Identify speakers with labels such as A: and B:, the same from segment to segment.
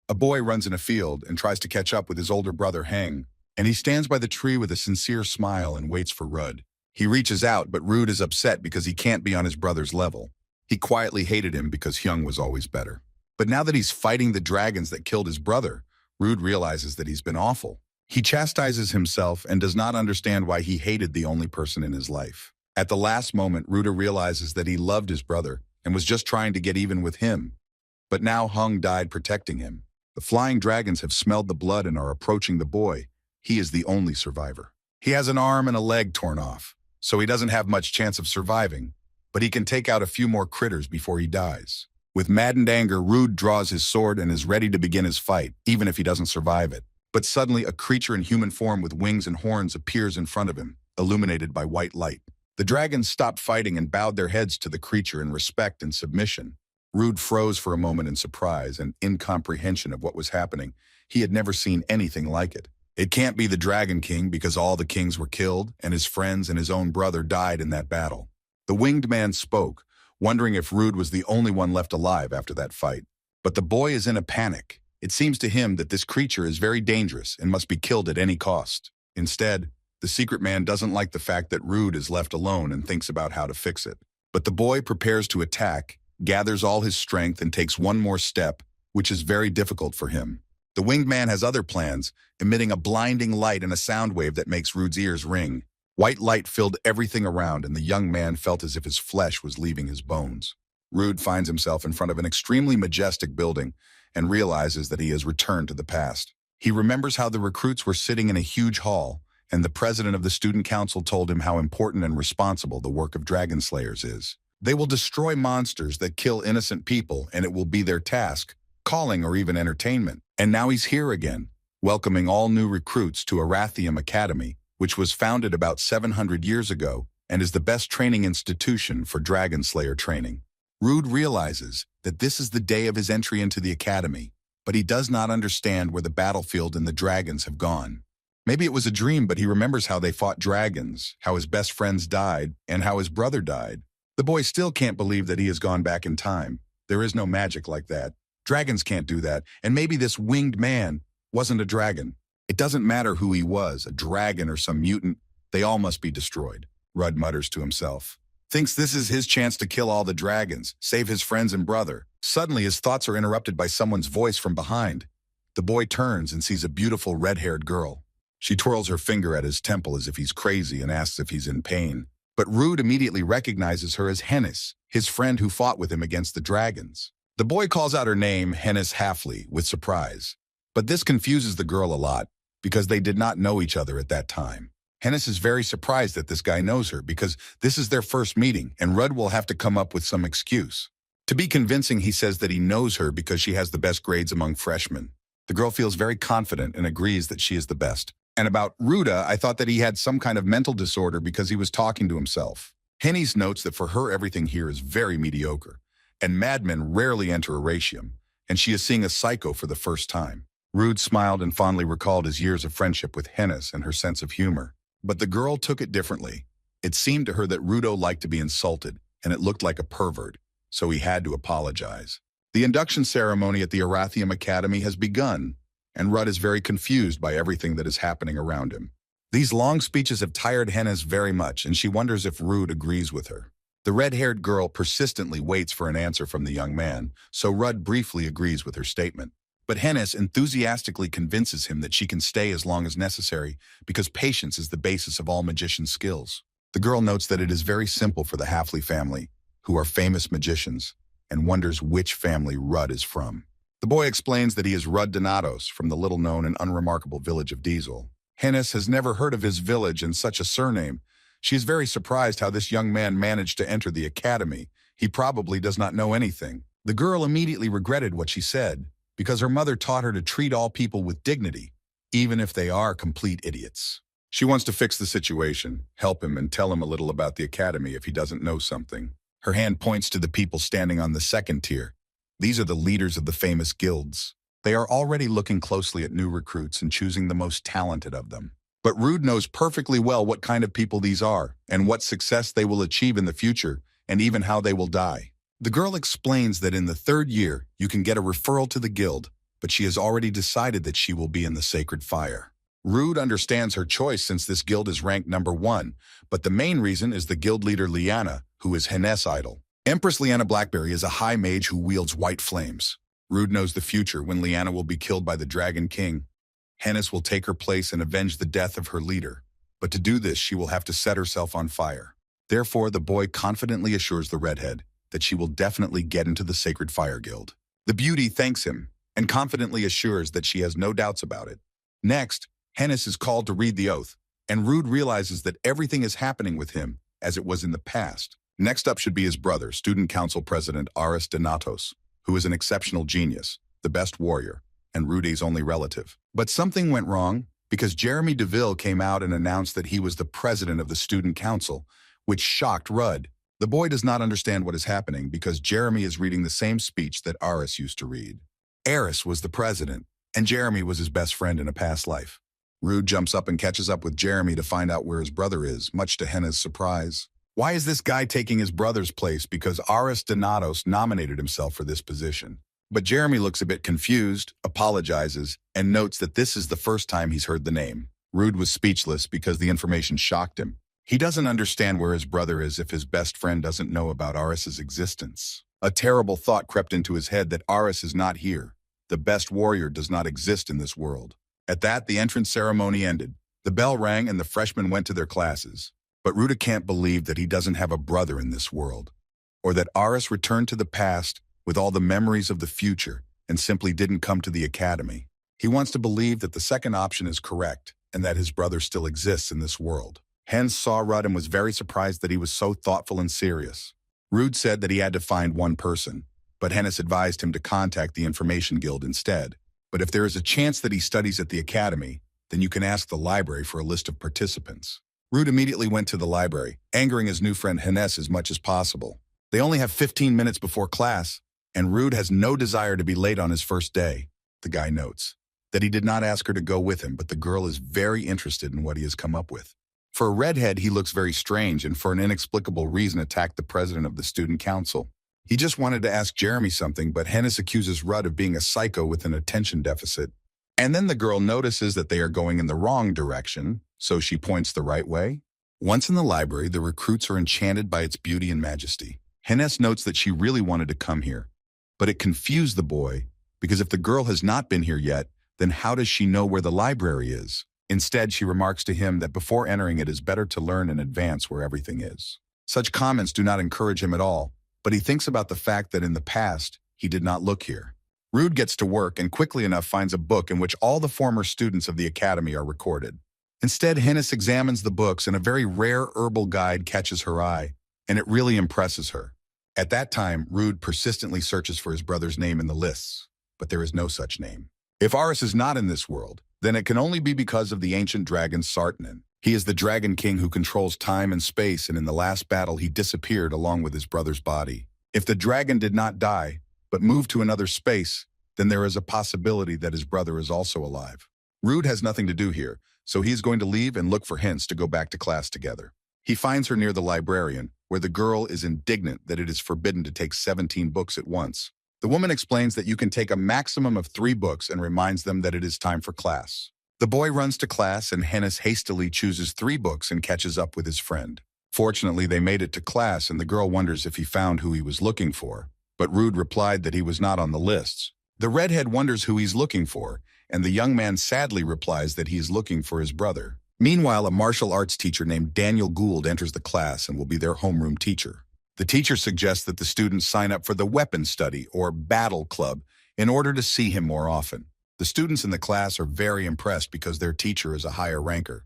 A: A boy runs in a field and tries to catch up with his older brother Heng, and he stands by the tree with a sincere smile and waits for Rud. He reaches out, but Rud is upset because he can't be on his brother's level. He quietly hated him because Hyung was always better. But now that he's fighting the dragons that killed his brother, Rud realizes that he's been awful. He chastises himself and does not understand why he hated the only person in his life. At the last moment, Ruda realizes that he loved his brother and was just trying to get even with him. But now Hung died protecting him. The flying dragons have smelled the blood and are approaching the boy. He is the only survivor. He has an arm and a leg torn off, so he doesn't have much chance of surviving, but he can take out a few more critters before he dies. With maddened anger, Rude draws his sword and is ready to begin his fight, even if he doesn't survive it. But suddenly, a creature in human form with wings and horns appears in front of him, illuminated by white light. The dragons stopped fighting and bowed their heads to the creature in respect and submission. Rude froze for a moment in surprise and incomprehension of what was happening. He had never seen anything like it. It can't be the Dragon King because all the kings were killed and his friends and his own brother died in that battle. The winged man spoke, wondering if Rude was the only one left alive after that fight. But the boy is in a panic. It seems to him that this creature is very dangerous and must be killed at any cost. Instead, the secret man doesn't like the fact that Rude is left alone and thinks about how to fix it. But the boy prepares to attack, gathers all his strength and takes one more step, which is very difficult for him. The winged man has other plans, emitting a blinding light and a sound wave that makes Rude's ears ring. White light filled everything around and the young man felt as if his flesh was leaving his bones. Rude finds himself in front of an extremely majestic building and realizes that he has returned to the past. He remembers how the recruits were sitting in a huge hall, and the president of the student council told him how important and responsible the work of dragon slayers is. They will destroy monsters that kill innocent people, and it will be their task, calling or even entertainment. And now he's here again, welcoming all new recruits to Arathium Academy, which was founded about 700 years ago and is the best training institution for dragon slayer training. Rude realizes that this is the day of his entry into the academy, but he does not understand where the battlefield and the dragons have gone. Maybe it was a dream, but he remembers how they fought dragons, how his best friends died, and how his brother died. The boy still can't believe that he has gone back in time. There is no magic like that. Dragons can't do that, and maybe this winged man wasn't a dragon. It doesn't matter who he was, a dragon or some mutant, they all must be destroyed, Rudd mutters to himself. Thinks this is his chance to kill all the dragons, save his friends and brother. Suddenly, his thoughts are interrupted by someone's voice from behind. The boy turns and sees a beautiful red-haired girl. She twirls her finger at his temple as if he's crazy and asks if he's in pain. But Rude immediately recognizes her as Hennis, his friend who fought with him against the dragons. The boy calls out her name, Hennis Halfley, with surprise. But this confuses the girl a lot, because they did not know each other at that time. Hennis is very surprised that this guy knows her because this is their first meeting and Rudd will have to come up with some excuse. To be convincing, he says that he knows her because she has the best grades among freshmen. The girl feels very confident and agrees that she is the best. And about Ruda, I thought that he had some kind of mental disorder because he was talking to himself. Hennis notes that for her everything here is very mediocre, and madmen rarely enter Aratium, and she is seeing a psycho for the first time. Rude smiled and fondly recalled his years of friendship with Hennis and her sense of humor. But the girl took it differently. It seemed to her that Rudo liked to be insulted, and it looked like a pervert, so he had to apologize. The induction ceremony at the Arathium Academy has begun, and Rudd is very confused by everything that is happening around him. These long speeches have tired Hennis very much, and she wonders if Rude agrees with her. The red-haired girl persistently waits for an answer from the young man, so Rudd briefly agrees with her statement. But Hennis enthusiastically convinces him that she can stay as long as necessary because patience is the basis of all magician skills. The girl notes that it is very simple for the Halfley family, who are famous magicians, and wonders which family Rudd is from. The boy explains that he is Rudd Donatos from the little-known and unremarkable village of Diesel. Hennis has never heard of his village and such a surname. She is very surprised how this young man managed to enter the academy. He probably does not know anything. The girl immediately regretted what she said, because her mother taught her to treat all people with dignity, even if they are complete idiots. She wants to fix the situation, help him, and tell him a little about the academy if he doesn't know something. Her hand points to the people standing on the second tier. These are the leaders of the famous guilds. They are already looking closely at new recruits and choosing the most talented of them. But Rude knows perfectly well what kind of people these are, and what success they will achieve in the future, and even how they will die. The girl explains that in the third year, you can get a referral to the guild, but she has already decided that she will be in the sacred fire. Rude understands her choice since this guild is ranked number 1, but the main reason is the guild leader Liana, who is Hennes' idol. Empress Liana Blackberry is a high mage who wields white flames. Rude knows the future when Liana will be killed by the Dragon King. Hennes will take her place and avenge the death of her leader, but to do this she will have to set herself on fire. Therefore, the boy confidently assures the redhead that she will definitely get into the Sacred Fire Guild. The beauty thanks him and confidently assures that she has no doubts about it. Next, Hennes is called to read the oath, and Rude realizes that everything is happening with him as it was in the past. Next up should be his brother, Student Council President Aris Donatos, who is an exceptional genius, the best warrior, and Rudy's only relative. But something went wrong because Jeremy DeVille came out and announced that he was the president of the Student Council, which shocked Rudd. The boy does not understand what is happening because Jeremy is reading the same speech that Aris used to read. Aris was the president, and Jeremy was his best friend in a past life. Rude jumps up and catches up with Jeremy to find out where his brother is, much to Henna's surprise. Why is this guy taking his brother's place? Because Aris Donatos nominated himself for this position. But Jeremy looks a bit confused, apologizes, and notes that this is the first time he's heard the name. Rude was speechless because the information shocked him. He doesn't understand where his brother is if his best friend doesn't know about Aris's existence. A terrible thought crept into his head that Aris is not here. The best warrior does not exist in this world. At that, the entrance ceremony ended. The bell rang and the freshmen went to their classes. But Ruda can't believe that he doesn't have a brother in this world, or that Aris returned to the past with all the memories of the future and simply didn't come to the academy. He wants to believe that the second option is correct and that his brother still exists in this world. Hennes saw Rudd and was very surprised that he was so thoughtful and serious. Rude said that he had to find one person, but Hennes advised him to contact the Information Guild instead. But if there is a chance that he studies at the academy, then you can ask the library for a list of participants. Rude immediately went to the library, angering his new friend Hennes as much as possible. They only have 15 minutes before class, and Rude has no desire to be late on his first day. The guy notes that he did not ask her to go with him, but the girl is very interested in what he has come up with. For a redhead, he looks very strange and for an inexplicable reason attacked the president of the student council. He just wanted to ask Jeremy something, but Hennes accuses Rudd of being a psycho with an attention deficit. And then the girl notices that they are going in the wrong direction, so she points the right way. Once in the library, the recruits are enchanted by its beauty and majesty. Hennes notes that she really wanted to come here, but it confused the boy, because if the girl has not been here yet, then how does she know where the library is? Instead, she remarks to him that before entering it is better to learn in advance where everything is. Such comments do not encourage him at all, but he thinks about the fact that in the past, he did not look here. Rude gets to work and quickly enough finds a book in which all the former students of the academy are recorded. Instead, Hennes examines the books and a very rare herbal guide catches her eye, and it really impresses her. At that time, Rude persistently searches for his brother's name in the lists, but there is no such name. If Aris is not in this world, then it can only be because of the ancient dragon Sartnan. He is the Dragon King who controls time and space, and in the last battle he disappeared along with his brother's body. If the dragon did not die, but moved to another space, then there is a possibility that his brother is also alive. Rude has nothing to do here, so he is going to leave and look for hints to go back to class together. He finds her near the librarian, where the girl is indignant that it is forbidden to take 17 books at once. The woman explains that you can take a maximum of 3 books and reminds them that it is time for class. The boy runs to class and Hennes hastily chooses 3 books and catches up with his friend. Fortunately, they made it to class and the girl wonders if he found who he was looking for, but Rude replied that he was not on the lists. The redhead wonders who he's looking for, and the young man sadly replies that he is looking for his brother. Meanwhile, a martial arts teacher named Daniel Gould enters the class and will be their homeroom teacher. The teacher suggests that the students sign up for the weapon study or battle club in order to see him more often. The students in the class are very impressed because their teacher is a higher ranker,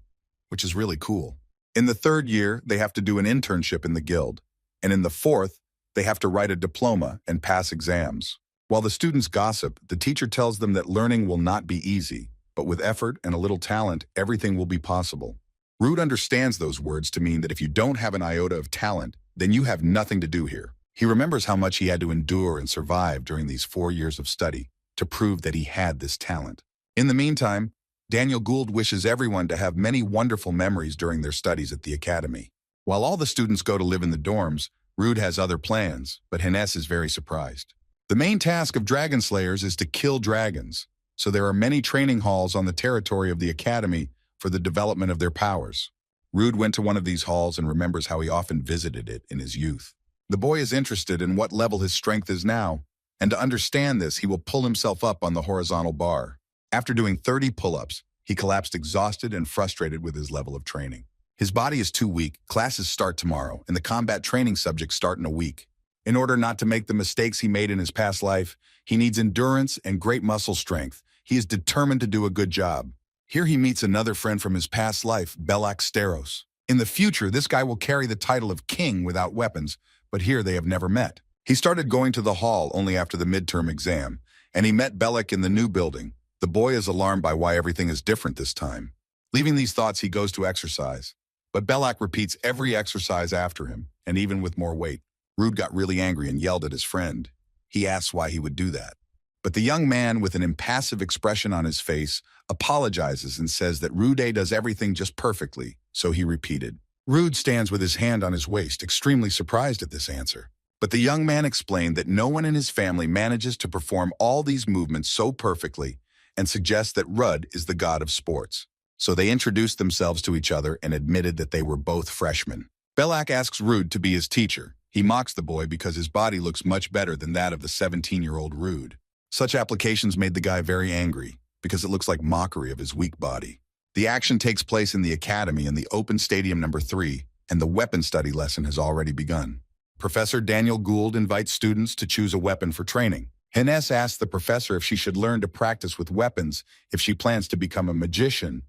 A: which is really cool. In the 3rd year, they have to do an internship in the guild, and in the 4th, they have to write a diploma and pass exams. While the students gossip, the teacher tells them that learning will not be easy, but with effort and a little talent, everything will be possible. Rude understands those words to mean that if you don't have an iota of talent, then you have nothing to do here. He remembers how much he had to endure and survive during these 4 years of study to prove that he had this talent. In the meantime, Daniel Gould wishes everyone to have many wonderful memories during their studies at the academy. While all the students go to live in the dorms, Rude has other plans, but Hennes is very surprised. The main task of dragon slayers is to kill dragons, so there are many training halls on the territory of the academy for the development of their powers. Rude went to one of these halls and remembers how he often visited it in his youth. The boy is interested in what level his strength is now, and to understand this, he will pull himself up on the horizontal bar. After doing 30 pull-ups, he collapsed exhausted and frustrated with his level of training. His body is too weak, classes start tomorrow, and the combat training subjects start in a week. In order not to make the mistakes he made in his past life, he needs endurance and great muscle strength. He is determined to do a good job. Here he meets another friend from his past life, Belak Steros. In the future, this guy will carry the title of king without weapons, but here they have never met. He started going to the hall only after the midterm exam, and he met Belak in the new building. The boy is alarmed by why everything is different this time. Leaving these thoughts, he goes to exercise. But Belak repeats every exercise after him, and even with more weight. Rude got really angry and yelled at his friend. He asks why he would do that. But the young man, with an impassive expression on his face, apologizes and says that Rude does everything just perfectly, so he repeated. Rude stands with his hand on his waist, extremely surprised at this answer. But the young man explained that no one in his family manages to perform all these movements so perfectly and suggests that Rudd is the god of sports. So they introduced themselves to each other and admitted that they were both freshmen. Belak asks Rude to be his teacher. He mocks the boy because his body looks much better than that of the 17-year-old Rude. Such applications made the guy very angry because it looks like mockery of his weak body. The action takes place in the academy in the open stadium number 3, and the weapon study lesson has already begun. Professor Daniel Gould invites students to choose a weapon for training. Hines asks the professor if she should learn to practice with weapons if she plans to become a magician,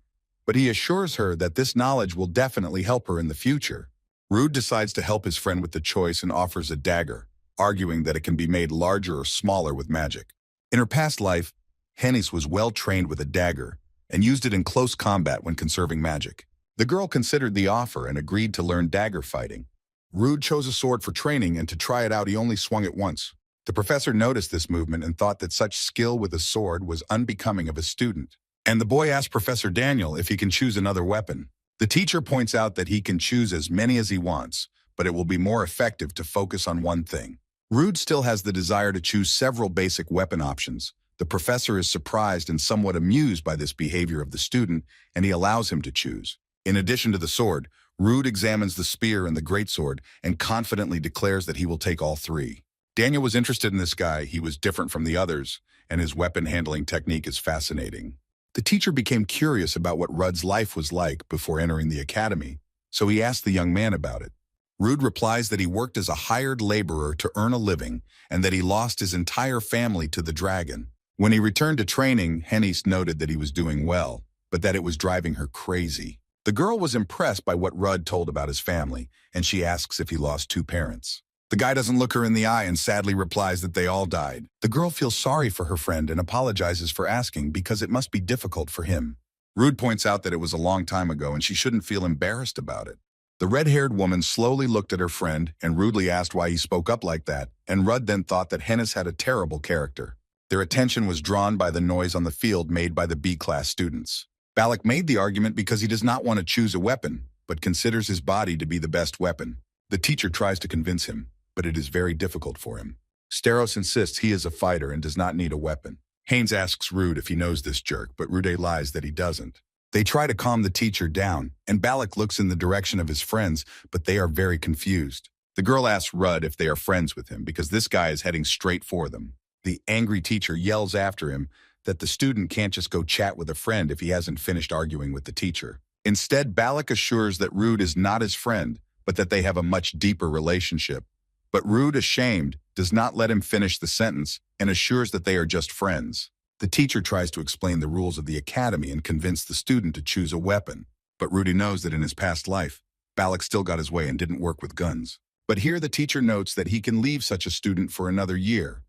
A: but he assures her that this knowledge will definitely help her in the future. Rude decides to help his friend with the choice and offers a dagger, arguing that it can be made larger or smaller with magic. In her past life, Hennis was well trained with a dagger and used it in close combat when conserving magic. The girl considered the offer and agreed to learn dagger fighting. Rude chose a sword for training, and to try it out he only swung it once. The professor noticed this movement and thought that such skill with a sword was unbecoming of a student. And the boy asked Professor Daniel if he can choose another weapon. The teacher points out that he can choose as many as he wants, but it will be more effective to focus on one thing. Rude still has the desire to choose several basic weapon options. The professor is surprised and somewhat amused by this behavior of the student, and he allows him to choose. In addition to the sword, Rude examines the spear and the greatsword and confidently declares that he will take all three. Daniel was interested in this guy. He was different from the others, and his weapon handling technique is fascinating. The teacher became curious about what Rudd's life was like before entering the academy, so he asked the young man about it. Rude replies that he worked as a hired laborer to earn a living and that he lost his entire family to the dragon. When he returned to training, Hennis noted that he was doing well, but that it was driving her crazy. The girl was impressed by what Rudd told about his family, and she asks if he lost 2 parents. The guy doesn't look her in the eye and sadly replies that they all died. The girl feels sorry for her friend and apologizes for asking because it must be difficult for him. Rude points out that it was a long time ago and she shouldn't feel embarrassed about it. The red-haired woman slowly looked at her friend and rudely asked why he spoke up like that, and Rudd then thought that Hennis had a terrible character. Their attention was drawn by the noise on the field made by the B-class students. Balak made the argument because he does not want to choose a weapon, but considers his body to be the best weapon. The teacher tries to convince him, but it is very difficult for him. Steros insists he is a fighter and does not need a weapon. Haynes asks Rude if he knows this jerk, but Rude lies that he doesn't. They try to calm the teacher down, and Balak looks in the direction of his friends, but they are very confused. The girl asks Rudd if they are friends with him because this guy is heading straight for them. The angry teacher yells after him that the student can't just go chat with a friend if he hasn't finished arguing with the teacher. Instead, Balak assures that Rude is not his friend, but that they have a much deeper relationship. But Rude, ashamed, does not let him finish the sentence and assures that they are just friends. The teacher tries to explain the rules of the academy and convince the student to choose a weapon. But Rudy knows that in his past life, Balak still got his way and didn't work with guns. But here the teacher notes that he can leave such a student for another year.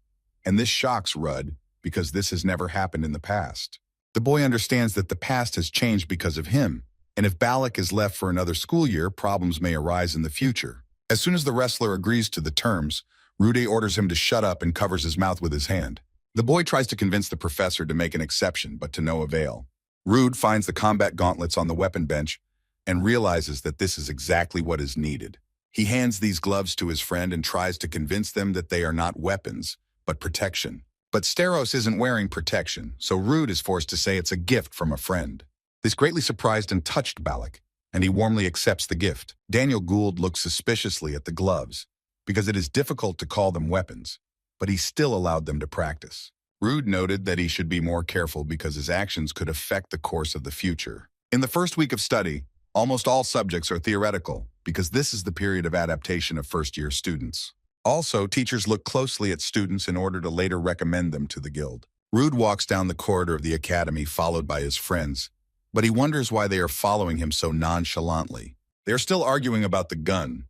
A: And this shocks Rudd because this has never happened in the past. The boy understands that the past has changed because of him. And if Balak is left for another school year, problems may arise in the future. As soon as the wrestler agrees to the terms, Rude orders him to shut up and covers his mouth with his hand. The boy tries to convince the professor to make an exception, but to no avail. Rude finds the combat gauntlets on the weapon bench and realizes that this is exactly what is needed. He hands these gloves to his friend and tries to convince them that they are not weapons, but protection. But Steros isn't wearing protection, so Rude is forced to say it's a gift from a friend. This greatly surprised and touched Balak, and he warmly accepts the gift. Daniel Gould looks suspiciously at the gloves, because it is difficult to call them weapons, but he still allowed them to practice. Rude noted that he should be more careful because his actions could affect the course of the future. In the first week of study, almost all subjects are theoretical, because this is the period of adaptation of first-year students. Also, teachers look closely at students in order to later recommend them to the guild. Rude walks down the corridor of the academy followed by his friends, but he wonders why they are following him so nonchalantly. They are still arguing about the gun.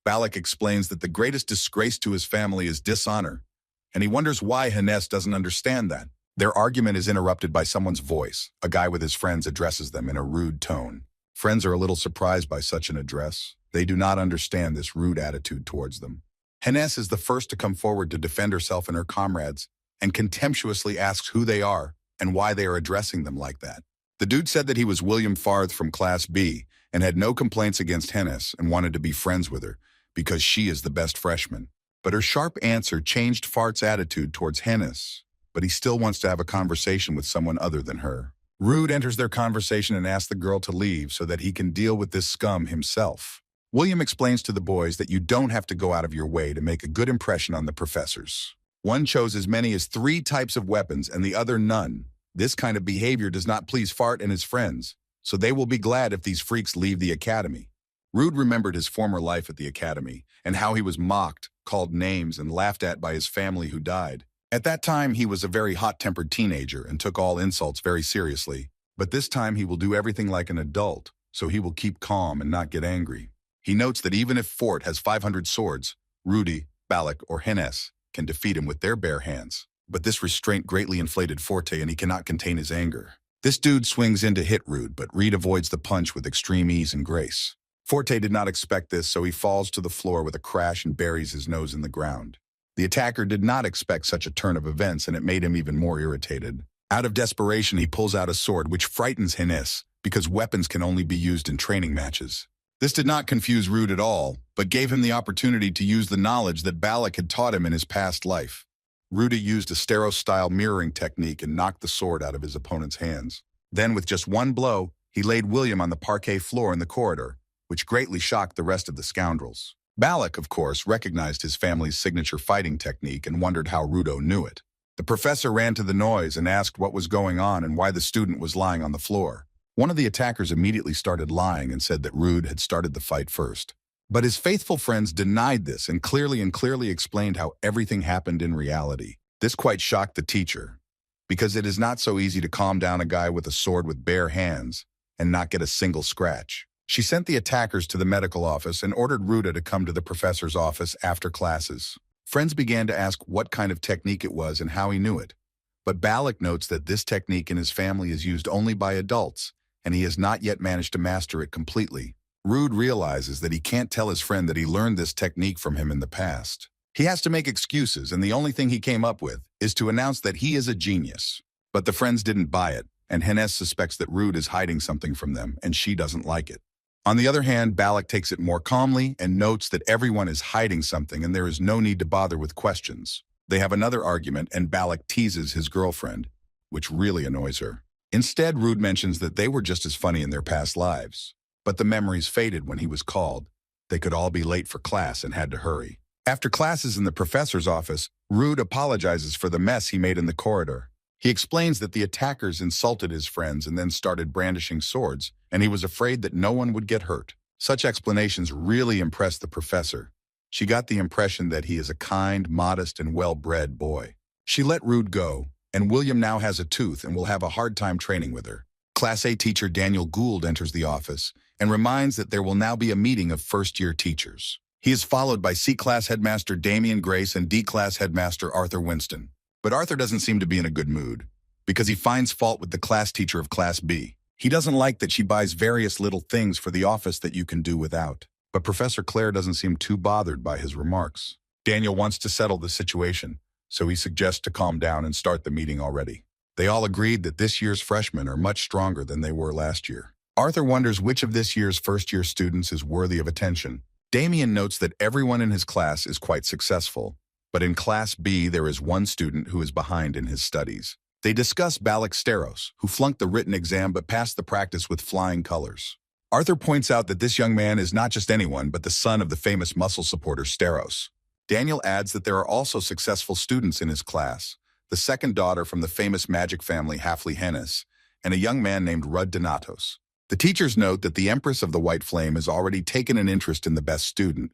A: Balak explains that the greatest disgrace to his family is dishonor, and he wonders why Hannes doesn't understand that. Their argument is interrupted by someone's voice. A guy with his friends addresses them in a rude tone. Friends are a little surprised by such an address. They do not understand this rude attitude towards them. Hannes is the first to come forward to defend herself and her comrades, and contemptuously asks who they are and why they are addressing them like that. The dude said that he was William Farth from Class B and had no complaints against Hannes and wanted to be friends with her because she is the best freshman. But her sharp answer changed Farth's attitude towards Hannes, but he still wants to have a conversation with someone other than her. Rude enters their conversation and asks the girl to leave so that he can deal with this scum himself. William explains to the boys that you don't have to go out of your way to make a good impression on the professors. One chose as many as 3 types of weapons and the other none. This kind of behavior does not please Fart and his friends, so they will be glad if these freaks leave the academy. Rude remembered his former life at the academy and how he was mocked, called names, and laughed at by his family who died. At that time, he was a very hot-tempered teenager and took all insults very seriously, but this time he will do everything like an adult, so he will keep calm and not get angry. He notes that even if Fort has 500 swords, Rudy, Balak, or Hannes can defeat him with their bare hands. But this restraint greatly inflated Forte and he cannot contain his anger. This dude swings in to hit Rude, but Reed avoids the punch with extreme ease and grace. Forte did not expect this, so he falls to the floor with a crash and buries his nose in the ground. The attacker did not expect such a turn of events, and it made him even more irritated. Out of desperation, he pulls out a sword, which frightens Hannes, because weapons can only be used in training matches. This did not confuse Rude at all, but gave him the opportunity to use the knowledge that Balak had taught him in his past life. Rudy used a Steros-style mirroring technique and knocked the sword out of his opponent's hands. Then, with just one blow, he laid William on the parquet floor in the corridor, which greatly shocked the rest of the scoundrels. Balak, of course, recognized his family's signature fighting technique and wondered how Rudo knew it. The professor ran to the noise and asked what was going on and why the student was lying on the floor. One of the attackers immediately started lying and said that Rude had started the fight first. But his faithful friends denied this and clearly explained how everything happened in reality. This quite shocked the teacher, because it is not so easy to calm down a guy with a sword with bare hands and not get a single scratch. She sent the attackers to the medical office and ordered Ruda to come to the professor's office after classes. Friends began to ask what kind of technique it was and how he knew it. But Balak notes that this technique in his family is used only by adults, and he has not yet managed to master it completely. Rude realizes that he can't tell his friend that he learned this technique from him in the past. He has to make excuses, and the only thing he came up with is to announce that he is a genius. But the friends didn't buy it, and Hannes suspects that Rude is hiding something from them, and she doesn't like it. On the other hand, Balak takes it more calmly and notes that everyone is hiding something and there is no need to bother with questions. They have another argument, and Balak teases his girlfriend, which really annoys her. Instead, Rude mentions that they were just as funny in their past lives. But the memories faded when he was called. They could all be late for class and had to hurry. After classes in the professor's office, Rude apologizes for the mess he made in the corridor. He explains that the attackers insulted his friends and then started brandishing swords, and he was afraid that no one would get hurt. Such explanations really impressed the professor. She got the impression that he is a kind, modest, and well-bred boy. She let Rude go, and William now has a tooth and will have a hard time training with her. Class A teacher Daniel Gould enters the office and reminds that there will now be a meeting of first-year teachers. He is followed by C-Class Headmaster Damian Grace and D-Class Headmaster Arthur Winston. But Arthur doesn't seem to be in a good mood, because he finds fault with the class teacher of Class B. He doesn't like that she buys various little things for the office that you can do without. But Professor Claire doesn't seem too bothered by his remarks. Daniel wants to settle the situation, so he suggests to calm down and start the meeting already. They all agreed that this year's freshmen are much stronger than they were last year. Arthur wonders which of this year's first-year students is worthy of attention. Damien notes that everyone in his class is quite successful, But in Class B, there is one student who is behind in his studies. They discuss Balak, who flunked the written exam but passed the practice with flying colors. Arthur points out that this young man is not just anyone but the son of the famous muscle supporter Steros. Daniel adds that there are also successful students in his class, the second daughter from the famous magic family Hafli Hennis, and a young man named Rud Donatos. The teachers note that the Empress of the White Flame has already taken an interest in the best student,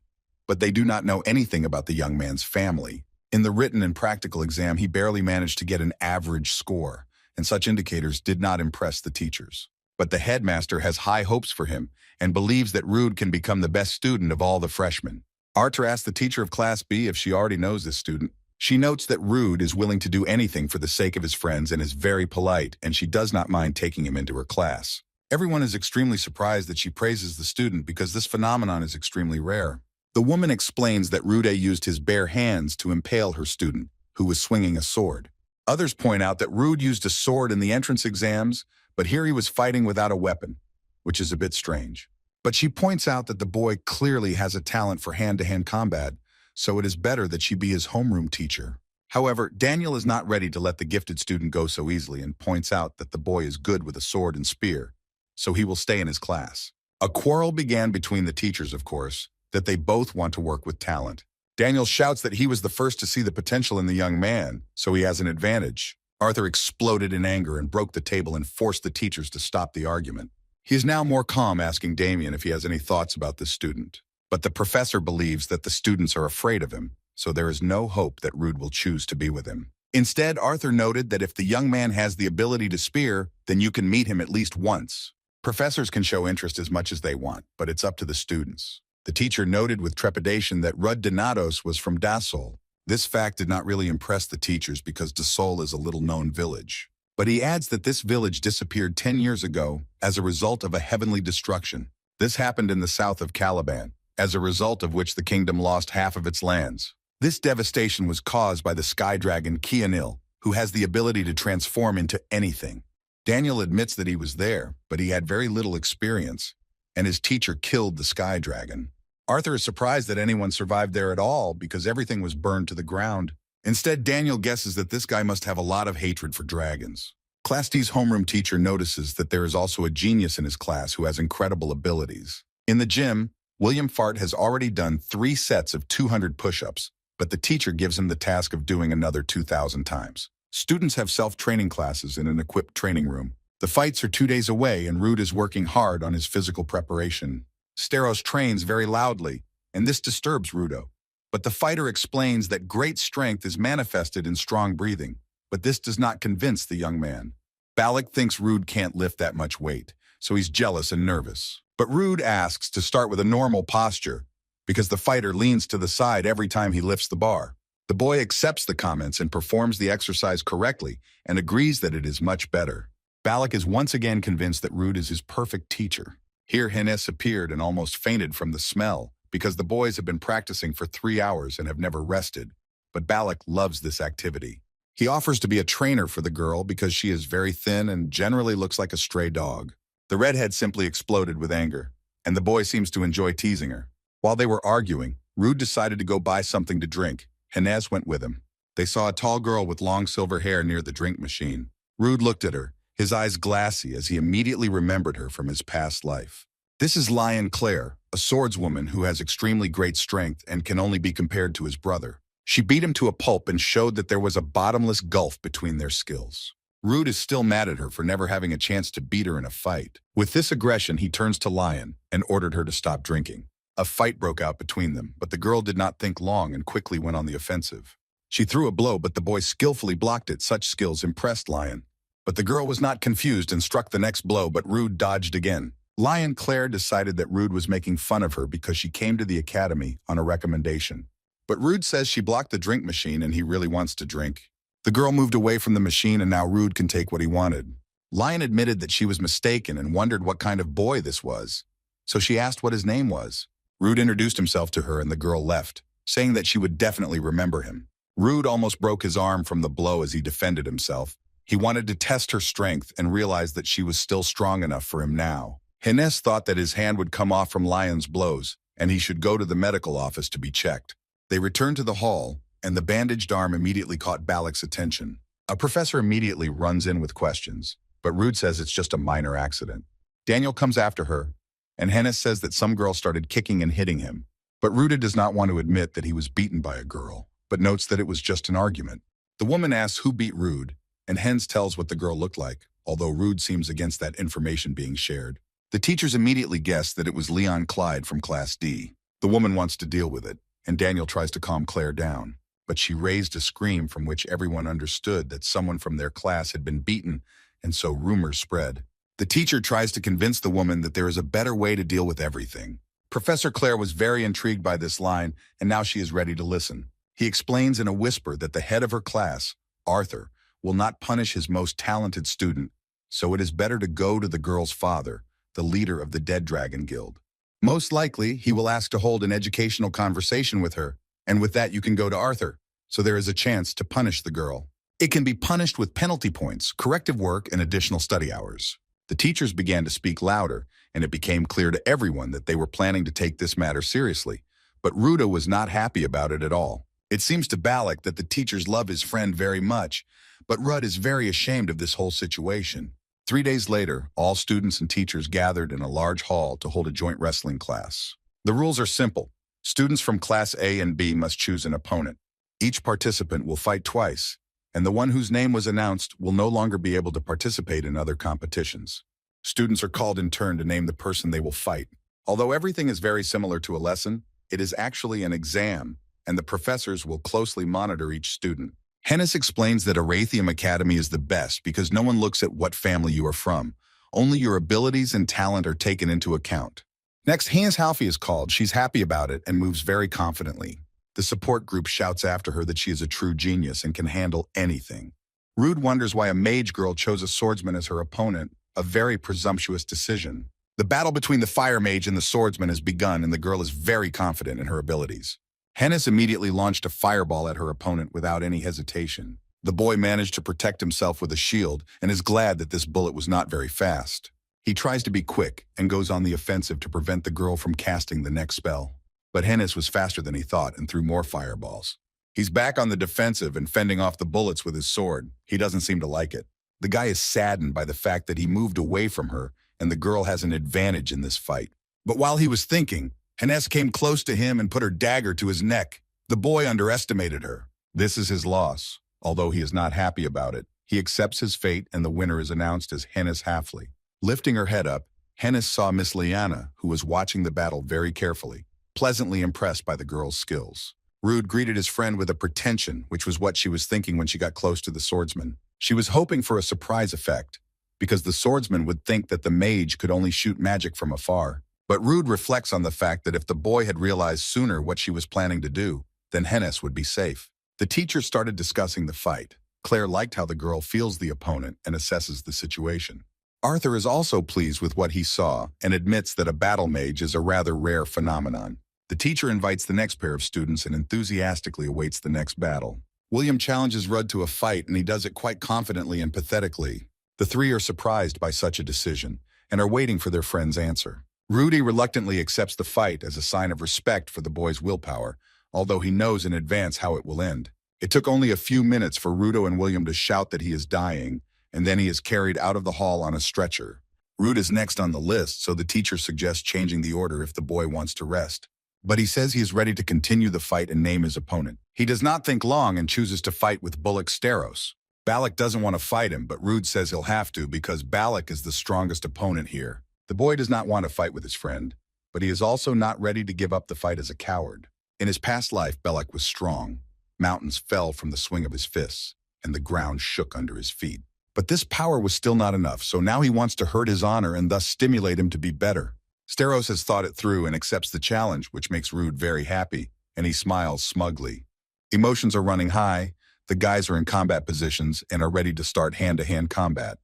A: but they do not know anything about the young man's family. In the written and practical exam, he barely managed to get an average score, and such indicators did not impress the teachers. But the headmaster has high hopes for him and believes that Rud can become the best student of all the freshmen. Arthur asks the teacher of Class B if she already knows this student. She notes that Rud is willing to do anything for the sake of his friends and is very polite, and she does not mind taking him into her class. Everyone is extremely surprised that she praises the student because this phenomenon is extremely rare. The woman explains that Rude used his bare hands to impale her student, who was swinging a sword. Others point out that Rude used a sword in the entrance exams, but here he was fighting without a weapon, which is a bit strange. But she points out that the boy clearly has a talent for hand-to-hand combat, so it is better that she be his homeroom teacher. However, Daniel is not ready to let the gifted student go so easily and points out that the boy is good with a sword and spear, so he will stay in his class. A quarrel began between the teachers, of course, that they both want to work with talent. Daniel shouts that he was the first to see the potential in the young man, so he has an advantage. Arthur exploded in anger and broke the table and forced the teachers to stop the argument. He is now more calm, asking Damien if he has any thoughts about this student. But the professor believes that the students are afraid of him, so there is no hope that Rude will choose to be with him. Instead, Arthur noted that if the young man has the ability to spear, then you can meet him at least once. Professors can show interest as much as they want, but it's up to the students. The teacher noted with trepidation that Rud Donatos was from Dasol. This fact did not really impress the teachers because Dasol is a little-known village. But he adds that this village disappeared 10 years ago as a result of a heavenly destruction. This happened in the south of Caliban, as a result of which the kingdom lost half of its lands. This devastation was caused by the sky dragon Kianil, who has the ability to transform into anything. Daniel admits that he was there, but he had very little experience, and his teacher killed the sky dragon. Arthur is surprised that anyone survived there at all because everything was burned to the ground. Instead, Daniel guesses that this guy must have a lot of hatred for dragons. Class D's homeroom teacher notices that there is also a genius in his class who has incredible abilities. In the gym, William Fart has already done 3 sets of 200 push-ups, but the teacher gives him the task of doing another 2,000 times. Students have self-training classes in an equipped training room. The fights are 2 days away and Rude is working hard on his physical preparation. Steros trains very loudly, and this disturbs Rudo. But the fighter explains that great strength is manifested in strong breathing, but this does not convince the young man. Balak thinks Rude can't lift that much weight, so he's jealous and nervous. But Rude asks to start with a normal posture, because the fighter leans to the side every time he lifts the bar. The boy accepts the comments and performs the exercise correctly and agrees that it is much better. Balak is once again convinced that Rude is his perfect teacher. Here Hennes appeared and almost fainted from the smell, because the boys have been practicing for 3 hours and have never rested. But Balak loves this activity. He offers to be a trainer for the girl because she is very thin and generally looks like a stray dog. The redhead simply exploded with anger, and the boy seems to enjoy teasing her. While they were arguing, Rude decided to go buy something to drink. Hennes went with him. They saw a tall girl with long silver hair near the drink machine. Rude looked at her, his eyes glassy as he immediately remembered her from his past life. This is Lion Claire, a swordswoman who has extremely great strength and can only be compared to his brother. She beat him to a pulp and showed that there was a bottomless gulf between their skills. Rude is still mad at her for never having a chance to beat her in a fight. With this aggression, he turns to Lion and ordered her to stop drinking. A fight broke out between them, but the girl did not think long and quickly went on the offensive. She threw a blow, but the boy skillfully blocked it. Such skills impressed Lion. But the girl was not confused and struck the next blow, but Rude dodged again. Lion Claire decided that Rude was making fun of her because she came to the academy on a recommendation. But Rude says she blocked the drink machine and he really wants to drink. The girl moved away from the machine and now Rude can take what he wanted. Lion admitted that she was mistaken and wondered what kind of boy this was. So she asked what his name was. Rude introduced himself to her and the girl left, saying that she would definitely remember him. Rude almost broke his arm from the blow as he defended himself. He wanted to test her strength and realized that she was still strong enough for him now. Hennes thought that his hand would come off from Lion's blows and he should go to the medical office to be checked. They returned to the hall, and the bandaged arm immediately caught Balak's attention. A professor immediately runs in with questions, but Rude says it's just a minor accident. Daniel comes after her, and Hennis says that some girl started kicking and hitting him. But Rude does not want to admit that he was beaten by a girl, but notes that it was just an argument. The woman asks who beat Rude, and Hens tells what the girl looked like, although Rude seems against that information being shared. The teachers immediately guess that it was Leon Clyde from Class D. The woman wants to deal with it, and Daniel tries to calm Claire down. But she raised a scream from which everyone understood that someone from their class had been beaten, and so rumors spread. The teacher tries to convince the woman that there is a better way to deal with everything. Professor Claire was very intrigued by this line, and now she is ready to listen. He explains in a whisper that the head of her class, Arthur, will not punish his most talented student, so it is better to go to the girl's father, the leader of the Dead Dragon Guild. Most likely, he will ask to hold an educational conversation with her, and with that you can go to Arthur, so there is a chance to punish the girl. It can be punished with penalty points, corrective work, and additional study hours. The teachers began to speak louder, and it became clear to everyone that they were planning to take this matter seriously. But Ruda was not happy about it at all. It seems to Balak that the teachers love his friend very much, but Rudd is very ashamed of this whole situation. 3 days later, all students and teachers gathered in a large hall to hold a joint wrestling class. The rules are simple. Students from Class A and B must choose an opponent. Each participant will fight twice, and the one whose name was announced will no longer be able to participate in other competitions. Students are called in turn to name the person they will fight. Although everything is very similar to a lesson, it is actually an exam, and the professors will closely monitor each student. Hennis explains that Arathium Academy is the best because no one looks at what family you are from. Only your abilities and talent are taken into account. Next, Hans Halfie is called. She's happy about it and moves very confidently. The support group shouts after her that she is a true genius and can handle anything. Rude wonders why a mage girl chose a swordsman as her opponent, a very presumptuous decision. The battle between the fire mage and the swordsman has begun, and the girl is very confident in her abilities. Hennis immediately launched a fireball at her opponent without any hesitation. The boy managed to protect himself with a shield and is glad that this bullet was not very fast. He tries to be quick and goes on the offensive to prevent the girl from casting the next spell. But Hennis was faster than he thought and threw more fireballs. He's back on the defensive and fending off the bullets with his sword. He doesn't seem to like it. The guy is saddened by the fact that he moved away from her and the girl has an advantage in this fight. But while he was thinking, Hennis came close to him and put her dagger to his neck. The boy underestimated her. This is his loss. Although he is not happy about it, he accepts his fate and the winner is announced as Hennis Halfley. Lifting her head up, Hennis saw Miss Liana, who was watching the battle very carefully, pleasantly impressed by the girl's skills. Rude greeted his friend with a pretension, which was what she was thinking when she got close to the swordsman. She was hoping for a surprise effect, because the swordsman would think that the mage could only shoot magic from afar. But Rude reflects on the fact that if the boy had realized sooner what she was planning to do, then Hennis would be safe. The teacher started discussing the fight. Claire liked how the girl feels the opponent and assesses the situation. Arthur is also pleased with what he saw and admits that a battle mage is a rather rare phenomenon. The teacher invites the next pair of students and enthusiastically awaits the next battle. William challenges Rudd to a fight, and he does it quite confidently and pathetically. The three are surprised by such a decision and are waiting for their friend's answer. Rudy reluctantly accepts the fight as a sign of respect for the boy's willpower, although he knows in advance how it will end. It took only a few minutes for Rudo and William to shout that he is dying, and then he is carried out of the hall on a stretcher. Rude is next on the list, so the teacher suggests changing the order if the boy wants to rest. But he says he is ready to continue the fight and name his opponent. He does not think long and chooses to fight with Bullock Steros. Balak doesn't want to fight him, but Rude says he'll have to because Balak is the strongest opponent here. The boy does not want to fight with his friend, but he is also not ready to give up the fight as a coward. In his past life, Balak was strong. Mountains fell from the swing of his fists, and the ground shook under his feet. But this power was still not enough, so now he wants to hurt his honor and thus stimulate him to be better. Steros has thought it through and accepts the challenge, which makes Rude very happy, and he smiles smugly. Emotions are running high, the guys are in combat positions and are ready to start hand-to-hand combat.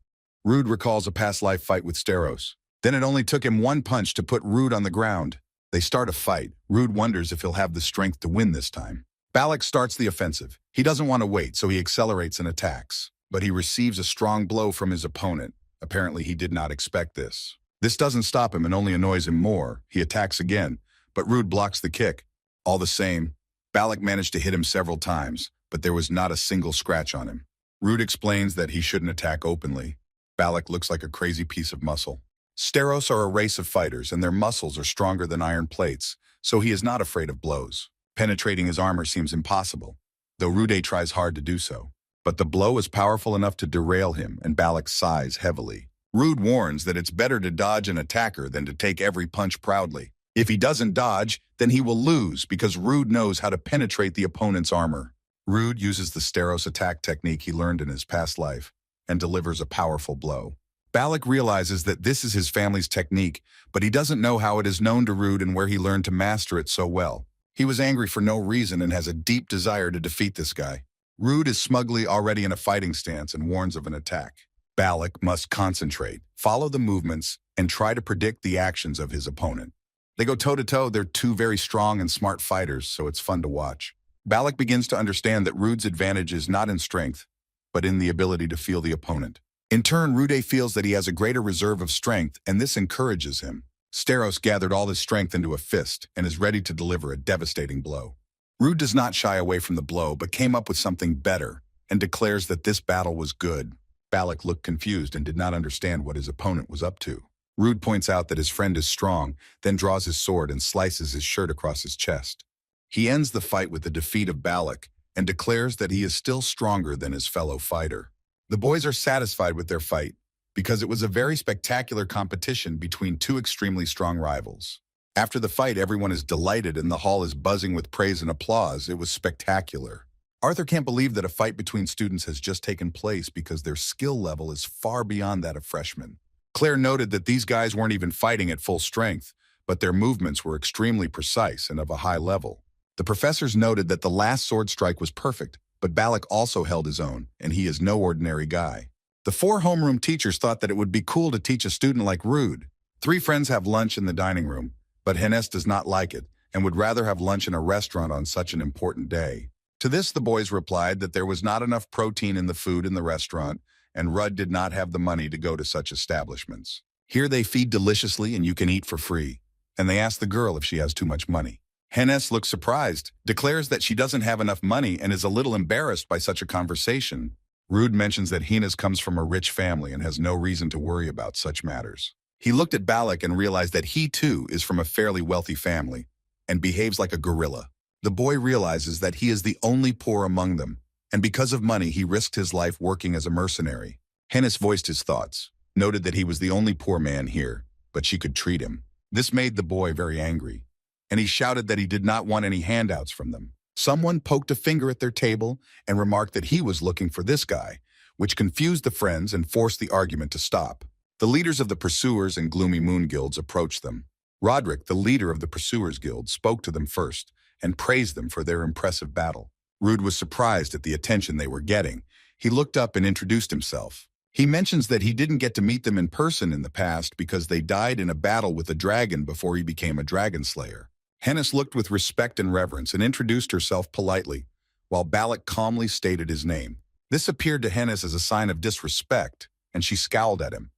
A: Rude recalls a past life fight with Steros. Then it only took him one punch to put Rude on the ground. They start a fight. Rude wonders if he'll have the strength to win this time. Balak starts the offensive. He doesn't want to wait, so he accelerates and attacks. But he receives a strong blow from his opponent. Apparently, he did not expect this. This doesn't stop him and only annoys him more. He attacks again, but Rude blocks the kick. All the same, Balak managed to hit him several times, but there was not a single scratch on him. Rude explains that he shouldn't attack openly. Balak looks like a crazy piece of muscle. Steros are a race of fighters, and their muscles are stronger than iron plates, so he is not afraid of blows. Penetrating his armor seems impossible, though Rude tries hard to do so. But the blow is powerful enough to derail him, and Balak sighs heavily. Rude warns that it's better to dodge an attacker than to take every punch proudly. If he doesn't dodge, then he will lose because Rude knows how to penetrate the opponent's armor. Rude uses the Steros attack technique he learned in his past life and delivers a powerful blow. Balak realizes that this is his family's technique, but he doesn't know how it is known to Rude and where he learned to master it so well. He was angry for no reason and has a deep desire to defeat this guy. Rude is smugly already in a fighting stance and warns of an attack. Balak must concentrate, follow the movements, and try to predict the actions of his opponent. They go toe-to-toe. They're two very strong and smart fighters, so it's fun to watch. Balak begins to understand that Rude's advantage is not in strength, but in the ability to feel the opponent. In turn, Rude feels that he has a greater reserve of strength, and this encourages him. Steros gathered all his strength into a fist and is ready to deliver a devastating blow. Rude does not shy away from the blow, but came up with something better and declares that this battle was good. Balak looked confused and did not understand what his opponent was up to. Rude points out that his friend is strong, then draws his sword and slices his shirt across his chest. He ends the fight with the defeat of Balak and declares that he is still stronger than his fellow fighter. The boys are satisfied with their fight because it was a very spectacular competition between two extremely strong rivals. After the fight, everyone is delighted and the hall is buzzing with praise and applause. It was spectacular. Arthur can't believe that a fight between students has just taken place because their skill level is far beyond that of freshmen. Claire noted that these guys weren't even fighting at full strength, but their movements were extremely precise and of a high level. The professors noted that the last sword strike was perfect, but Balak also held his own, and he is no ordinary guy. The 4 homeroom teachers thought that it would be cool to teach a student like Rude. 3 friends have lunch in the dining room, but Hennes does not like it and would rather have lunch in a restaurant on such an important day. To this, the boys replied that there was not enough protein in the food in the restaurant, and Rudd did not have the money to go to such establishments. Here they feed deliciously and you can eat for free, and they ask the girl if she has too much money. Hennes looks surprised, declares that she doesn't have enough money and is a little embarrassed by such a conversation. Rude mentions that Hennes comes from a rich family and has no reason to worry about such matters. He looked at Balak and realized that he too is from a fairly wealthy family and behaves like a gorilla. The boy realizes that he is the only poor among them, and because of money he risked his life working as a mercenary. Hennes voiced his thoughts, noted that he was the only poor man here, but she could treat him. This made the boy very angry, and he shouted that he did not want any handouts from them. Someone poked a finger at their table and remarked that he was looking for this guy, which confused the friends and forced the argument to stop. The leaders of the Pursuers and Gloomy Moon Guilds approached them. Roderick, the leader of the Pursuers Guild, spoke to them first and praised them for their impressive battle. Rude was surprised at the attention they were getting. He looked up and introduced himself. He mentions that he didn't get to meet them in person in the past because they died in a battle with a dragon before he became a dragon slayer. Hennes looked with respect and reverence and introduced herself politely, while Balak calmly stated his name. This appeared to Hennes as a sign of disrespect, and she scowled at him.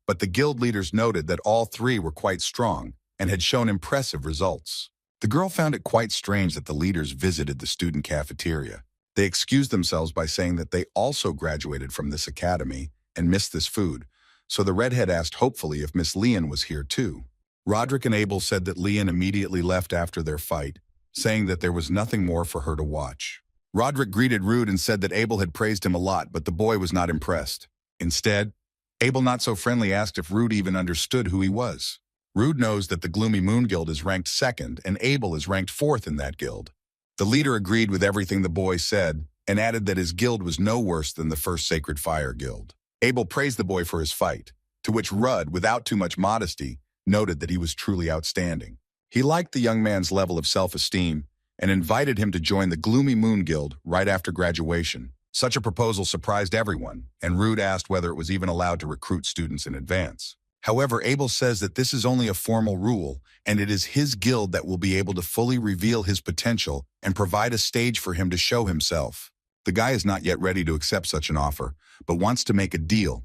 A: But the guild leaders noted that all 3 were quite strong and had shown impressive results. The girl found it quite strange that the leaders visited the student cafeteria. They excused themselves by saying that they also graduated from this academy and missed this food, so the redhead asked hopefully if Miss Leon was here too. Roderick and Abel said that Leon immediately left after their fight, saying that there was nothing more for her to watch. Roderick greeted Rude and said that Abel had praised him a lot, but the boy was not impressed. Instead, Abel, not so friendly, asked if Rude even understood who he was. Rude knows that the Gloomy Moon Guild is ranked 2nd and Abel is ranked 4th in that guild. The leader agreed with everything the boy said and added that his guild was no worse than the First Sacred Fire Guild. Abel praised the boy for his fight, to which Rudd, without too much modesty, noted that he was truly outstanding. He liked the young man's level of self-esteem and invited him to join the Gloomy Moon Guild right after graduation. Such a proposal surprised everyone, and Rude asked whether it was even allowed to recruit students in advance. However, Abel says that this is only a formal rule, and it is his guild that will be able to fully reveal his potential and provide a stage for him to show himself. The guy is not yet ready to accept such an offer, but wants to make a deal,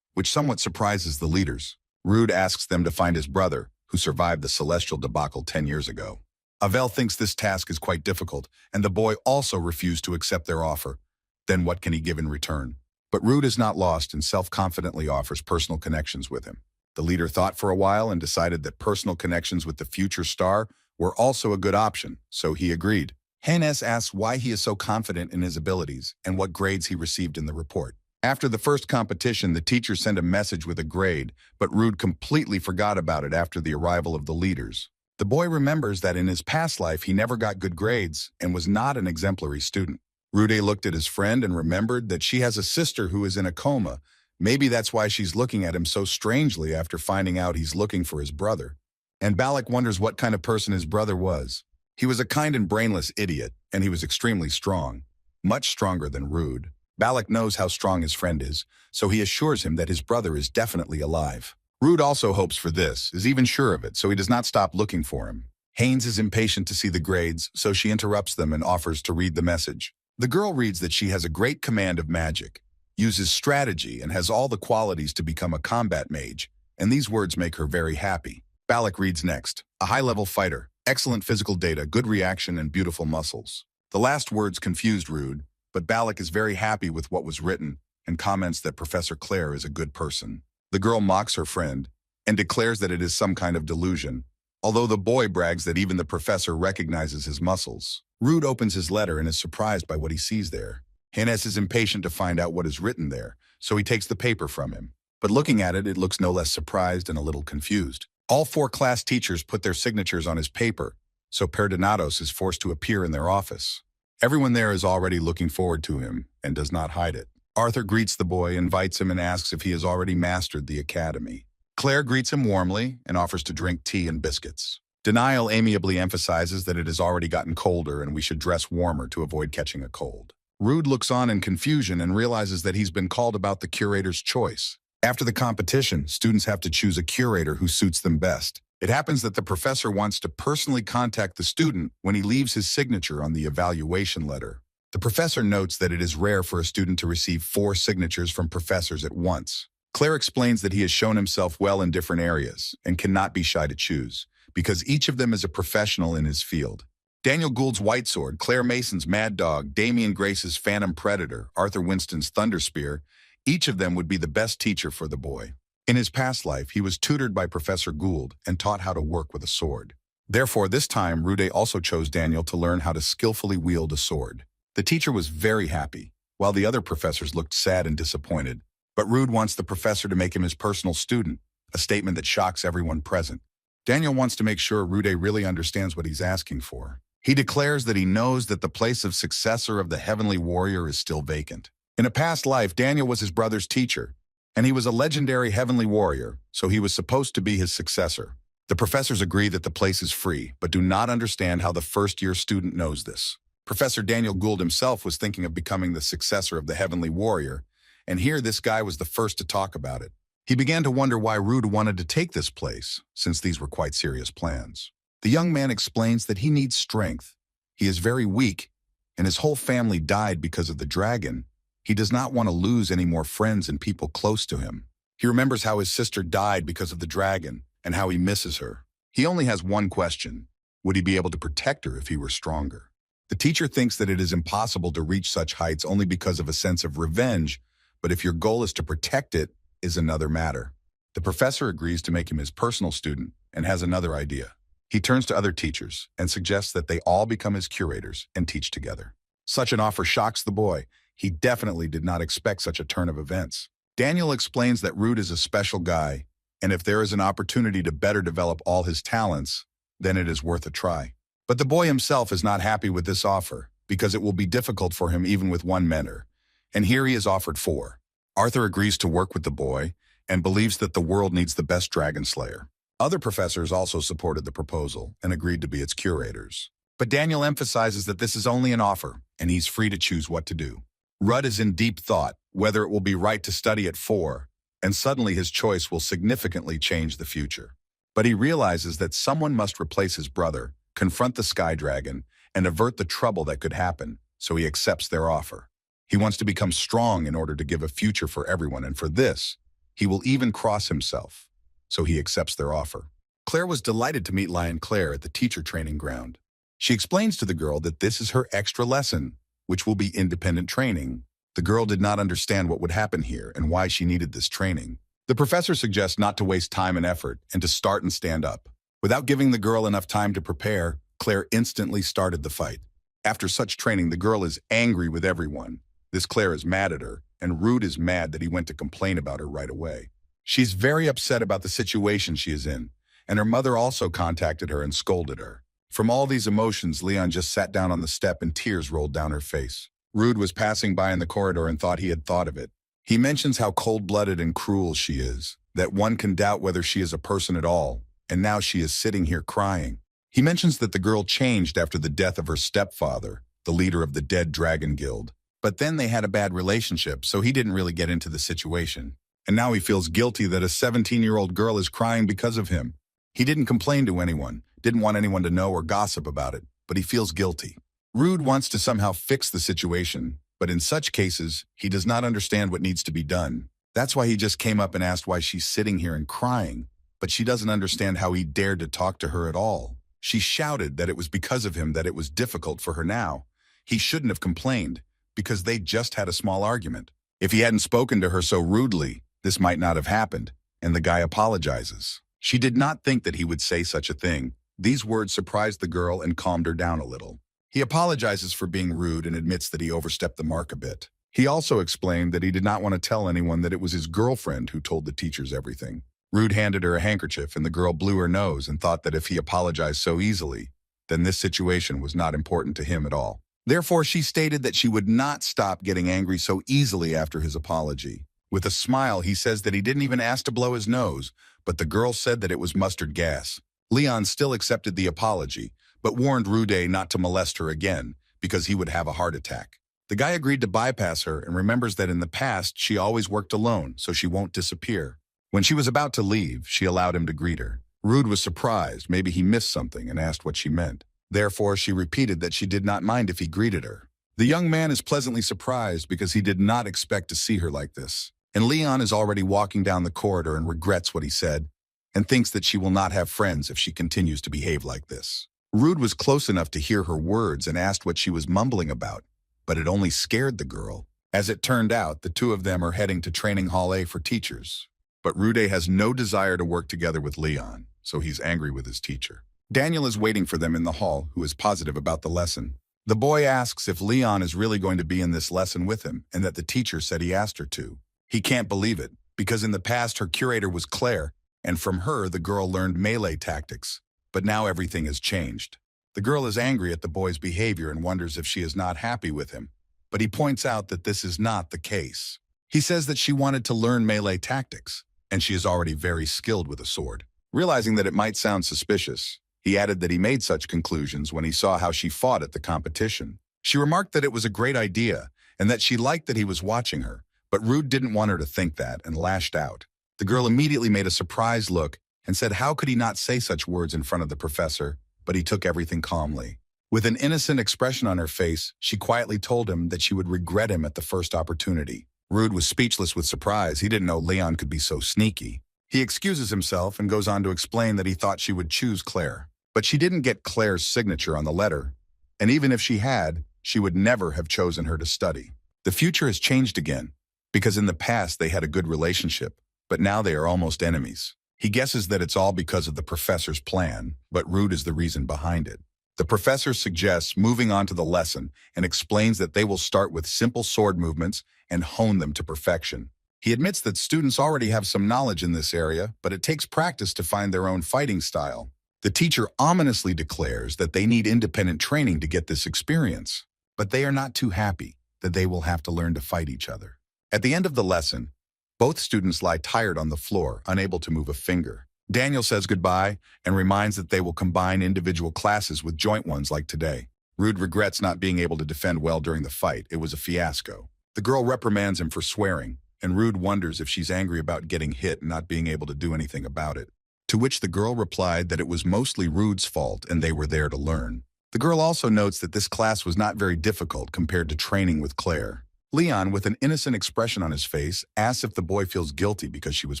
A: which somewhat surprises the leaders. Rude asks them to find his brother, who survived the celestial debacle 10 years ago. Avel thinks this task is quite difficult, and the boy also refused to accept their offer. Then what can he give in return? But Rude is not lost and self-confidently offers personal connections with him. The leader thought for a while and decided that personal connections with the future star were also a good option, so he agreed. Hannes asks why he is so confident in his abilities and what grades he received in the report. After the first competition, the teacher sent a message with a grade, but Rude completely forgot about it after the arrival of the leaders. The boy remembers that in his past life he never got good grades and was not an exemplary student. Rude looked at his friend and remembered that she has a sister who is in a coma. Maybe that's why she's looking at him so strangely after finding out he's looking for his brother. And Balak wonders what kind of person his brother was. He was a kind and brainless idiot, and he was extremely strong, much stronger than Rude. Balak knows how strong his friend is, so he assures him that his brother is definitely alive. Rude also hopes for this, is even sure of it, so he does not stop looking for him. Haynes is impatient to see the grades, so she interrupts them and offers to read the message. The girl reads that she has a great command of magic, uses strategy, and has all the qualities to become a combat mage, and these words make her very happy. Balak reads next. A high-level fighter, excellent physical data, good reaction, and beautiful muscles. The last words confused Rude, but Balak is very happy with what was written and comments that Professor Claire is a good person. The girl mocks her friend and declares that it is some kind of delusion, although the boy brags that even the professor recognizes his muscles. Rude opens his letter and is surprised by what he sees there. Hannes is impatient to find out what is written there, so he takes the paper from him. But looking at it, it looks no less surprised and a little confused. All 4 class teachers put their signatures on his paper, so Perdonatos is forced to appear in their office. Everyone there is already looking forward to him and does not hide it. Arthur greets the boy, invites him, and asks if he has already mastered the academy. Claire greets him warmly and offers to drink tea and biscuits. Denial amiably emphasizes that it has already gotten colder and we should dress warmer to avoid catching a cold. Rude looks on in confusion and realizes that he's been called about the curator's choice. After the competition, students have to choose a curator who suits them best. It happens that the professor wants to personally contact the student when he leaves his signature on the evaluation letter. The professor notes that it is rare for a student to receive 4 signatures from professors at once. Claire explains that he has shown himself well in different areas and cannot be shy to choose, because each of them is a professional in his field. Daniel Gould's White Sword, Claire Mason's Mad Dog, Damian Grace's Phantom Predator, Arthur Winston's Thunder Spear, each of them would be the best teacher for the boy. In his past life, he was tutored by Professor Gould and taught how to work with a sword. Therefore, this time, Rude also chose Daniel to learn how to skillfully wield a sword. The teacher was very happy, while the other professors looked sad and disappointed. But Rude wants the professor to make him his personal student, a statement that shocks everyone present. Daniel wants to make sure Rude really understands what he's asking for. He declares that he knows that the place of successor of the Heavenly Warrior is still vacant. In a past life, Daniel was his brother's teacher, and he was a legendary Heavenly Warrior, so he was supposed to be his successor. The professors agree that the place is free, but do not understand how the first-year student knows this. Professor Daniel Gould himself was thinking of becoming the successor of the Heavenly Warrior, and here this guy was the first to talk about it. He began to wonder why Rude wanted to take this place, since these were quite serious plans. The young man explains that he needs strength. He is very weak, and his whole family died because of the dragon. He does not want to lose any more friends and people close to him. He remembers how his sister died because of the dragon, and how he misses her. He only has one question. Would he be able to protect her if he were stronger? The teacher thinks that it is impossible to reach such heights only because of a sense of revenge, but if your goal is to protect it, is another matter. The professor agrees to make him his personal student and has another idea. He turns to other teachers and suggests that they all become his curators and teach together. Such an offer shocks the boy. He definitely did not expect such a turn of events. Daniel explains that Rude is a special guy, and if there is an opportunity to better develop all his talents, then it is worth a try. But the boy himself is not happy with this offer, because it will be difficult for him even with one mentor, and here he is offered 4. Arthur agrees to work with the boy and believes that the world needs the best dragon slayer. Other professors also supported the proposal and agreed to be its curators. But Daniel emphasizes that this is only an offer, and he's free to choose what to do. Rudd is in deep thought, whether it will be right to study at 4, and suddenly his choice will significantly change the future. But he realizes that someone must replace his brother, confront the Sky Dragon, and avert the trouble that could happen, so he accepts their offer. He wants to become strong in order to give a future for everyone, and for this, he will even cross himself. So he accepts their offer. Claire was delighted to meet Lion Claire at the teacher training ground. She explains to the girl that this is her extra lesson, which will be independent training. The girl did not understand what would happen here and why she needed this training. The professor suggests not to waste time and effort and to start and stand up. Without giving the girl enough time to prepare, Claire instantly started the fight. After such training, the girl is angry with everyone. This Claire is mad at her, and Rude is mad that he went to complain about her right away. She's very upset about the situation she is in, and her mother also contacted her and scolded her. From all these emotions, Leon just sat down on the step and tears rolled down her face. Rude was passing by in the corridor and thought he had thought of it. He mentions how cold-blooded and cruel she is, that one can doubt whether she is a person at all, and now she is sitting here crying. He mentions that the girl changed after the death of her stepfather, the leader of the Dead Dragon Guild. But then they had a bad relationship, so he didn't really get into the situation. And now he feels guilty that a 17-year-old girl is crying because of him. He didn't complain to anyone, didn't want anyone to know or gossip about it, but he feels guilty. Rude wants to somehow fix the situation, but in such cases, he does not understand what needs to be done. That's why he just came up and asked why she's sitting here and crying, but she doesn't understand how he dared to talk to her at all. She shouted that it was because of him that it was difficult for her now. He shouldn't have complained, because they just had a small argument. If he hadn't spoken to her so rudely, this might not have happened, and the guy apologizes. She did not think that he would say such a thing. These words surprised the girl and calmed her down a little. He apologizes for being rude and admits that he overstepped the mark a bit. He also explained that he did not want to tell anyone that it was his girlfriend who told the teachers everything. Rude handed her a handkerchief and the girl blew her nose and thought that if he apologized so easily, then this situation was not important to him at all. Therefore, she stated that she would not stop getting angry so easily after his apology. With a smile, he says that he didn't even ask to blow his nose, but the girl said that it was mustard gas. Leon still accepted the apology, but warned Rude not to molest her again, because he would have a heart attack. The guy agreed to bypass her and remembers that in the past, she always worked alone, so she won't disappear. When she was about to leave, she allowed him to greet her. Rude was surprised, maybe he missed something, and asked what she meant. Therefore, she repeated that she did not mind if he greeted her. The young man is pleasantly surprised because he did not expect to see her like this. And Leon is already walking down the corridor and regrets what he said, and thinks that she will not have friends if she continues to behave like this. Rude was close enough to hear her words and asked what she was mumbling about, but it only scared the girl. As it turned out, the two of them are heading to Training Hall A for teachers. But Rude has no desire to work together with Leon, so he's angry with his teacher. Daniel is waiting for them in the hall, who is positive about the lesson. The boy asks if Leon is really going to be in this lesson with him, and that the teacher said he asked her to. He can't believe it, because in the past her curator was Claire, and from her the girl learned melee tactics. But now everything has changed. The girl is angry at the boy's behavior and wonders if she is not happy with him, but he points out that this is not the case. He says that she wanted to learn melee tactics, and she is already very skilled with a sword. Realizing that it might sound suspicious, he added that he made such conclusions when he saw how she fought at the competition. She remarked that it was a great idea, and that she liked that he was watching her, but Rude didn't want her to think that and lashed out. The girl immediately made a surprised look and said how could he not say such words in front of the professor, but he took everything calmly. With an innocent expression on her face, she quietly told him that she would regret him at the first opportunity. Rude was speechless with surprise. He didn't know Leon could be so sneaky. He excuses himself and goes on to explain that he thought she would choose Claire. But she didn't get Claire's signature on the letter, and even if she had, she would never have chosen her to study. The future has changed again, because in the past they had a good relationship, but now they are almost enemies. He guesses that it's all because of the professor's plan, but Rude is the reason behind it. The professor suggests moving on to the lesson and explains that they will start with simple sword movements and hone them to perfection. He admits that students already have some knowledge in this area, but it takes practice to find their own fighting style. The teacher ominously declares that they need independent training to get this experience, but they are not too happy that they will have to learn to fight each other. At the end of the lesson, both students lie tired on the floor, unable to move a finger. Daniel says goodbye and reminds that they will combine individual classes with joint ones like today. Rude regrets not being able to defend well during the fight. It was a fiasco. The girl reprimands him for swearing, and Rude wonders if she's angry about getting hit and not being able to do anything about it. To which the girl replied that it was mostly Rude's fault and they were there to learn. The girl also notes that this class was not very difficult compared to training with Claire. Leon, with an innocent expression on his face, asks if the boy feels guilty because she was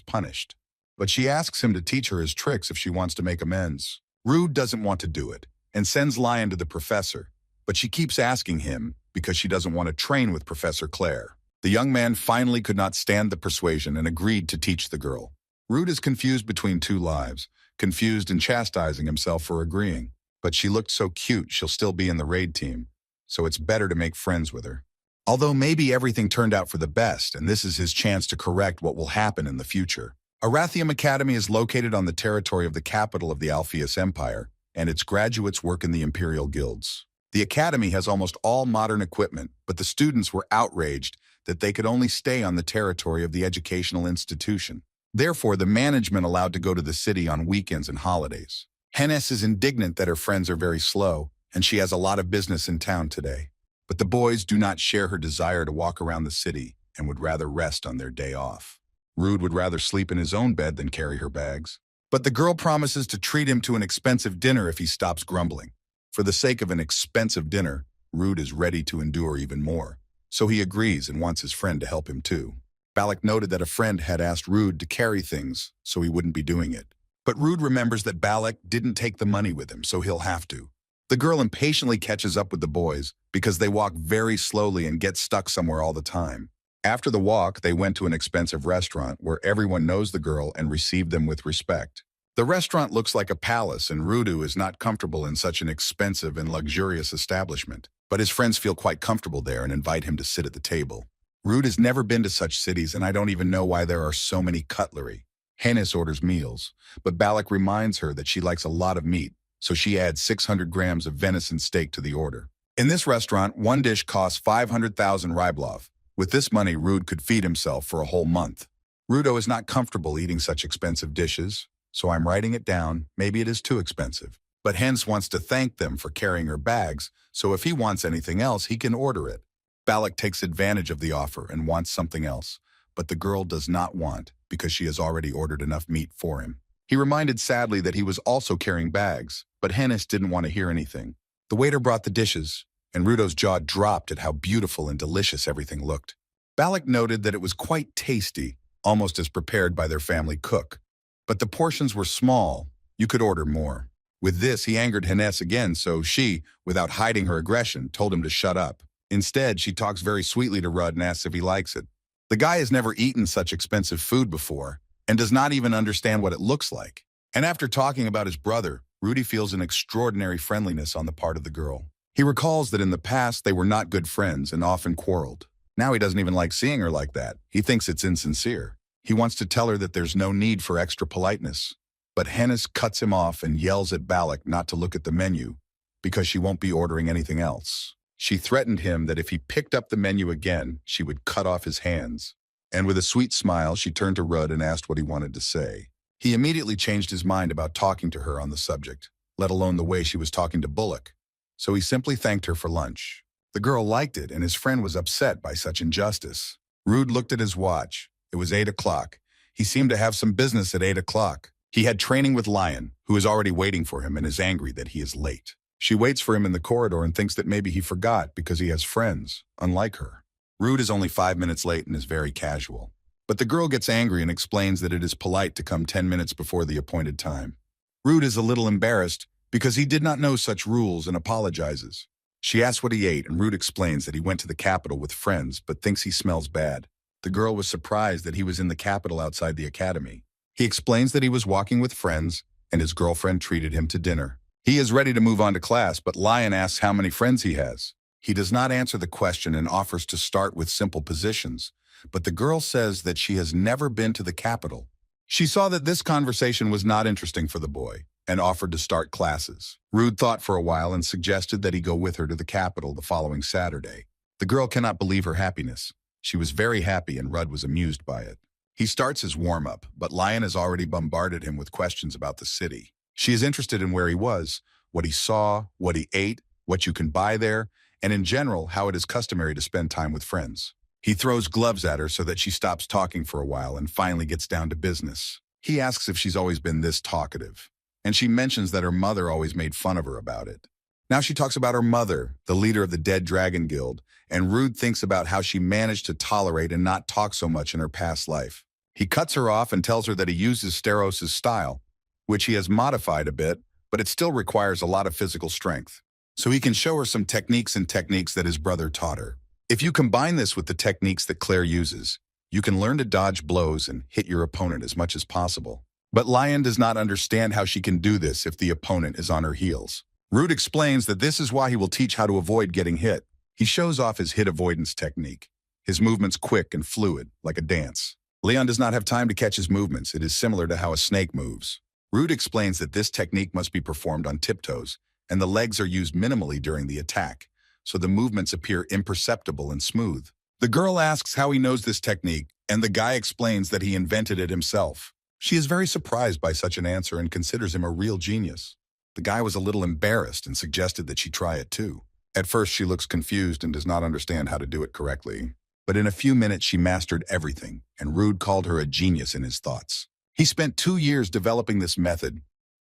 A: punished. But she asks him to teach her his tricks if she wants to make amends. Rude doesn't want to do it, and sends Lion to the professor, but she keeps asking him because she doesn't want to train with Professor Claire. The young man finally could not stand the persuasion and agreed to teach the girl. Rude is confused between two lives, confused and chastising himself for agreeing. But she looked so cute she'll still be in the raid team, so it's better to make friends with her. Although maybe everything turned out for the best, and this is his chance to correct what will happen in the future. Arathium Academy is located on the territory of the capital of the Alpheus Empire, and its graduates work in the Imperial Guilds. The academy has almost all modern equipment, but the students were outraged that they could only stay on the territory of the educational institution. Therefore, the management allowed to go to the city on weekends and holidays. Hennes is indignant that her friends are very slow, and she has a lot of business in town today. But the boys do not share her desire to walk around the city and would rather rest on their day off. Rude would rather sleep in his own bed than carry her bags. But the girl promises to treat him to an expensive dinner if he stops grumbling. For the sake of an expensive dinner, Rude is ready to endure even more. So he agrees and wants his friend to help him too. Balak noted that a friend had asked Rude to carry things, so he wouldn't be doing it. But Rude remembers that Balak didn't take the money with him, so he'll have to. The girl impatiently catches up with the boys because they walk very slowly and get stuck somewhere all the time. After the walk, they went to an expensive restaurant where everyone knows the girl and received them with respect. The restaurant looks like a palace, and Rudu is not comfortable in such an expensive and luxurious establishment. But his friends feel quite comfortable there and invite him to sit at the table. Rude has never been to such cities, and I don't even know why there are so many cutlery. Hennis orders meals, but Balak reminds her that she likes a lot of meat, so she adds 600 grams of venison steak to the order. In this restaurant, one dish costs 500,000 ryblov. With this money, Rude could feed himself for a whole month. Rudo is not comfortable eating such expensive dishes, so I'm writing it down. Maybe it is too expensive. But Hens wants to thank them for carrying her bags, so if he wants anything else, he can order it. Balak takes advantage of the offer and wants something else, but the girl does not want because she has already ordered enough meat for him. He reminded sadly that he was also carrying bags, but Hennis didn't want to hear anything. The waiter brought the dishes, and Rudo's jaw dropped at how beautiful and delicious everything looked. Balak noted that it was quite tasty, almost as prepared by their family cook. But the portions were small. You could order more. With this, he angered Hennes again, so she, without hiding her aggression, told him to shut up. Instead, she talks very sweetly to Rud and asks if he likes it. The guy has never eaten such expensive food before and does not even understand what it looks like. And after talking about his brother, Rudy feels an extraordinary friendliness on the part of the girl. He recalls that in the past they were not good friends and often quarreled. Now he doesn't even like seeing her like that. He thinks it's insincere. He wants to tell her that there's no need for extra politeness. But Hennis cuts him off and yells at Balak not to look at the menu because she won't be ordering anything else. She threatened him that if he picked up the menu again, she would cut off his hands. And with a sweet smile, she turned to Rudd and asked what he wanted to say. He immediately changed his mind about talking to her on the subject, let alone the way she was talking to Bullock. So he simply thanked her for lunch. The girl liked it, and his friend was upset by such injustice. Rude looked at his watch. It was 8 o'clock. He seemed to have some business at 8 o'clock. He had training with Lion, who is already waiting for him and is angry that he is late. She waits for him in the corridor and thinks that maybe he forgot because he has friends, unlike her. Rude is only 5 minutes late and is very casual. But the girl gets angry and explains that it is polite to come 10 minutes before the appointed time. Rude is a little embarrassed because he did not know such rules and apologizes. She asks what he ate, and Rude explains that he went to the capital with friends but thinks he smells bad. The girl was surprised that he was in the capital outside the academy. He explains that he was walking with friends and his girlfriend treated him to dinner. He is ready to move on to class, but Lion asks how many friends he has. He does not answer the question and offers to start with simple positions, but the girl says that she has never been to the capital. She saw that this conversation was not interesting for the boy and offered to start classes. Rude thought for a while and suggested that he go with her to the capital the following Saturday. The girl cannot believe her happiness. She was very happy and Rudd was amused by it. He starts his warm-up, but Lion has already bombarded him with questions about the city. She is interested in where he was, what he saw, what he ate, what you can buy there, and in general, how it is customary to spend time with friends. He throws gloves at her so that she stops talking for a while and finally gets down to business. He asks if she's always been this talkative, and she mentions that her mother always made fun of her about it. Now she talks about her mother, the leader of the Dead Dragon Guild, and Rude thinks about how she managed to tolerate and not talk so much in her past life. He cuts her off and tells her that he uses Steros' style, which he has modified a bit, but it still requires a lot of physical strength. So he can show her some techniques that his brother taught her. If you combine this with the techniques that Claire uses, you can learn to dodge blows and hit your opponent as much as possible. But Lion does not understand how she can do this if the opponent is on her heels. Rude explains that this is why he will teach how to avoid getting hit. He shows off his hit avoidance technique. His movement's quick and fluid, like a dance. Leon does not have time to catch his movements. It is similar to how a snake moves. Rude explains that this technique must be performed on tiptoes, and the legs are used minimally during the attack, so the movements appear imperceptible and smooth. The girl asks how he knows this technique, and the guy explains that he invented it himself. She is very surprised by such an answer and considers him a real genius. The guy was a little embarrassed and suggested that she try it too. At first, she looks confused and does not understand how to do it correctly. But in a few minutes, she mastered everything, and Rude called her a genius in his thoughts. He spent 2 years developing this method,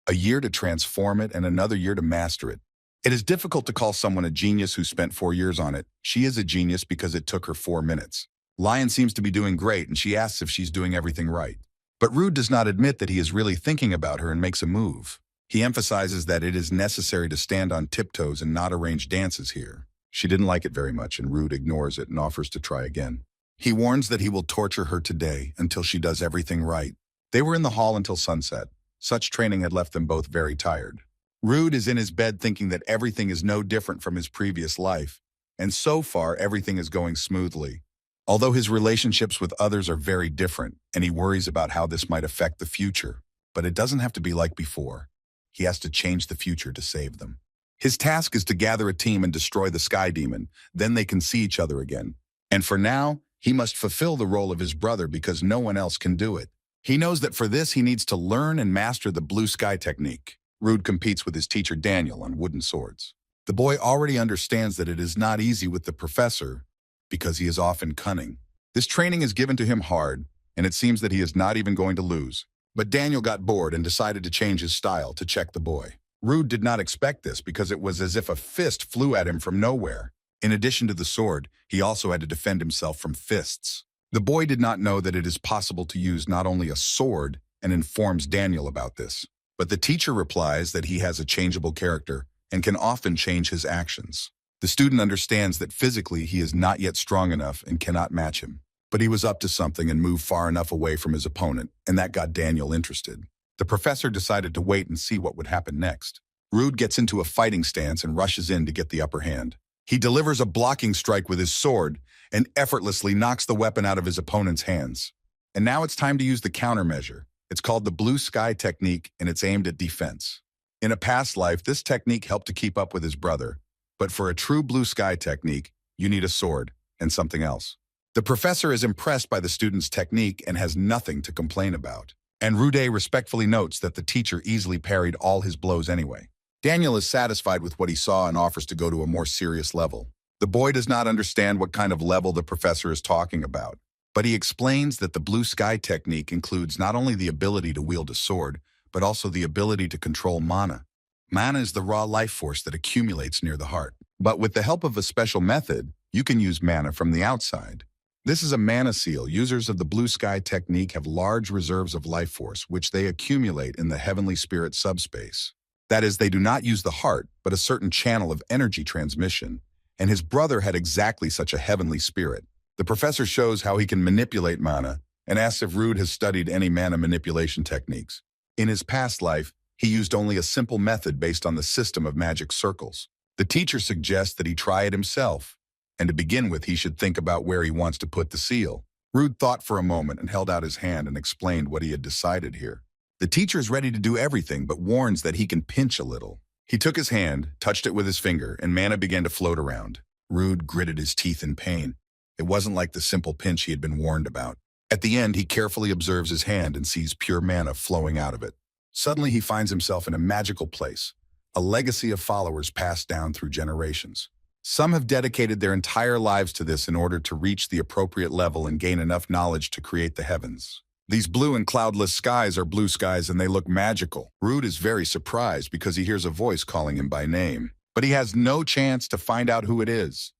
A: a year to transform it and another year to master it. It is difficult to call someone a genius who spent 4 years on it. She is a genius because it took her 4 minutes. Lion seems to be doing great, and she asks if she's doing everything right. But Rude does not admit that he is really thinking about her and makes a move. He emphasizes that it is necessary to stand on tiptoes and not arrange dances here. She didn't like it very much, and Rude ignores it and offers to try again. He warns that he will torture her today until she does everything right. They were in the hall until sunset. Such training had left them both very tired. Rude is in his bed thinking that everything is no different from his previous life, and so far everything is going smoothly. Although his relationships with others are very different, and he worries about how this might affect the future, but it doesn't have to be like before. He has to change the future to save them. His task is to gather a team and destroy the Sky Demon, then they can see each other again. And for now, he must fulfill the role of his brother because no one else can do it. He knows that for this he needs to learn and master the blue sky technique. Rude competes with his teacher Daniel on wooden swords. The boy already understands that it is not easy with the professor because he is often cunning. This training is given to him hard, and it seems that he is not even going to lose. But Daniel got bored and decided to change his style to check the boy. Rude did not expect this because it was as if a fist flew at him from nowhere. In addition to the sword, he also had to defend himself from fists. The boy did not know that it is possible to use not only a sword and informs Daniel about this, but the teacher replies that he has a changeable character and can often change his actions. The student understands that physically he is not yet strong enough and cannot match him. But he was up to something and moved far enough away from his opponent, and that got Daniel interested. The professor decided to wait and see what would happen next. Rude gets into a fighting stance and rushes in to get the upper hand. He delivers a blocking strike with his sword and effortlessly knocks the weapon out of his opponent's hands. And now it's time to use the countermeasure. It's called the blue sky technique, and it's aimed at defense. In a past life, this technique helped to keep up with his brother. But for a true blue sky technique, you need a sword and something else. The professor is impressed by the student's technique and has nothing to complain about. And Rude respectfully notes that the teacher easily parried all his blows anyway. Daniel is satisfied with what he saw and offers to go to a more serious level. The boy does not understand what kind of level the professor is talking about, but he explains that the blue sky technique includes not only the ability to wield a sword, but also the ability to control mana. Mana is the raw life force that accumulates near the heart. But with the help of a special method, you can use mana from the outside. This is a mana seal. Users of the blue sky technique have large reserves of life force, which they accumulate in the heavenly spirit subspace. That is, they do not use the heart, but a certain channel of energy transmission, and his brother had exactly such a heavenly spirit. The professor shows how he can manipulate mana and asks if Rude has studied any mana manipulation techniques. In his past life, he used only a simple method based on the system of magic circles. The teacher suggests that he try it himself, and to begin with, he should think about where he wants to put the seal. Rude thought for a moment and held out his hand and explained what he had decided here. The teacher is ready to do everything, but warns that he can pinch a little. He took his hand, touched it with his finger, and mana began to float around. Rude gritted his teeth in pain. It wasn't like the simple pinch he had been warned about. At the end, he carefully observes his hand and sees pure mana flowing out of it. Suddenly, he finds himself in a magical place, a legacy of followers passed down through generations. Some have dedicated their entire lives to this in order to reach the appropriate level and gain enough knowledge to create the heavens. These blue and cloudless skies are blue skies and they look magical. Rude is very surprised because he hears a voice calling him by name. But he has no chance to find out who it is,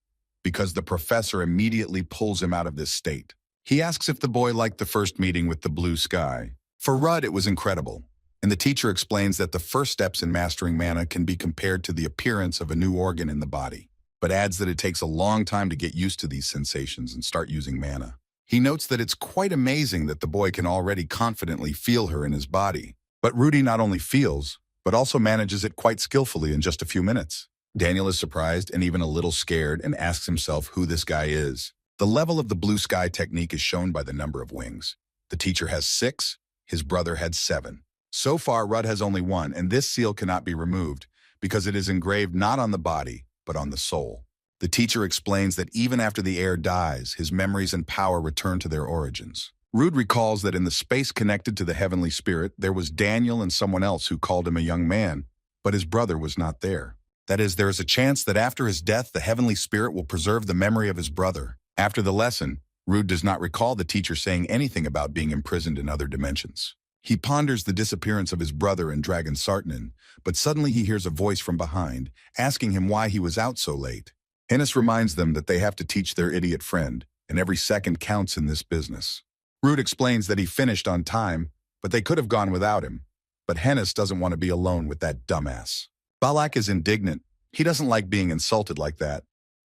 A: because the professor immediately pulls him out of this state. He asks if the boy liked the first meeting with the blue sky. For Rudd, it was incredible. And the teacher explains that the first steps in mastering mana can be compared to the appearance of a new organ in the body, but adds that it takes a long time to get used to these sensations and start using mana. He notes that it's quite amazing that the boy can already confidently feel her in his body. But Rudy not only feels, but also manages it quite skillfully in just a few minutes. Daniel is surprised and even a little scared and asks himself who this guy is. The level of the blue sky technique is shown by the number of wings. The teacher has 6, his brother had 7. So far, Rudd has only 1, and this seal cannot be removed because it is engraved not on the body, but on the soul. The teacher explains that even after the heir dies, his memories and power return to their origins. Rude recalls that in the space connected to the heavenly spirit, there was Daniel and someone else who called him a young man, but his brother was not there. That is, there is a chance that after his death, the heavenly spirit will preserve the memory of his brother. After the lesson, Rude does not recall the teacher saying anything about being imprisoned in other dimensions. He ponders the disappearance of his brother and Dragon Sartnin, but suddenly he hears a voice from behind, asking him why he was out so late. Hennis reminds them that they have to teach their idiot friend, and every second counts in this business. Rude explains that he finished on time, but they could have gone without him. But Hennis doesn't want to be alone with that dumbass. Balak is indignant. He doesn't like being insulted like that.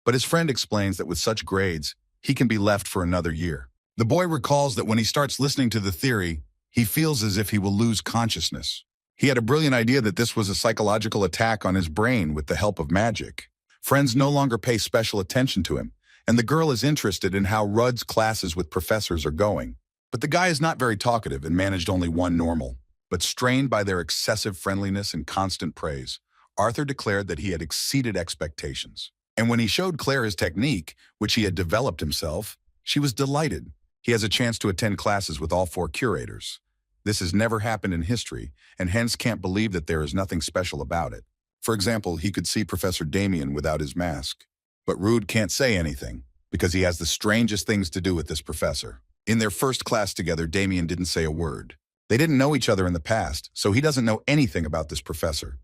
A: But his friend explains that with such grades, he can be left for another year. The boy recalls that when he starts listening to the theory, he feels as if he will lose consciousness. He had a brilliant idea that this was a psychological attack on his brain with the help of magic. Friends no longer pay special attention to him, and the girl is interested in how Rudd's classes with professors are going. But the guy is not very talkative and managed only 1 normal. But strained by their excessive friendliness and constant praise, Arthur declared that he had exceeded expectations. And when he showed Claire his technique, which he had developed himself, she was delighted. He has a chance to attend classes with all 4 curators. This has never happened in history, and hence can't believe that there is nothing special about it. For example, he could see Professor Damien without his mask. But Rude can't say anything, because he has the strangest things to do with this professor. In their first class together, Damien didn't say a word. They didn't know each other in the past, so he doesn't know anything about this professor.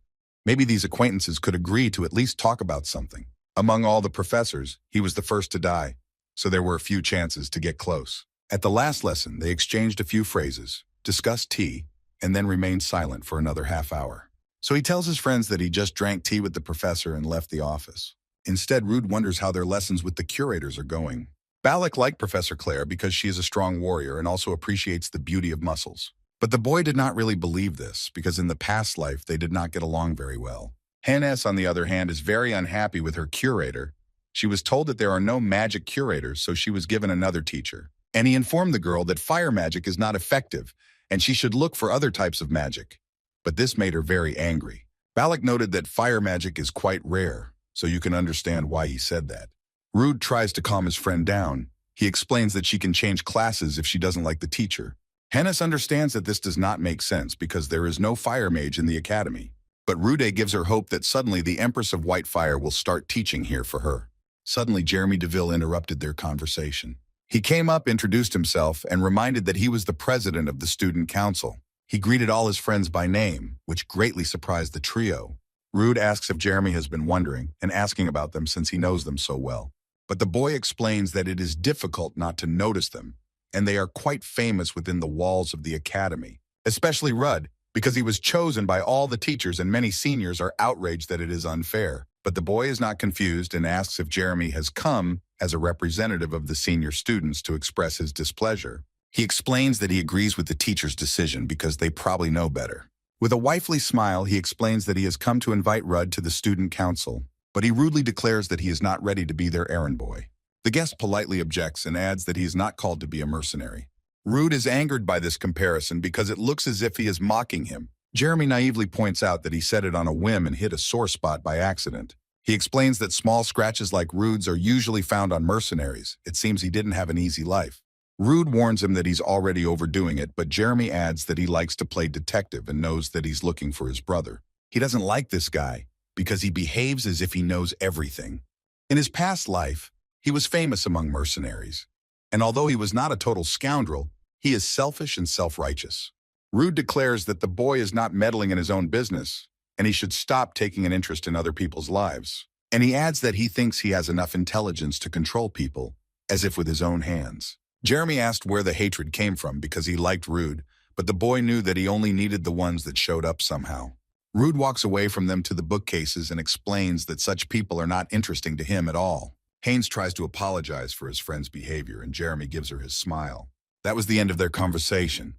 A: Maybe these acquaintances could agree to at least talk about something. Among all the professors, he was the first to die, so there were a few chances to get close. At the last lesson, they exchanged a few phrases, discussed tea, and then remained silent for another half hour. So he tells his friends that he just drank tea with the professor and left the office. Instead, Rude wonders how their lessons with the curators are going. Balak liked Professor Claire because she is a strong warrior and also appreciates the beauty of muscles. But the boy did not really believe this, because in the past life they did not get along very well. Hennes, on the other hand, is very unhappy with her curator. She was told that there are no magic curators, so she was given another teacher. And he informed the girl that fire magic is not effective, and she should look for other types of magic. But this made her very angry. Balak noted that fire magic is quite rare, so you can understand why he said that. Rude tries to calm his friend down. He explains that she can change classes if she doesn't like the teacher. Hennes understands that this does not make sense because there is no fire mage in the academy. But Rude gives her hope that suddenly the Empress of White Fire will start teaching here for her. Suddenly, Jeremy DeVille interrupted their conversation. He came up, introduced himself, and reminded that he was the president of the student council. He greeted all his friends by name, which greatly surprised the trio. Rude asks if Jeremy has been wondering and asking about them since he knows them so well. But the boy explains that it is difficult not to notice them, and they are quite famous within the walls of the academy. Especially Rudd, because he was chosen by all the teachers and many seniors are outraged that it is unfair. But the boy is not confused and asks if Jeremy has come as a representative of the senior students to express his displeasure. He explains that he agrees with the teacher's decision because they probably know better. With a wifely smile, he explains that he has come to invite Rudd to the student council, but he rudely declares that he is not ready to be their errand boy. The guest politely objects and adds that he is not called to be a mercenary. Rude is angered by this comparison because it looks as if he is mocking him. Jeremy naively points out that he said it on a whim and hit a sore spot by accident. He explains that small scratches like Rude's are usually found on mercenaries. It seems he didn't have an easy life. Rude warns him that he's already overdoing it, but Jeremy adds that he likes to play detective and knows that he's looking for his brother. He doesn't like this guy because he behaves as if he knows everything. In his past life, he was famous among mercenaries. And although he was not a total scoundrel, he is selfish and self-righteous. Rude declares that the boy is not meddling in his own business, and he should stop taking an interest in other people's lives. And he adds that he thinks he has enough intelligence to control people, as if with his own hands. Jeremy asked where the hatred came from because he liked Rude, but the boy knew that he only needed the ones that showed up somehow. Rude walks away from them to the bookcases and explains that such people are not interesting to him at all. Haynes tries to apologize for his friend's behavior, and Jeremy gives her his smile. That was the end of their conversation.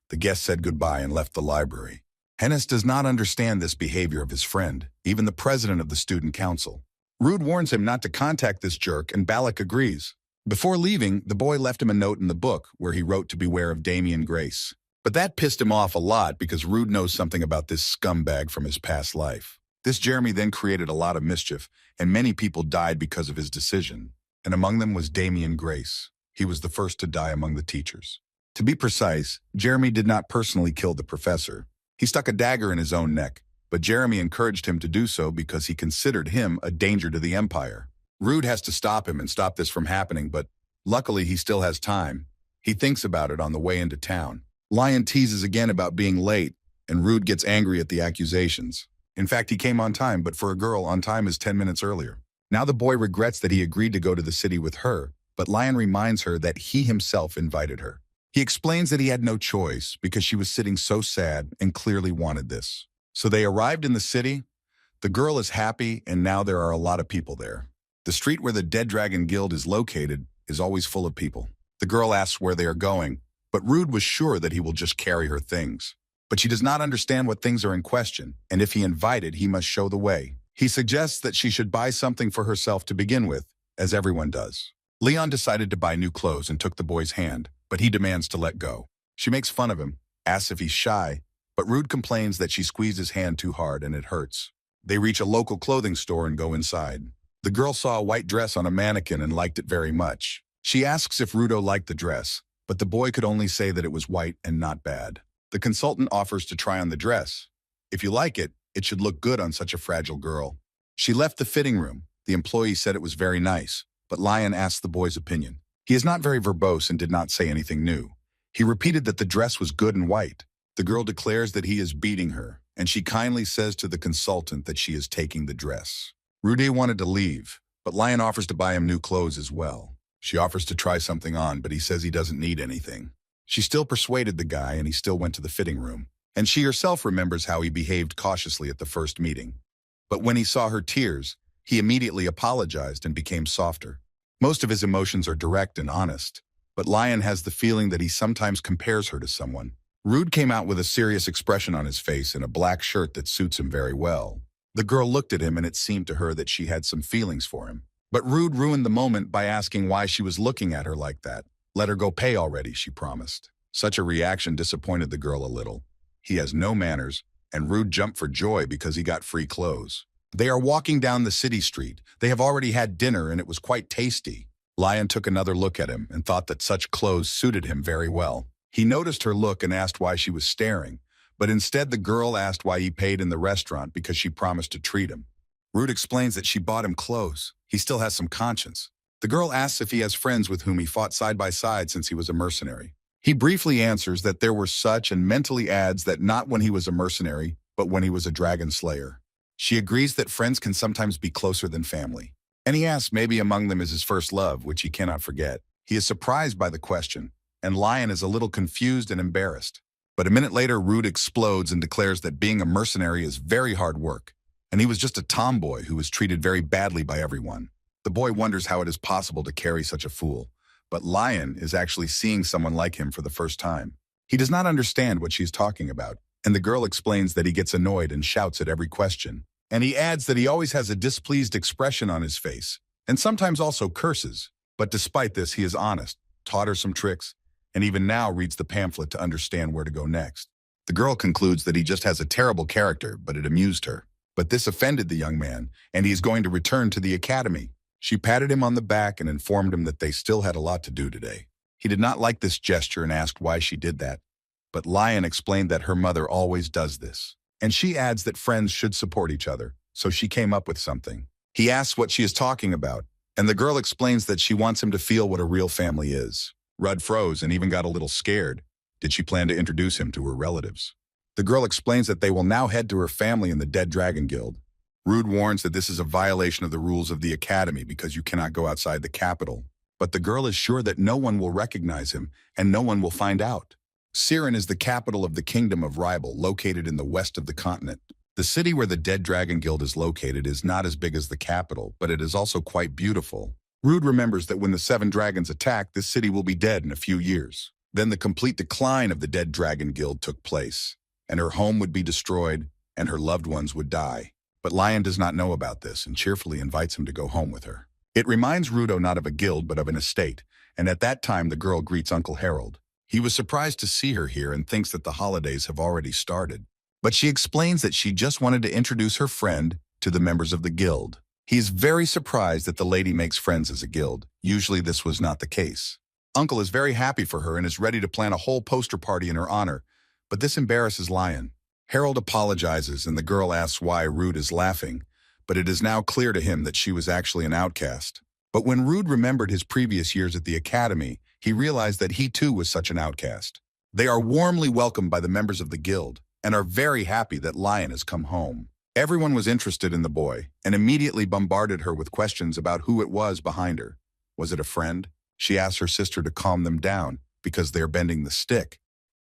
A: The guest said goodbye and left the library. Hennis does not understand this behavior of his friend, even the president of the student council. Rude warns him not to contact this jerk, and Balak agrees. Before leaving, the boy left him a note in the book where he wrote to beware of Damian Grace. But that pissed him off a lot because Rude knows something about this scumbag from his past life. This Jeremy then created a lot of mischief, and many people died because of his decision. And among them was Damian Grace. He was the first to die among the teachers. To be precise, Jeremy did not personally kill the professor. He stuck a dagger in his own neck, but Jeremy encouraged him to do so because he considered him a danger to the Empire. Rude has to stop him and stop this from happening, but luckily he still has time. He thinks about it on the way into town. Lion teases again about being late, and Rude gets angry at the accusations. In fact, he came on time, but for a girl, on time is 10 minutes earlier. Now the boy regrets that he agreed to go to the city with her, but Lion reminds her that he himself invited her. He explains that he had no choice because she was sitting so sad and clearly wanted this. So they arrived in the city. The girl is happy, and now there are a lot of people there. The street where the Dead Dragon Guild is located is always full of people. The girl asks where they are going, but Rude was sure that he will just carry her things. But she does not understand what things are in question, and if he invited, he must show the way. He suggests that she should buy something for herself to begin with, as everyone does. Leon decided to buy new clothes and took the boy's hand, but he demands to let go. She makes fun of him, asks if he's shy, but Rude complains that she squeezed his hand too hard and it hurts. They reach a local clothing store and go inside. The girl saw a white dress on a mannequin and liked it very much. She asks if Rudo liked the dress, but the boy could only say that it was white and not bad. The consultant offers to try on the dress. If you like it, it should look good on such a fragile girl. She left the fitting room. The employee said it was very nice, but Lion asked the boy's opinion. He is not very verbose and did not say anything new. He repeated that the dress was good and white. The girl declares that he is beating her, and she kindly says to the consultant that she is taking the dress. Rude wanted to leave, but Lion offers to buy him new clothes as well. She offers to try something on, but he says he doesn't need anything. She still persuaded the guy, and he still went to the fitting room. And she herself remembers how he behaved cautiously at the first meeting. But when he saw her tears, he immediately apologized and became softer. Most of his emotions are direct and honest, but Lion has the feeling that he sometimes compares her to someone. Rude came out with a serious expression on his face and a black shirt that suits him very well. The girl looked at him, and it seemed to her that she had some feelings for him. But Rude ruined the moment by asking why she was looking at her like that. Let her go pay already, she promised. Such a reaction disappointed the girl a little. He has no manners, and Rude jumped for joy because he got free clothes. They are walking down the city street. They have already had dinner, and it was quite tasty. Lion took another look at him and thought that such clothes suited him very well. He noticed her look and asked why she was staring, but instead the girl asked why he paid in the restaurant because she promised to treat him. Rude explains that she bought him clothes. He still has some conscience. The girl asks if he has friends with whom he fought side by side since he was a mercenary. He briefly answers that there were such and mentally adds that not when he was a mercenary, but when he was a dragon slayer. She agrees that friends can sometimes be closer than family. And he asks maybe among them is his first love, which he cannot forget. He is surprised by the question, and Lion is a little confused and embarrassed. But a minute later, Rude explodes and declares that being a mercenary is very hard work, and he was just a tomboy who was treated very badly by everyone. The boy wonders how it is possible to carry such a fool, but Lion is actually seeing someone like him for the first time. He does not understand what she's talking about, and the girl explains that he gets annoyed and shouts at every question. And he adds that he always has a displeased expression on his face, and sometimes also curses. But despite this, he is honest, taught her some tricks, and even now reads the pamphlet to understand where to go next. The girl concludes that he just has a terrible character, but it amused her. But this offended the young man, and he is going to return to the academy. She patted him on the back and informed him that they still had a lot to do today. He did not like this gesture and asked why she did that, but Lion explained that her mother always does this. And she adds that friends should support each other, so she came up with something. He asks what she is talking about, and the girl explains that she wants him to feel what a real family is. Rudd froze and even got a little scared. Did she plan to introduce him to her relatives? The girl explains that they will now head to her family in the Dead Dragon Guild. Rude warns that this is a violation of the rules of the academy because you cannot go outside the capital. But the girl is sure that no one will recognize him and no one will find out. Siren is the capital of the Kingdom of Ribal, located in the west of the continent. The city where the Dead Dragon Guild is located is not as big as the capital, but it is also quite beautiful. Rude remembers that when the 7 dragons attack, this city will be dead in a few years. Then the complete decline of the Dead Dragon Guild took place, and her home would be destroyed, and her loved ones would die. But Lion does not know about this and cheerfully invites him to go home with her. It reminds Rudo not of a guild but of an estate, and at that time the girl greets Uncle Harold. He was surprised to see her here and thinks that the holidays have already started. But she explains that she just wanted to introduce her friend to the members of the guild. He is very surprised that the lady makes friends as a guild. Usually this was not the case. Uncle is very happy for her and is ready to plan a whole poster party in her honor, but this embarrasses Lion. Harold apologizes and the girl asks why Rude is laughing, but it is now clear to him that she was actually an outcast. But when Rude remembered his previous years at the academy, he realized that he too was such an outcast. They are warmly welcomed by the members of the guild and are very happy that Lion has come home. Everyone was interested in the boy and immediately bombarded her with questions about who it was behind her. Was it a friend? She asks her sister to calm them down because they are bending the stick.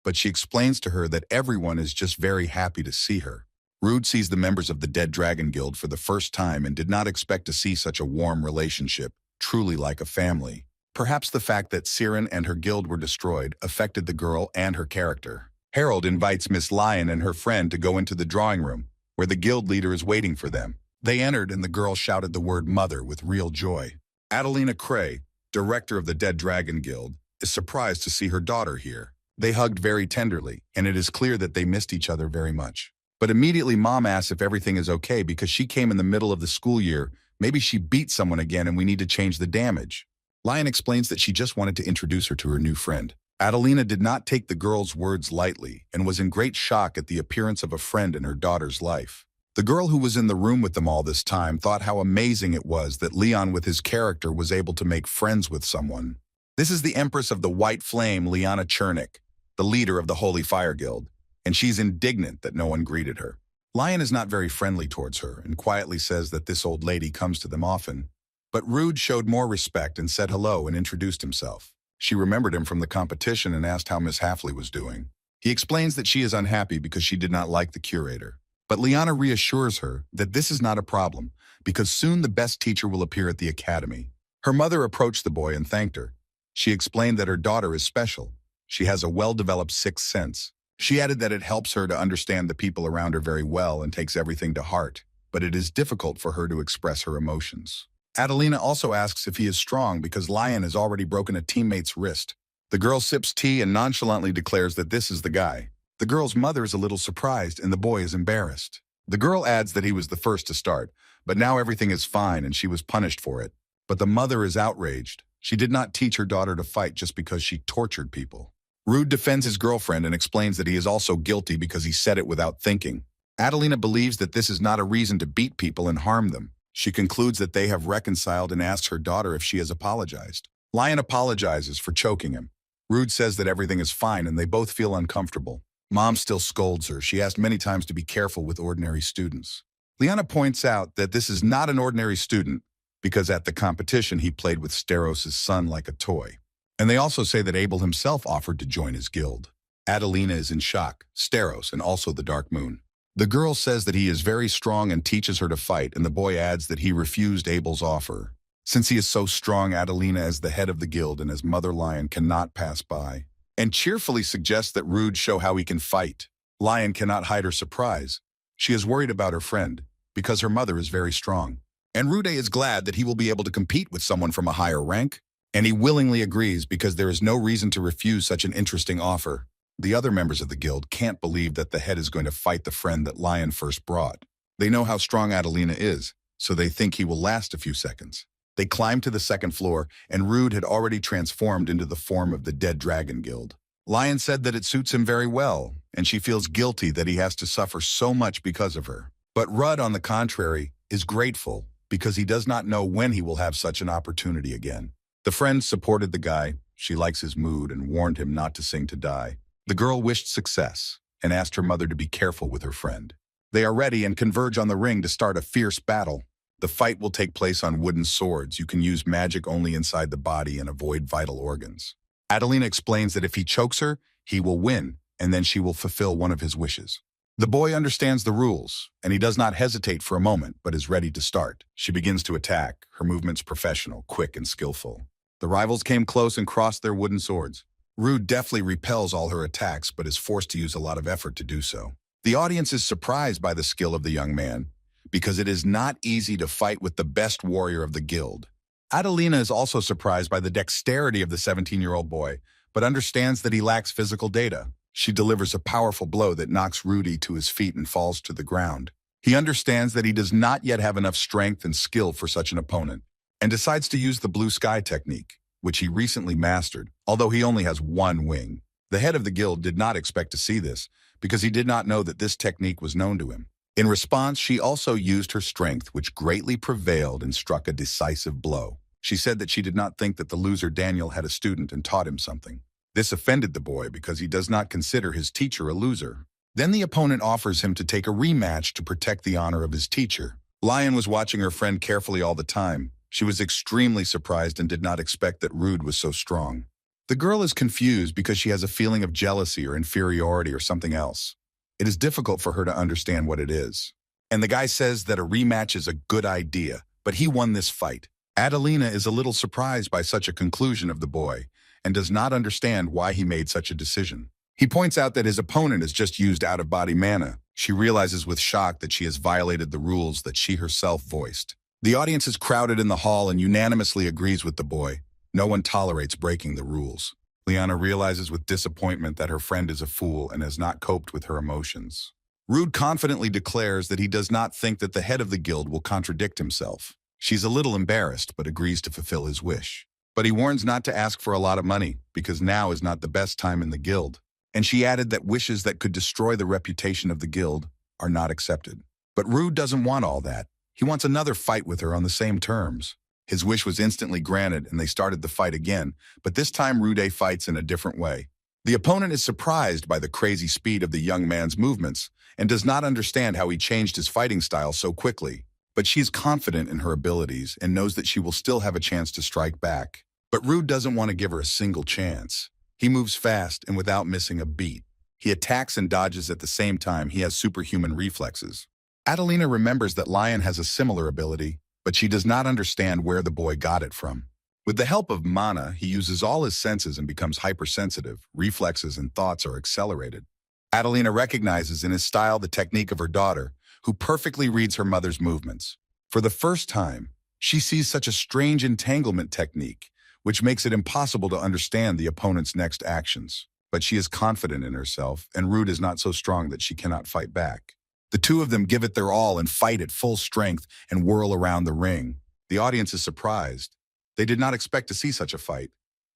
A: But she explains to her that everyone is just very happy to see her. Rude sees the members of the Dead Dragon Guild for the first time and did not expect to see such a warm relationship, truly like a family. Perhaps the fact that Siren and her guild were destroyed affected the girl and her character. Harold invites Miss Lion and her friend to go into the drawing room, where the guild leader is waiting for them. They entered and the girl shouted the word mother with real joy. Adelina Cray, director of the Dead Dragon Guild, is surprised to see her daughter here. They hugged very tenderly, and it is clear that they missed each other very much. But immediately Mom asks if everything is okay because she came in the middle of the school year. Maybe she beat someone again and we need to change the damage. Lion explains that she just wanted to introduce her to her new friend. Adelina did not take the girl's words lightly and was in great shock at the appearance of a friend in her daughter's life. The girl who was in the room with them all this time thought how amazing it was that Leon with his character was able to make friends with someone. This is the Empress of the White Flame, Liana Chernik, the leader of the Holy Fire Guild, and she's indignant that no one greeted her. Lion is not very friendly towards her and quietly says that this old lady comes to them often. But Rude showed more respect and said hello and introduced himself. She remembered him from the competition and asked how Miss Halfley was doing. He explains that she is unhappy because she did not like the curator. But Liana reassures her that this is not a problem because soon the best teacher will appear at the academy. Her mother approached the boy and thanked her. She explained that her daughter is special. She has a well-developed sixth sense. She added that it helps her to understand the people around her very well and takes everything to heart, but it is difficult for her to express her emotions. Adelina also asks if he is strong because Lion has already broken a teammate's wrist. The girl sips tea and nonchalantly declares that this is the guy. The girl's mother is a little surprised and the boy is embarrassed. The girl adds that he was the first to start, but now everything is fine and she was punished for it. But the mother is outraged. She did not teach her daughter to fight just because she tortured people. Rude defends his girlfriend and explains that he is also guilty because he said it without thinking. Adelina believes that this is not a reason to beat people and harm them. She concludes that they have reconciled and asks her daughter if she has apologized. Lion apologizes for choking him. Rude says that everything is fine and they both feel uncomfortable. Mom still scolds her. She asked many times to be careful with ordinary students. Liana points out that this is not an ordinary student because at the competition he played with Steros' son like a toy. And they also say that Abel himself offered to join his guild. Adelina is in shock, Steros, and also the Dark Moon. The girl says that he is very strong and teaches her to fight, and the boy adds that he refused Abel's offer. Since he is so strong, Adelina as the head of the guild and as Mother Lion cannot pass by, and cheerfully suggests that Rude show how he can fight. Lion cannot hide her surprise. She is worried about her friend, because her mother is very strong. And Rude is glad that he will be able to compete with someone from a higher rank, and he willingly agrees because there is no reason to refuse such an interesting offer. The other members of the guild can't believe that the head is going to fight the friend that Lion first brought. They know how strong Adelina is, so they think he will last a few seconds. They climb to the second floor, and Rude had already transformed into the form of the Dead Dragon Guild. Lion said that it suits him very well, and she feels guilty that he has to suffer so much because of her. But Rudd, on the contrary, is grateful because he does not know when he will have such an opportunity again. The friend supported the guy. She likes his mood and warned him not to sing to die. The girl wished success and asked her mother to be careful with her friend. They are ready and converge on the ring to start a fierce battle. The fight will take place on wooden swords. You can use magic only inside the body and avoid vital organs. Adelina explains that if he chokes her, He will win, and then she will fulfill one of his wishes. The boy understands the rules, and he does not hesitate for a moment, but is ready to start. She begins to attack, her movements professional, quick, and skillful. The rivals came close and crossed their wooden swords. Rude deftly repels all her attacks, but is forced to use a lot of effort to do so. The audience is surprised by the skill of the young man, because it is not easy to fight with the best warrior of the guild. Adelina is also surprised by the dexterity of the 17-year-old boy, but understands that he lacks physical data. She delivers a powerful blow that knocks Rudy to his feet and falls to the ground. He understands that he does not yet have enough strength and skill for such an opponent, and decides to use the blue sky technique, which he recently mastered, although he only has one wing. The head of the guild did not expect to see this, because he did not know that this technique was known to him. In response, she also used her strength, which greatly prevailed, and struck a decisive blow. She said that she did not think that the loser Daniel had a student and taught him something. This offended the boy because he does not consider his teacher a loser. Then the opponent offers him to take a rematch to protect the honor of his teacher. Lion was watching her friend carefully all the time. She was extremely surprised and did not expect that Rude was so strong. The girl is confused because she has a feeling of jealousy or inferiority or something else. It is difficult for her to understand what it is. And the guy says that a rematch is a good idea, but he won this fight. Adelina is a little surprised by such a conclusion of the boy, and does not understand why he made such a decision. He points out that his opponent has just used out-of-body mana. She realizes with shock that she has violated the rules that she herself voiced. The audience is crowded in the hall and unanimously agrees with the boy. No one tolerates breaking the rules. Liana realizes with disappointment that her friend is a fool and has not coped with her emotions. Rude confidently declares that he does not think that the head of the guild will contradict himself. She's a little embarrassed, but agrees to fulfill his wish. But he warns not to ask for a lot of money, because now is not the best time in the guild. And she added that wishes that could destroy the reputation of the guild are not accepted. But Rude doesn't want all that. He wants another fight with her on the same terms. His wish was instantly granted, and they started the fight again, but this time Rude fights in a different way. The opponent is surprised by the crazy speed of the young man's movements, and does not understand how he changed his fighting style so quickly. But she's confident in her abilities and knows that she will still have a chance to strike back. But Rude doesn't want to give her a single chance. He moves fast and without missing a beat. He attacks and dodges at the same time. He has superhuman reflexes. Adelina remembers that Lion has a similar ability, but she does not understand where the boy got it from. With the help of mana, he uses all his senses and becomes hypersensitive. Reflexes and thoughts are accelerated. Adelina recognizes in his style the technique of her daughter, who perfectly reads her mother's movements. For the first time, she sees such a strange entanglement technique, which makes it impossible to understand the opponent's next actions. But she is confident in herself, and Rude is not so strong that she cannot fight back. The two of them give it their all and fight at full strength and whirl around the ring. The audience is surprised. They did not expect to see such a fight.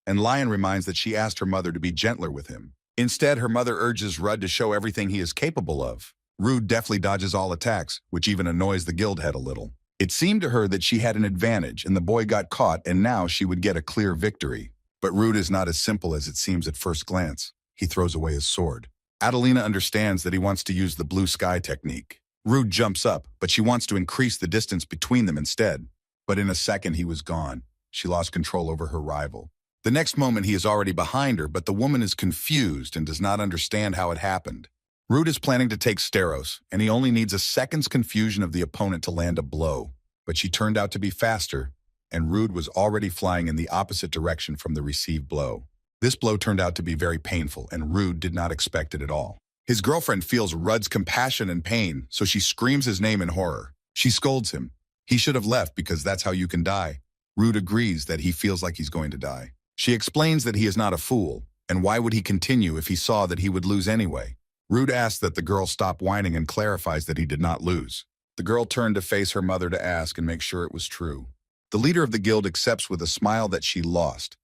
A: And Lion reminds that she asked her mother to be gentler with him. Instead, her mother urges Rude to show everything he is capable of. Rude deftly dodges all attacks, which even annoys the guild head a little. It seemed to her that she had an advantage, and the boy got caught, and now she would get a clear victory. But Rude is not as simple as it seems at first glance. He throws away his sword. Adelina understands that he wants to use the blue sky technique. Rude jumps up, but she wants to increase the distance between them instead. But in a second, he was gone. She lost control over her rival. The next moment, he is already behind her, but the woman is confused and does not understand how it happened. Rude is planning to take Steros, and he only needs a second's confusion of the opponent to land a blow. But she turned out to be faster, and Rude was already flying in the opposite direction from the received blow. This blow turned out to be very painful, and Rude did not expect it at all. His girlfriend feels Rude's compassion and pain, so she screams his name in horror. She scolds him. He should have left because that's how you can die. Rude agrees that he feels like he's going to die. She explains that he is not a fool, and why would he continue if he saw that he would lose anyway? Rude asks that the girl stop whining and clarifies that he did not lose. The girl turned to face her mother to ask and make sure it was true. The leader of the guild accepts with a smile that she lost.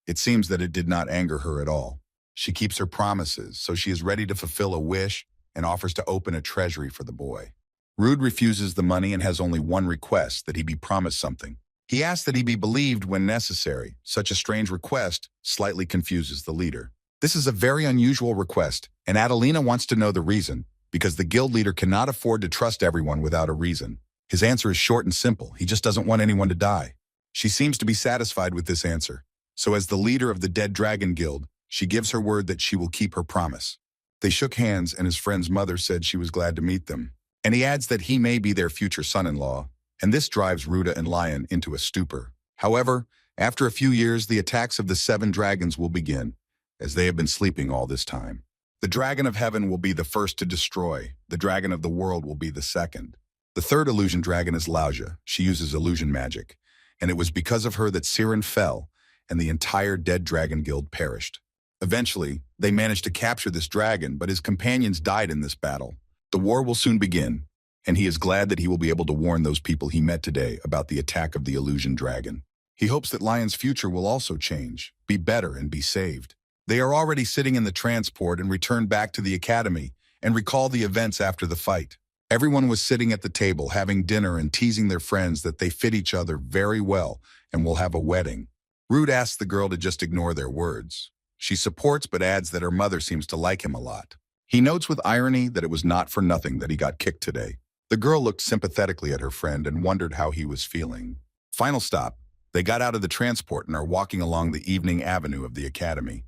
A: It seems that it did not anger her at all. She keeps her promises, so she is ready to fulfill a wish and offers to open a treasury for the boy. Rude refuses the money and has only one request, that he be promised something. He asks that he be believed when necessary. Such a strange request slightly confuses the leader. This is a very unusual request, and Adelina wants to know the reason, because the guild leader cannot afford to trust everyone without a reason. His answer is short and simple. He just doesn't want anyone to die. She seems to be satisfied with this answer. So as the leader of the Dead Dragon Guild, She gives her word that she will keep her promise. They shook hands, and his friend's mother said she was glad to meet them. And he adds that he may be their future son-in-law, and this drives Ruda and Lion into a stupor. However, after a few years, the attacks of the 7 dragons will begin, as they have been sleeping all this time. The dragon of heaven will be the first to destroy. The dragon of the world will be the second. The third illusion dragon is Lauja. She uses illusion magic, and it was because of her that Siren fell, and the entire dead dragon guild perished. Eventually, they managed to capture this dragon, but his companions died in this battle. The war will soon begin, and he is glad that he will be able to warn those people he met today about the attack of the illusion dragon. He hopes that Lion's future will also change, be better, and be saved. They are already sitting in the transport and return back to the academy and recall the events after the fight. Everyone was sitting at the table having dinner and teasing their friends that they fit each other very well and will have a wedding. Rude asks the girl to just ignore their words. She supports but adds that her mother seems to like him a lot. He notes with irony that it was not for nothing that he got kicked today. The girl looked sympathetically at her friend and wondered how he was feeling. Final stop. They got out of the transport and are walking along the evening avenue of the academy.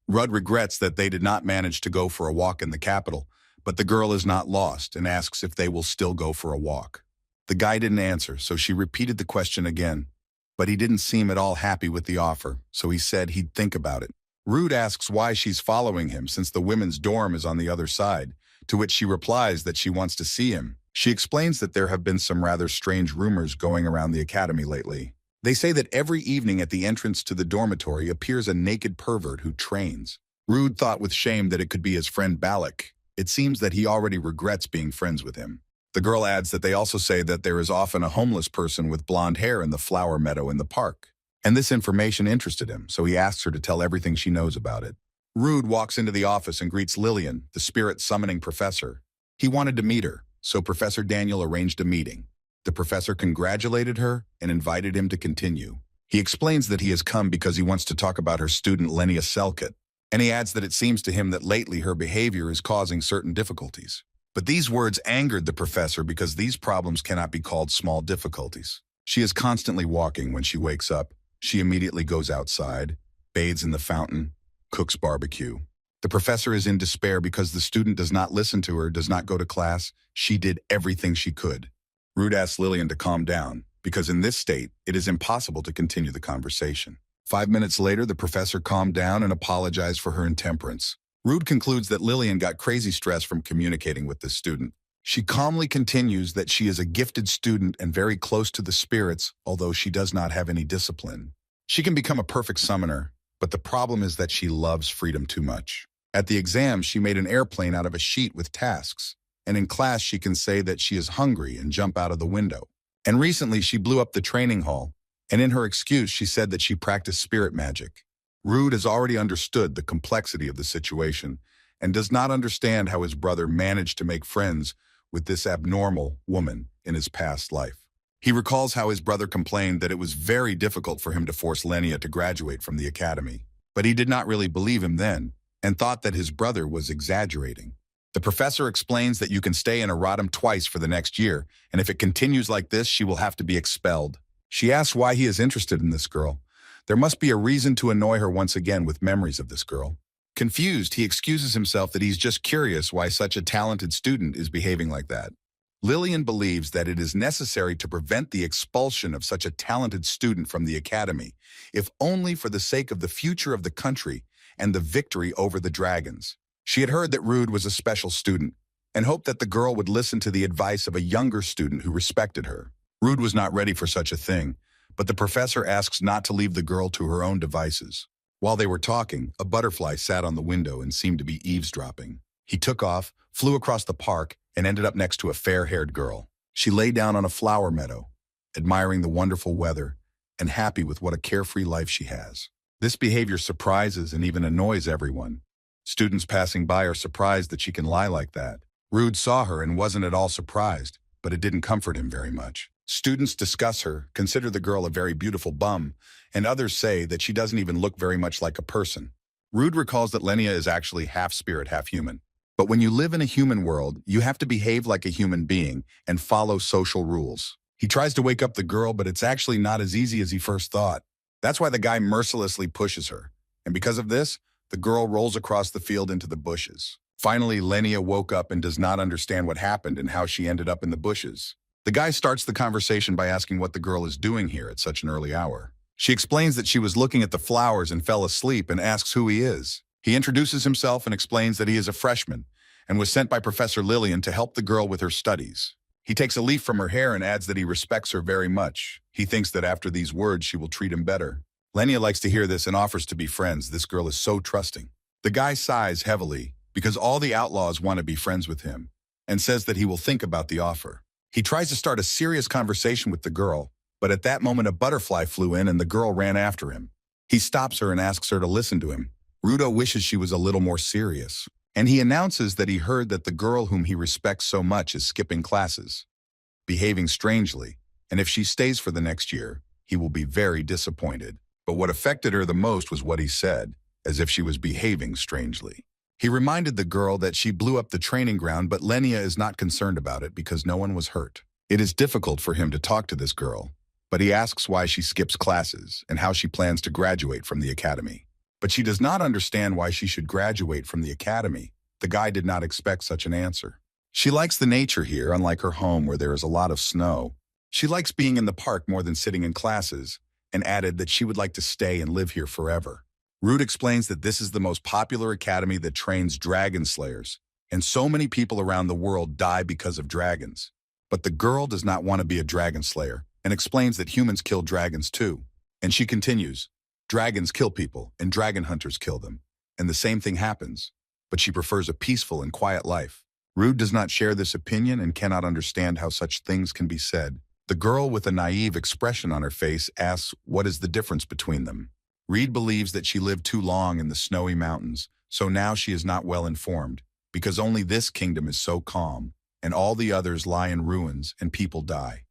A: Rudd regrets that they did not manage to go for a walk in the capital, but the girl is not lost and asks if they will still go for a walk. The guy didn't answer, so she repeated the question again, but he didn't seem at all happy with the offer, so he said he'd think about it. Rude asks why she's following him since the women's dorm is on the other side, to which she replies that she wants to see him. She explains that there have been some rather strange rumors going around the academy lately. They say that every evening at the entrance to the dormitory appears a naked pervert who trains. Rude thought with shame that it could be his friend Balak. It seems that he already regrets being friends with him. The girl adds that they also say that there is often a homeless person with blonde hair in the flower meadow in the park. And this information interested him, so he asks her to tell everything she knows about it. Rude walks into the office and greets Lillian, the spirit-summoning professor. He wanted to meet her, so Professor Daniel arranged a meeting. The professor congratulated her and invited him to continue. He explains that he has come because he wants to talk about her student Lenia Selkut, and he adds that it seems to him that lately her behavior is causing certain difficulties. But these words angered the professor because these problems cannot be called small difficulties. She is constantly walking when she wakes up. She immediately goes outside, bathes in the fountain, cooks barbecue. The professor is in despair because the student does not listen to her, does not go to class. She did everything she could. Rude asks Lillian to calm down, because in this state, it is impossible to continue the conversation. 5 minutes later, the professor calmed down and apologized for her intemperance. Rude concludes that Lillian got crazy stress from communicating with this student. She calmly continues that she is a gifted student and very close to the spirits, although she does not have any discipline. She can become a perfect summoner, but the problem is that she loves freedom too much. At the exam, she made an airplane out of a sheet with tasks, and in class she can say that she is hungry and jump out of the window. And recently she blew up the training hall, and in her excuse she said that she practiced spirit magic. Rude has already understood the complexity of the situation and does not understand how his brother managed to make friends with this abnormal woman in his past life. He recalls how his brother complained that it was very difficult for him to force Lenia to graduate from the academy, but he did not really believe him then and thought that his brother was exaggerating. The professor explains that you can stay in Eratum twice for the next year, and if it continues like this, she will have to be expelled. She asks why he is interested in this girl. There must be a reason to annoy her once again with memories of this girl. Confused, he excuses himself that he's just curious why such a talented student is behaving like that. Lillian believes that it is necessary to prevent the expulsion of such a talented student from the academy, if only for the sake of the future of the country and the victory over the dragons. She had heard that Rude was a special student and hoped that the girl would listen to the advice of a younger student who respected her. Rude was not ready for such a thing, but the professor asks not to leave the girl to her own devices. While they were talking, a butterfly sat on the window and seemed to be eavesdropping. He took off, flew across the park, and ended up next to a fair-haired girl. She lay down on a flower meadow, admiring the wonderful weather and happy with what a carefree life she has. This behavior surprises and even annoys everyone. Students passing by are surprised that she can lie like that. Rude saw her and wasn't at all surprised, but it didn't comfort him very much. Students discuss her, consider the girl a very beautiful bum, and others say that she doesn't even look very much like a person. Rude recalls that Lenia is actually half spirit, half human. But when you live in a human world, you have to behave like a human being and follow social rules. He tries to wake up the girl, but it's actually not as easy as he first thought. That's why the guy mercilessly pushes her. And because of this, The girl rolls across the field into the bushes. Finally, Lenia woke up and does not understand what happened and how she ended up in the bushes. The guy starts the conversation by asking what the girl is doing here at such an early hour. She explains that she was looking at the flowers and fell asleep and asks who he is. He introduces himself and explains that he is a freshman and was sent by Professor Lillian to help the girl with her studies. He takes a leaf from her hair and adds that he respects her very much. He thinks that after these words, she will treat him better. Lenia likes to hear this and offers to be friends. This girl is so trusting. The guy sighs heavily because all the outlaws want to be friends with him and says that he will think about the offer. He tries to start a serious conversation with the girl, but at that moment a butterfly flew in and the girl ran after him. He stops her and asks her to listen to him. Rudo wishes she was a little more serious, and he announces that he heard that the girl whom he respects so much is skipping classes, behaving strangely, and if she stays for the next year, he will be very disappointed. But what affected her the most was what he said, as if she was behaving strangely. He reminded the girl that she blew up the training ground, but Lenia is not concerned about it because no one was hurt. It is difficult for him to talk to this girl, but he asks why she skips classes and how she plans to graduate from the academy. But she does not understand why she should graduate from the academy. The guy did not expect such an answer. She likes the nature here, unlike her home where there is a lot of snow. She likes being in the park more than sitting in classes, and added that she would like to stay and live here forever. Rude explains that this is the most popular academy that trains dragon slayers, and so many people around the world die because of dragons. But the girl does not want to be a dragon slayer, and explains that humans kill dragons too. And she continues, dragons kill people, and dragon hunters kill them, and the same thing happens, but she prefers a peaceful and quiet life. Rude does not share this opinion and cannot understand how such things can be said. The girl with a naive expression on her face asks what is the difference between them. Reed believes that she lived too long in the snowy mountains, so now she is not well informed, because only this kingdom is so calm, and all the others lie in ruins and people die.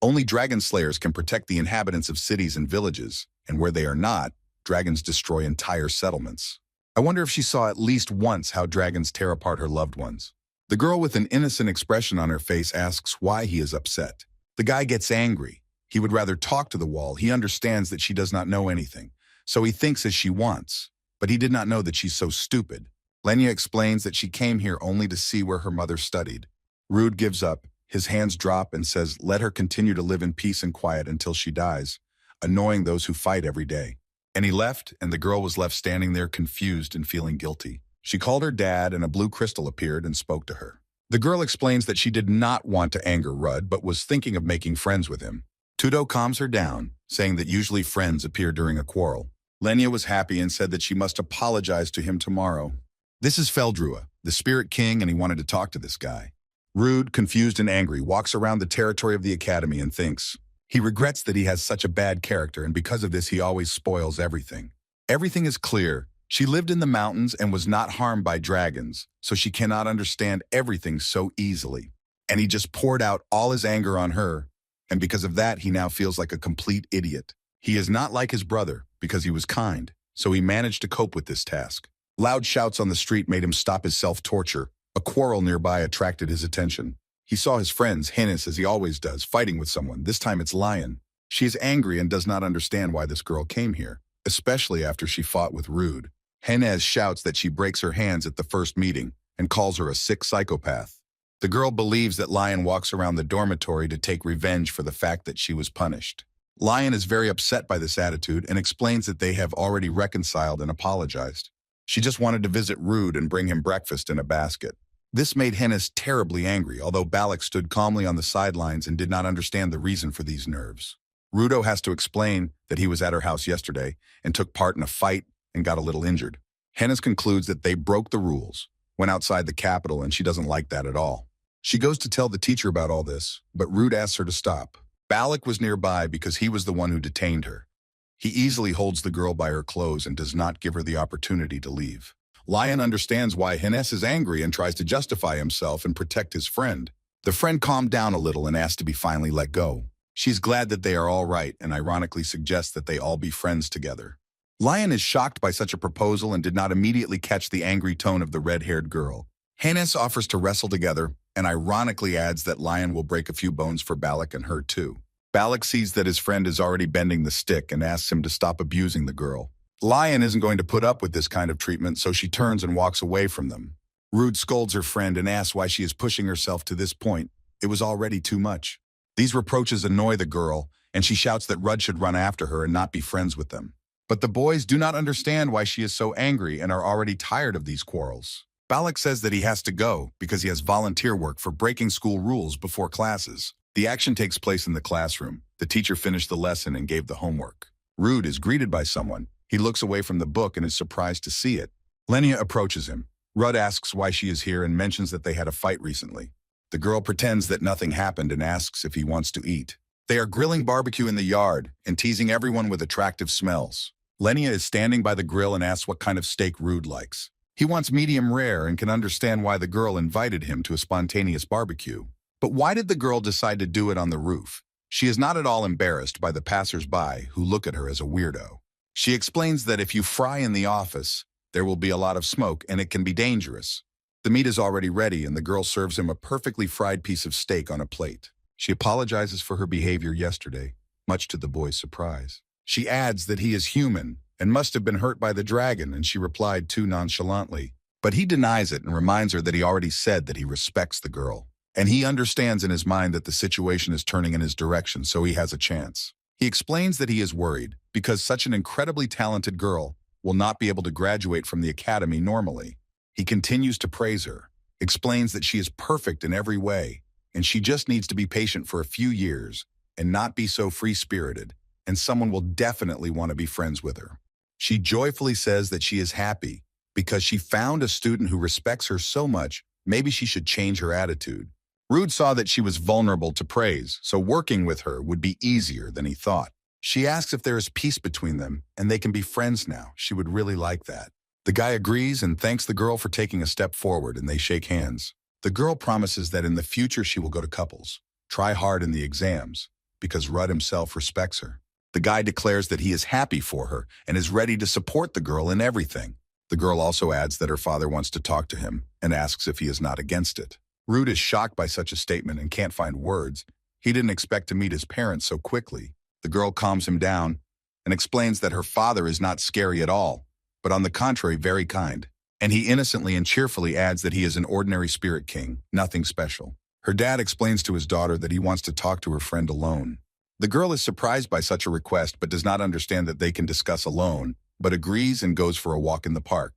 A: Only dragon slayers can protect the inhabitants of cities and villages, and where they are not, dragons destroy entire settlements. I wonder if she saw at least once how dragons tear apart her loved ones. The girl with an innocent expression on her face asks why he is upset. The guy gets angry. He would rather talk to the wall. He understands that she does not know anything, so he thinks as she wants, but he did not know that she's so stupid. Lenia explains that she came here only to see where her mother studied. Rude gives up. His hands drop and says, let her continue to live in peace and quiet until she dies, annoying those who fight every day. And he left, and the girl was left standing there confused and feeling guilty. She called her dad, and a blue crystal appeared and spoke to her. The girl explains that she did not want to anger Rudd, but was thinking of making friends with him. Tudo calms her down, saying that usually friends appear during a quarrel. Lenia was happy and said that she must apologize to him tomorrow. This is Feldrua, the spirit king, and he wanted to talk to this guy. Rude, confused and angry, walks around the territory of the academy and thinks. He regrets that he has such a bad character, and because of this he always spoils everything. Everything is clear. She lived in the mountains and was not harmed by dragons, so she cannot understand everything so easily. And he just poured out all his anger on her, and because of that he now feels like a complete idiot. He is not like his brother, because he was kind, so he managed to cope with this task. Loud shouts on the street made him stop his self-torture. A quarrel nearby attracted his attention. He saw his friends, Hennis, as he always does, fighting with someone. This time it's Lion. She is angry and does not understand why this girl came here, especially after she fought with Rude. Hennes shouts that she breaks her hands at the first meeting and calls her a sick psychopath. The girl believes that Lion walks around the dormitory to take revenge for the fact that she was punished. Lion is very upset by this attitude and explains that they have already reconciled and apologized. She just wanted to visit Rude and bring him breakfast in a basket. This made Hennis terribly angry, although Balak stood calmly on the sidelines and did not understand the reason for these nerves. Rudo has to explain that he was at her house yesterday and took part in a fight and got a little injured. Hennis concludes that they broke the rules, went outside the capital, and she doesn't like that at all. She goes to tell the teacher about all this, but Rude asks her to stop. Balak was nearby because he was the one who detained her. He easily holds the girl by her clothes and does not give her the opportunity to leave. Lion understands why Hennes is angry and tries to justify himself and protect his friend. The friend calmed down a little and asked to be finally let go. She's glad that they are all right and ironically suggests that they all be friends together. Lion is shocked by such a proposal and did not immediately catch the angry tone of the red-haired girl. Hennes offers to wrestle together and ironically adds that Lion will break a few bones for Balak and her too. Balak sees that his friend is already bending the stick and asks him to stop abusing the girl. Lion isn't going to put up with this kind of treatment, so she turns and walks away from them. Rude scolds her friend and asks why she is pushing herself to this point. It was already too much. These reproaches annoy the girl, and she shouts that Rudd should run after her and not be friends with them. But the boys do not understand why she is so angry and are already tired of these quarrels. Balak says that he has to go because he has volunteer work for breaking school rules before classes. The action takes place in the classroom. The teacher finished the lesson and gave the homework. Rude is greeted by someone. He looks away from the book and is surprised to see it. Lenia approaches him. Rudd asks why she is here and mentions that they had a fight recently. The girl pretends that nothing happened and asks if he wants to eat. They are grilling barbecue in the yard and teasing everyone with attractive smells. Lenia is standing by the grill and asks what kind of steak Rude likes. He wants medium rare and can understand why the girl invited him to a spontaneous barbecue. But why did the girl decide to do it on the roof? She is not at all embarrassed by the passers-by who look at her as a weirdo. She explains that if you fry in the office, there will be a lot of smoke and it can be dangerous. The meat is already ready and the girl serves him a perfectly fried piece of steak on a plate. She apologizes for her behavior yesterday, much to the boy's surprise. She adds that he is human and must have been hurt by the dragon, and she replied too nonchalantly. But he denies it and reminds her that he already said that he respects the girl. And he understands in his mind that the situation is turning in his direction, so he has a chance. He explains that he is worried because such an incredibly talented girl will not be able to graduate from the academy normally. He continues to praise her, explains that she is perfect in every way, and she just needs to be patient for a few years and not be so free-spirited, and someone will definitely want to be friends with her. She joyfully says that she is happy because she found a student who respects her so much, maybe she should change her attitude. Rude saw that she was vulnerable to praise, so working with her would be easier than he thought. She asks if there is peace between them and they can be friends now. She would really like that. The guy agrees and thanks the girl for taking a step forward, and they shake hands. The girl promises that in the future she will go to couples, try hard in the exams, because Rudd himself respects her. The guy declares that he is happy for her and is ready to support the girl in everything. The girl also adds that her father wants to talk to him and asks if he is not against it. Rude is shocked by such a statement and can't find words. He didn't expect to meet his parents so quickly. The girl calms him down and explains that her father is not scary at all, but on the contrary, very kind. And he innocently and cheerfully adds that he is an ordinary spirit king, nothing special. Her dad explains to his daughter that he wants to talk to her friend alone. The girl is surprised by such a request but does not understand that they can discuss alone, but agrees and goes for a walk in the park.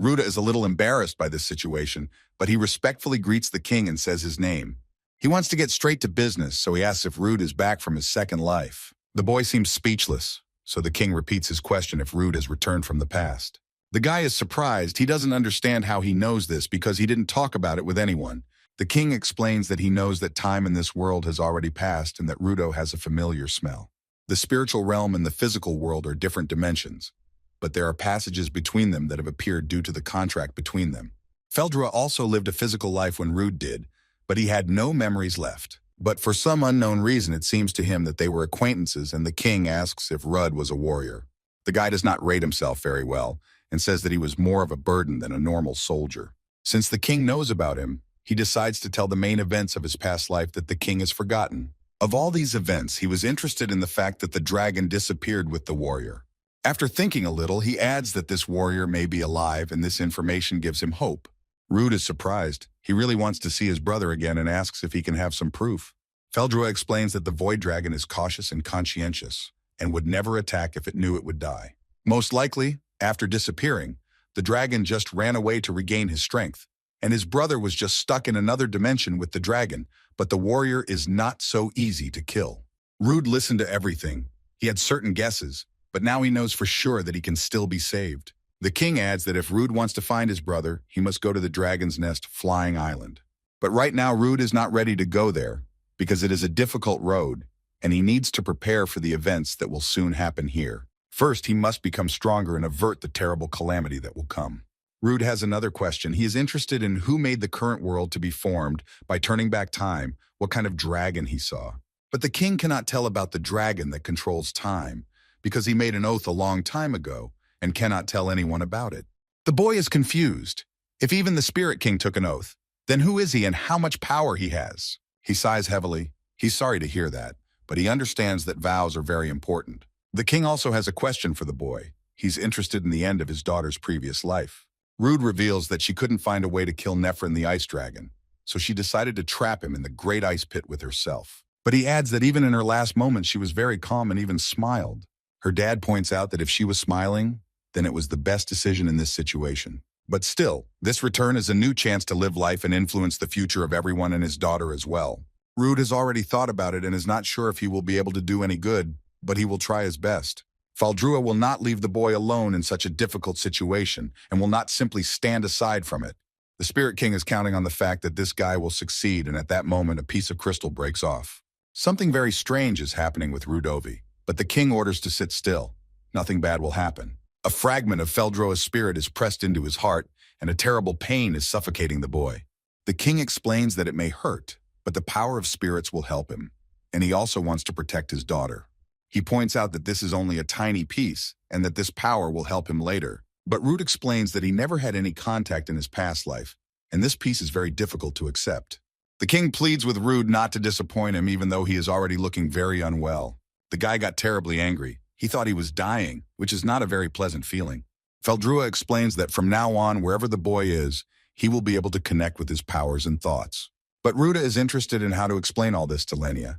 A: Ruda is a little embarrassed by this situation, but he respectfully greets the king and says his name. He wants to get straight to business, so he asks if Rude is back from his second life. The boy seems speechless, so the king repeats his question if Rude has returned from the past. The guy is surprised. He doesn't understand how he knows this because he didn't talk about it with anyone. The king explains that he knows that time in this world has already passed and that Rudo has a familiar smell. The spiritual realm and the physical world are different dimensions, but there are passages between them that have appeared due to the contract between them. Feldra also lived a physical life when Rude did, but he had no memories left. But for some unknown reason, it seems to him that they were acquaintances, and the king asks if Rudd was a warrior. The guy does not rate himself very well and says that he was more of a burden than a normal soldier. Since the king knows about him, he decides to tell the main events of his past life that the king has forgotten. Of all these events, he was interested in the fact that the dragon disappeared with the warrior. After thinking a little, he adds that this warrior may be alive, and this information gives him hope. Rude is surprised. He really wants to see his brother again and asks if he can have some proof. Feldra explains that the void dragon is cautious and conscientious and would never attack if it knew it would die. Most likely, after disappearing, the dragon just ran away to regain his strength, and his brother was just stuck in another dimension with the dragon, but the warrior is not so easy to kill. Rude listened to everything. He had certain guesses, but now he knows for sure that he can still be saved. The king adds that if Rude wants to find his brother, he must go to the Dragon's Nest Flying Island. But right now, Rude is not ready to go there because it is a difficult road, and he needs to prepare for the events that will soon happen here. First, he must become stronger and avert the terrible calamity that will come. Rude has another question. He is interested in who made the current world to be formed by turning back time, what kind of dragon he saw. But the king cannot tell about the dragon that controls time because he made an oath a long time ago and cannot tell anyone about it. The boy is confused. If even the Spirit King took an oath, then who is he and how much power he has? He sighs heavily. He's sorry to hear that, but he understands that vows are very important. The king also has a question for the boy. He's interested in the end of his daughter's previous life. Rude reveals that she couldn't find a way to kill Nephrin the ice dragon, so she decided to trap him in the great ice pit with herself. But he adds that even in her last moments, she was very calm and even smiled. Her dad points out that if she was smiling, then it was the best decision in this situation. But still, this return is a new chance to live life and influence the future of everyone and his daughter as well. Rude has already thought about it and is not sure if he will be able to do any good, but he will try his best. Faldrua will not leave the boy alone in such a difficult situation and will not simply stand aside from it. The Spirit King is counting on the fact that this guy will succeed, and at that moment a piece of crystal breaks off. Something very strange is happening with Rudovi, but the king orders to sit still. Nothing bad will happen. A fragment of Feldroa's spirit is pressed into his heart, and a terrible pain is suffocating the boy. The king explains that it may hurt, but the power of spirits will help him, and he also wants to protect his daughter. He points out that this is only a tiny piece, and that this power will help him later. But Rude explains that he never had any contact in his past life, and this piece is very difficult to accept. The king pleads with Rude not to disappoint him even though he is already looking very unwell. The guy got terribly angry. He thought he was dying, which is not a very pleasant feeling. Feldrua explains that from now on, wherever the boy is, he will be able to connect with his powers and thoughts. But Ruda is interested in how to explain all this to Lenia.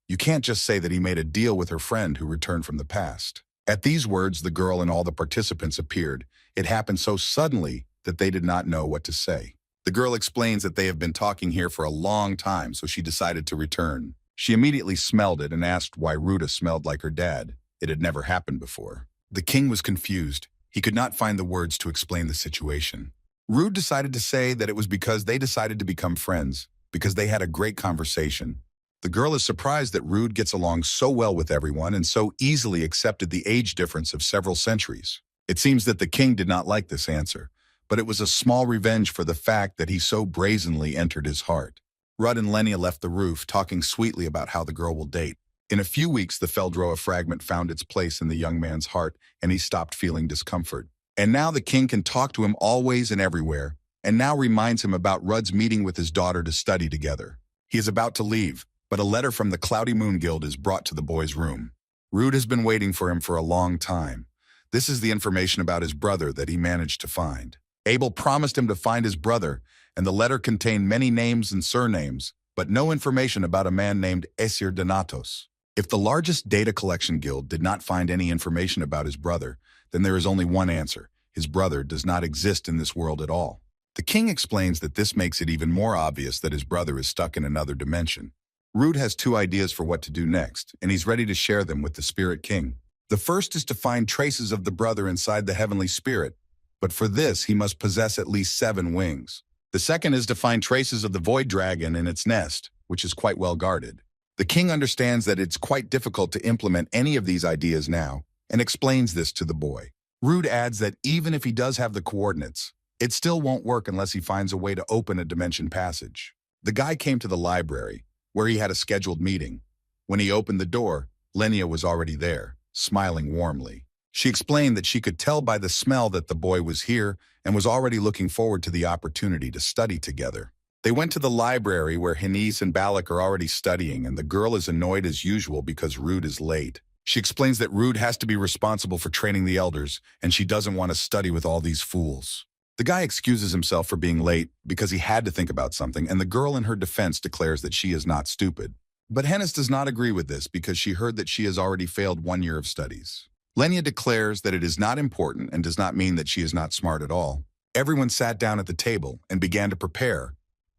A: You can't just say that he made a deal with her friend who returned from the past. At these words, the girl and all the participants appeared. It happened so suddenly that they did not know what to say. The girl explains that they have been talking here for a long time, so she decided to return. She immediately smelled it and asked why Ruda smelled like her dad. It had never happened before. The king was confused. He could not find the words to explain the situation. Rude decided to say that it was because they decided to become friends, because they had a great conversation. The girl is surprised that Rude gets along so well with everyone and so easily accepted the age difference of several centuries. It seems that the king did not like this answer, but it was a small revenge for the fact that he so brazenly entered his heart. Rudd and Lenia left the roof, talking sweetly about how the girl will date. In a few weeks, the Feldroa fragment found its place in the young man's heart, and he stopped feeling discomfort. And now the king can talk to him always and everywhere, and now reminds him about Rudd's meeting with his daughter to study together. He is about to leave, but a letter from the Cloudy Moon Guild is brought to the boy's room. Rude has been waiting for him for a long time. This is the information about his brother that he managed to find. Abel promised him to find his brother, and the letter contained many names and surnames, but no information about a man named Esir Donatos. If the largest data collection guild did not find any information about his brother, then there is only one answer. His brother does not exist in this world at all. The king explains that this makes it even more obvious that his brother is stuck in another dimension. Rude has two ideas for what to do next, and he's ready to share them with the Spirit King. The first is to find traces of the brother inside the heavenly spirit, but for this he must possess at least 7 wings. The second is to find traces of the void dragon in its nest, which is quite well guarded. The king understands that it's quite difficult to implement any of these ideas now, and explains this to the boy. Rude adds that even if he does have the coordinates, it still won't work unless he finds a way to open a dimension passage. The guy came to the library, where he had a scheduled meeting. When he opened the door, Lenia was already there, smiling warmly. She explained that she could tell by the smell that the boy was here and was already looking forward to the opportunity to study together. They went to the library where Hanis and Balak are already studying, and the girl is annoyed as usual because Rude is late. She explains that Rude has to be responsible for training the elders, and she doesn't want to study with all these fools. The guy excuses himself for being late because he had to think about something, and the girl in her defense declares that she is not stupid. But Hennis does not agree with this because she heard that she has already failed 1 year of studies. Lenia declares that it is not important and does not mean that she is not smart at all. Everyone sat down at the table and began to prepare,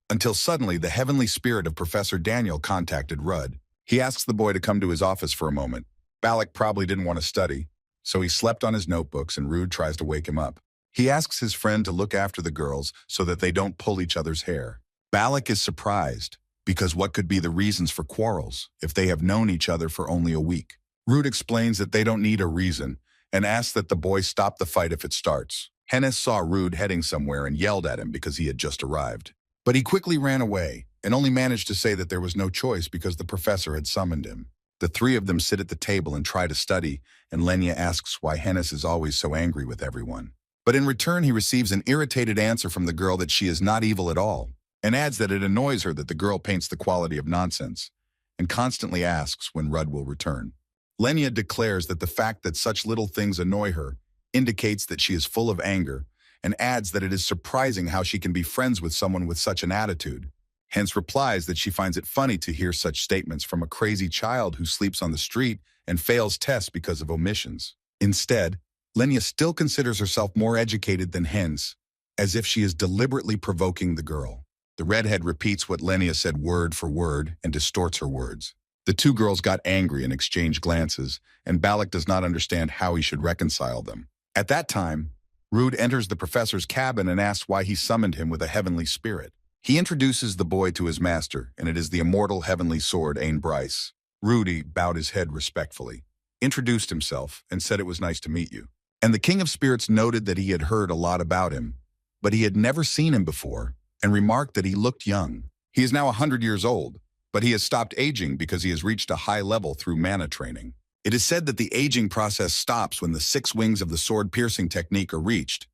A: until suddenly the heavenly spirit of Professor Daniel contacted Rudd. He asks the boy to come to his office for a moment. Balak probably didn't want to study, so he slept on his notebooks and Rude tries to wake him up. He asks his friend to look after the girls so that they don't pull each other's hair. Balak is surprised, because what could be the reasons for quarrels if they have known each other for only a week? Rude explains that they don't need a reason and asks that the boy stop the fight if it starts. Hennis saw Rude heading somewhere and yelled at him because he had just arrived. But he quickly ran away and only managed to say that there was no choice because the professor had summoned him. The 3 of them sit at the table and try to study, and Lenia asks why Hennis is always so angry with everyone. But in return, he receives an irritated answer from the girl that she is not evil at all, and adds that it annoys her that the girl paints the quality of nonsense, and constantly asks when Rudd will return. Lenia declares that the fact that such little things annoy her indicates that she is full of anger, and adds that it is surprising how she can be friends with someone with such an attitude. Hence replies that she finds it funny to hear such statements from a crazy child who sleeps on the street and fails tests because of omissions. Instead, Lenya still considers herself more educated than Hens, as if she is deliberately provoking the girl. The redhead repeats what Lenya said word for word and distorts her words. The two girls got angry and exchanged glances, and Balak does not understand how he should reconcile them. At that time, Rude enters the professor's cabin and asks why he summoned him with a heavenly spirit. He introduces the boy to his master, and it is the immortal heavenly sword, Ain Bryce. Rudy bowed his head respectfully, introduced himself, and said it was nice to meet you. And the King of Spirits noted that he had heard a lot about him, but he had never seen him before, and remarked that he looked young. He is now 100 years old, but he has stopped aging because he has reached a high level through mana training. It is said that the aging process stops when the 6 wings of the sword-piercing technique are reached,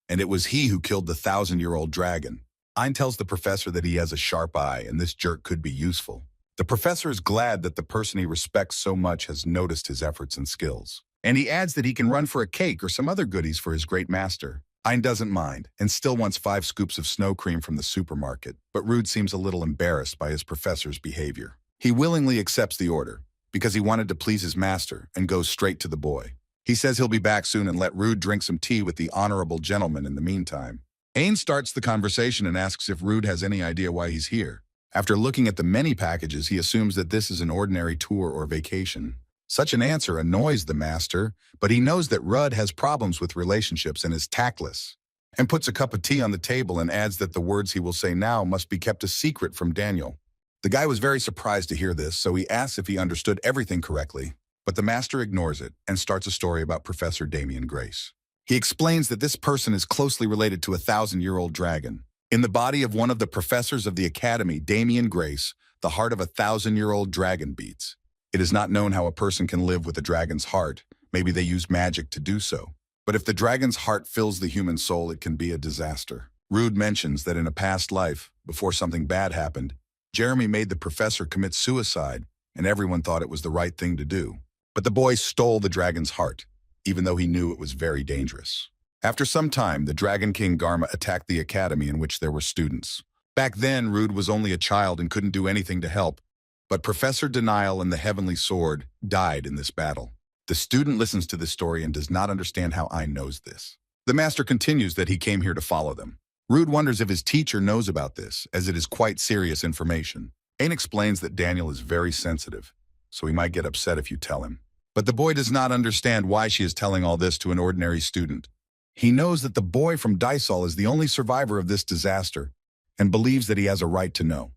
A: and it was he who killed the 1,000-year-old dragon. Ein tells the professor that he has a sharp eye and this jerk could be useful. The professor is glad that the person he respects so much has noticed his efforts and skills. And he adds that he can run for a cake or some other goodies for his great master. Ein doesn't mind, and still wants 5 scoops of snow cream from the supermarket, but Rude seems a little embarrassed by his professor's behavior. He willingly accepts the order, because he wanted to please his master, and goes straight to the boy. He says he'll be back soon and let Rude drink some tea with the honorable gentleman in the meantime. Ain starts the conversation and asks if Rude has any idea why he's here. After looking at the many packages, he assumes that this is an ordinary tour or vacation. Such an answer annoys the master, but he knows that Rudd has problems with relationships and is tactless, and puts a cup of tea on the table and adds that the words he will say now must be kept a secret from Daniel. The guy was very surprised to hear this, so he asks if he understood everything correctly, but the master ignores it and starts a story about Professor Damian Grace. He explains that this person is closely related to a 1,000-year-old dragon. In the body of one of the professors of the academy, Damian Grace, the heart of a 1,000-year-old dragon beats. It is not known how a person can live with a dragon's heart. Maybe they use magic to do so. But if the dragon's heart fills the human soul, it can be a disaster. Rude mentions that in a past life, before something bad happened, Jeremy made the professor commit suicide, and everyone thought it was the right thing to do. But the boy stole the dragon's heart, even though he knew it was very dangerous. After some time, the Dragon King Garma attacked the academy in which there were students. Back then, Rude was only a child and couldn't do anything to help, but Professor Denial and the Heavenly Sword died in this battle. The student listens to this story and does not understand how Ein knows this. The master continues that he came here to follow them. Rude wonders if his teacher knows about this, as it is quite serious information. Ain explains that Daniel is very sensitive, so he might get upset if you tell him. But the boy does not understand why she is telling all this to an ordinary student. He knows that the boy from Dysol is the only survivor of this disaster, and believes that he has a right to know.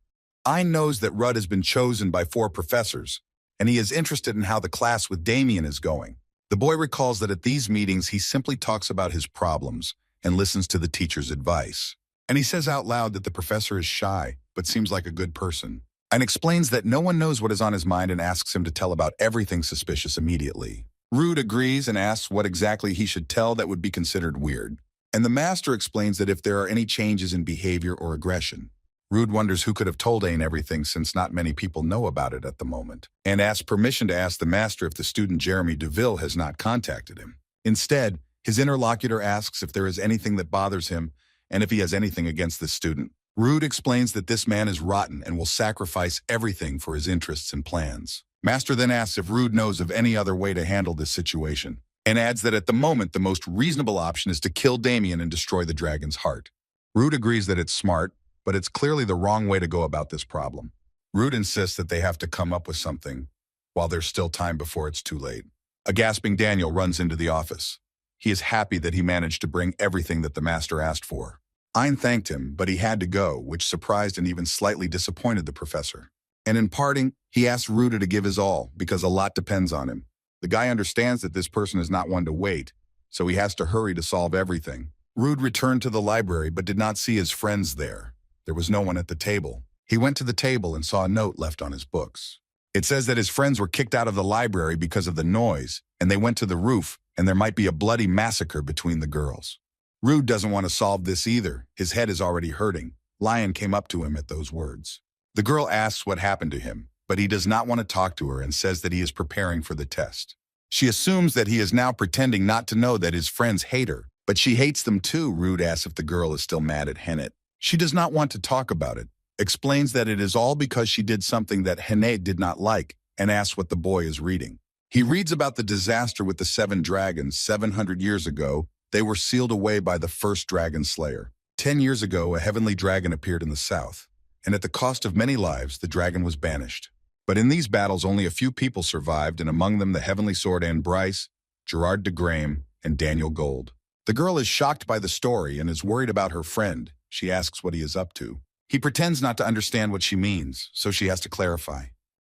A: Ein knows that Rudd has been chosen by 4 professors, and he is interested in how the class with Damien is going. The boy recalls that at these meetings he simply talks about his problems and listens to the teacher's advice. And he says out loud that the professor is shy, but seems like a good person, and explains that no one knows what is on his mind and asks him to tell about everything suspicious immediately. Rude agrees and asks what exactly he should tell that would be considered weird. And the master explains that if there are any changes in behavior or aggression. Rude wonders who could have told Ain everything since not many people know about it at the moment, and asks permission to ask the master if the student Jeremy DeVille has not contacted him. Instead, his interlocutor asks if there is anything that bothers him and if he has anything against the student. Rude explains that this man is rotten and will sacrifice everything for his interests and plans. Master then asks if Rude knows of any other way to handle this situation, and adds that at the moment the most reasonable option is to kill Damien and destroy the dragon's heart. Rude agrees that it's smart, but it's clearly the wrong way to go about this problem. Rude insists that they have to come up with something, while there's still time before it's too late. A gasping Daniel runs into the office. He is happy that he managed to bring everything that the master asked for. Ein thanked him, but he had to go, which surprised and even slightly disappointed the professor. And in parting, he asked Ruda to give his all, because a lot depends on him. The guy understands that this person is not one to wait, so he has to hurry to solve everything. Rude returned to the library but did not see his friends there. There was no one at the table. He went to the table and saw a note left on his books. It says that his friends were kicked out of the library because of the noise, and they went to the roof, and there might be a bloody massacre between the girls. Rude doesn't want to solve this either. His head is already hurting. Lion came up to him at those words. The girl asks what happened to him, but he does not want to talk to her and says that he is preparing for the test. She assumes that he is now pretending not to know that his friends hate her, but she hates them too. Rude asks if the girl is still mad at Hennet. She does not want to talk about it, explains that it is all because she did something that Hennet did not like, and asks what the boy is reading. He reads about the disaster with the 7 dragons 700 years ago. They were sealed away by the first dragon slayer. 10 years ago, a heavenly dragon appeared in the south, and at the cost of many lives, the dragon was banished. But in these battles, only a few people survived, and among them the Heavenly Sword Anne Bryce, Gerard de Graham, and Daniel Gold. The girl is shocked by the story and is worried about her friend. She asks what he is up to. He pretends not to understand what she means, so she has to clarify.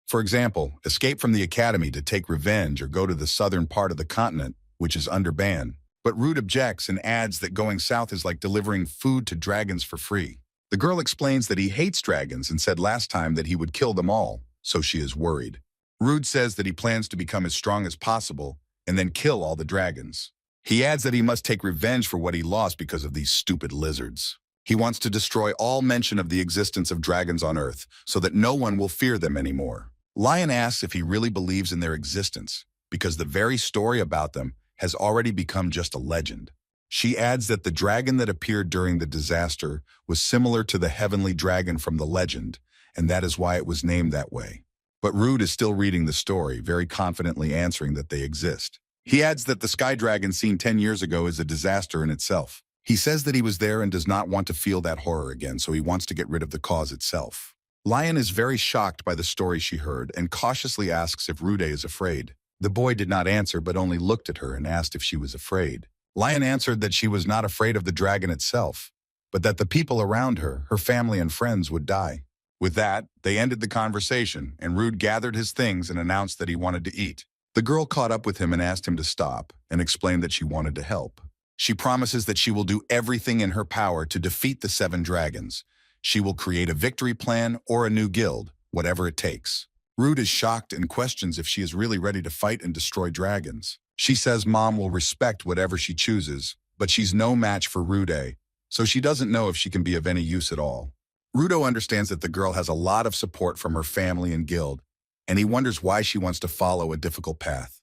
A: For example, escape from the academy to take revenge or go to the southern part of the continent, which is under ban. But Rude objects and adds that going south is like delivering food to dragons for free. The girl explains that he hates dragons and said last time that he would kill them all, so she is worried. Rude says that he plans to become as strong as possible and then kill all the dragons. He adds that he must take revenge for what he lost because of these stupid lizards. He wants to destroy all mention of the existence of dragons on Earth so that no one will fear them anymore. Lion asks if he really believes in their existence, because the very story about them has already become just a legend. She adds that the dragon that appeared during the disaster was similar to the heavenly dragon from the legend, and that is why it was named that way. But Rude is still reading the story, very confidently answering that they exist. He adds that the sky dragon seen 10 years ago is a disaster in itself. He says that he was there and does not want to feel that horror again, so he wants to get rid of the cause itself. Lion is very shocked by the story she heard and cautiously asks if Rude is afraid. The boy did not answer but only looked at her and asked if she was afraid. Lion answered that she was not afraid of the dragon itself, but that the people around her, her family and friends, would die. With that, they ended the conversation, and Rude gathered his things and announced that he wanted to eat. The girl caught up with him and asked him to stop, and explained that she wanted to help. She promises that she will do everything in her power to defeat the 7 dragons. She will create a victory plan or a new guild, whatever it takes. Rude is shocked and questions if she is really ready to fight and destroy dragons. She says Mom will respect whatever she chooses, but she's no match for Rude, so she doesn't know if she can be of any use at all. Rudo understands that the girl has a lot of support from her family and guild, and he wonders why she wants to follow a difficult path.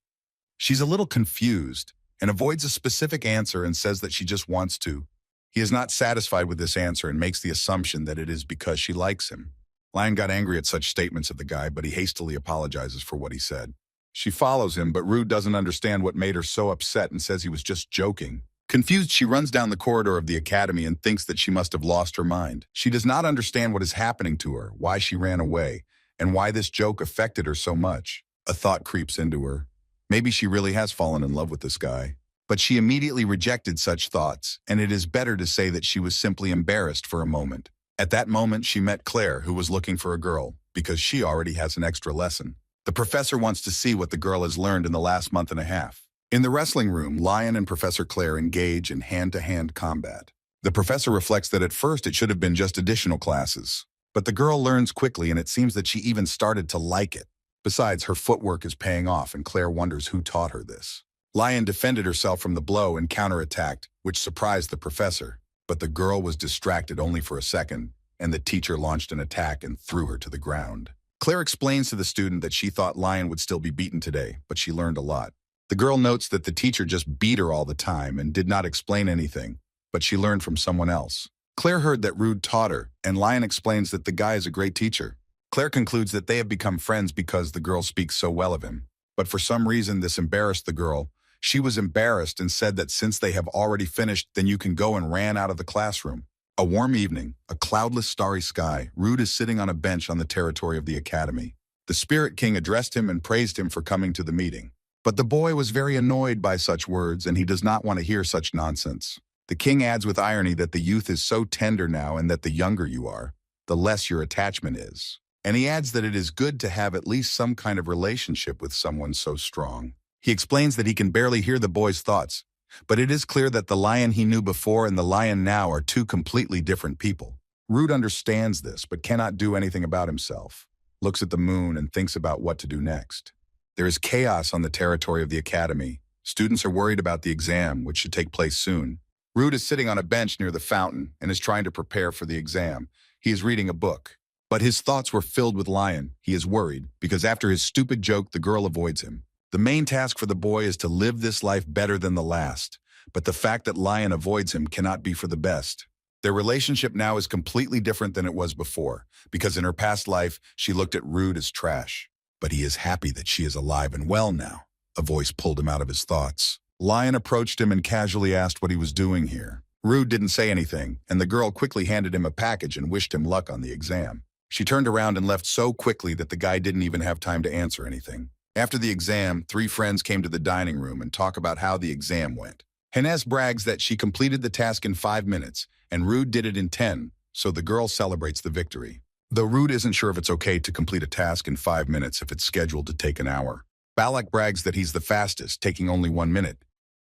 A: She's a little confused and avoids a specific answer and says that she just wants to. He is not satisfied with this answer and makes the assumption that it is because she likes him. Lion got angry at such statements of the guy, but he hastily apologizes for what he said. She follows him, but Rude doesn't understand what made her so upset and says he was just joking. Confused, she runs down the corridor of the academy and thinks that she must have lost her mind. She does not understand what is happening to her, why she ran away, and why this joke affected her so much. A thought creeps into her. Maybe she really has fallen in love with this guy. But she immediately rejected such thoughts, and it is better to say that she was simply embarrassed for a moment. At that moment, she met Claire, who was looking for a girl, because she already has an extra lesson. The professor wants to see what the girl has learned in the last month and a half. In the wrestling room, Lion and Professor Claire engage in hand-to-hand combat. The professor reflects that at first it should have been just additional classes. But the girl learns quickly, and it seems that she even started to like it. Besides, her footwork is paying off, and Claire wonders who taught her this. Lion defended herself from the blow and counterattacked, which surprised the professor. But the girl was distracted only for a second, and the teacher launched an attack and threw her to the ground. Claire explains to the student that she thought Lion would still be beaten today, but she learned a lot. The girl notes that the teacher just beat her all the time and did not explain anything, but she learned from someone else. Claire heard that Rude taught her, and Lion explains that the guy is a great teacher. Claire concludes that they have become friends because the girl speaks so well of him. But for some reason, this embarrassed the girl. She was embarrassed and said that since they have already finished, then you can go, and ran out of the classroom. A warm evening, a cloudless starry sky, Rude is sitting on a bench on the territory of the academy. The Spirit King addressed him and praised him for coming to the meeting. But the boy was very annoyed by such words, and he does not want to hear such nonsense. The king adds with irony that the youth is so tender now, and that the younger you are, the less your attachment is. And he adds that it is good to have at least some kind of relationship with someone so strong. He explains that he can barely hear the boy's thoughts, but it is clear that the Lion he knew before and the Lion now are two completely different people. Rude understands this, but cannot do anything about himself. Looks at the moon and thinks about what to do next. There is chaos on the territory of the academy. Students are worried about the exam, which should take place soon. Rude is sitting on a bench near the fountain and is trying to prepare for the exam. He is reading a book. But his thoughts were filled with Lion. He is worried because after his stupid joke, the girl avoids him. The main task for the boy is to live this life better than the last, but the fact that Lion avoids him cannot be for the best. Their relationship now is completely different than it was before, because in her past life, she looked at Rude as trash. But he is happy that she is alive and well now. A voice pulled him out of his thoughts. Lion approached him and casually asked what he was doing here. Rude didn't say anything, and the girl quickly handed him a package and wished him luck on the exam. She turned around and left so quickly that the guy didn't even have time to answer anything. After the exam, 3 friends came to the dining room and talk about how the exam went. Hennes brags that she completed the task in 5 minutes, and Rude did it in 10, so the girl celebrates the victory. Though Rude isn't sure if it's okay to complete a task in 5 minutes if it's scheduled to take an hour. Balak brags that he's the fastest, taking only 1 minute,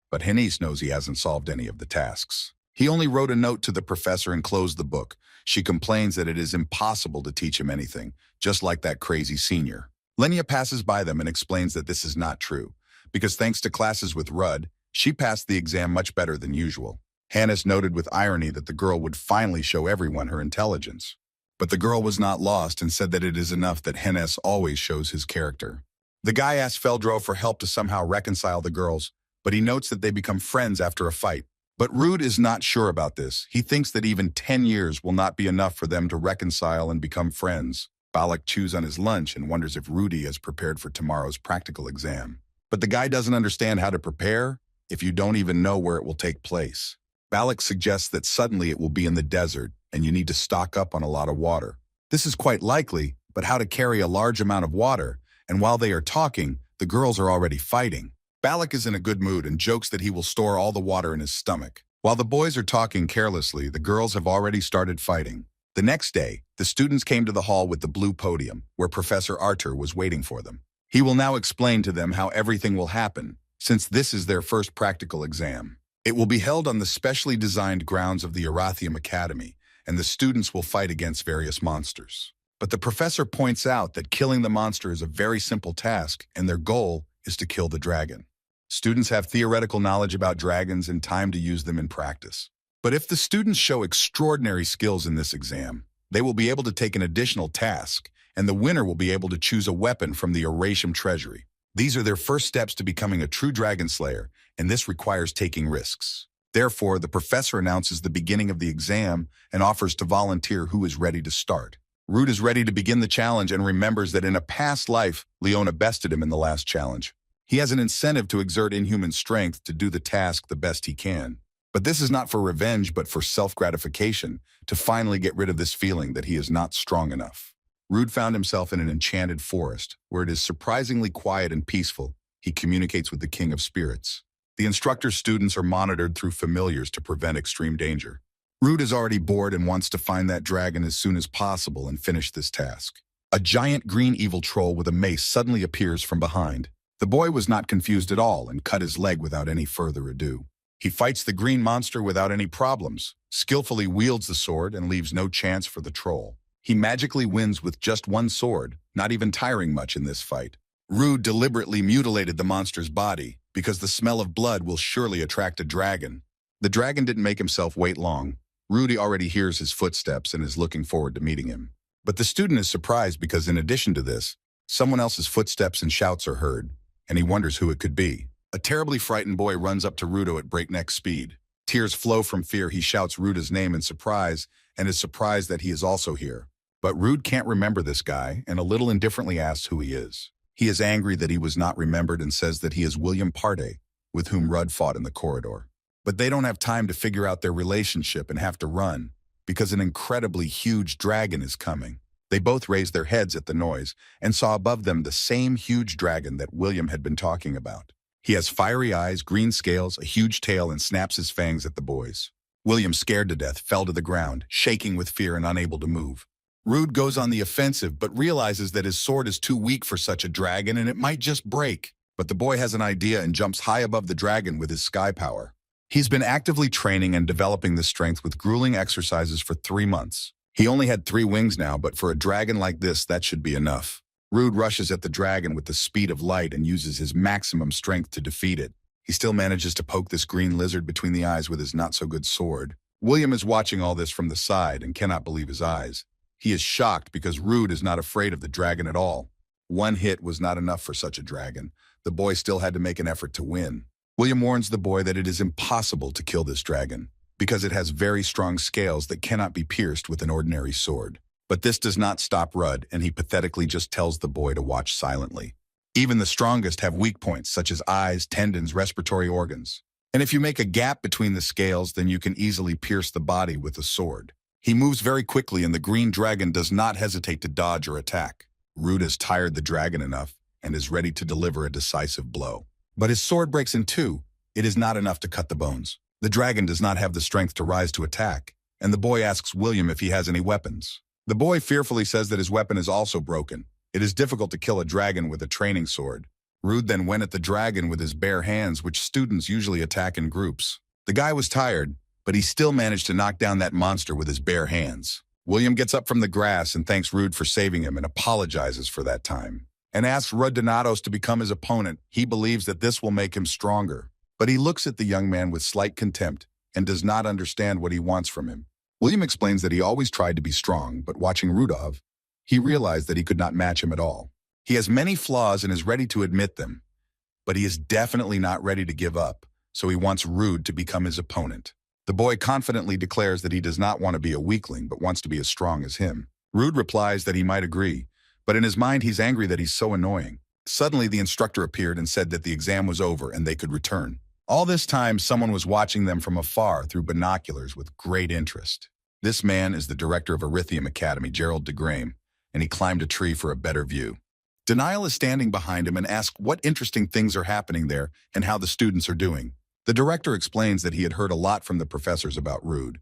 A: but Hennes knows he hasn't solved any of the tasks. He only wrote a note to the professor and closed the book. She complains that it is impossible to teach him anything, just like that crazy senior. Lenya passes by them and explains that this is not true, because thanks to classes with Rudd, she passed the exam much better than usual. Hannes noted with irony that the girl would finally show everyone her intelligence. But the girl was not lost and said that it is enough that Hennes always shows his character. The guy asks Feldro for help to somehow reconcile the girls, but he notes that they become friends after a fight. But Rude is not sure about this. He thinks that even 10 years will not be enough for them to reconcile and become friends. Balak chews on his lunch and wonders if Rudy is prepared for tomorrow's practical exam. But the guy doesn't understand how to prepare if you don't even know where it will take place. Balak suggests that suddenly it will be in the desert and you need to stock up on a lot of water. This is quite likely, but how to carry a large amount of water, and while they are talking, the girls are already fighting. Balak is in a good mood and jokes that he will store all the water in his stomach. While the boys are talking carelessly, the girls have already started fighting. The next day, the students came to the hall with the blue podium, where Professor Artur was waiting for them. He will now explain to them how everything will happen, since this is their first practical exam. It will be held on the specially designed grounds of the Erathium Academy, and the students will fight against various monsters. But the professor points out that killing the monster is a very simple task, and their goal is to kill the dragon. Students have theoretical knowledge about dragons and time to use them in practice. But if the students show extraordinary skills in this exam, they will be able to take an additional task, and the winner will be able to choose a weapon from the Eratium treasury. These are their first steps to becoming a true dragon slayer, and this requires taking risks. Therefore, the professor announces the beginning of the exam and offers to volunteer who is ready to start. Rude is ready to begin the challenge and remembers that in a past life, Leona bested him in the last challenge. He has an incentive to exert inhuman strength to do the task the best he can. But this is not for revenge, but for self-gratification, to finally get rid of this feeling that he is not strong enough. Rude found himself in an enchanted forest, where it is surprisingly quiet and peaceful. He communicates with the King of Spirits. The instructor's students are monitored through familiars to prevent extreme danger. Rude is already bored and wants to find that dragon as soon as possible and finish this task. A giant green evil troll with a mace suddenly appears from behind. The boy was not confused at all and cut his leg without any further ado. He fights the green monster without any problems, skillfully wields the sword and leaves no chance for the troll. He magically wins with just one sword, not even tiring much in this fight. Rude deliberately mutilated the monster's body, because the smell of blood will surely attract a dragon. The dragon didn't make himself wait long. Rudy already hears his footsteps and is looking forward to meeting him. But the student is surprised because in addition to this, someone else's footsteps and shouts are heard, and he wonders who it could be. A terribly frightened boy runs up to Rudo at breakneck speed. Tears flow from fear. He shouts Ruda's name in surprise and is surprised that he is also here. But Rude can't remember this guy and a little indifferently asks who he is. He is angry that he was not remembered and says that he is William Parte, with whom Rudd fought in the corridor. But they don't have time to figure out their relationship and have to run, because an incredibly huge dragon is coming. They both raised their heads at the noise and saw above them the same huge dragon that William had been talking about. He has fiery eyes, green scales, a huge tail, and snaps his fangs at the boys. William, scared to death, fell to the ground, shaking with fear and unable to move. Rude goes on the offensive, but realizes that his sword is too weak for such a dragon and it might just break. But the boy has an idea and jumps high above the dragon with his sky power. He's been actively training and developing this strength with grueling exercises for 3 months. He only had 3 wings now, but for a dragon like this, that should be enough. Rude rushes at the dragon with the speed of light and uses his maximum strength to defeat it. He still manages to poke this green lizard between the eyes with his not-so-good sword. William is watching all this from the side and cannot believe his eyes. He is shocked because Rude is not afraid of the dragon at all. One hit was not enough for such a dragon. The boy still had to make an effort to win. William warns the boy that it is impossible to kill this dragon, because it has very strong scales that cannot be pierced with an ordinary sword. But this does not stop Rudd, and he pathetically just tells the boy to watch silently. Even the strongest have weak points, such as eyes, tendons, respiratory organs. And if you make a gap between the scales, then you can easily pierce the body with a sword. He moves very quickly, and the green dragon does not hesitate to dodge or attack. Rudd has tired the dragon enough and is ready to deliver a decisive blow. But his sword breaks in two. It is not enough to cut the bones. The dragon does not have the strength to rise to attack, and the boy asks William if he has any weapons. The boy fearfully says that his weapon is also broken. It is difficult to kill a dragon with a training sword. Rudd then went at the dragon with his bare hands, which students usually attack in groups. The guy was tired, but he still managed to knock down that monster with his bare hands. William gets up from the grass and thanks Rudd for saving him and apologizes for that time, and asks Rudd Donatos to become his opponent. He believes that this will make him stronger. But he looks at the young man with slight contempt and does not understand what he wants from him. William explains that he always tried to be strong, but watching Rudolph, he realized that he could not match him at all. He has many flaws and is ready to admit them, but he is definitely not ready to give up, so he wants Rudd to become his opponent. The boy confidently declares that he does not want to be a weakling, but wants to be as strong as him. Rudd replies that he might agree, but in his mind he's angry that he's so annoying. Suddenly the instructor appeared and said that the exam was over and they could return. All this time, someone was watching them from afar through binoculars with great interest. This man is the director of Erythium Academy, Gerald DeGrame, and he climbed a tree for a better view. Denial is standing behind him and asks what interesting things are happening there and how the students are doing. The director explains that he had heard a lot from the professors about Rudd,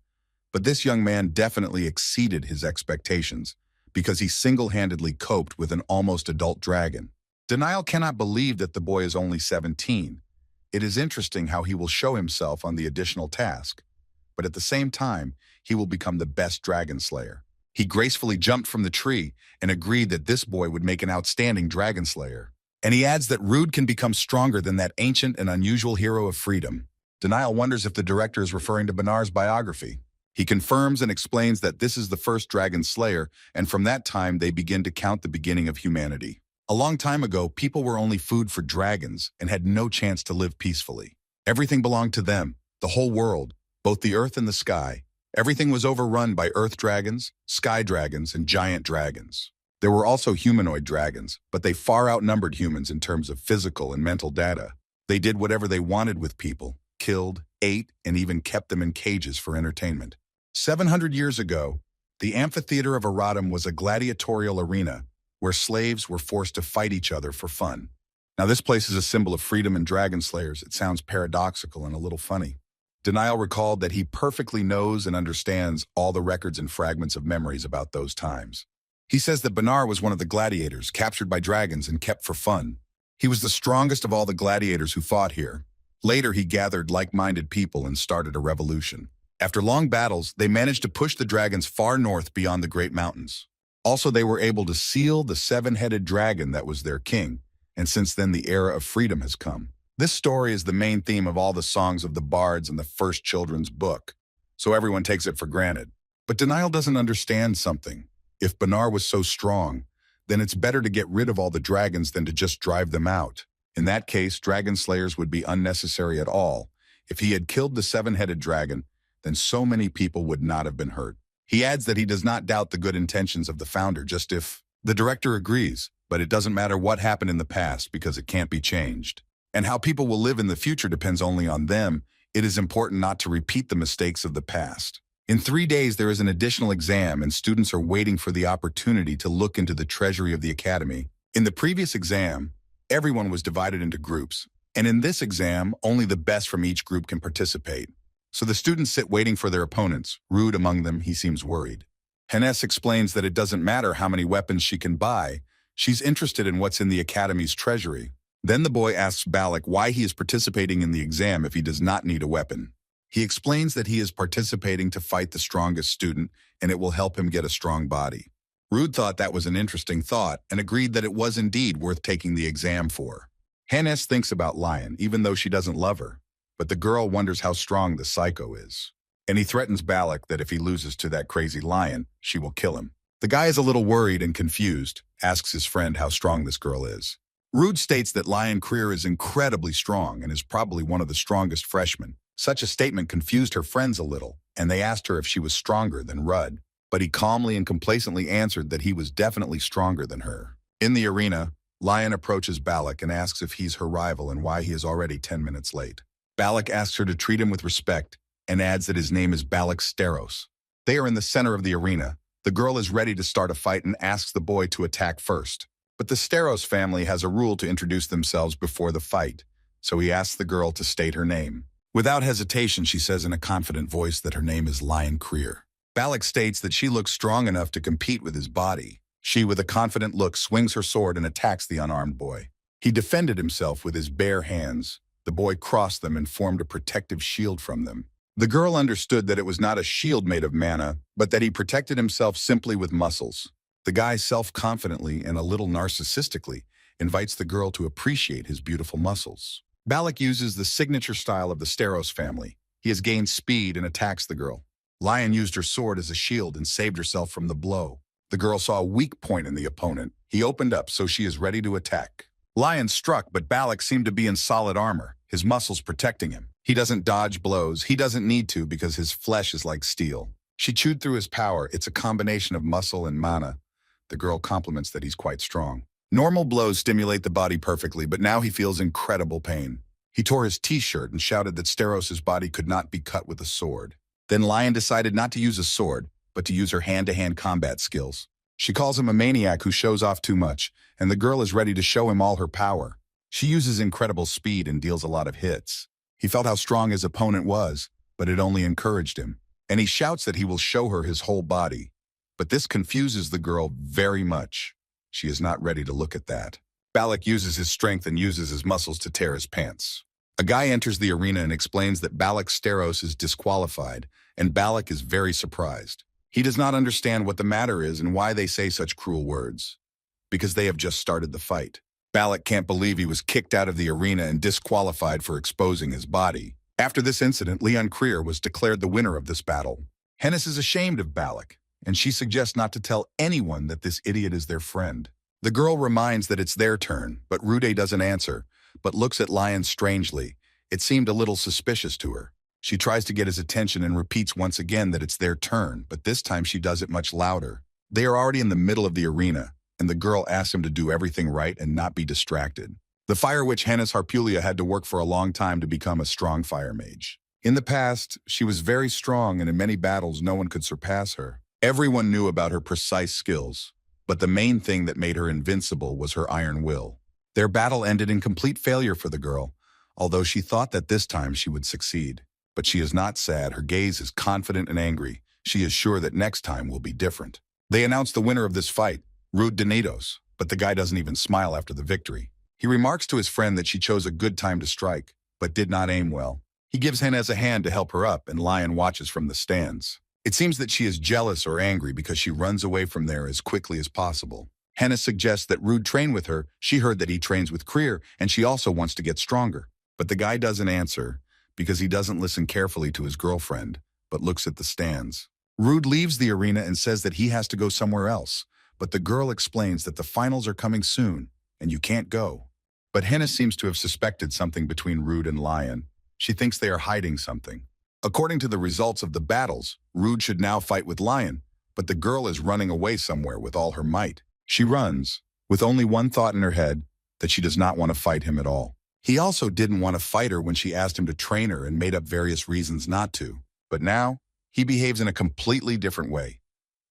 A: but this young man definitely exceeded his expectations because he single-handedly coped with an almost adult dragon. Denial cannot believe that the boy is only 17. It is interesting how he will show himself on the additional task, but at the same time, he will become the best dragon slayer. He gracefully jumped from the tree and agreed that this boy would make an outstanding dragon slayer. And he adds that Rudd can become stronger than that ancient and unusual hero of freedom. Denial wonders if the director is referring to Banar's biography. He confirms and explains that this is the first dragon slayer, and from that time they begin to count the beginning of humanity. A long time ago, people were only food for dragons and had no chance to live peacefully. Everything belonged to them, the whole world, both the earth and the sky. Everything was overrun by earth dragons, sky dragons, and giant dragons. There were also humanoid dragons, but they far outnumbered humans in terms of physical and mental data. They did whatever they wanted with people, killed, ate, and even kept them in cages for entertainment. 700 years ago, the amphitheater of Aratum was a gladiatorial arena where slaves were forced to fight each other for fun. Now this place is a symbol of freedom and dragon slayers. It sounds paradoxical and a little funny. Denial recalled that he perfectly knows and understands all the records and fragments of memories about those times. He says that Banar was one of the gladiators captured by dragons and kept for fun. He was the strongest of all the gladiators who fought here. Later, he gathered like-minded people and started a revolution. After long battles, they managed to push the dragons far north beyond the Great Mountains. Also, they were able to seal the seven-headed dragon that was their king, and since then the era of freedom has come. This story is the main theme of all the songs of the bards in the first children's book, so everyone takes it for granted. But Denial doesn't understand something. If Banar was so strong, then it's better to get rid of all the dragons than to just drive them out. In that case, dragon slayers would be unnecessary at all. If he had killed the seven-headed dragon, then so many people would not have been hurt. He adds that he does not doubt the good intentions of the founder, just if the director agrees, but it doesn't matter what happened in the past because it can't be changed. And how people will live in the future depends only on them. It is important not to repeat the mistakes of the past. In 3 days, there is an additional exam, and students are waiting for the opportunity to look into the treasury of the academy. In the previous exam, everyone was divided into groups, and in this exam, only the best from each group can participate. So the students sit waiting for their opponents. Rudd among them, he seems worried. Henness explains that it doesn't matter how many weapons she can buy. She's interested in what's in the academy's treasury. Then the boy asks Balak why he is participating in the exam if he does not need a weapon. He explains that he is participating to fight the strongest student, and it will help him get a strong body. Rudd thought that was an interesting thought and agreed that it was indeed worth taking the exam for. Henness thinks about Lion, even though she doesn't love her, but the girl wonders how strong the psycho is. And he threatens Balak that if he loses to that crazy lion, she will kill him. The guy is a little worried and confused, asks his friend how strong this girl is. Rude states that Lion Creer is incredibly strong and is probably one of the strongest freshmen. Such a statement confused her friends a little, and they asked her if she was stronger than Rudd. But he calmly and complacently answered that he was definitely stronger than her. In the arena, Lion approaches Balak and asks if he's her rival and why he is already 10 minutes late. Balak asks her to treat him with respect and adds that his name is Balak Steros. They are in the center of the arena. The girl is ready to start a fight and asks the boy to attack first. But the Steros family has a rule to introduce themselves before the fight, so he asks the girl to state her name. Without hesitation, she says in a confident voice that her name is Lion Creer. Balak states that she looks strong enough to compete with his body. She, with a confident look, swings her sword and attacks the unarmed boy. He defended himself with his bare hands. The boy crossed them and formed a protective shield from them. The girl understood that it was not a shield made of mana, but that he protected himself simply with muscles. The guy self-confidently and a little narcissistically invites the girl to appreciate his beautiful muscles. Balak uses the signature style of the Steros family. He has gained speed and attacks the girl. Lion used her sword as a shield and saved herself from the blow. The girl saw a weak point in the opponent. He opened up, so she is ready to attack. Lion struck, but Balak seemed to be in solid armor, his muscles protecting him. He doesn't dodge blows. He doesn't need to because his flesh is like steel. She chewed through his power. It's a combination of muscle and mana. The girl compliments that he's quite strong. Normal blows stimulate the body perfectly, but now he feels incredible pain. He tore his t-shirt and shouted that Steros' body could not be cut with a sword. Then Lion decided not to use a sword, but to use her hand-to-hand combat skills. She calls him a maniac who shows off too much, and the girl is ready to show him all her power. She uses incredible speed and deals a lot of hits. He felt how strong his opponent was, but it only encouraged him. And he shouts that he will show her his whole body. But this confuses the girl very much. She is not ready to look at that. Balak uses his strength and uses his muscles to tear his pants. A guy enters the arena and explains that Balak Steros is disqualified, and Balak is very surprised. He does not understand what the matter is and why they say such cruel words. Because they have just started the fight. Balak can't believe he was kicked out of the arena and disqualified for exposing his body. After this incident, Lion Creer was declared the winner of this battle. Hennis is ashamed of Balak, and she suggests not to tell anyone that this idiot is their friend. The girl reminds that it's their turn, but Rude doesn't answer, but looks at Lion strangely. It seemed a little suspicious to her. She tries to get his attention and repeats once again that it's their turn, but this time she does it much louder. They are already in the middle of the arena, and the girl asks him to do everything right and not be distracted. The fire witch Hennis Harpulia had to work for a long time to become a strong fire mage. In the past, she was very strong, and in many battles no one could surpass her. Everyone knew about her precise skills, but the main thing that made her invincible was her iron will. Their battle ended in complete failure for the girl, although she thought that this time she would succeed. But she is not sad. Her gaze is confident and angry. She is sure that next time will be different. They announce the winner of this fight, Rude Danitos, but the guy doesn't even smile after the victory. He remarks to his friend that she chose a good time to strike, but did not aim well. He gives Hennes a hand to help her up, and Lion watches from the stands. It seems that she is jealous or angry because she runs away from there as quickly as possible. Hennes suggests that Rude train with her. She heard that he trains with Creer, and she also wants to get stronger. But the guy doesn't answer, because he doesn't listen carefully to his girlfriend, but looks at the stands. Rude leaves the arena and says that he has to go somewhere else, but the girl explains that the finals are coming soon, and you can't go. But Hennis seems to have suspected something between Rude and Lion. She thinks they are hiding something. According to the results of the battles, Rude should now fight with Lion, but the girl is running away somewhere with all her might. She runs, with only one thought in her head, that she does not want to fight him at all. He also didn't want to fight her when she asked him to train her and made up various reasons not to. But now, he behaves in a completely different way.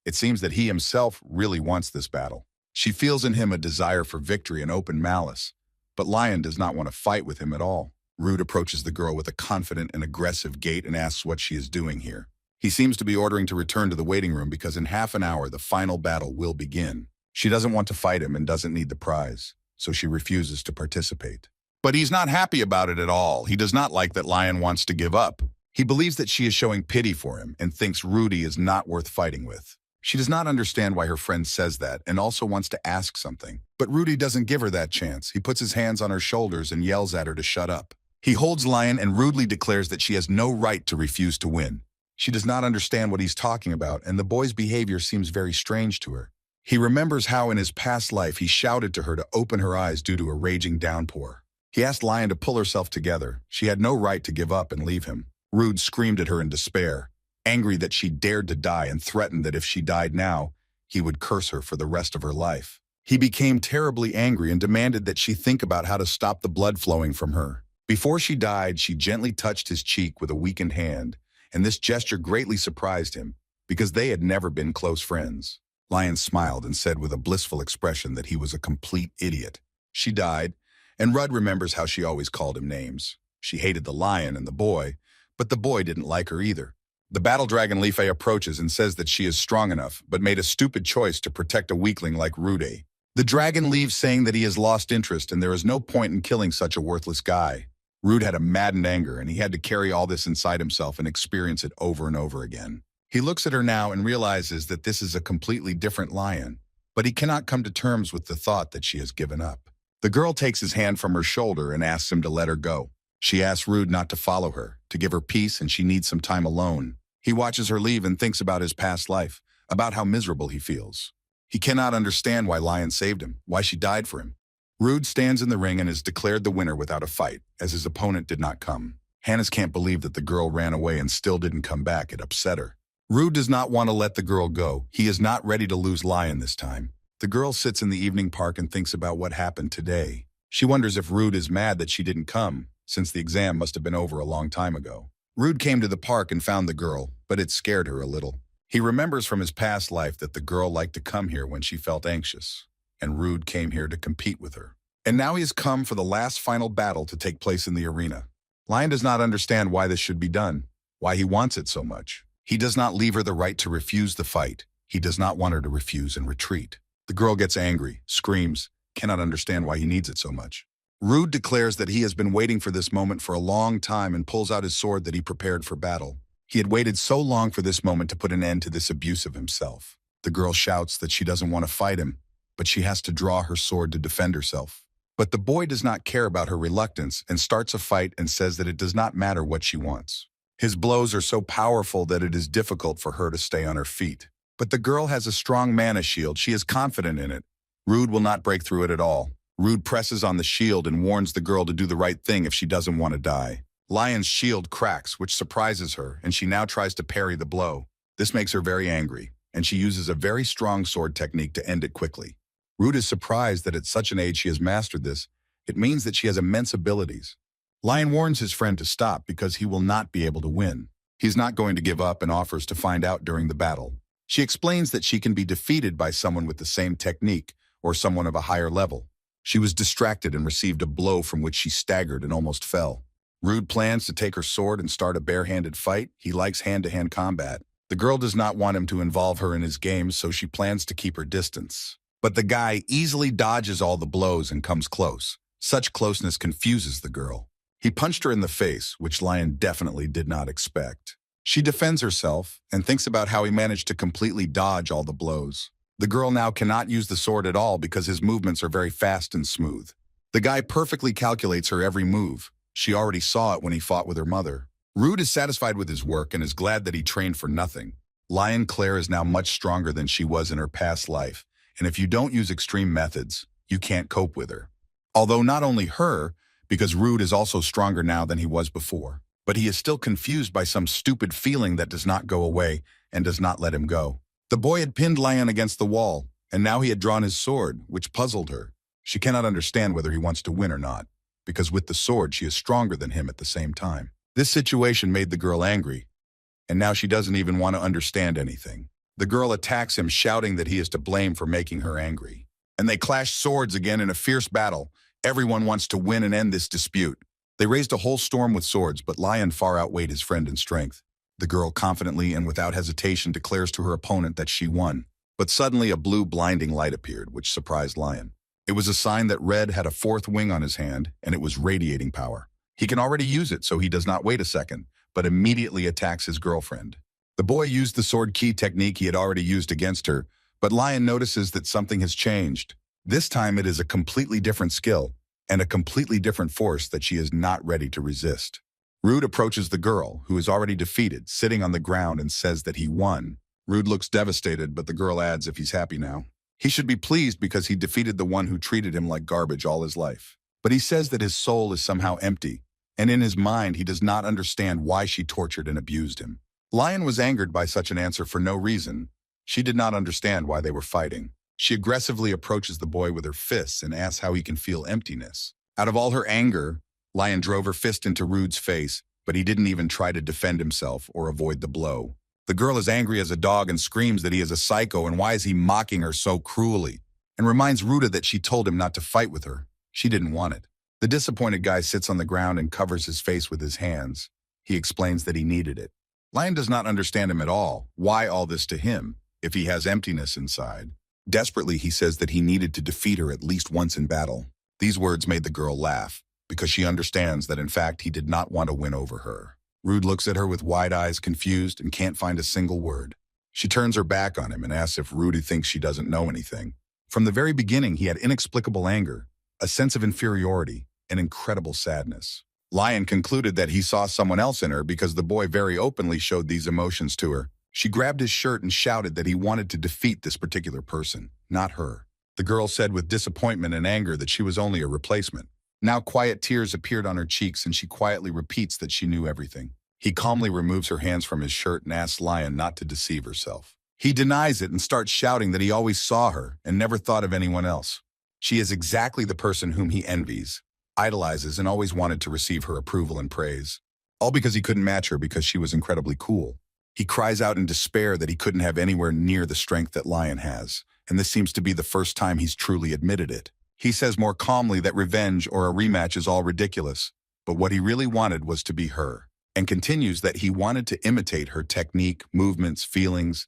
A: It seems that he himself really wants this battle. She feels in him a desire for victory and open malice, but Lion does not want to fight with him at all. Rude approaches the girl with a confident and aggressive gait and asks what she is doing here. He seems to be ordering to return to the waiting room because in half an hour the final battle will begin. She doesn't want to fight him and doesn't need the prize, so she refuses to participate. But he's not happy about it at all. He does not like that Lion wants to give up. He believes that she is showing pity for him and thinks Rudy is not worth fighting with. She does not understand why her friend says that and also wants to ask something. But Rudy doesn't give her that chance. He puts his hands on her shoulders and yells at her to shut up. He holds Lion and rudely declares that she has no right to refuse to win. She does not understand what he's talking about, and the boy's behavior seems very strange to her. He remembers how in his past life he shouted to her to open her eyes due to a raging downpour. He asked Lion to pull herself together. She had no right to give up and leave him. Rude screamed at her in despair, angry that she dared to die and threatened that if she died now, he would curse her for the rest of her life. He became terribly angry and demanded that she think about how to stop the blood flowing from her. Before she died, she gently touched his cheek with a weakened hand, and this gesture greatly surprised him, because they had never been close friends. Lion smiled and said with a blissful expression that he was a complete idiot. She died, and Rudd remembers how she always called him names. She hated the lion and the boy, but the boy didn't like her either. The battle dragon Li Fei approaches and says that she is strong enough, but made a stupid choice to protect a weakling like Rude. The dragon leaves saying that he has lost interest and there is no point in killing such a worthless guy. Rude had a maddened anger, and he had to carry all this inside himself and experience it over and over again. He looks at her now and realizes that this is a completely different lion, but he cannot come to terms with the thought that she has given up. The girl takes his hand from her shoulder and asks him to let her go. She asks Rude not to follow her, to give her peace, and she needs some time alone. He watches her leave and thinks about his past life, about how miserable he feels. He cannot understand why Lion saved him, why she died for him. Rude stands in the ring and is declared the winner without a fight, as his opponent did not come. Hannes can't believe that the girl ran away and still didn't come back. It upset her. Rude does not want to let the girl go. He is not ready to lose Lion this time. The girl sits in the evening park and thinks about what happened today. She wonders if Rude is mad that she didn't come, since the exam must have been over a long time ago. Rude came to the park and found the girl, but it scared her a little. He remembers from his past life that the girl liked to come here when she felt anxious, and Rude came here to compete with her. And now he has come for the last final battle to take place in the arena. Lion does not understand why this should be done, why he wants it so much. He does not leave her the right to refuse the fight. He does not want her to refuse and retreat. The girl gets angry, screams, cannot understand why he needs it so much. Rude declares that he has been waiting for this moment for a long time and pulls out his sword that he prepared for battle. He had waited so long for this moment to put an end to this abuse of himself. The girl shouts that she doesn't want to fight him, but she has to draw her sword to defend herself. But the boy does not care about her reluctance and starts a fight and says that it does not matter what she wants. His blows are so powerful that it is difficult for her to stay on her feet. But the girl has a strong mana shield. She is confident in it. Rude will not break through it at all. Rude presses on the shield and warns the girl to do the right thing if she doesn't want to die. Lion's shield cracks, which surprises her, and she now tries to parry the blow. This makes her very angry, and she uses a very strong sword technique to end it quickly. Rude is surprised that at such an age she has mastered this. It means that she has immense abilities. Lion warns his friend to stop because he will not be able to win. He's not going to give up and offers to find out during the battle. She explains that she can be defeated by someone with the same technique or someone of a higher level. She was distracted and received a blow from which she staggered and almost fell. Rude plans to take her sword and start a barehanded fight. He likes hand-to-hand combat. The girl does not want him to involve her in his games, so she plans to keep her distance. But the guy easily dodges all the blows and comes close. Such closeness confuses the girl. He punched her in the face, which Lion definitely did not expect. She defends herself and thinks about how he managed to completely dodge all the blows. The girl now cannot use the sword at all because his movements are very fast and smooth. The guy perfectly calculates her every move. She already saw it when he fought with her mother. Rude is satisfied with his work and is glad that he trained for nothing. Lion Claire is now much stronger than she was in her past life, and if you don't use extreme methods, you can't cope with her. Although not only her, because Rude is also stronger now than he was before, but he is still confused by some stupid feeling that does not go away and does not let him go. The boy had pinned Lion against the wall, and now he had drawn his sword, which puzzled her. She cannot understand whether he wants to win or not, because with the sword she is stronger than him at the same time. This situation made the girl angry, and now she doesn't even want to understand anything. The girl attacks him, shouting that he is to blame for making her angry. And they clashed swords again in a fierce battle. Everyone wants to win and end this dispute. They raised a whole storm with swords, but Lion far outweighed his friend in strength. The girl confidently and without hesitation declares to her opponent that she won. But suddenly a blue blinding light appeared, which surprised Lion. It was a sign that Red had a fourth wing on his hand, and it was radiating power. He can already use it, so he does not wait a second, but immediately attacks his girlfriend. The boy used the sword key technique he had already used against her, but Lion notices that something has changed. This time it is a completely different skill, and a completely different force that she is not ready to resist. Rude approaches the girl, who is already defeated, sitting on the ground, and says that he won. Rude looks devastated, but the girl adds if he's happy now. He should be pleased because he defeated the one who treated him like garbage all his life. But he says that his soul is somehow empty, and in his mind he does not understand why she tortured and abused him. Lion was angered by such an answer for no reason. She did not understand why they were fighting. She aggressively approaches the boy with her fists and asks how he can feel emptiness. Out of all her anger, Lion drove her fist into Rude's face, but he didn't even try to defend himself or avoid the blow. The girl is angry as a dog and screams that he is a psycho and why is he mocking her so cruelly, and reminds Ruda that she told him not to fight with her. She didn't want it. The disappointed guy sits on the ground and covers his face with his hands. He explains that he needed it. Lion does not understand him at all. Why all this to him, if he has emptiness inside? Desperately, he says that he needed to defeat her at least once in battle. These words made the girl laugh, because she understands that in fact he did not want to win over her. Rude looks at her with wide eyes, confused, and can't find a single word. She turns her back on him and asks if Rudy thinks she doesn't know anything. From the very beginning, he had inexplicable anger, a sense of inferiority, and incredible sadness. Lion concluded that he saw someone else in her because the boy very openly showed these emotions to her. She grabbed his shirt and shouted that he wanted to defeat this particular person, not her. The girl said with disappointment and anger that she was only a replacement. Now quiet tears appeared on her cheeks and she quietly repeats that she knew everything. He calmly removes her hands from his shirt and asks Lion not to deceive herself. He denies it and starts shouting that he always saw her and never thought of anyone else. She is exactly the person whom he envies, idolizes, and always wanted to receive her approval and praise. All because he couldn't match her because she was incredibly cool. He cries out in despair that he couldn't have anywhere near the strength that Lion has, and this seems to be the first time he's truly admitted it. He says more calmly that revenge or a rematch is all ridiculous, but what he really wanted was to be her, and continues that he wanted to imitate her technique, movements, feelings,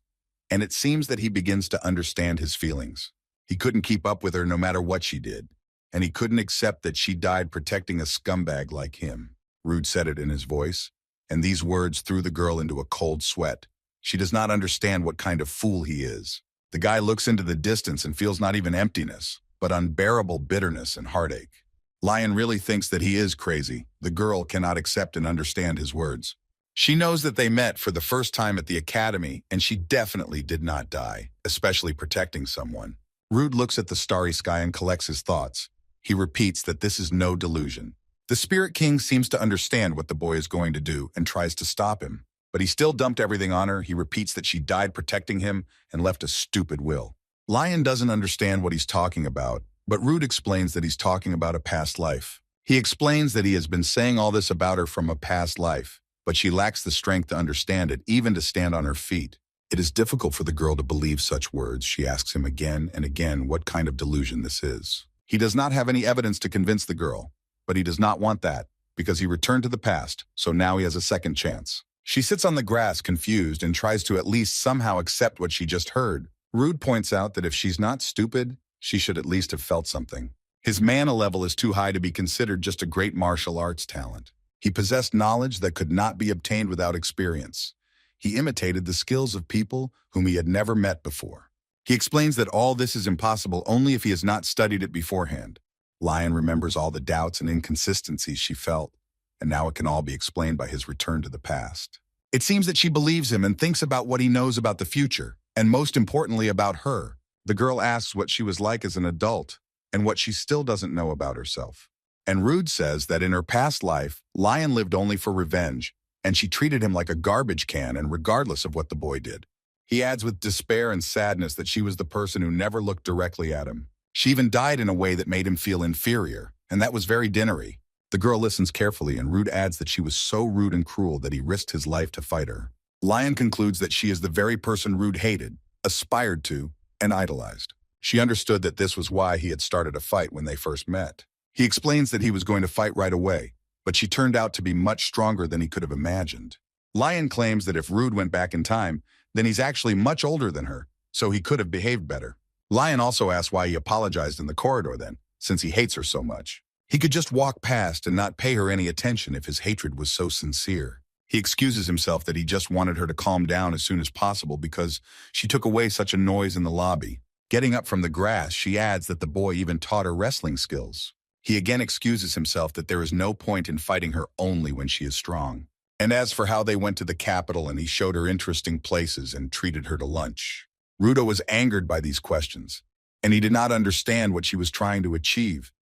A: and it seems that he begins to understand his feelings. He couldn't keep up with her no matter what she did, and he couldn't accept that she died protecting a scumbag like him. Rude said it in his voice, and these words threw the girl into a cold sweat. She does not understand what kind of fool he is. The guy looks into the distance and feels not even emptiness, but unbearable bitterness and heartache. Lion really thinks that he is crazy. The girl cannot accept and understand his words. She knows that they met for the first time at the academy, and she definitely did not die, especially protecting someone. Rude looks at the starry sky and collects his thoughts. He repeats that this is no delusion. The Spirit King seems to understand what the boy is going to do and tries to stop him, but he still dumped everything on her. He repeats that she died protecting him and left a stupid will. Lion doesn't understand what he's talking about, but Rude explains that he's talking about a past life. He explains that he has been saying all this about her from a past life, but she lacks the strength to understand it, even to stand on her feet. It is difficult for the girl to believe such words. She asks him again and again what kind of delusion this is. He does not have any evidence to convince the girl, but he does not want that, because he returned to the past, so now he has a second chance. She sits on the grass, confused, and tries to at least somehow accept what she just heard. Rude points out that if she's not stupid, she should at least have felt something. His mana level is too high to be considered just a great martial arts talent. He possessed knowledge that could not be obtained without experience. He imitated the skills of people whom he had never met before. He explains that all this is impossible only if he has not studied it beforehand. Lion remembers all the doubts and inconsistencies she felt, and now it can all be explained by his return to the past. It seems that she believes him and thinks about what he knows about the future, and most importantly about her. The girl asks what she was like as an adult and what she still doesn't know about herself. And Rude says that in her past life, Lion lived only for revenge, and she treated him like a garbage can and regardless of what the boy did. He adds with despair and sadness that she was the person who never looked directly at him. She even died in a way that made him feel inferior, and that was very dinnery. The girl listens carefully, and Rude adds that she was so rude and cruel that he risked his life to fight her. Lion concludes that she is the very person Rude hated, aspired to, and idolized. She understood that this was why he had started a fight when they first met. He explains that he was going to fight right away, but she turned out to be much stronger than he could have imagined. Lion claims that if Rude went back in time, then he's actually much older than her, so he could have behaved better. Lion also asks why he apologized in the corridor then, since he hates her so much. He could just walk past and not pay her any attention if his hatred was so sincere. He excuses himself that he just wanted her to calm down as soon as possible because she took away such a noise in the lobby. Getting up from the grass, she adds that the boy even taught her wrestling skills. He again excuses himself that there is no point in fighting her only when she is strong. And as for how they went to the capital and he showed her interesting places and treated her to lunch, Rudo was angered by these questions, and he did not understand what she was trying to achieve.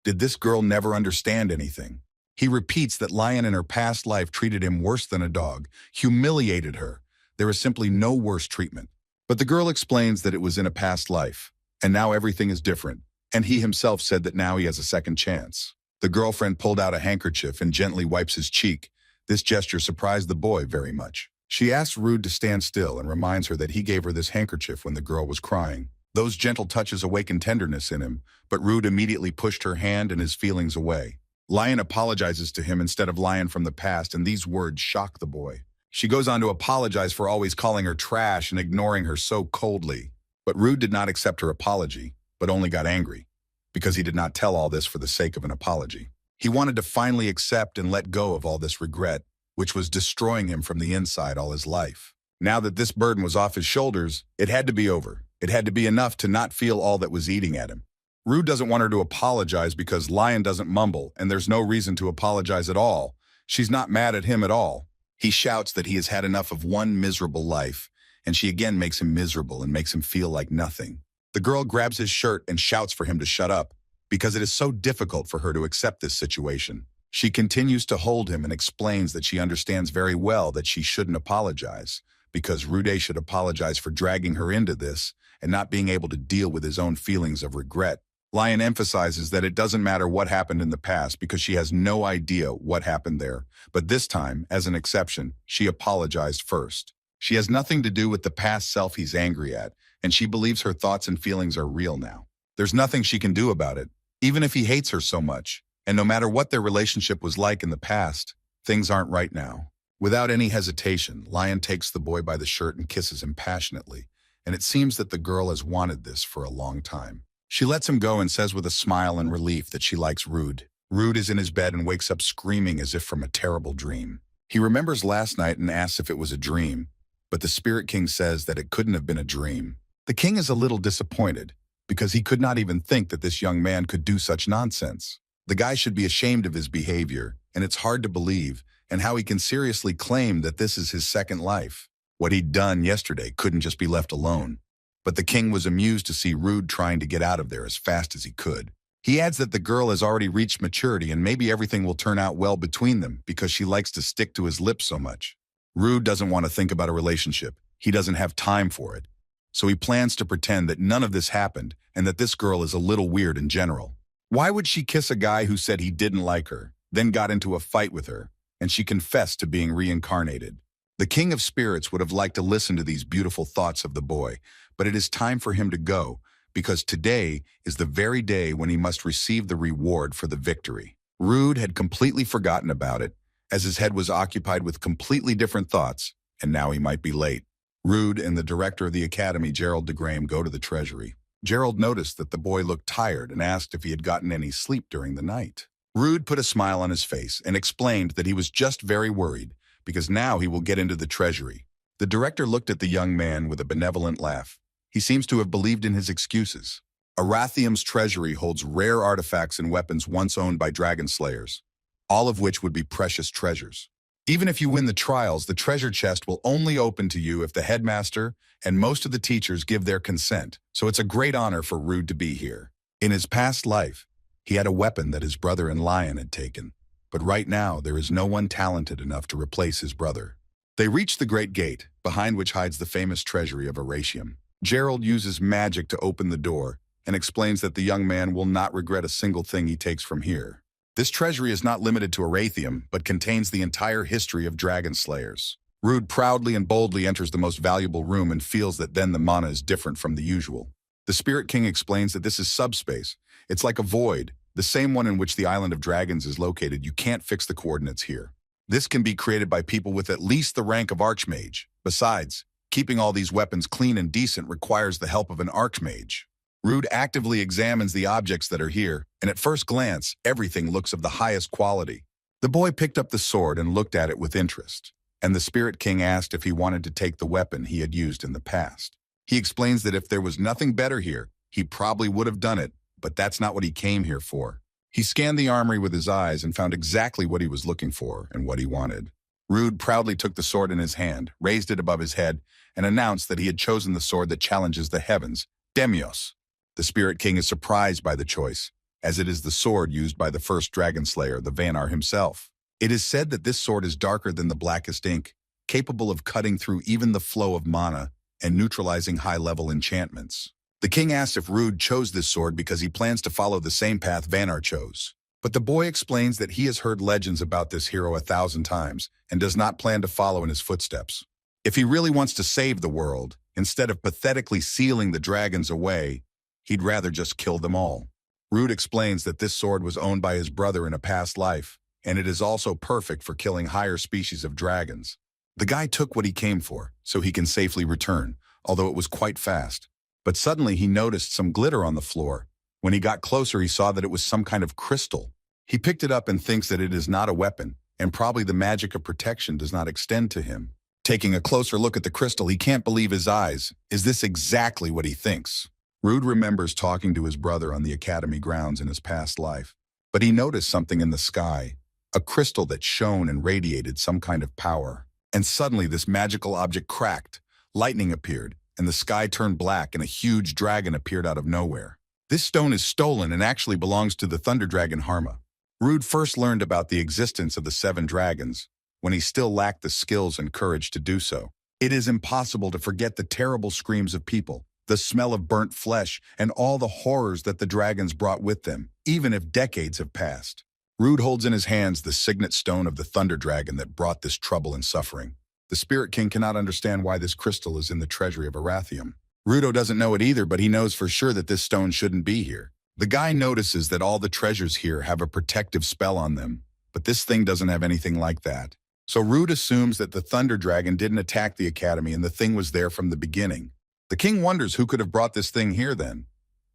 A: Did this girl never understand anything? He repeats that Lion in her past life treated him worse than a dog, humiliated her. There is simply no worse treatment. But the girl explains that it was in a past life, and now everything is different, and he himself said that now he has a second chance. The girlfriend pulled out a handkerchief and gently wipes his cheek. This gesture surprised the boy very much. She asks Rude to stand still and reminds her that he gave her this handkerchief when the girl was crying. Those gentle touches awakened tenderness in him, but Rude immediately pushed her hand and his feelings away. Lion apologizes to him instead of Lion from the past, and these words shock the boy. She goes on to apologize for always calling her trash and ignoring her so coldly. But Rude did not accept her apology, but only got angry, because he did not tell all this for the sake of an apology. He wanted to finally accept and let go of all this regret, which was destroying him from the inside all his life. Now that this burden was off his shoulders, it had to be over. It had to be enough to not feel all that was eating at him. Rude doesn't want her to apologize because Lion doesn't mumble, and there's no reason to apologize at all. She's not mad at him at all. He shouts that he has had enough of one miserable life, and she again makes him miserable and makes him feel like nothing. The girl grabs his shirt and shouts for him to shut up, because it is so difficult for her to accept this situation. She continues to hold him and explains that she understands very well that she shouldn't apologize, because Rude should apologize for dragging her into this and not being able to deal with his own feelings of regret. Lion emphasizes that it doesn't matter what happened in the past because she has no idea what happened there. But this time, as an exception, she apologized first. She has nothing to do with the past self he's angry at, and she believes her thoughts and feelings are real now. There's nothing she can do about it, even if he hates her so much. And no matter what their relationship was like in the past, things aren't right now. Without any hesitation, Lion takes the boy by the shirt and kisses him passionately, and it seems that the girl has wanted this for a long time. She lets him go and says with a smile and relief that she likes Rude. Rude is in his bed and wakes up screaming as if from a terrible dream. He remembers last night and asks if it was a dream, but the Spirit King says that it couldn't have been a dream. The king is a little disappointed, because he could not even think that this young man could do such nonsense. The guy should be ashamed of his behavior, and it's hard to believe, and how he can seriously claim that this is his second life. What he'd done yesterday couldn't just be left alone. But the king was amused to see Rude trying to get out of there as fast as he could. He adds that the girl has already reached maturity and maybe everything will turn out well between them because she likes to stick to his lips so much. Rude doesn't want to think about a relationship. He doesn't have time for it. So he plans to pretend that none of this happened and that this girl is a little weird in general. Why would she kiss a guy who said he didn't like her, then got into a fight with her, and she confessed to being reincarnated? The King of Spirits would have liked to listen to these beautiful thoughts of the boy, but it is time for him to go, because today is the very day when he must receive the reward for the victory. Rude had completely forgotten about it, as his head was occupied with completely different thoughts, and now he might be late. Rude and the director of the academy, Gerald DeGraham, go to the treasury. Gerald noticed that the boy looked tired and asked if he had gotten any sleep during the night. Rude put a smile on his face and explained that he was just very worried, because now he will get into the treasury. The director looked at the young man with a benevolent laugh. He seems to have believed in his excuses. Arathium's treasury holds rare artifacts and weapons once owned by dragon slayers, all of which would be precious treasures. Even if you win the trials, the treasure chest will only open to you if the headmaster and most of the teachers give their consent, so it's a great honor for Rude to be here. In his past life, he had a weapon that his brother and Lion had taken, but right now there is no one talented enough to replace his brother. They reach the Great Gate, behind which hides the famous treasury of Aratium. Gerald uses magic to open the door and explains that the young man will not regret a single thing he takes from here. This treasury is not limited to Arathium, but contains the entire history of dragon slayers. Rude proudly and boldly enters the most valuable room and feels that then the mana is different from the usual. The Spirit King explains that this is subspace. It's like a void, the same one in which the Island of Dragons is located. You can't fix the coordinates here. This can be created by people with at least the rank of Archmage. Besides, keeping all these weapons clean and decent requires the help of an Archmage. Rude actively examines the objects that are here, and at first glance, everything looks of the highest quality. The boy picked up the sword and looked at it with interest, and the Spirit King asked if he wanted to take the weapon he had used in the past. He explains that if there was nothing better here, he probably would have done it, but that's not what he came here for. He scanned the armory with his eyes and found exactly what he was looking for and what he wanted. Rude proudly took the sword in his hand, raised it above his head, and announced that he had chosen the sword that challenges the heavens, Demios. The Spirit King is surprised by the choice, as it is the sword used by the first dragon slayer, the Vanar himself. It is said that this sword is darker than the blackest ink, capable of cutting through even the flow of mana and neutralizing high-level enchantments. The king asked if Rude chose this sword because he plans to follow the same path Vanar chose. But the boy explains that he has heard legends about this hero 1,000 times and does not plan to follow in his footsteps. If he really wants to save the world, instead of pathetically sealing the dragons away, he'd rather just kill them all. Rude explains that this sword was owned by his brother in a past life, and it is also perfect for killing higher species of dragons. The guy took what he came for, so he can safely return, although it was quite fast. But suddenly he noticed some glitter on the floor. When he got closer, he saw that it was some kind of crystal. He picked it up and thinks that it is not a weapon, and probably the magic of protection does not extend to him. Taking a closer look at the crystal, he can't believe his eyes. Is this exactly what he thinks? Rude remembers talking to his brother on the academy grounds in his past life, but he noticed something in the sky, a crystal that shone and radiated some kind of power. And suddenly this magical object cracked, lightning appeared, and the sky turned black and a huge dragon appeared out of nowhere. This stone is stolen and actually belongs to the thunder dragon Harma. Rude first learned about the existence of the 7 dragons when he still lacked the skills and courage to do so. It is impossible to forget the terrible screams of people, the smell of burnt flesh, and all the horrors that the dragons brought with them, even if decades have passed. Rude holds in his hands the signet stone of the thunder dragon that brought this trouble and suffering. The Spirit King cannot understand why this crystal is in the treasury of Arathium. Rudo doesn't know it either, but he knows for sure that this stone shouldn't be here. The guy notices that all the treasures here have a protective spell on them, but this thing doesn't have anything like that. So Rude assumes that the thunder dragon didn't attack the academy and the thing was there from the beginning. The king wonders who could have brought this thing here then.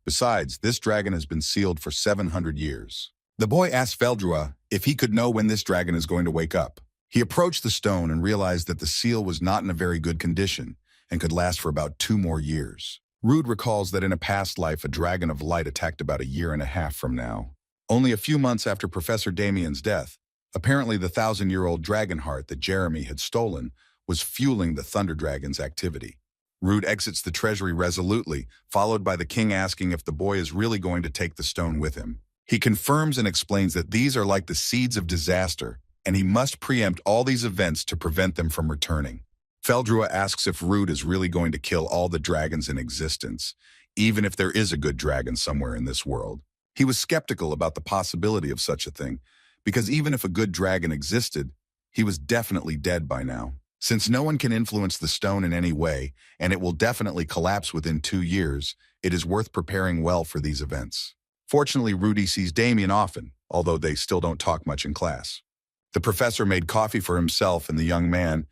A: Besides, this dragon has been sealed for 700 years. The boy asks Feldrua if he could know when this dragon is going to wake up. He approached the stone and realized that the seal was not in a very good condition and could last for about 2 more years. Rude recalls that in a past life, a dragon of light attacked about 1.5 years from now. Only a few months after Professor Damien's death, apparently the 1,000-year-old dragon heart that Jeremy had stolen was fueling the Thunder Dragon's activity. Rude exits the treasury resolutely, followed by the king asking if the boy is really going to take the stone with him. He confirms and explains that these are like the seeds of disaster, and he must preempt all these events to prevent them from returning. Feldrua asks if Rude is really going to kill all the dragons in existence, even if there is a good dragon somewhere in this world. He was skeptical about the possibility of such a thing, because even if a good dragon existed, he was definitely dead by now. Since no one can influence the stone in any way, and it will definitely collapse within 2 years, it is worth preparing well for these events. Fortunately, Rudy sees Damien often, although they still don't talk much in class. The professor made coffee for himself and the young man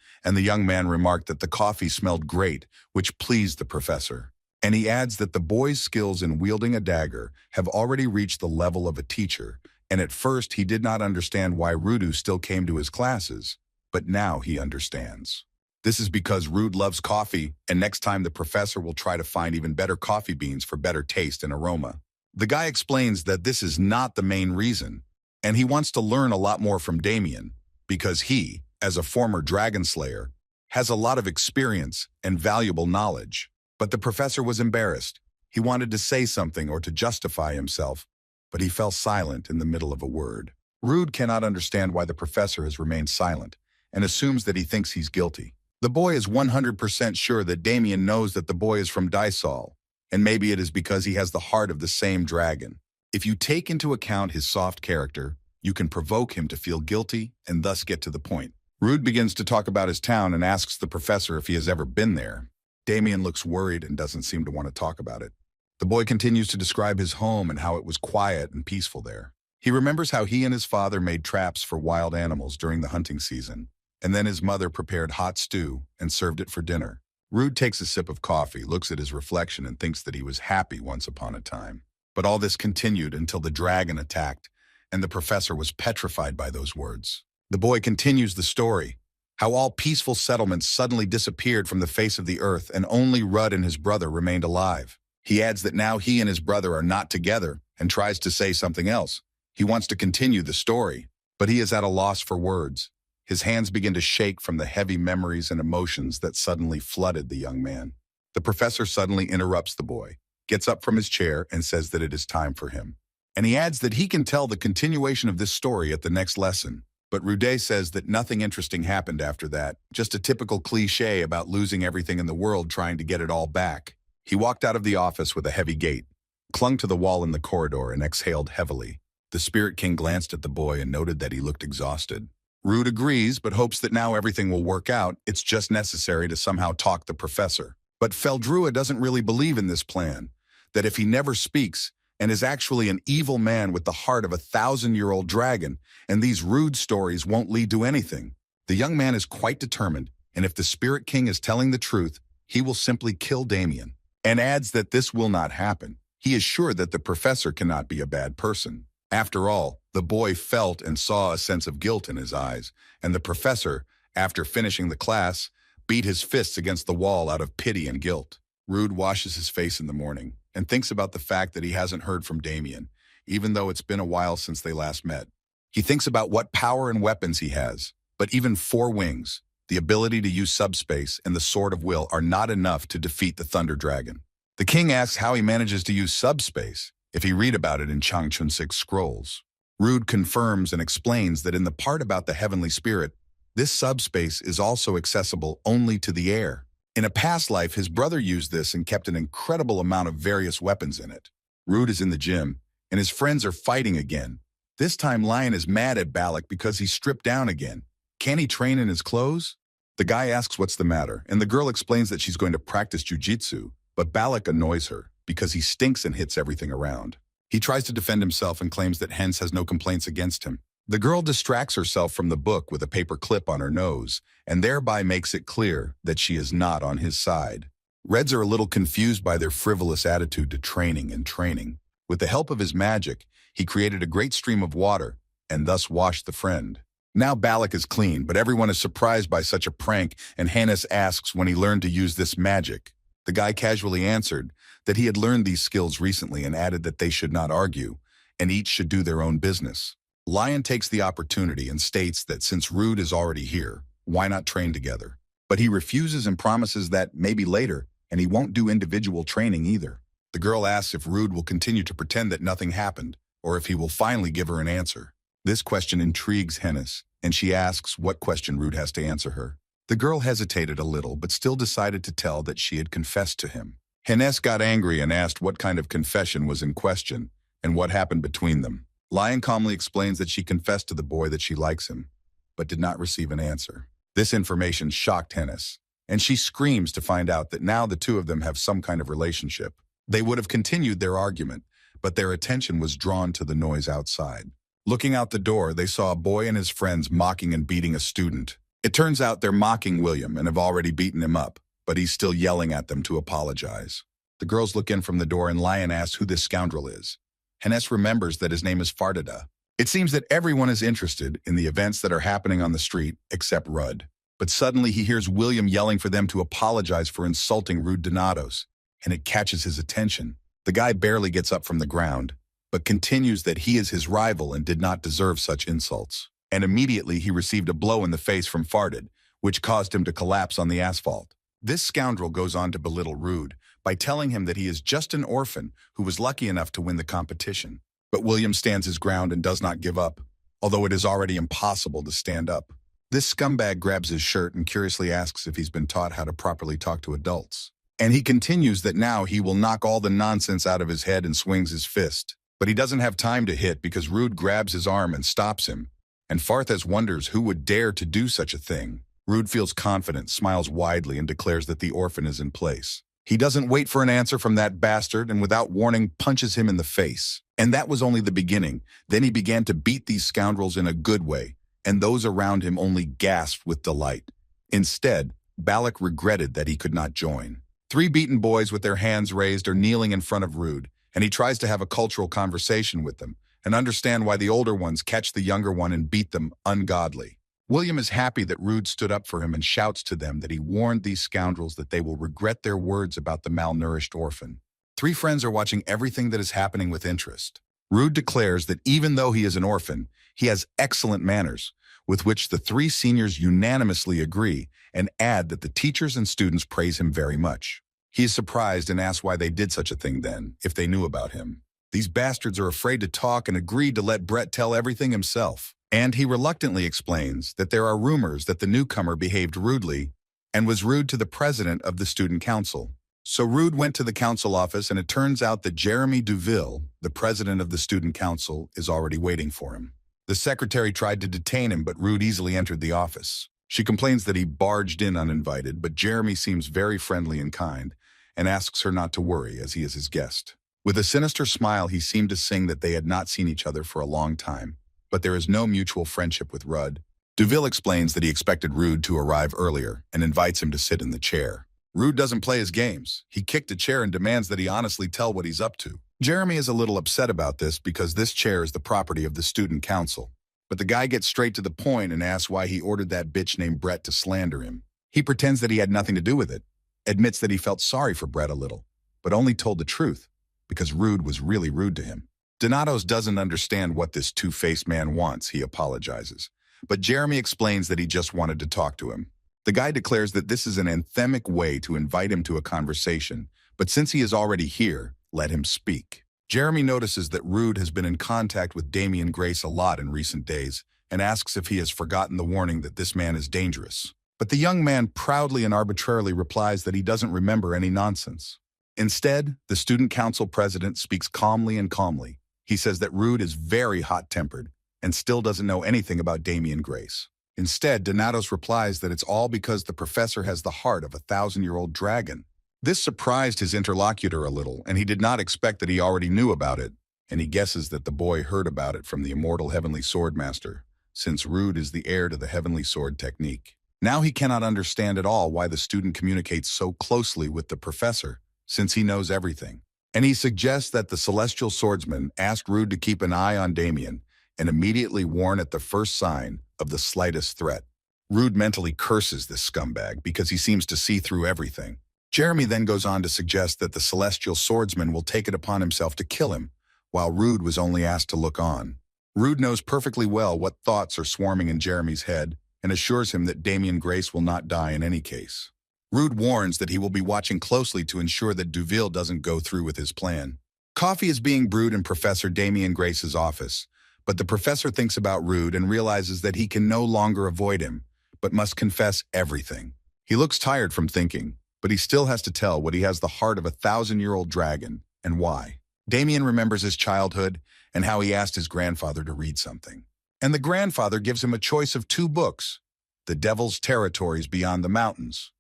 A: remarked that the coffee smelled great, which pleased the professor. And he adds that the boy's skills in wielding a dagger have already reached the level of a teacher, and at first he did not understand why Rudu still came to his classes, but now he understands. This is because Rude loves coffee, and next time the professor will try to find even better coffee beans for better taste and aroma. The guy explains that this is not the main reason, and he wants to learn a lot more from Damien, because he, as a former dragon slayer, has a lot of experience and valuable knowledge. But the professor was embarrassed. He wanted to say something or to justify himself, but he fell silent in the middle of a word. Rude cannot understand why the professor has remained silent, and assumes that he thinks he's guilty. The boy is 100% sure that Damien knows that the boy is from Dysol, and maybe it is because he has the heart of the same dragon. If you take into account his soft character, you can provoke him to feel guilty and thus get to the point. Rude begins to talk about his town and asks the professor if he has ever been there. Damien looks worried and doesn't seem to want to talk about it. The boy continues to describe his home and how it was quiet and peaceful there. He remembers how he and his father made traps for wild animals during the hunting season, and then his mother prepared hot stew and served it for dinner. Rude takes a sip of coffee, looks at his reflection, and thinks that he was happy once upon a time. But all this continued until the dragon attacked, and the professor was petrified by those words. The boy continues the story, how all peaceful settlements suddenly disappeared from the face of the earth and only Rudd and his brother remained alive. He adds that now he and his brother are not together and tries to say something else, He wants to continue the story, but he is at a loss for words. His hands begin to shake from the heavy memories and emotions that suddenly flooded the young man. The professor suddenly interrupts the boy, gets up from his chair, and says that it is time for him. And he adds that he can tell the continuation of this story at the next lesson. But Rude says that nothing interesting happened after that, just a typical cliche about losing everything in the world trying to get it all back. He walked out of the office with a heavy gait, clung to the wall in the corridor, and exhaled heavily. The Spirit King glanced at the boy and noted that he looked exhausted. Rude agrees, but hopes that now everything will work out. It's just necessary to somehow talk the professor. But Feldrua doesn't really believe in this plan, that if he never speaks, and is actually an evil man with the heart of a 1,000-year-old dragon, and these Rude stories won't lead to anything. The young man is quite determined, and if the Spirit King is telling the truth, he will simply kill Damien, and adds that this will not happen. He is sure that the professor cannot be a bad person. After all, the boy felt and saw a sense of guilt in his eyes, and the professor, after finishing the class, beat his fists against the wall out of pity and guilt. Rude washes his face in the morning and thinks about the fact that he hasn't heard from Damien, even though it's been a while since they last met. He thinks about what power and weapons he has, but even 4 wings, the ability to use subspace, and the Sword of Will are not enough to defeat the Thunder Dragon. The king asks how he manages to use subspace, if he read about it in Changchun-six scrolls. Rude confirms and explains that in the part about the heavenly spirit, this subspace is also accessible only to the air. In a past life, his brother used this and kept an incredible amount of various weapons in it. Rude is in the gym, and his friends are fighting again. This time, Lion is mad at Balak because he's stripped down again. Can he train in his clothes? The guy asks what's the matter, and the girl explains that she's going to practice jujitsu, but Balak annoys her because he stinks and hits everything around. He tries to defend himself and claims that Hens has no complaints against him. The girl distracts herself from the book with a paper clip on her nose, and thereby makes it clear that she is not on his side. Reds are a little confused by their frivolous attitude to training and training. With the help of his magic, he created a great stream of water, and thus washed the friend. Now Balak is clean, but everyone is surprised by such a prank, and Hannes asks when he learned to use this magic. The guy casually answered that he had learned these skills recently and added that they should not argue, and each should do their own business. Lion takes the opportunity and states that since Rude is already here, why not train together? But he refuses and promises that maybe later, and he won't do individual training either. The girl asks if Rude will continue to pretend that nothing happened, or if he will finally give her an answer. This question intrigues Hennis, and she asks what question Rude has to answer her. The girl hesitated a little, but still decided to tell that she had confessed to him. Hennes got angry and asked what kind of confession was in question, and what happened between them. Lion calmly explains that she confessed to the boy that she likes him, but did not receive an answer. This information shocked Hennis, and she screams to find out that now the two of them have some kind of relationship. They would have continued their argument, but their attention was drawn to the noise outside. Looking out the door, they saw a boy and his friends mocking and beating a student. It turns out they're mocking William and have already beaten him up, but he's still yelling at them to apologize. The girls look in from the door and Lion asks who this scoundrel is. Hennes remembers that his name is Fardada. It seems that everyone is interested in the events that are happening on the street except Rudd. But suddenly he hears William yelling for them to apologize for insulting Rude Donatos, and it catches his attention. The guy barely gets up from the ground, but continues that he is his rival and did not deserve such insults. And immediately he received a blow in the face from Fardad, which caused him to collapse on the asphalt. This scoundrel goes on to belittle Rude by telling him that he is just an orphan who was lucky enough to win the competition. But William stands his ground and does not give up, although it is already impossible to stand up. This scumbag grabs his shirt and curiously asks if he's been taught how to properly talk to adults. And he continues that now he will knock all the nonsense out of his head and swings his fist. But he doesn't have time to hit because Rude grabs his arm and stops him, and Farthez wonders who would dare to do such a thing. Rude feels confident, smiles widely, and declares that the orphan is in place. He doesn't wait for an answer from that bastard and without warning punches him in the face. And that was only the beginning. Then he began to beat these scoundrels in a good way, and those around him only gasped with delight. Instead, Balak regretted that he could not join. 3 beaten boys with their hands raised are kneeling in front of Rude, and he tries to have a cultural conversation with them and understand why the older ones catch the younger one and beat them ungodly. William is happy that Rude stood up for him and shouts to them that he warned these scoundrels that they will regret their words about the malnourished orphan. 3 friends are watching everything that is happening with interest. Rude declares that even though he is an orphan, he has excellent manners, with which the three seniors unanimously agree and add that the teachers and students praise him very much. He is surprised and asks why they did such a thing then, if they knew about him. These bastards are afraid to talk and agree to let Brett tell everything himself. And he reluctantly explains that there are rumors that the newcomer behaved rudely and was rude to the president of the student council. So Rude went to the council office, and it turns out that Jeremy Duville, the president of the student council, is already waiting for him. The secretary tried to detain him, but Rude easily entered the office. She complains that he barged in uninvited, but Jeremy seems very friendly and kind and asks her not to worry, as he is his guest. With a sinister smile, he seemed to sing that they had not seen each other for a long time, but there is no mutual friendship with Rudd. Duville explains that he expected Rude to arrive earlier and invites him to sit in the chair. Rude doesn't play his games. He kicked a chair and demands that he honestly tell what he's up to. Jeremy is a little upset about this because this chair is the property of the student council. But the guy gets straight to the point and asks why he ordered that bitch named Brett to slander him. He pretends that he had nothing to do with it, admits that he felt sorry for Brett a little, but only told the truth because Rude was really rude to him. Donatos doesn't understand what this two-faced man wants, he apologizes. But Jeremy explains that he just wanted to talk to him. The guy declares that this is an anthemic way to invite him to a conversation, but since he is already here, let him speak. Jeremy notices that Rude has been in contact with Damian Grace a lot in recent days and asks if he has forgotten the warning that this man is dangerous. But the young man proudly and arbitrarily replies that he doesn't remember any nonsense. Instead, the student council president speaks calmly and calmly. He says that Rude is very hot-tempered and still doesn't know anything about Damian Grace. Instead, Donatos replies that it's all because the professor has the heart of a 1,000-year-old dragon. This surprised his interlocutor a little, and he did not expect that he already knew about it, and he guesses that the boy heard about it from the immortal Heavenly Swordmaster, since Rude is the heir to the Heavenly Sword technique. Now he cannot understand at all why the student communicates so closely with the professor, since he knows everything. And he suggests that the Celestial Swordsman asked Rude to keep an eye on Damian and immediately warn at the first sign of the slightest threat. Rude mentally curses this scumbag because he seems to see through everything. Jeremy then goes on to suggest that the Celestial Swordsman will take it upon himself to kill him, while Rude was only asked to look on. Rude knows perfectly well what thoughts are swarming in Jeremy's head and assures him that Damian Grace will not die in any case. Rude warns that he will be watching closely to ensure that Duville doesn't go through with his plan. Coffee is being brewed in Professor Damian Grace's office, but the professor thinks about Rude and realizes that he can no longer avoid him, but must confess everything. He looks tired from thinking, but he still has to tell what he has the heart of a 1,000-year-old dragon and why. Damian remembers his childhood and how he asked his grandfather to read something. And the grandfather gives him a choice of 2 books, The Devil's Territories Beyond the Mountains,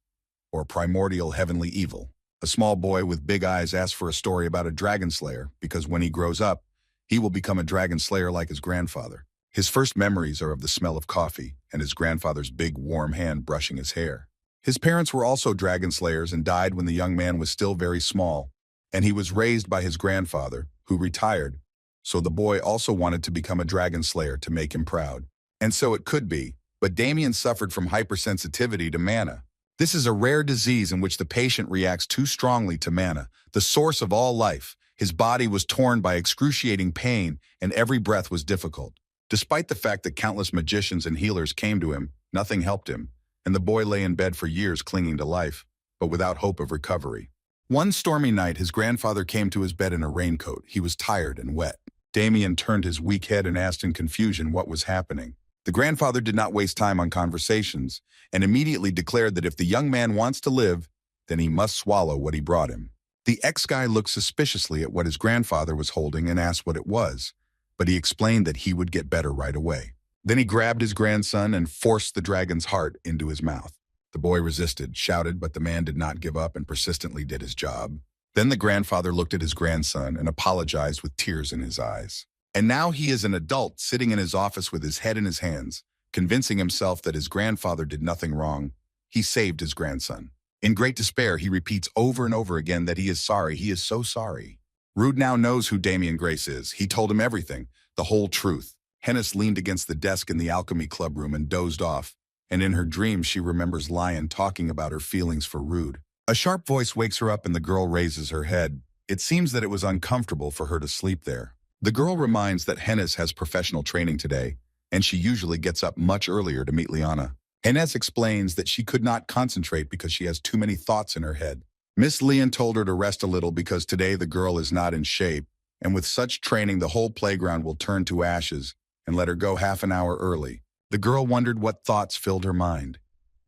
A: or Primordial Heavenly Evil. A small boy with big eyes asks for a story about a dragon slayer because when he grows up, he will become a dragon slayer like his grandfather. His first memories are of the smell of coffee and his grandfather's big warm hand brushing his hair. His parents were also dragon slayers and died when the young man was still very small, and he was raised by his grandfather, who retired, so the boy also wanted to become a dragon slayer to make him proud. And so it could be, but Damian suffered from hypersensitivity to mana. This is a rare disease in which the patient reacts too strongly to mana, the source of all life. His body was torn by excruciating pain, and every breath was difficult. Despite the fact that countless magicians and healers came to him, nothing helped him, and the boy lay in bed for years clinging to life, but without hope of recovery. One stormy night, his grandfather came to his bed in a raincoat. He was tired and wet. Damian turned his weak head and asked in confusion what was happening. The grandfather did not waste time on conversations and immediately declared that if the young man wants to live, then he must swallow what he brought him. The ex-guy looked suspiciously at what his grandfather was holding and asked what it was, but he explained that he would get better right away. Then he grabbed his grandson and forced the dragon's heart into his mouth. The boy resisted, shouted, but the man did not give up and persistently did his job. Then the grandfather looked at his grandson and apologized with tears in his eyes. And now he is an adult sitting in his office with his head in his hands, convincing himself that his grandfather did nothing wrong. He saved his grandson. In great despair, he repeats over and over again that he is sorry. He is so sorry. Rude now knows who Damian Grace is. He told him everything, the whole truth. Hennis leaned against the desk in the alchemy club room and dozed off, and in her dreams she remembers Lion talking about her feelings for Rude. A sharp voice wakes her up and the girl raises her head. It seems that it was uncomfortable for her to sleep there. The girl reminds that Hennes has professional training today, and she usually gets up much earlier to meet Liana. Hennes explains that she could not concentrate because she has too many thoughts in her head. Miss Leon told her to rest a little because today the girl is not in shape, and with such training the whole playground will turn to ashes, and let her go half an hour early. The girl wondered what thoughts filled her mind.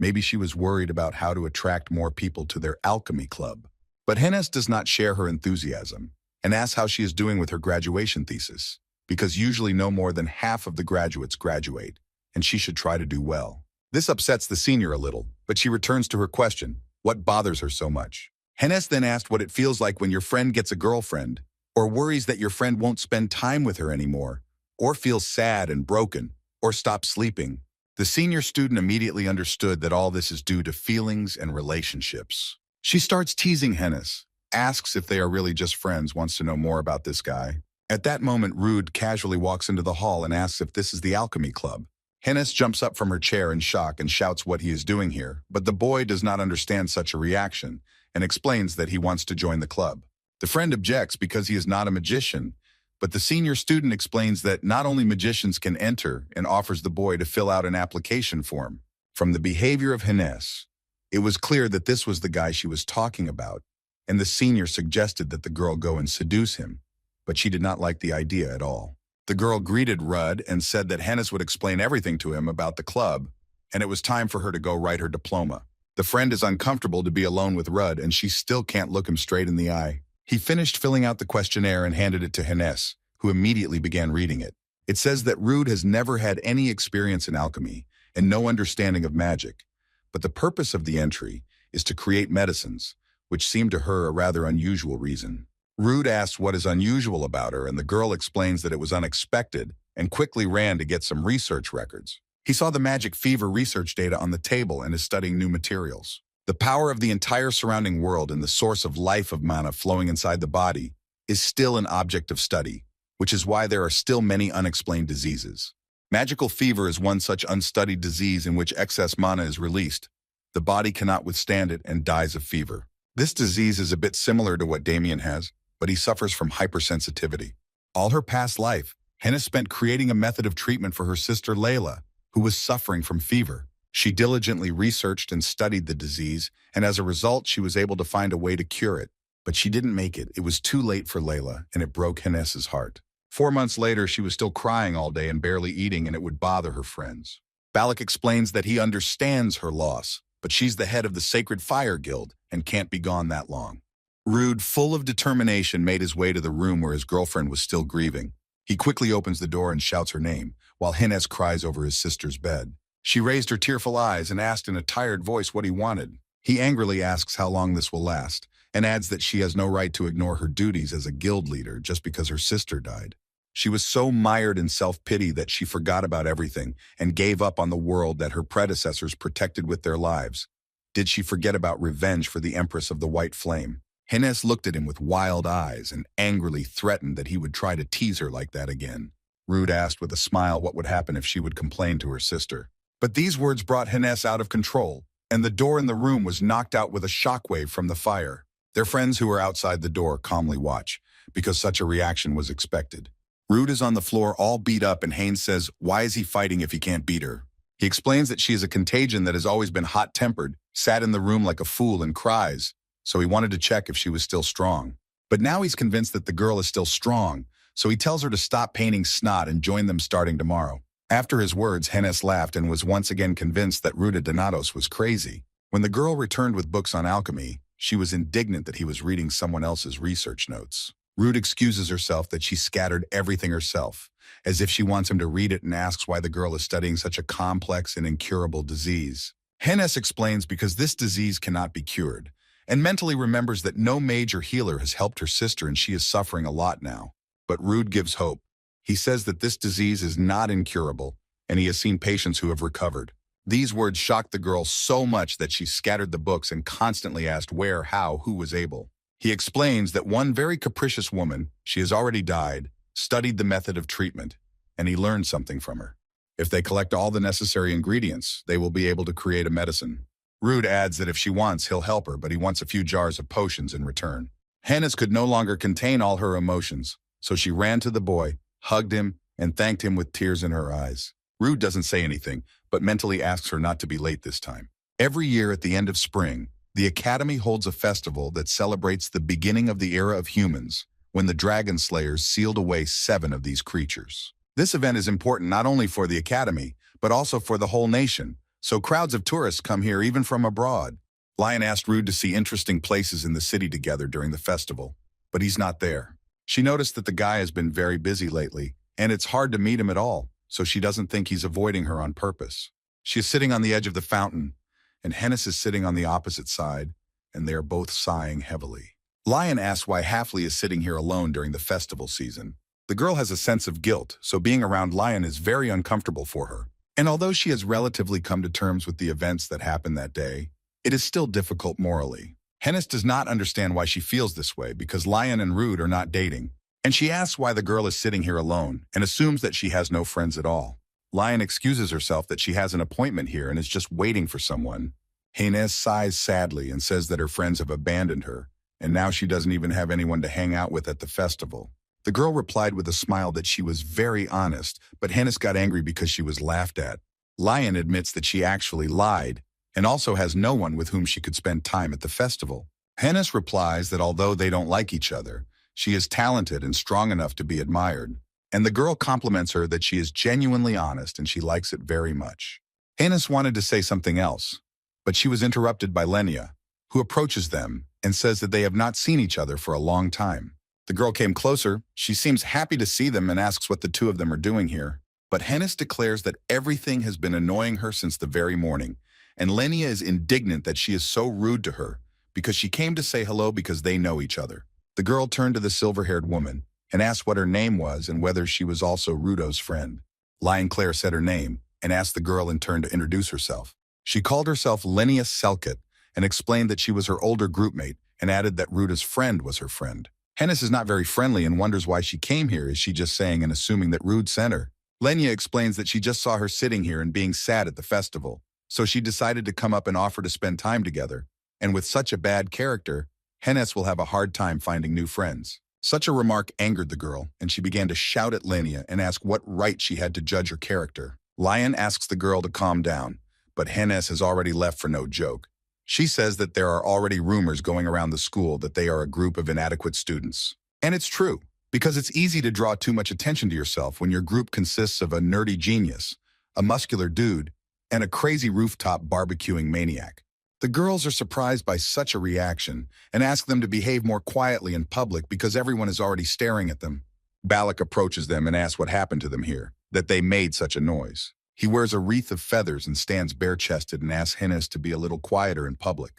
A: Maybe she was worried about how to attract more people to their alchemy club. But Hennes does not share her enthusiasm, and asks how she is doing with her graduation thesis, because usually no more than half of the graduates graduate, and she should try to do well. This upsets the senior a little, but she returns to her question, what bothers her so much? Hennes then asked what it feels like when your friend gets a girlfriend, or worries that your friend won't spend time with her anymore, or feels sad and broken, or stops sleeping. The senior student immediately understood that all this is due to feelings and relationships. She starts teasing Hennes, asks if they are really just friends, wants to know more about this guy. At that moment, Rude casually walks into the hall and asks if this is the alchemy club. Hennes jumps up from her chair in shock and shouts what he is doing here, but the boy does not understand such a reaction and explains that he wants to join the club. The friend objects because he is not a magician, but the senior student explains that not only magicians can enter and offers the boy to fill out an application form. From the behavior of Hennes, it was clear that this was the guy she was talking about, and the senior suggested that the girl go and seduce him, but she did not like the idea at all. The girl greeted Rudd and said that Hennes would explain everything to him about the club, and it was time for her to go write her diploma. The friend is uncomfortable to be alone with Rudd, and she still can't look him straight in the eye. He finished filling out the questionnaire and handed it to Hennes, who immediately began reading it. It says that Rude has never had any experience in alchemy and no understanding of magic, but the purpose of the entry is to create medicines, which seemed to her a rather unusual reason. Rude asks what is unusual about her, and the girl explains that it was unexpected and quickly ran to get some research records. He saw the magic fever research data on the table and is studying new materials. The power of the entire surrounding world and the source of life of mana flowing inside the body is still an object of study, which is why there are still many unexplained diseases. Magical fever is one such unstudied disease in which excess mana is released. The body cannot withstand it and dies of fever. This disease is a bit similar to what Damien has, but he suffers from hypersensitivity. All her past life, Hennes spent creating a method of treatment for her sister Layla, who was suffering from fever. She diligently researched and studied the disease, and as a result, she was able to find a way to cure it. But she didn't make it. It was too late for Layla, and it broke Hennes's heart. 4 months later, she was still crying all day and barely eating, and it would bother her friends. Balak explains that he understands her loss, but she's the head of the Sacred Fire Guild and can't be gone that long. Rude, full of determination, made his way to the room where his girlfriend was still grieving. He quickly opens the door and shouts her name, while Hennes cries over his sister's bed. She raised her tearful eyes and asked in a tired voice what he wanted. He angrily asks how long this will last, and adds that she has no right to ignore her duties as a guild leader just because her sister died. She was so mired in self-pity that she forgot about everything and gave up on the world that her predecessors protected with their lives. Did she forget about revenge for the Empress of the White Flame? Hennes looked at him with wild eyes and angrily threatened that he would try to tease her like that again. Rude asked with a smile what would happen if she would complain to her sister. But these words brought Hennes out of control, and the door in the room was knocked out with a shockwave from the fire. Their friends who were outside the door calmly watch, because such a reaction was expected. Rude is on the floor all beat up, and Haynes says, why is he fighting if he can't beat her? He explains that she is a contagion that has always been hot-tempered, sat in the room like a fool and cries, so he wanted to check if she was still strong. But now he's convinced that the girl is still strong, so he tells her to stop painting snot and join them starting tomorrow. After his words, Hennes laughed and was once again convinced that Ruda Donatos was crazy. When the girl returned with books on alchemy, she was indignant that he was reading someone else's research notes. Rude excuses herself that she scattered everything herself, as if she wants him to read it, and asks why the girl is studying such a complex and incurable disease. Hennes explains because this disease cannot be cured, and mentally remembers that no major healer has helped her sister and she is suffering a lot now. But Rude gives hope. He says that this disease is not incurable, and he has seen patients who have recovered. These words shocked the girl so much that she scattered the books and constantly asked where, how, who was able. He explains that one very capricious woman, she has already died, studied the method of treatment, and he learned something from her. If they collect all the necessary ingredients, they will be able to create a medicine. Rude adds that if she wants, he'll help her, but he wants a few jars of potions in return. Hennes could no longer contain all her emotions, So she ran to the boy, hugged him, and thanked him with tears in her eyes. Rude doesn't say anything, but mentally asks her not to be late this time. Every year at the end of spring, the Academy holds a festival that celebrates the beginning of the era of humans, when the Dragon Slayers sealed away 7 of these creatures. This event is important not only for the Academy, but also for the whole nation, so crowds of tourists come here even from abroad. Lion asked Rude to see interesting places in the city together during the festival, but he's not there. She noticed that the guy has been very busy lately, and it's hard to meet him at all, so she doesn't think he's avoiding her on purpose. She is sitting on the edge of the fountain, and Hennis is sitting on the opposite side, and they are both sighing heavily. Lion asks why Halfley is sitting here alone during the festival season. The girl has a sense of guilt, so being around Lion is very uncomfortable for her. And although she has relatively come to terms with the events that happened that day, it is still difficult morally. Hennis does not understand why she feels this way because Lion and Rude are not dating, and she asks why the girl is sitting here alone and assumes that she has no friends at all. Lion excuses herself that she has an appointment here and is just waiting for someone. Hennis sighs sadly and says that her friends have abandoned her, and now she doesn't even have anyone to hang out with at the festival. The girl replied with a smile that she was very honest, but Hennis got angry because she was laughed at. Lion admits that she actually lied, and also has no one with whom she could spend time at the festival. Hennis replies that although they don't like each other, she is talented and strong enough to be admired, and the girl compliments her that she is genuinely honest and she likes it very much. Hennis wanted to say something else, but she was interrupted by Lenia, who approaches them and says that they have not seen each other for a long time. The girl came closer, she seems happy to see them and asks what the two of them are doing here. But Hennis declares that everything has been annoying her since the very morning, and Lenia is indignant that she is so rude to her, because she came to say hello because they know each other. The girl turned to the silver-haired woman and asked what her name was and whether she was also Rudo's friend. Lion Claire said her name and asked the girl in turn to introduce herself. She called herself Lenia Selkett and explained that she was her older groupmate and added that Ruda's friend was her friend. Hennis is not very friendly and wonders why she came here. Is she just saying and assuming that Rude sent her? Lenia explains that she just saw her sitting here and being sad at the festival, so she decided to come up and offer to spend time together, and with such a bad character, Hennis will have a hard time finding new friends. Such a remark angered the girl, and she began to shout at Lenia and ask what right she had to judge her character. Lion asks the girl to calm down, but Hennis has already left for no joke. She says that there are already rumors going around the school that they are a group of inadequate students. And it's true, because it's easy to draw too much attention to yourself when your group consists of a nerdy genius, a muscular dude, and a crazy rooftop barbecuing maniac. The girls are surprised by such a reaction and ask them to behave more quietly in public because everyone is already staring at them. Balak approaches them and asks what happened to them here, that they made such a noise. He wears a wreath of feathers and stands bare-chested and asks Hennis to be a little quieter in public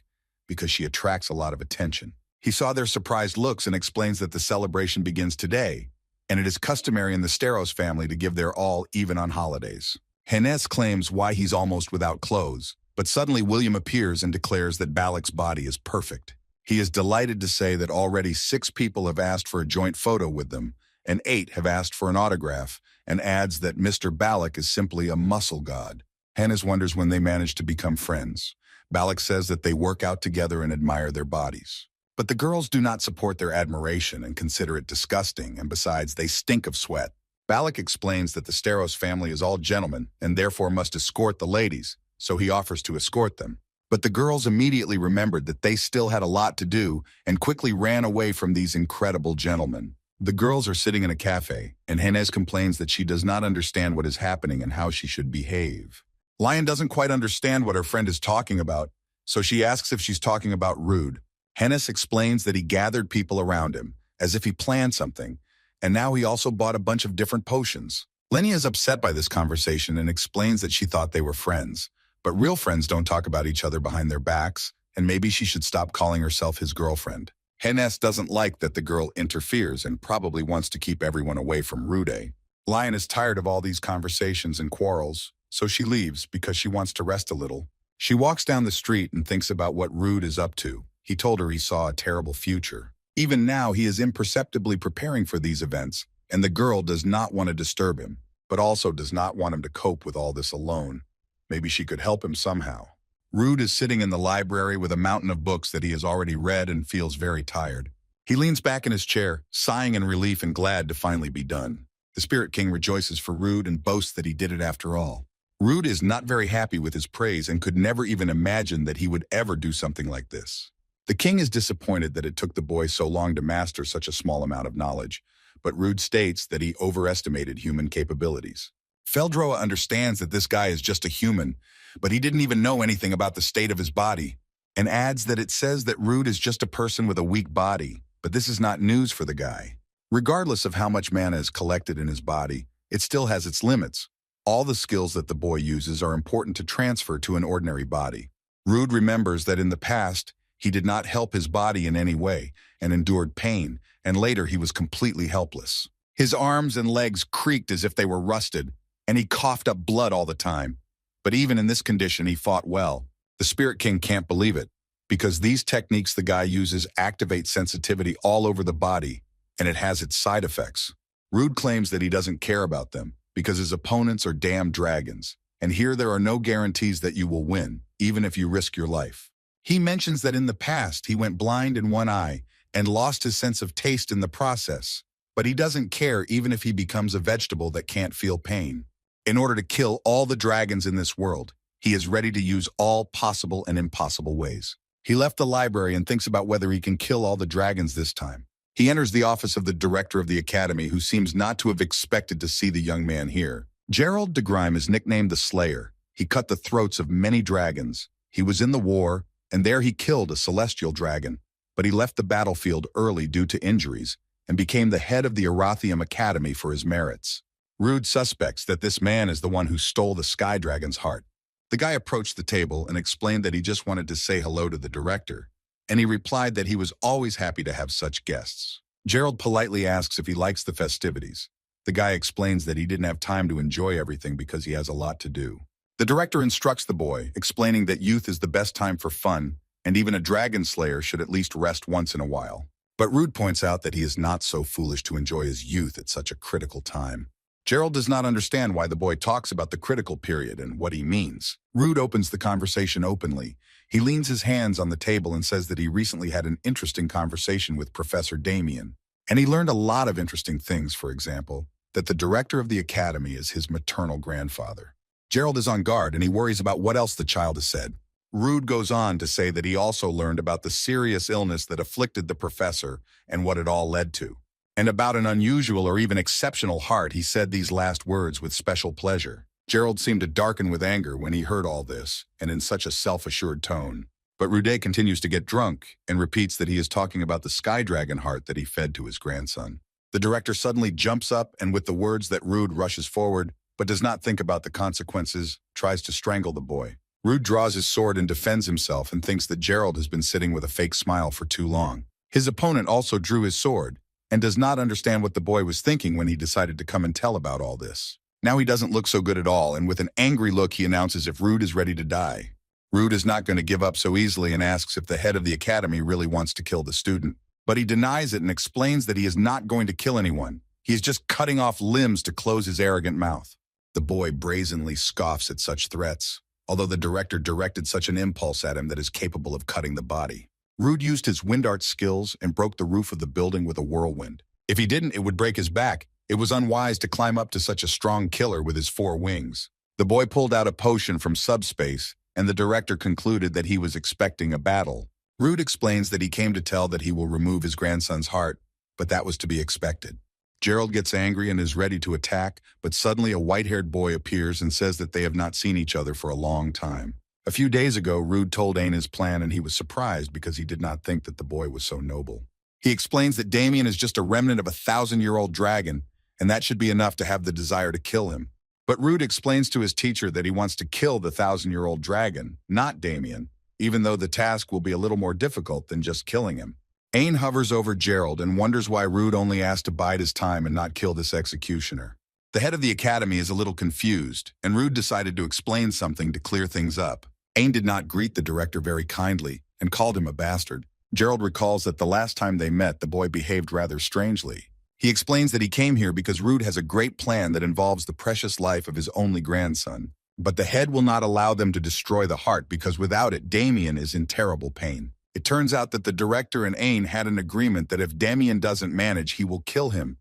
A: because she attracts a lot of attention. He saw their surprised looks and explains that the celebration begins today, and it is customary in the Steros family to give their all even on holidays. Hennis claims why he's almost without clothes, but suddenly William appears and declares that Balak's body is perfect. He is delighted to say that already 6 people have asked for a joint photo with them, and 8 have asked for an autograph, and adds that Mr. Balak is simply a muscle god. Hennis wonders when they manage to become friends. Balak says that they work out together and admire their bodies. But the girls do not support their admiration and consider it disgusting, and besides, they stink of sweat. Balak explains that the Steros family is all gentlemen and therefore must escort the ladies, so he offers to escort them. But the girls immediately remembered that they still had a lot to do and quickly ran away from these incredible gentlemen. The girls are sitting in a cafe, and Hennis complains that she does not understand what is happening and how she should behave. Lion doesn't quite understand what her friend is talking about, so she asks if she's talking about Rude. Hennis explains that he gathered people around him, as if he planned something, and now he also bought a bunch of different potions. Lenia is upset by this conversation and explains that she thought they were friends, but real friends don't talk about each other behind their backs, and maybe she should stop calling herself his girlfriend. Hennis doesn't like that the girl interferes and probably wants to keep everyone away from Rude. Lion is tired of all these conversations and quarrels, so she leaves because she wants to rest a little. She walks down the street and thinks about what Rude is up to. He told her he saw a terrible future. Even now, he is imperceptibly preparing for these events, and the girl does not want to disturb him, but also does not want him to cope with all this alone. Maybe she could help him somehow. Rude is sitting in the library with a mountain of books that he has already read and feels very tired. He leans back in his chair, sighing in relief and glad to finally be done. The Spirit King rejoices for Rude and boasts that he did it after all. Rude is not very happy with his praise and could never even imagine that he would ever do something like this. The king is disappointed that it took the boy so long to master such a small amount of knowledge, but Rude states that he overestimated human capabilities. Feldroa understands that this guy is just a human, but he didn't even know anything about the state of his body, and adds that it says that Rude is just a person with a weak body, but this is not news for the guy. Regardless of how much mana is collected in his body, it still has its limits. All the skills that the boy uses are important to transfer to an ordinary body. Rude remembers that in the past, he did not help his body in any way and endured pain, and later he was completely helpless. His arms and legs creaked as if they were rusted, and he coughed up blood all the time. But even in this condition, he fought well. The Spirit King can't believe it, because these techniques the guy uses activate sensitivity all over the body, and it has its side effects. Rude claims that he doesn't care about them, because his opponents are damn dragons, and here there are no guarantees that you will win, even if you risk your life. He mentions that in the past he went blind in one eye and lost his sense of taste in the process, but he doesn't care even if he becomes a vegetable that can't feel pain. In order to kill all the dragons in this world, he is ready to use all possible and impossible ways. He left the library and thinks about whether he can kill all the dragons this time. He enters the office of the director of the academy, who seems not to have expected to see the young man here. Gerald de Grime is nicknamed the Slayer. He cut the throats of many dragons. He was in the war, and there he killed a celestial dragon, but he left the battlefield early due to injuries and became the head of the Erathium Academy for his merits. Rude suspects that this man is the one who stole the Sky Dragon's heart. The guy approached the table and explained that he just wanted to say hello to the director, and he replied that he was always happy to have such guests. Gerald politely asks if he likes the festivities. The guy explains that he didn't have time to enjoy everything because he has a lot to do. The director instructs the boy, explaining that youth is the best time for fun, and even a dragon slayer should at least rest once in a while. But Rude points out that he is not so foolish to enjoy his youth at such a critical time. Gerald does not understand why the boy talks about the critical period and what he means. Rude opens the conversation openly. He leans his hands on the table and says that he recently had an interesting conversation with Professor Damien. And he learned a lot of interesting things, for example, that the director of the academy is his maternal grandfather. Gerald is on guard and he worries about what else the child has said. Rude goes on to say that he also learned about the serious illness that afflicted the professor and what it all led to. And about an unusual or even exceptional heart, he said these last words with special pleasure. Gerald seemed to darken with anger when he heard all this, and in such a self-assured tone. But Rude continues to get drunk and repeats that he is talking about the Sky Dragon heart that he fed to his grandson. The director suddenly jumps up and with the words that Rude rushes forward, but does not think about the consequences, tries to strangle the boy. Rude draws his sword and defends himself and thinks that Gerald has been sitting with a fake smile for too long. His opponent also drew his sword and does not understand what the boy was thinking when he decided to come and tell about all this. Now he doesn't look so good at all, and with an angry look he announces if Rude is ready to die. Rude is not going to give up so easily and asks if the head of the academy really wants to kill the student. But he denies it and explains that he is not going to kill anyone. He is just cutting off limbs to close his arrogant mouth. The boy brazenly scoffs at such threats, although the director directed such an impulse at him that is capable of cutting the body. Rude used his wind art skills and broke the roof of the building with a whirlwind. If he didn't, it would break his back. It was unwise to climb up to such a strong killer with his 4 wings. The boy pulled out a potion from subspace, and the director concluded that he was expecting a battle. Rude explains that he came to tell that he will remove his grandson's heart, but that was to be expected. Gerald gets angry and is ready to attack, but suddenly a white-haired boy appears and says that they have not seen each other for a long time. A few days ago, Rude told Ain his plan and he was surprised because he did not think that the boy was so noble. He explains that Damien is just a remnant of a 1,000-year-old dragon, and that should be enough to have the desire to kill him. But Rude explains to his teacher that he wants to kill the 1,000-year-old dragon, not Damien, even though the task will be a little more difficult than just killing him. Ain hovers over Gerald and wonders why Rude only asked to bide his time and not kill this executioner. The head of the academy is a little confused, and Rude decided to explain something to clear things up. Ain did not greet the director very kindly and called him a bastard. Gerald recalls that the last time they met, the boy behaved rather strangely. He explains that he came here because Rude has a great plan that involves the precious life of his only grandson. But the head will not allow them to destroy the heart because without it, Damien is in terrible pain. It turns out that the director and Aang had an agreement that if Damien doesn't manage, he will kill him.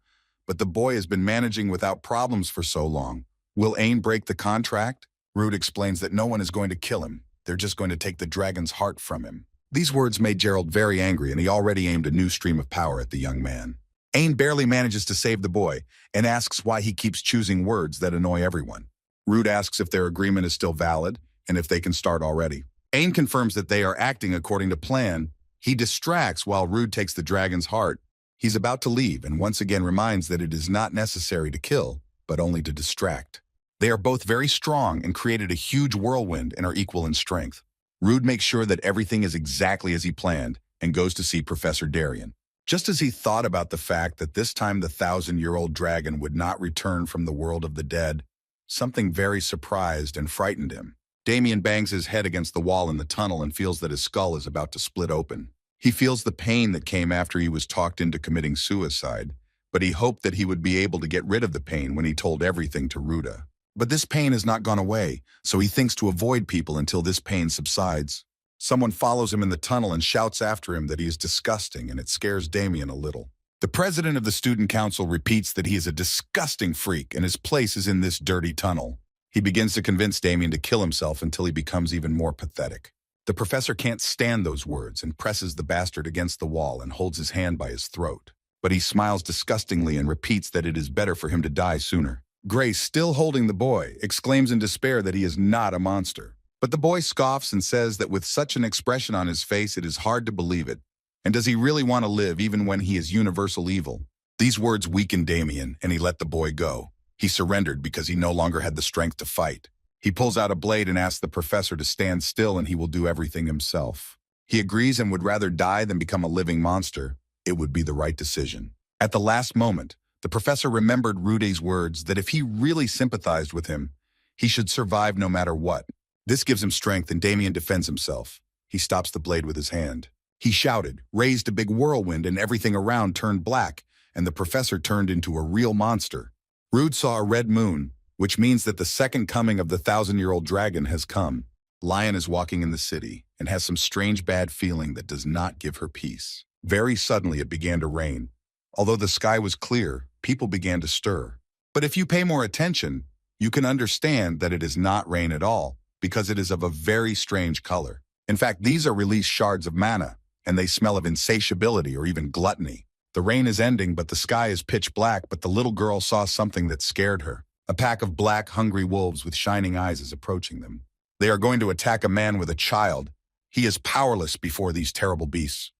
A: But the boy has been managing without problems for so long. Will Aang break the contract? Rude explains that no one is going to kill him. They're just going to take the dragon's heart from him. These words made Gerald very angry, and he already aimed a new stream of power at the young man. Aang barely manages to save the boy and asks why he keeps choosing words that annoy everyone. Rude asks if their agreement is still valid and if they can start already. Aang confirms that they are acting according to plan. He distracts while Rude takes the dragon's heart. He's about to leave and once again reminds that it is not necessary to kill, but only to distract. They are both very strong and created a huge whirlwind and are equal in strength. Rude makes sure that everything is exactly as he planned and goes to see Professor Darien. Just as he thought about the fact that this time the 1,000-year-old dragon would not return from the world of the dead, something very surprised and frightened him. Damien bangs his head against the wall in the tunnel and feels that his skull is about to split open. He feels the pain that came after he was talked into committing suicide, but he hoped that he would be able to get rid of the pain when he told everything to Ruda. But this pain has not gone away, so he thinks to avoid people until this pain subsides. Someone follows him in the tunnel and shouts after him that he is disgusting, and it scares Damien a little. The president of the student council repeats that he is a disgusting freak and his place is in this dirty tunnel. He begins to convince Damien to kill himself until he becomes even more pathetic. The professor can't stand those words and presses the bastard against the wall and holds his hand by his throat. But he smiles disgustingly and repeats that it is better for him to die sooner. Grace, still holding the boy, exclaims in despair that he is not a monster. But the boy scoffs and says that with such an expression on his face, it is hard to believe it. And does he really want to live even when he is universal evil? These words weakened Damien, and he let the boy go. He surrendered because he no longer had the strength to fight. He pulls out a blade and asks the professor to stand still and he will do everything himself. He agrees and would rather die than become a living monster. It would be the right decision. At the last moment, the professor remembered Rude's words that if he really sympathized with him, he should survive no matter what. This gives him strength and Damien defends himself. He stops the blade with his hand. He shouted, raised a big whirlwind, and everything around turned black, and the professor turned into a real monster. Rude saw a red moon, which means that the second coming of the 1,000-year-old dragon has come. Lion is walking in the city and has some strange bad feeling that does not give her peace. Very suddenly it began to rain. Although the sky was clear, people began to stir. But if you pay more attention, you can understand that it is not rain at all, because it is of a very strange color. In fact, these are released shards of mana, and they smell of insatiability or even gluttony. The rain is ending, but the sky is pitch black, but the little girl saw something that scared her. A pack of black, hungry wolves with shining eyes is approaching them. They are going to attack a man with a child. He is powerless before these terrible beasts.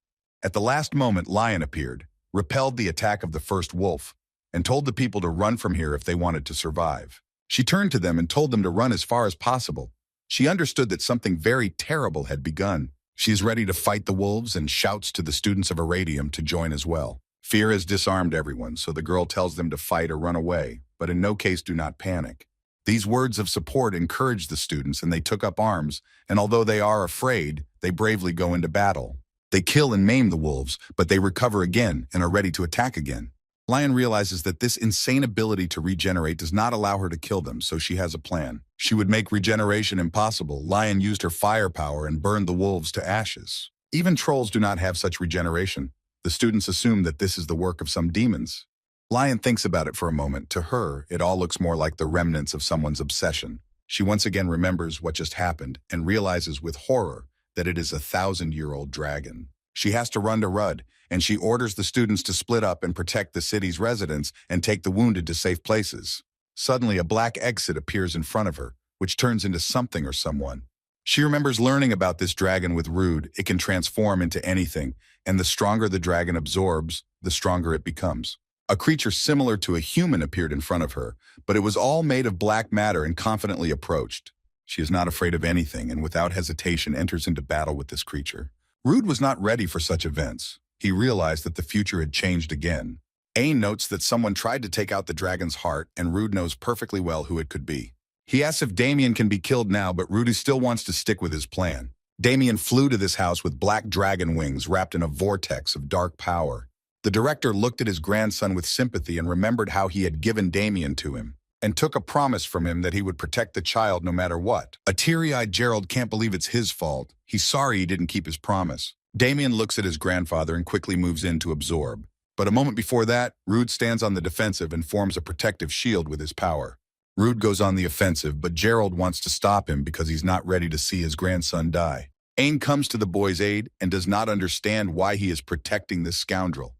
A: At the last moment, Lion appeared, repelled the attack of the first wolf, and told the people to run from here if they wanted to survive. She turned to them and told them to run as far as possible. She understood that something very terrible had begun. She is ready to fight the wolves and shouts to the students of Irradium to join as well. Fear has disarmed everyone, so the girl tells them to fight or run away, but in no case do not panic. These words of support encouraged the students and they took up arms, and although they are afraid, they bravely go into battle. They kill and maim the wolves, but they recover again and are ready to attack again. Lion realizes that this insane ability to regenerate does not allow her to kill them, so she has a plan. She would make regeneration impossible. Lion used her firepower and burned the wolves to ashes. Even trolls do not have such regeneration. The students assume that this is the work of some demons. Lion thinks about it for a moment. To her, it all looks more like the remnants of someone's obsession. She once again remembers what just happened and realizes with horror that it is a 1,000-year-old dragon. She has to run to Rudd, and she orders the students to split up and protect the city's residents and take the wounded to safe places. Suddenly, a black exit appears in front of her, which turns into something or someone. She remembers learning about this dragon with Rude. It can transform into anything, and the stronger the dragon absorbs, the stronger it becomes. A creature similar to a human appeared in front of her, but it was all made of black matter and confidently approached. She is not afraid of anything and without hesitation enters into battle with this creature. Rude was not ready for such events. He realized that the future had changed again. Aang notes that someone tried to take out the dragon's heart, and Rude knows perfectly well who it could be. He asks if Damien can be killed now, but Rude still wants to stick with his plan. Damien flew to this house with black dragon wings wrapped in a vortex of dark power. The director looked at his grandson with sympathy and remembered how he had given Damien to him, and took a promise from him that he would protect the child no matter what. A teary-eyed Gerald can't believe it's his fault. He's sorry he didn't keep his promise. Damien looks at his grandfather and quickly moves in to absorb. But a moment before that, Rude stands on the defensive and forms a protective shield with his power. Rude goes on the offensive, but Gerald wants to stop him because he's not ready to see his grandson die. Aang comes to the boy's aid and does not understand why he is protecting this scoundrel,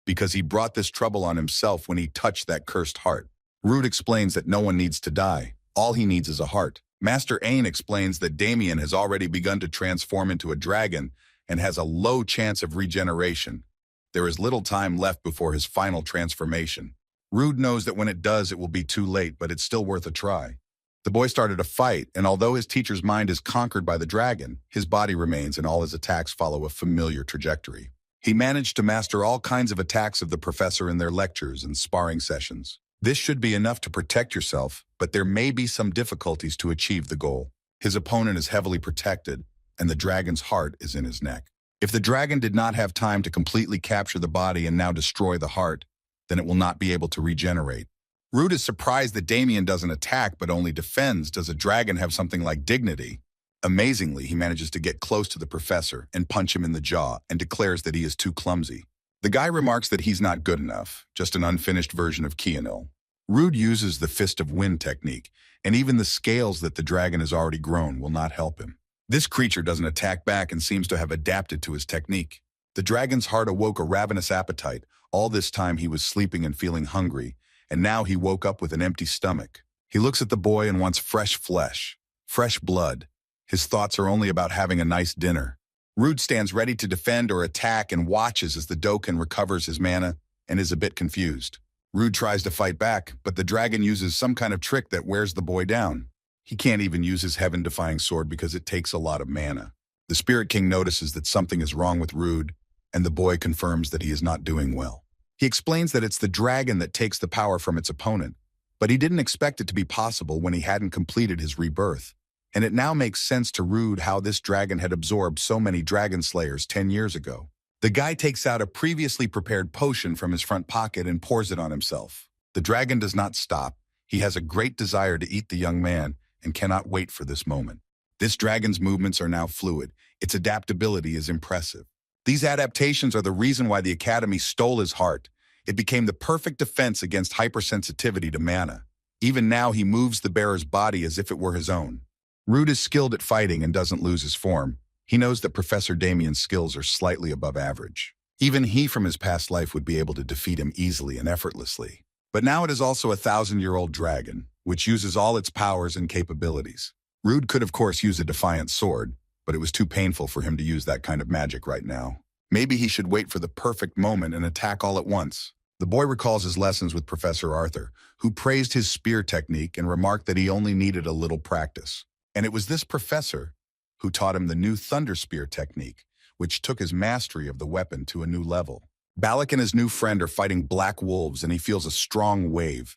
A: because he brought this trouble on himself when he touched that cursed heart. Rude explains that no one needs to die. All he needs is a heart. Master Aang explains that Damien has already begun to transform into a dragon and has a low chance of regeneration. There is little time left before his final transformation. Rude knows that when it does, it will be too late, but it's still worth a try. The boy started a fight, and although his teacher's mind is conquered by the dragon, his body remains and all his attacks follow a familiar trajectory. He managed to master all kinds of attacks of the professor in their lectures and sparring sessions. This should be enough to protect yourself, but there may be some difficulties to achieve the goal. His opponent is heavily protected, and the dragon's heart is in his neck. If the dragon did not have time to completely capture the body and now destroy the heart, then it will not be able to regenerate. Rude is surprised that Damien doesn't attack but only defends. Does a dragon have something like dignity? Amazingly, he manages to get close to the professor and punch him in the jaw and declares that he is too clumsy. The guy remarks that he's not good enough, just an unfinished version of Keanil. Rude uses the Fist of Wind technique, and even the scales that the dragon has already grown will not help him. This creature doesn't attack back and seems to have adapted to his technique. The dragon's heart awoke a ravenous appetite. All this time he was sleeping and feeling hungry, and now he woke up with an empty stomach. He looks at the boy and wants fresh flesh, fresh blood. His thoughts are only about having a nice dinner. Rude stands ready to defend or attack and watches as the Dokkan recovers his mana and is a bit confused. Rude tries to fight back, but the dragon uses some kind of trick that wears the boy down. He can't even use his heaven-defying sword because it takes a lot of mana. The Spirit King notices that something is wrong with Rude, and the boy confirms that he is not doing well. He explains that it's the dragon that takes the power from its opponent, but he didn't expect it to be possible when he hadn't completed his rebirth. And it now makes sense to Rude how this dragon had absorbed so many dragon slayers 10 years ago. The guy takes out a previously prepared potion from his front pocket and pours it on himself. The dragon does not stop. He has a great desire to eat the young man and cannot wait for this moment. This dragon's movements are now fluid. Its adaptability is impressive. These adaptations are the reason why the Academy stole his heart. It became the perfect defense against hypersensitivity to mana. Even now he moves the bearer's body as if it were his own. Rude is skilled at fighting and doesn't lose his form. He knows that Professor Damien's skills are slightly above average. Even he from his past life would be able to defeat him easily and effortlessly. But now it is also a 1,000-year-old dragon, which uses all its powers and capabilities. Rude could of course use a defiant sword, but it was too painful for him to use that kind of magic right now. Maybe he should wait for the perfect moment and attack all at once. The boy recalls his lessons with Professor Arthur, who praised his spear technique and remarked that he only needed a little practice. And it was this professor who taught him the new Thunder Spear technique, which took his mastery of the weapon to a new level. Balak and his new friend are fighting black wolves, and he feels a strong wave.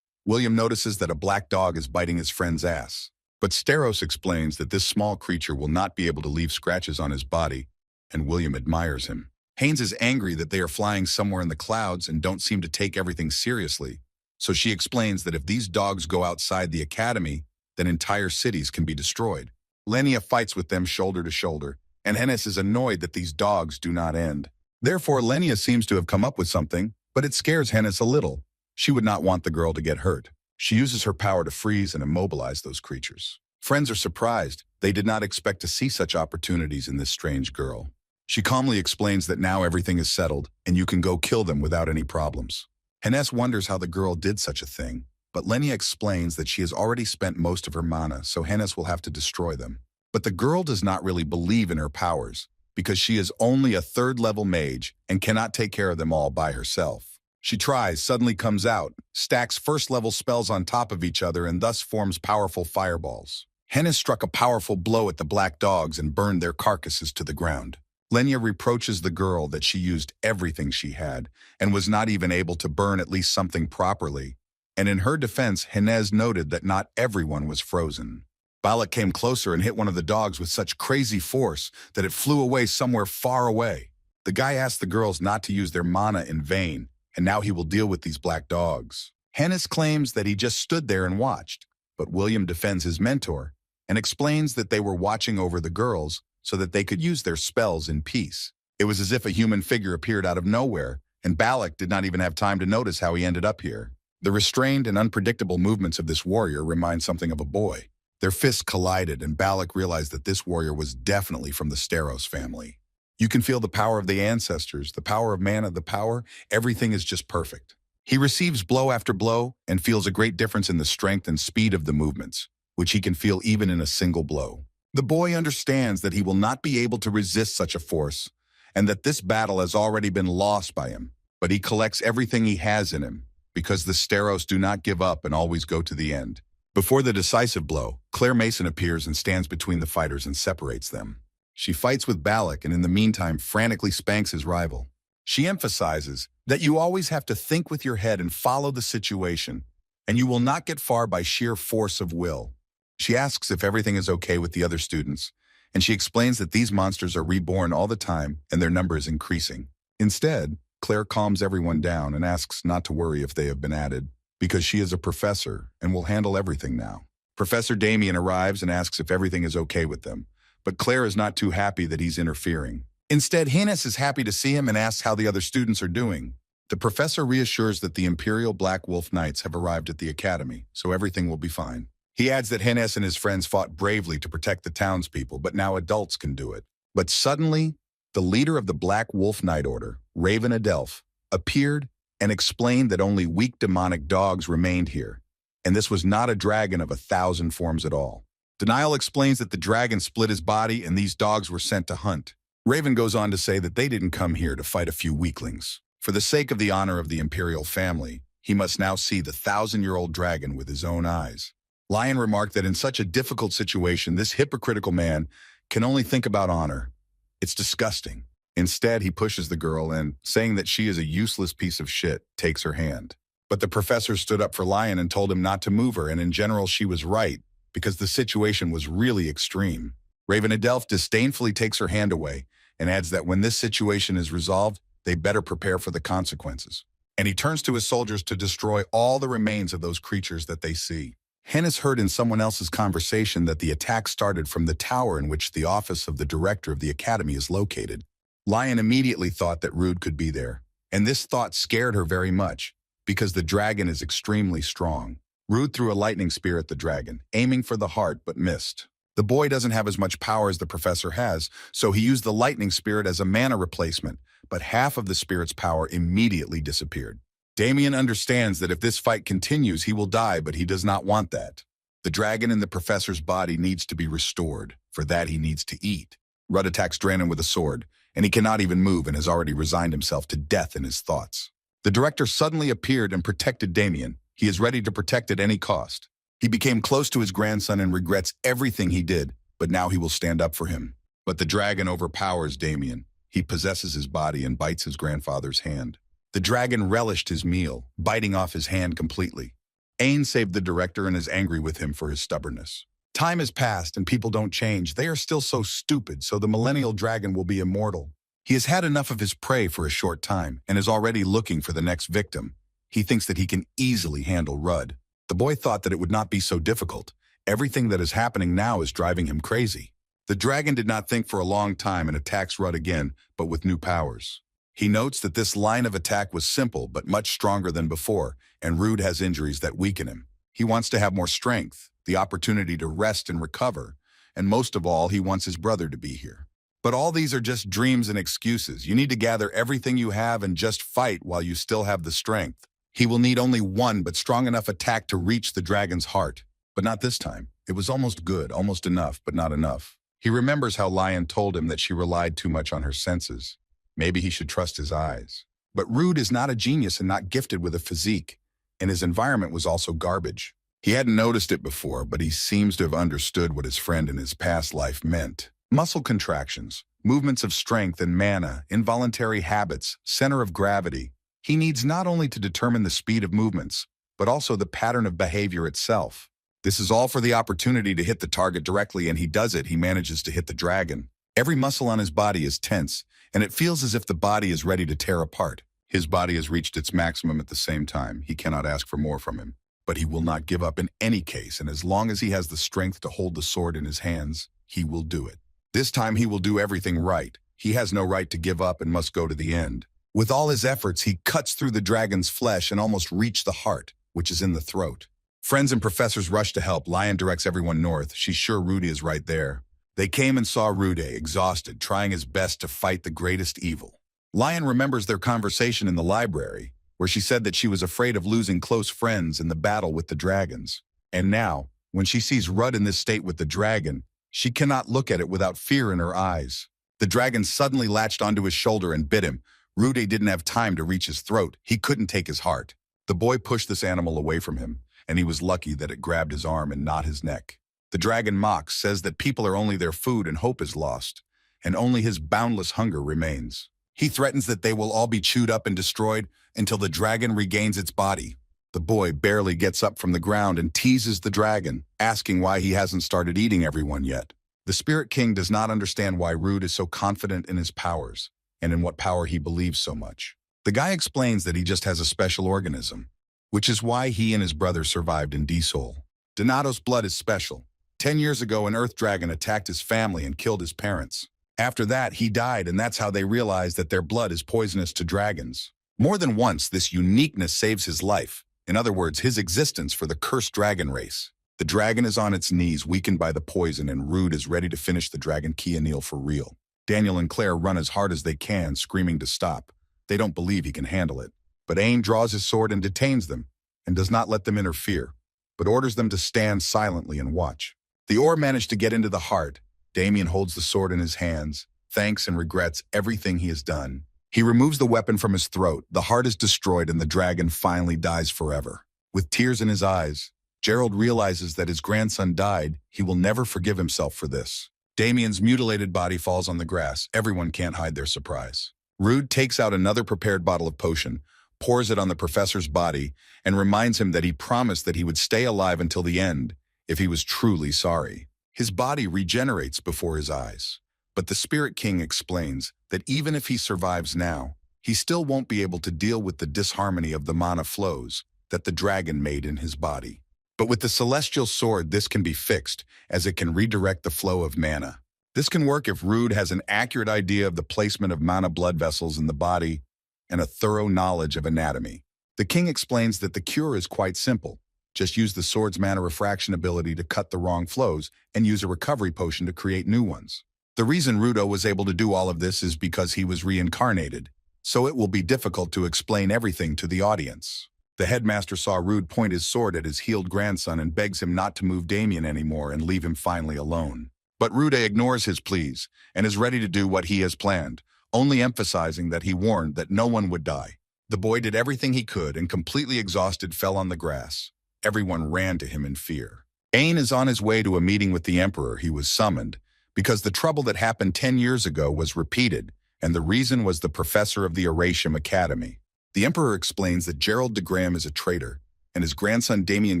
A: William notices that a black dog is biting his friend's ass. But Steros explains that this small creature will not be able to leave scratches on his body, and William admires him. Haynes is angry that they are flying somewhere in the clouds and don't seem to take everything seriously, so she explains that if these dogs go outside the academy, then entire cities can be destroyed. Lenia fights with them shoulder to shoulder, and Hennis is annoyed that these dogs do not end. Therefore, Lenia seems to have come up with something, but it scares Hennis a little. She would not want the girl to get hurt. She uses her power to freeze and immobilize those creatures. Friends are surprised. They did not expect to see such opportunities in this strange girl. She calmly explains that now everything is settled, and you can go kill them without any problems. Hennes wonders how the girl did such a thing, but Lenia explains that she has already spent most of her mana, so Hennis will have to destroy them. But the girl does not really believe in her powers, because she is only a 3rd-level mage and cannot take care of them all by herself. She tries, suddenly comes out, stacks 1st-level spells on top of each other, and thus forms powerful fireballs. Hennis struck a powerful blow at the black dogs and burned their carcasses to the ground. Lenia reproaches the girl that she used everything she had and was not even able to burn at least something properly. And in her defense, Hennes noted that not everyone was frozen. Balak came closer and hit one of the dogs with such crazy force that it flew away somewhere far away. The guy asked the girls not to use their mana in vain, and now he will deal with these black dogs. Hennis claims that he just stood there and watched, but William defends his mentor and explains that they were watching over the girls, so that they could use their spells in peace. It was as if a human figure appeared out of nowhere, and Balak did not even have time to notice how he ended up here. The restrained and unpredictable movements of this warrior remind something of a boy. Their fists collided, and Balak realized that this warrior was definitely from the Steros family. You can feel the power of the ancestors, the power of mana, the power. Everything is just perfect. He receives blow after blow and feels a great difference in the strength and speed of the movements, which he can feel even in a single blow. The boy understands that he will not be able to resist such a force, and that this battle has already been lost by him. But he collects everything he has in him, because the Steros do not give up and always go to the end. Before the decisive blow, Claire Mason appears and stands between the fighters and separates them. She fights with Balak and in the meantime frantically spanks his rival. She emphasizes that you always have to think with your head and follow the situation, and you will not get far by sheer force of will. She asks if everything is okay with the other students, and she explains that these monsters are reborn all the time and their number is increasing. Instead, Claire calms everyone down and asks not to worry if they have been added, because she is a professor and will handle everything now. Professor Damien arrives and asks if everything is okay with them, but Claire is not too happy that he's interfering. Instead, Hannes is happy to see him and asks how the other students are doing. The professor reassures that the Imperial Black Wolf Knights have arrived at the academy, so everything will be fine. He adds that Hannes and his friends fought bravely to protect the townspeople, but now adults can do it. But suddenly, the leader of the Black Wolf Knight Order, Raven Adelph, appeared and explained that only weak demonic dogs remained here, and this was not a dragon of 1,000 forms at all. Denial explains that the dragon split his body and these dogs were sent to hunt. Raven goes on to say that they didn't come here to fight a few weaklings. For the sake of the honor of the imperial family, he must now see the 1,000-year-old dragon with his own eyes. Lion remarked that in such a difficult situation, this hypocritical man can only think about honor. It's disgusting. Instead, he pushes the girl and, saying that she is a useless piece of shit, takes her hand. But the professor stood up for Lion and told him not to move her, and in general she was right, because the situation was really extreme. Raven Adelph disdainfully takes her hand away and adds that when this situation is resolved, they better prepare for the consequences. And he turns to his soldiers to destroy all the remains of those creatures that they see. Hennis heard in someone else's conversation that the attack started from the tower in which the office of the director of the academy is located. Lion immediately thought that Rude could be there, and this thought scared her very much, because the dragon is extremely strong. Rude threw a lightning spear at the dragon, aiming for the heart but missed. The boy doesn't have as much power as the professor has, so he used the lightning spirit as a mana replacement, but half of the spirit's power immediately disappeared. Damien understands that if this fight continues, he will die, but he does not want that. The dragon in the professor's body needs to be restored. For that, he needs to eat. Rudd attacks Dranon with a sword, and he cannot even move and has already resigned himself to death in his thoughts. The director suddenly appeared and protected Damien. He is ready to protect at any cost. He became close to his grandson and regrets everything he did, but now he will stand up for him. But the dragon overpowers Damien. He possesses his body and bites his grandfather's hand. The dragon relished his meal, biting off his hand completely. Ain saved the director and is angry with him for his stubbornness. Time has passed and people don't change. They are still so stupid, so the millennial dragon will be immortal. He has had enough of his prey for a short time and is already looking for the next victim. He thinks that he can easily handle Rudd. The boy thought that it would not be so difficult. Everything that is happening now is driving him crazy. The dragon did not think for a long time and attacks Rudd again, but with new powers. He notes that this line of attack was simple but much stronger than before, and Rude has injuries that weaken him. He wants to have more strength, the opportunity to rest and recover, and most of all, he wants his brother to be here. But all these are just dreams and excuses. You need to gather everything you have and just fight while you still have the strength. He will need only one but strong enough attack to reach the dragon's heart. But not this time. It was almost good, almost enough, but not enough. He remembers how Lion told him that she relied too much on her senses. Maybe he should trust his eyes. But Rude is not a genius and not gifted with a physique, and his environment was also garbage. He hadn't noticed it before, but he seems to have understood what his friend in his past life meant. Muscle contractions, movements of strength and mana, involuntary habits, center of gravity. He needs not only to determine the speed of movements, but also the pattern of behavior itself. This is all for the opportunity to hit the target directly, and he does it. He manages to hit the dragon. Every muscle on his body is tense, and it feels as if the body is ready to tear apart. His body has reached its maximum at the same time. He cannot ask for more from him. But he will not give up in any case, and as long as he has the strength to hold the sword in his hands, he will do it. This time he will do everything right. He has no right to give up and must go to the end. With all his efforts, he cuts through the dragon's flesh and almost reaches the heart, which is in the throat. Friends and professors rush to help. Lion directs everyone north. She's sure Rudy is right there. They came and saw Rudy, exhausted, trying his best to fight the greatest evil. Lion remembers their conversation in the library, where she said that she was afraid of losing close friends in the battle with the dragons. And now, when she sees Rudd in this state with the dragon, she cannot look at it without fear in her eyes. The dragon suddenly latched onto his shoulder and bit him. Rudy didn't have time to reach his throat. He couldn't take his heart. The boy pushed this animal away from him, and he was lucky that it grabbed his arm and not his neck. The dragon mocks, says that people are only their food and hope is lost, and only his boundless hunger remains. He threatens that they will all be chewed up and destroyed until the dragon regains its body. The boy barely gets up from the ground and teases the dragon, asking why he hasn't started eating everyone yet. The Spirit King does not understand why Rude is so confident in his powers, and in what power he believes so much. The guy explains that he just has a special organism, which is why he and his brother survived in D-Soul. Donato's blood is special. 10 years ago, an Earth Dragon attacked his family and killed his parents. After that, he died, and that's how they realized that their blood is poisonous to dragons. More than once, this uniqueness saves his life. In other words, his existence for the cursed dragon race. The dragon is on its knees, weakened by the poison, and Rude is ready to finish the dragon Keanil for real. Daniel and Claire run as hard as they can, screaming to stop. They don't believe he can handle it. But Ain draws his sword and detains them, and does not let them interfere, but orders them to stand silently and watch. The ore managed to get into the heart. Damien holds the sword in his hands, thanks and regrets everything he has done. He removes the weapon from his throat, the heart is destroyed, and the dragon finally dies forever. With tears in his eyes, Gerald realizes that his grandson died. He will never forgive himself for this. Damien's mutilated body falls on the grass. Everyone can't hide their surprise. Rude takes out another prepared bottle of potion, pours it on the professor's body, and reminds him that he promised that he would stay alive until the end if he was truly sorry. His body regenerates before his eyes. But the Spirit King explains that even if he survives now, he still won't be able to deal with the disharmony of the mana flows that the dragon made in his body. But with the Celestial Sword, this can be fixed, as it can redirect the flow of mana. This can work if Rude has an accurate idea of the placement of mana blood vessels in the body and a thorough knowledge of anatomy. The king explains that the cure is quite simple. Just use the sword's mana refraction ability to cut the wrong flows and use a recovery potion to create new ones. The reason Rudo was able to do all of this is because he was reincarnated, so it will be difficult to explain everything to the audience. The headmaster saw Rude point his sword at his healed grandson and begs him not to move Damien anymore and leave him finally alone. But Rude ignores his pleas and is ready to do what he has planned, only emphasizing that he warned that no one would die. The boy did everything he could and, completely exhausted, fell on the grass. Everyone ran to him in fear. Ain is on his way to a meeting with the Emperor. He was summoned because the trouble that happened 10 years ago was repeated, and the reason was the professor of the Eratium Academy. The Emperor explains that Gerald de Graham is a traitor, and his grandson Damien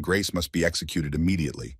A: Grace must be executed immediately.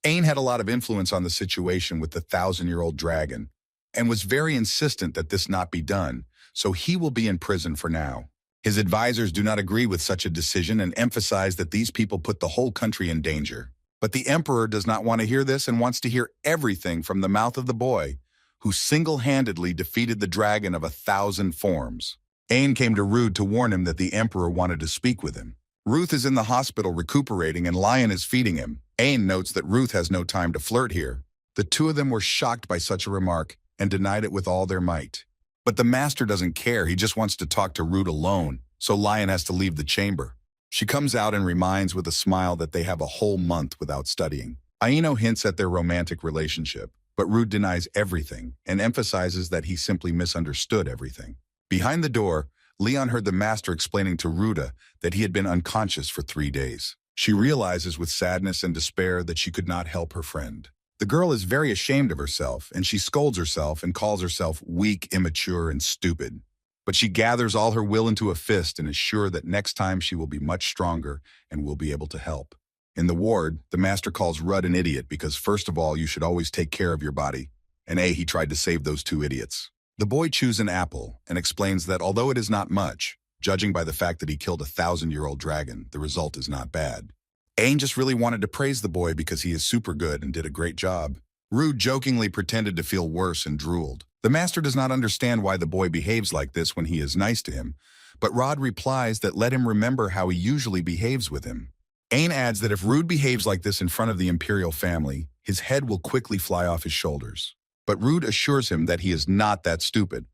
A: Ain had a lot of influence on the situation with the 1,000-year-old dragon, and was very insistent that this not be done, so he will be in prison for now. His advisors do not agree with such a decision and emphasize that these people put the whole country in danger. But the Emperor does not want to hear this and wants to hear everything from the mouth of the boy, who single-handedly defeated the dragon of 1,000 forms. Ain came to Rude to warn him that the Emperor wanted to speak with him. Ruth is in the hospital recuperating and Lion is feeding him. Ain notes that Ruth has no time to flirt here. The two of them were shocked by such a remark and denied it with all their might. But the master doesn't care, he just wants to talk to Rude alone, so Lion has to leave the chamber. She comes out and reminds with a smile that they have a whole month without studying. Aino hints at their romantic relationship, but Rude denies everything and emphasizes that he simply misunderstood everything. Behind the door, Leon heard the master explaining to Ruda that he had been unconscious for 3 days. She realizes with sadness and despair that she could not help her friend. The girl is very ashamed of herself, and she scolds herself and calls herself weak, immature, and stupid. But she gathers all her will into a fist and is sure that next time she will be much stronger and will be able to help. In the ward, the master calls Rudd an idiot because first of all, you should always take care of your body, and he tried to save those 2 idiots. The boy chews an apple and explains that although it is not much, judging by the fact that he killed a 1,000-year-old dragon, the result is not bad. Ain just really wanted to praise the boy because he is super good and did a great job. Rude jokingly pretended to feel worse and drooled. The master does not understand why the boy behaves like this when he is nice to him, but Rod replies that let him remember how he usually behaves with him. Ain adds that if Rude behaves like this in front of the imperial family, his head will quickly fly off his shoulders. But Rude assures him that he is not that stupid,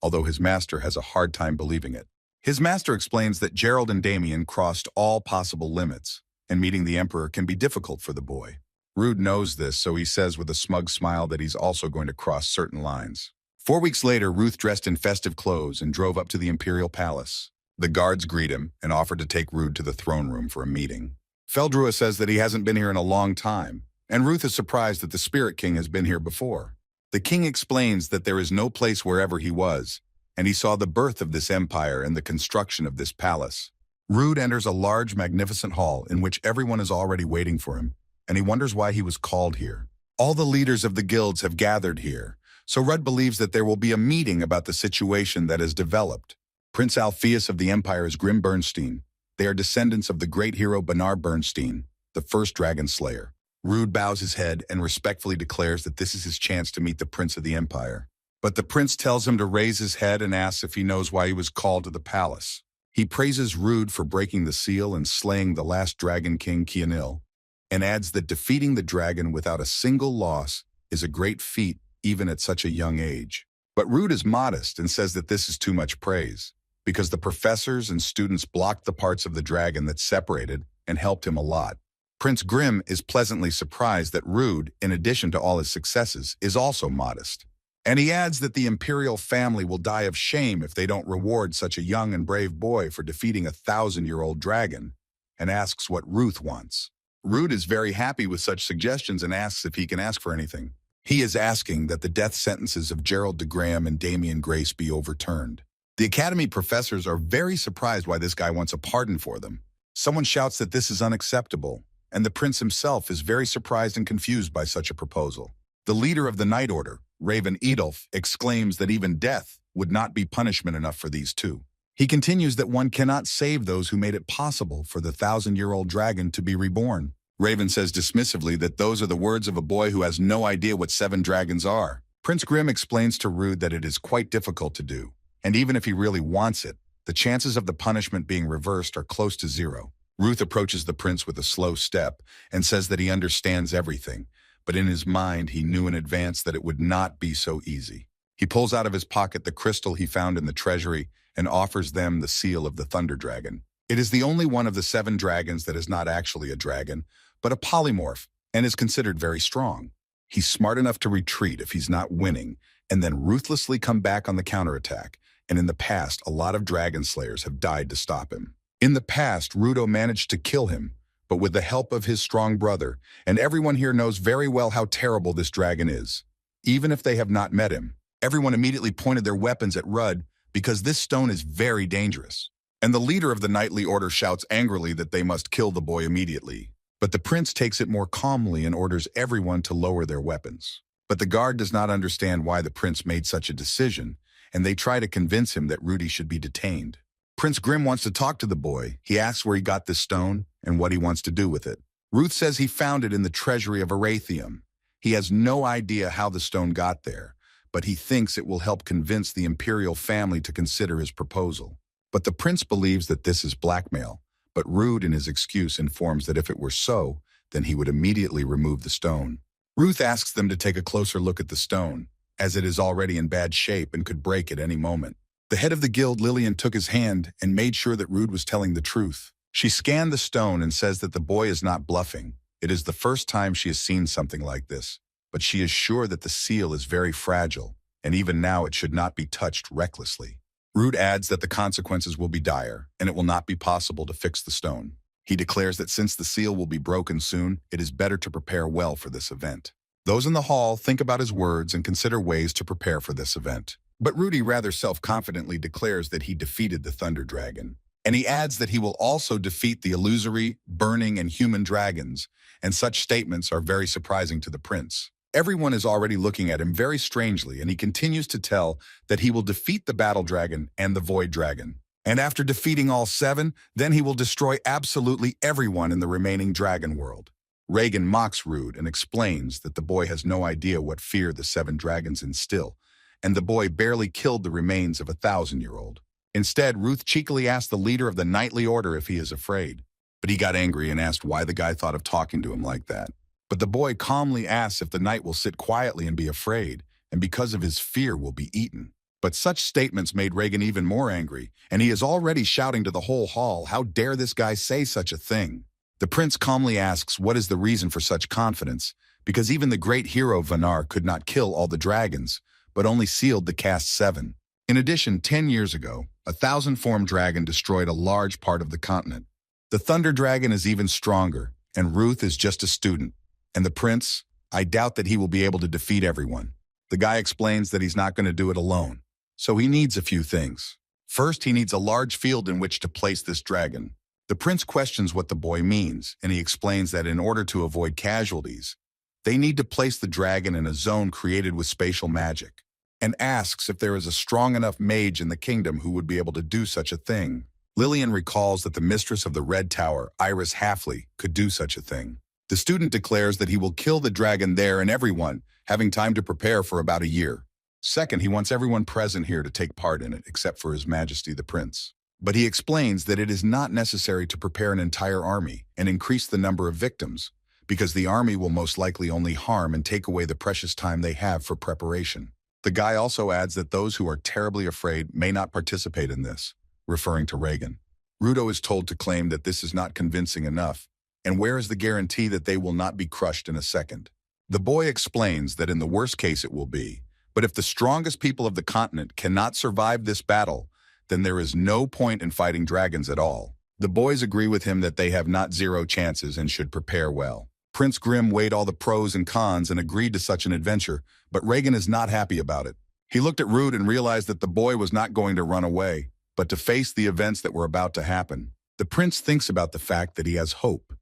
A: although his master has a hard time believing it. His master explains that Gerald and Damien crossed all possible limits, and meeting the Emperor can be difficult for the boy. Rude knows this, so he says with a smug smile that he's also going to cross certain lines. 4 weeks later, Ruth dressed in festive clothes and drove up to the imperial palace. The guards greet him and offer to take Rude to the throne room for a meeting. Feldrua says that he hasn't been here in a long time, and Ruth is surprised that the Spirit King has been here before. The king explains that there is no place wherever he was, and he saw the birth of this empire and the construction of this palace. Rude enters a large, magnificent hall in which everyone is already waiting for him, and he wonders why he was called here. All the leaders of the guilds have gathered here, so Rudd believes that there will be a meeting about the situation that has developed. Prince Alpheus of the Empire is Grim Bernstein. They are descendants of the great hero Banar Bernstein, the first dragon slayer. Rude bows his head and respectfully declares that this is his chance to meet the Prince of the Empire. But the prince tells him to raise his head and asks if he knows why he was called to the palace. He praises Rude for breaking the seal and slaying the last dragon king Kianil, and adds that defeating the dragon without a single loss is a great feat even at such a young age. But Rude is modest and says that this is too much praise, because the professors and students blocked the parts of the dragon that separated and helped him a lot. Prince Grim is pleasantly surprised that Rude, in addition to all his successes, is also modest. And he adds that the imperial family will die of shame if they don't reward such a young and brave boy for defeating a 1,000-year-old dragon, and asks what Ruth wants. Rude is very happy with such suggestions and asks if he can ask for anything. He is asking that the death sentences of Gerald de Graham and Damien Grace be overturned. The Academy professors are very surprised why this guy wants a pardon for them. Someone shouts that this is unacceptable, and the prince himself is very surprised and confused by such a proposal. The leader of the Night Order, Raven Edulf, exclaims that even death would not be punishment enough for these two. He continues that one cannot save those who made it possible for the 1,000-year-old dragon to be reborn. Raven says dismissively that those are the words of a boy who has no idea what 7 dragons are. Prince Grim explains to Rude that it is quite difficult to do, and even if he really wants it, the chances of the punishment being reversed are close to 0. Ruth approaches the prince with a slow step and says that he understands everything, but in his mind he knew in advance that it would not be so easy. He pulls out of his pocket the crystal he found in the treasury and offers them the seal of the Thunder Dragon. It is the only one of the 7 dragons that is not actually a dragon, but a polymorph, and is considered very strong. He's smart enough to retreat if he's not winning, and then ruthlessly come back on the counterattack, and in the past, a lot of dragon slayers have died to stop him. In the past, Rudo managed to kill him, but with the help of his strong brother, and everyone here knows very well how terrible this dragon is. Even if they have not met him, everyone immediately pointed their weapons at Rudd because this stone is very dangerous. And the leader of the Knightly Order shouts angrily that they must kill the boy immediately. But the prince takes it more calmly and orders everyone to lower their weapons. But the guard does not understand why the prince made such a decision, and they try to convince him that Rudy should be detained. Prince Grim wants to talk to the boy. He asks where he got this stone and what he wants to do with it. Ruth says he found it in the treasury of Arathium. He has no idea how the stone got there, but he thinks it will help convince the imperial family to consider his proposal. But the prince believes that this is blackmail, but Rude in his excuse informs that if it were so, then he would immediately remove the stone. Ruth asks them to take a closer look at the stone, as it is already in bad shape and could break at any moment. The head of the guild, Lillian, took his hand and made sure that Rude was telling the truth. She scanned the stone and says that the boy is not bluffing. It is the first time she has seen something like this, but she is sure that the seal is very fragile, and even now it should not be touched recklessly. Rude adds that the consequences will be dire, and it will not be possible to fix the stone. He declares that since the seal will be broken soon, it is better to prepare well for this event. Those in the hall think about his words and consider ways to prepare for this event. But Rudy rather self-confidently declares that he defeated the Thunder Dragon. And he adds that he will also defeat the illusory, burning, and human dragons, and such statements are very surprising to the prince. Everyone is already looking at him very strangely, and he continues to tell that he will defeat the Battle Dragon and the Void Dragon. And after defeating all 7, then he will destroy absolutely everyone in the remaining dragon world. Reagan mocks Rude and explains that the boy has no idea what fear the 7 dragons instill, and the boy barely killed the remains of a 1,000-year-old. Instead, Ruth cheekily asked the leader of the knightly order if he is afraid. But he got angry and asked why the guy thought of talking to him like that. But the boy calmly asks if the knight will sit quietly and be afraid, and because of his fear will be eaten. But such statements made Reagan even more angry, and he is already shouting to the whole hall, "How dare this guy say such a thing?" The prince calmly asks what is the reason for such confidence, because even the great hero Vanar could not kill all the dragons, but only sealed the cast 7. In addition, 10 years ago, a 1,000-form dragon destroyed a large part of the continent. The Thunder Dragon is even stronger, and Ruth is just a student. And the prince, I doubt that he will be able to defeat everyone. The guy explains that he's not going to do it alone. So he needs a few things. First, he needs a large field in which to place this dragon. The prince questions what the boy means, and he explains that in order to avoid casualties, they need to place the dragon in a zone created with spatial magic, and asks if there is a strong enough mage in the kingdom who would be able to do such a thing. Lillian recalls that the mistress of the Red Tower, Iris Halfley, could do such a thing. The student declares that he will kill the dragon there and everyone, having time to prepare for about a year. Second, he wants everyone present here to take part in it, except for His Majesty the Prince. But he explains that it is not necessary to prepare an entire army and increase the number of victims, because the army will most likely only harm and take away the precious time they have for preparation. The guy also adds that those who are terribly afraid may not participate in this, referring to Reagan. Rudo is told to claim that this is not convincing enough, and where is the guarantee that they will not be crushed in a second? The boy explains that in the worst case it will be, but if the strongest people of the continent cannot survive this battle, then there is no point in fighting dragons at all. The boys agree with him that they have not zero chances and should prepare well. Prince Grimm weighed all the pros and cons and agreed to such an adventure, but Reagan is not happy about it. He looked at Rude and realized that the boy was not going to run away, but to face the events that were about to happen. The prince thinks about the fact that he has hope.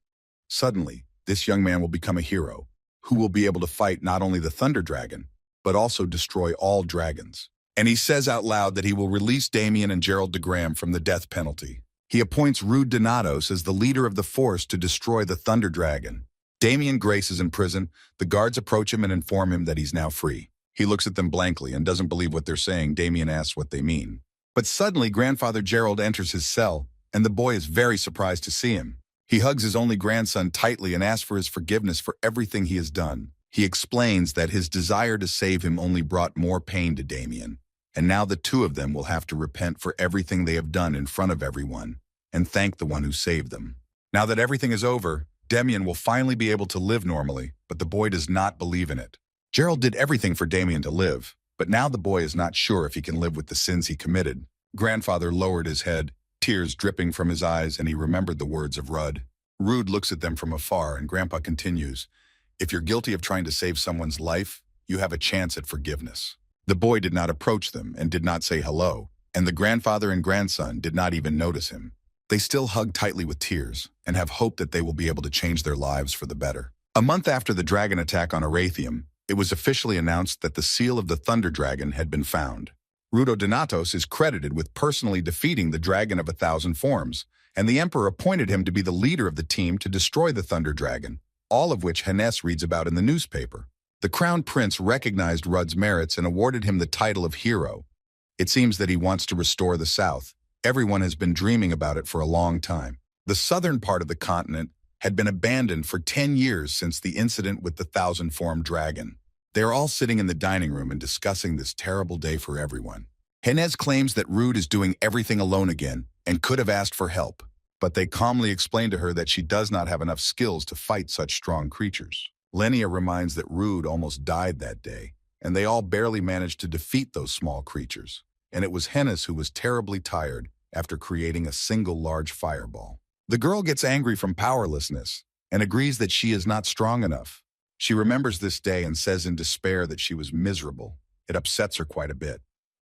A: Suddenly, this young man will become a hero, who will be able to fight not only the Thunder Dragon, but also destroy all dragons. And he says out loud that he will release Damien and Gerald de Graham from the death penalty. He appoints Rude Donatos as the leader of the force to destroy the Thunder Dragon. Damien Grace is in prison. The guards approach him and inform him that he's now free. He looks at them blankly and doesn't believe what they're saying. Damien asks what they mean. But suddenly, Grandfather Gerald enters his cell, and the boy is very surprised to see him. He hugs his only grandson tightly and asks for his forgiveness for everything he has done. He explains that his desire to save him only brought more pain to Damien, and now the two of them will have to repent for everything they have done in front of everyone, and thank the one who saved them. Now that everything is over, Damien will finally be able to live normally, but the boy does not believe in it. Gerald did everything for Damien to live, but now the boy is not sure if he can live with the sins he committed. Grandfather lowered his head, tears dripping from his eyes, and he remembered the words of Rudd. Rude looks at them from afar, and Grandpa continues, "If you're guilty of trying to save someone's life, you have a chance at forgiveness." The boy did not approach them and did not say hello, and the grandfather and grandson did not even notice him. They still hug tightly with tears and have hope that they will be able to change their lives for the better. A month after the dragon attack on Arathium, it was officially announced that the seal of the Thunder Dragon had been found. Rudo Donatos is credited with personally defeating the Dragon of 1,000 Forms, and the Emperor appointed him to be the leader of the team to destroy the Thunder Dragon, all of which Hannes reads about in the newspaper. The Crown Prince recognized Rudd's merits and awarded him the title of hero. It seems that he wants to restore the South. Everyone has been dreaming about it for a long time. The southern part of the continent had been abandoned for 10 years since the incident with the 1,000-formed dragon. They are all sitting in the dining room and discussing this terrible day for everyone. Hannes claims that Rude is doing everything alone again and could have asked for help, but they calmly explain to her that she does not have enough skills to fight such strong creatures. Lenia reminds that Rude almost died that day, and they all barely managed to defeat those small creatures, and it was Hennis who was terribly tired after creating a single large fireball. The girl gets angry from powerlessness and agrees that she is not strong enough. She remembers this day and says in despair that she was miserable. It upsets her quite a bit.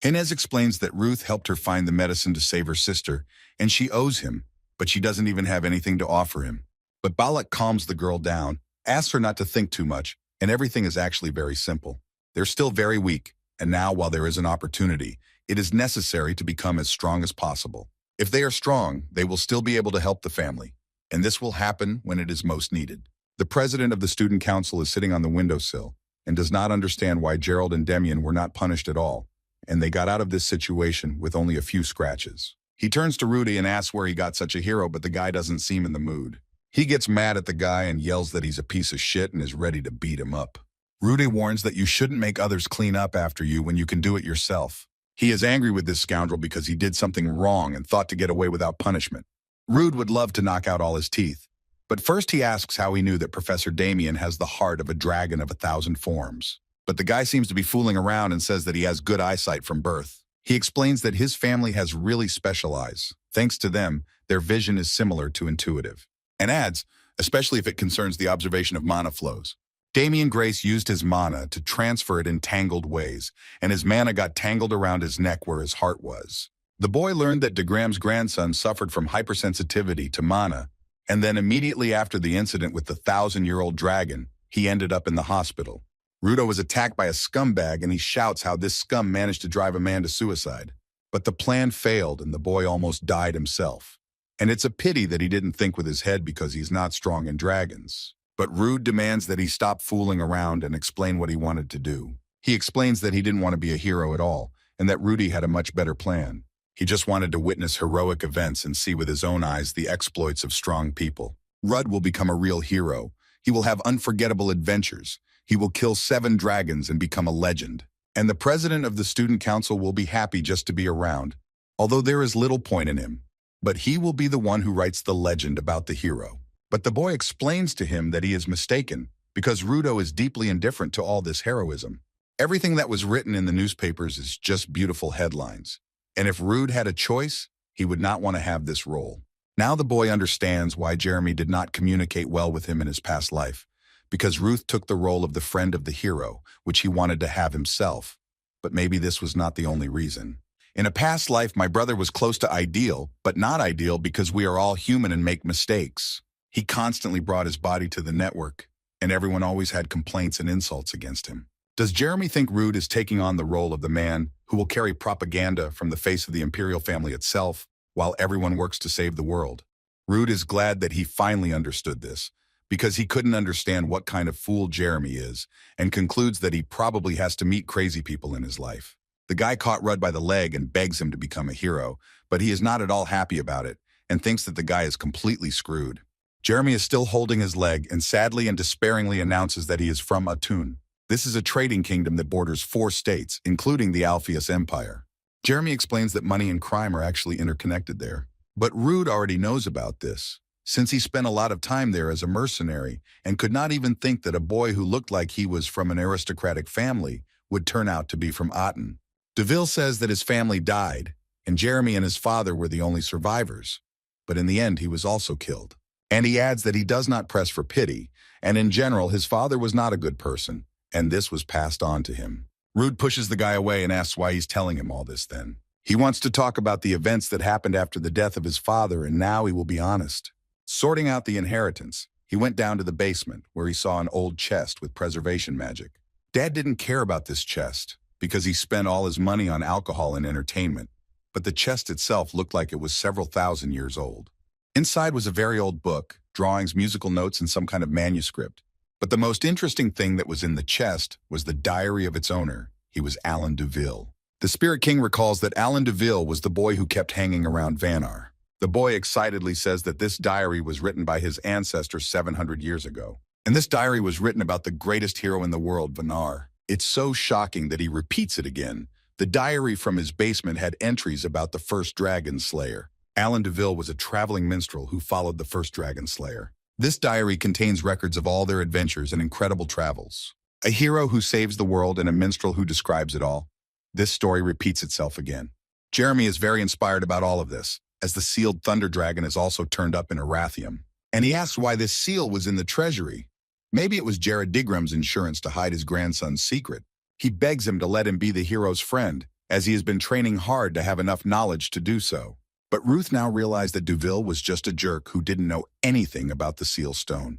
A: Hennes explains that Ruth helped her find the medicine to save her sister, and she owes him, but she doesn't even have anything to offer him. But Balak calms the girl down, asks her not to think too much, and everything is actually very simple. They're still very weak, and now, while there is an opportunity, it is necessary to become as strong as possible. If they are strong, they will still be able to help the family, and this will happen when it is most needed. The president of the student council is sitting on the windowsill and does not understand why Gerald and Demian were not punished at all, and they got out of this situation with only a few scratches. He turns to Rudy and asks where he got such a hero, but the guy doesn't seem in the mood. He gets mad at the guy and yells that he's a piece of shit and is ready to beat him up. Rudy warns that you shouldn't make others clean up after you when you can do it yourself. He is angry with this scoundrel because he did something wrong and thought to get away without punishment. Rude would love to knock out all his teeth, but first he asks how he knew that Professor Damien has the heart of a dragon of 1,000 forms. But the guy seems to be fooling around and says that he has good eyesight from birth. He explains that his family has really special eyes. Thanks to them, their vision is similar to intuitive. And adds, especially if it concerns the observation of mana flows. Damien Grace used his mana to transfer it in tangled ways, and his mana got tangled around his neck where his heart was. The boy learned that DeGram's grandson suffered from hypersensitivity to mana, and then immediately after the incident with the 1,000-year-old dragon, he ended up in the hospital. Rudo was attacked by a scumbag, and he shouts how this scum managed to drive a man to suicide. But the plan failed, and the boy almost died himself. And it's a pity that he didn't think with his head because he's not strong in dragons. But Rude demands that he stop fooling around and explain what he wanted to do. He explains that he didn't want to be a hero at all, and that Rudy had a much better plan. He just wanted to witness heroic events and see with his own eyes the exploits of strong people. Rudd will become a real hero. He will have unforgettable adventures. He will kill 7 dragons and become a legend. And the president of the student council will be happy just to be around, although there is little point in him. But he will be the one who writes the legend about the hero. But the boy explains to him that he is mistaken because Rudo is deeply indifferent to all this heroism. Everything that was written in the newspapers is just beautiful headlines. And if Rude had a choice, he would not want to have this role. Now the boy understands why Jeremy did not communicate well with him in his past life, because Ruth took the role of the friend of the hero, which he wanted to have himself. But maybe this was not the only reason. In a past life, my brother was close to ideal, but not ideal because we are all human and make mistakes. He constantly brought his body to the network, and everyone always had complaints and insults against him. Does Jeremy think Rude is taking on the role of the man who will carry propaganda from the face of the imperial family itself while everyone works to save the world? Rude is glad that he finally understood this, because he couldn't understand what kind of fool Jeremy is, and concludes that he probably has to meet crazy people in his life. The guy caught Rudd by the leg and begs him to become a hero, but he is not at all happy about it and thinks that the guy is completely screwed. Jeremy is still holding his leg and sadly and despairingly announces that he is from Atun. This is a trading kingdom that borders 4 states, including the Alpheus Empire. Jeremy explains that money and crime are actually interconnected there. But Rude already knows about this, since he spent a lot of time there as a mercenary and could not even think that a boy who looked like he was from an aristocratic family would turn out to be from Aten. DeVille says that his family died, and Jeremy and his father were the only survivors. But in the end, he was also killed. And he adds that he does not press for pity, and in general, his father was not a good person, and this was passed on to him. Rude pushes the guy away and asks why he's telling him all this then. He wants to talk about the events that happened after the death of his father, and now he will be honest. Sorting out the inheritance, he went down to the basement, where he saw an old chest with preservation magic. Dad didn't care about this chest, because he spent all his money on alcohol and entertainment, but the chest itself looked like it was several thousand years old. Inside was a very old book, drawings, musical notes, and some kind of manuscript. But the most interesting thing that was in the chest was the diary of its owner. He was Alan DeVille. The Spirit King recalls that Alan DeVille was the boy who kept hanging around Vanar. The boy excitedly says that this diary was written by his ancestor 700 years ago. And this diary was written about the greatest hero in the world, Vanar. It's so shocking that he repeats it again. The diary from his basement had entries about the first dragon slayer. Alan DeVille was a traveling minstrel who followed the first dragon slayer. This diary contains records of all their adventures and incredible travels. A hero who saves the world and a minstrel who describes it all. This story repeats itself again. Jeremy is very inspired about all of this, as the sealed thunder dragon is also turned up in Erathium. And he asks why this seal was in the treasury. Maybe it was Jared Digram's insurance to hide his grandson's secret. He begs him to let him be the hero's friend, as he has been training hard to have enough knowledge to do so. But Ruth now realized that DeVille was just a jerk who didn't know anything about the seal stone,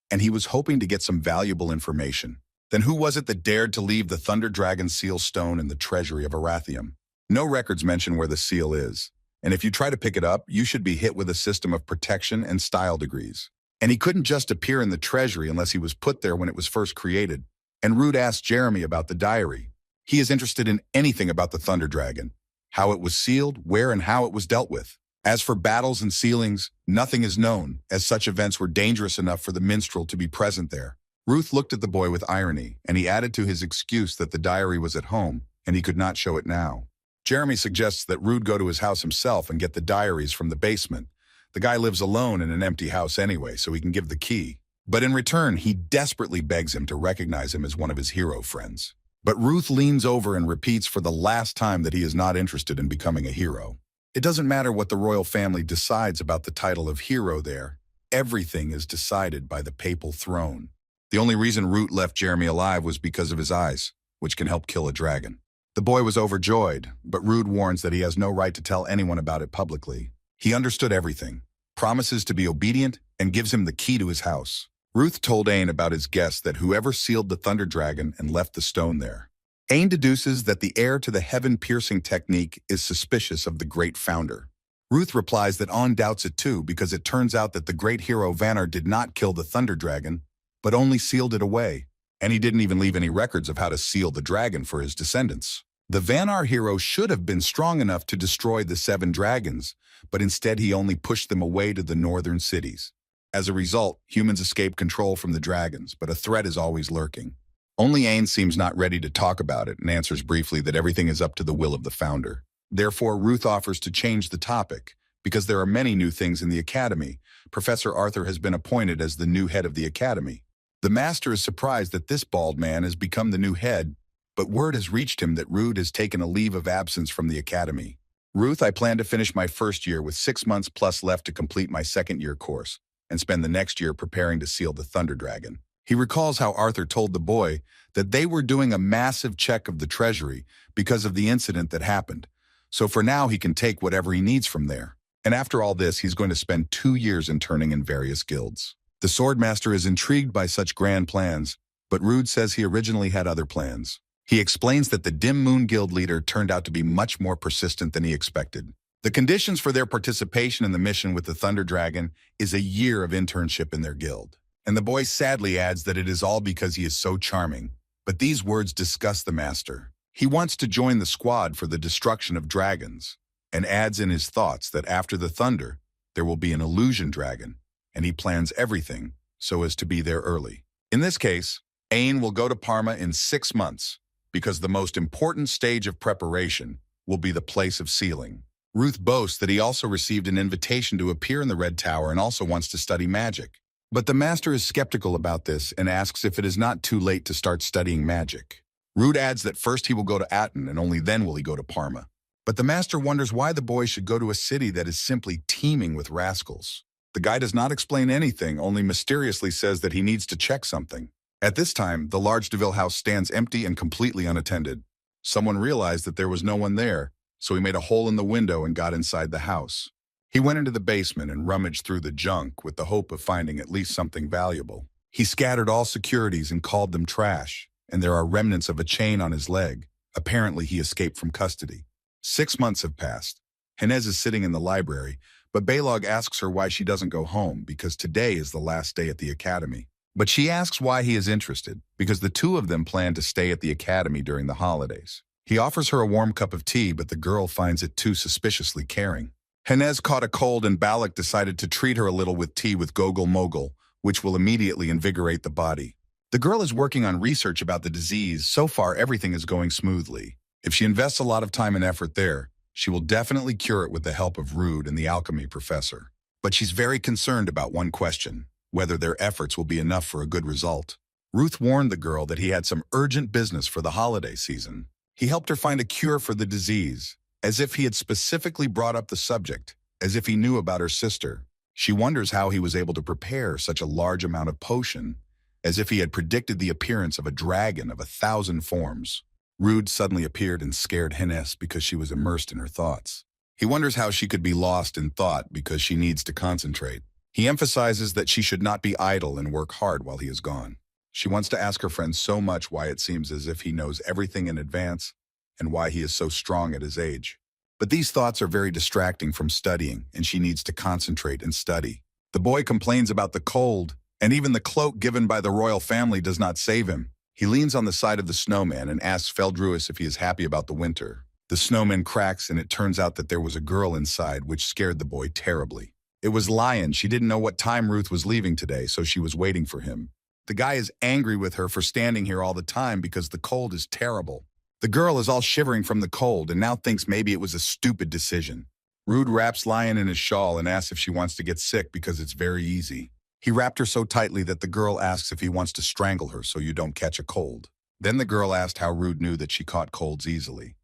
A: and he was hoping to get some valuable information. Then who was it that dared to leave the Thunder Dragon seal stone in the treasury of Erathium? No records mention where the seal is, and if you try to pick it up, you should be hit with a system of protection and style degrees. And he couldn't just appear in the treasury unless he was put there when it was first created. And Rude asked Jeremy about the diary. He is interested in anything about the Thunder Dragon, how it was sealed, where and how it was dealt with. As for battles and sealings, nothing is known, as such events were dangerous enough for the minstrel to be present there. Ruth looked at the boy with irony, and he added to his excuse that the diary was at home, and he could not show it now. Jeremy suggests that Rude go to his house himself and get the diaries from the basement. The guy lives alone in an empty house anyway, so he can give the key. But in return, he desperately begs him to recognize him as one of his hero friends. But Ruth leans over and repeats for the last time that he is not interested in becoming a hero. It doesn't matter what the royal family decides about the title of hero there. Everything is decided by the papal throne. The only reason Root left Jeremy alive was because of his eyes, which can help kill a dragon. The boy was overjoyed, but Root warns that he has no right to tell anyone about it publicly. He understood everything, promises to be obedient, and gives him the key to his house. Ruth told Ain about his guess that whoever sealed the Thunder Dragon and left the stone there. Ain deduces that the heir to the heaven-piercing technique is suspicious of the great founder. Ruth replies that Ain doubts it too because it turns out that the great hero Vannar did not kill the Thunder Dragon, but only sealed it away, and he didn't even leave any records of how to seal the dragon for his descendants. The Vannar hero should have been strong enough to destroy the 7 dragons, but instead he only pushed them away to the northern cities. As a result, humans escape control from the dragons, but a threat is always lurking. Only Ain seems not ready to talk about it and answers briefly that everything is up to the will of the founder. Therefore, Ruth offers to change the topic. Because there are many new things in the academy, Professor Arthur has been appointed as the new head of the academy. The master is surprised that this bald man has become the new head, but word has reached him that Ruth has taken a leave of absence from the academy. Ruth, I plan to finish my first year with 6 months plus left to complete my second-year course and spend the next year preparing to seal the Thunder Dragon. He recalls how Arthur told the boy that they were doing a massive check of the treasury because of the incident that happened. So for now, he can take whatever he needs from there. And after all this, he's going to spend 2 years interning in various guilds. The Swordmaster is intrigued by such grand plans, but Rude says he originally had other plans. He explains that the Dim Moon Guild leader turned out to be much more persistent than he expected. The conditions for their participation in the mission with the Thunder Dragon is a year of internship in their guild. And the boy sadly adds that it is all because he is so charming. But these words disgust the master. He wants to join the squad for the destruction of dragons, and adds in his thoughts that after the thunder, there will be an illusion dragon, and he plans everything so as to be there early. In this case, Ain will go to Parma in 6 months, because the most important stage of preparation will be the place of sealing. Ruth boasts that he also received an invitation to appear in the Red Tower and also wants to study magic. But the master is skeptical about this and asks if it is not too late to start studying magic. Rude adds that first he will go to Aten and only then will he go to Parma. But the master wonders why the boy should go to a city that is simply teeming with rascals. The guy does not explain anything, only mysteriously says that he needs to check something. At this time, the large DeVille house stands empty and completely unattended. Someone realized that there was no one there, so he made a hole in the window and got inside the house. He went into the basement and rummaged through the junk with the hope of finding at least something valuable. He scattered all securities and called them trash, and there are remnants of a chain on his leg. Apparently, he escaped from custody. 6 months have passed. Henez is sitting in the library, but Balog asks her why she doesn't go home because today is the last day at the academy. But she asks why he is interested, because the two of them plan to stay at the academy during the holidays. He offers her a warm cup of tea, but the girl finds it too suspiciously caring. Henez caught a cold and Balak decided to treat her a little with tea with Gogol Mogul, which will immediately invigorate the body. The girl is working on research about the disease. So far, everything is going smoothly. If she invests a lot of time and effort there, she will definitely cure it with the help of Rude and the alchemy professor. But she's very concerned about one question: whether their efforts will be enough for a good result. Ruth warned the girl that he had some urgent business for the holiday season. He helped her find a cure for the disease, as if he had specifically brought up the subject, as if he knew about her sister. She wonders how he was able to prepare such a large amount of potion, as if he had predicted the appearance of a dragon of 1,000 forms. Rude suddenly appeared and scared Hennes because she was immersed in her thoughts. He wonders how she could be lost in thought because she needs to concentrate. He emphasizes that she should not be idle and work hard while he is gone. She wants to ask her friend so much why it seems as if he knows everything in advance and why he is so strong at his age. But these thoughts are very distracting from studying, and she needs to concentrate and study. The boy complains about the cold, and even the cloak given by the royal family does not save him. He leans on the side of the snowman and asks Feldruis if he is happy about the winter. The snowman cracks, and it turns out that there was a girl inside, which scared the boy terribly. It was Lion. She didn't know what time Ruth was leaving today, so she was waiting for him. The guy is angry with her for standing here all the time because the cold is terrible. The girl is all shivering from the cold and now thinks maybe it was a stupid decision. Rude wraps Lion in his shawl and asks if she wants to get sick because it's very easy. He wrapped her so tightly that the girl asks if he wants to strangle her so you don't catch a cold. Then the girl asked how Rude knew that she caught colds easily,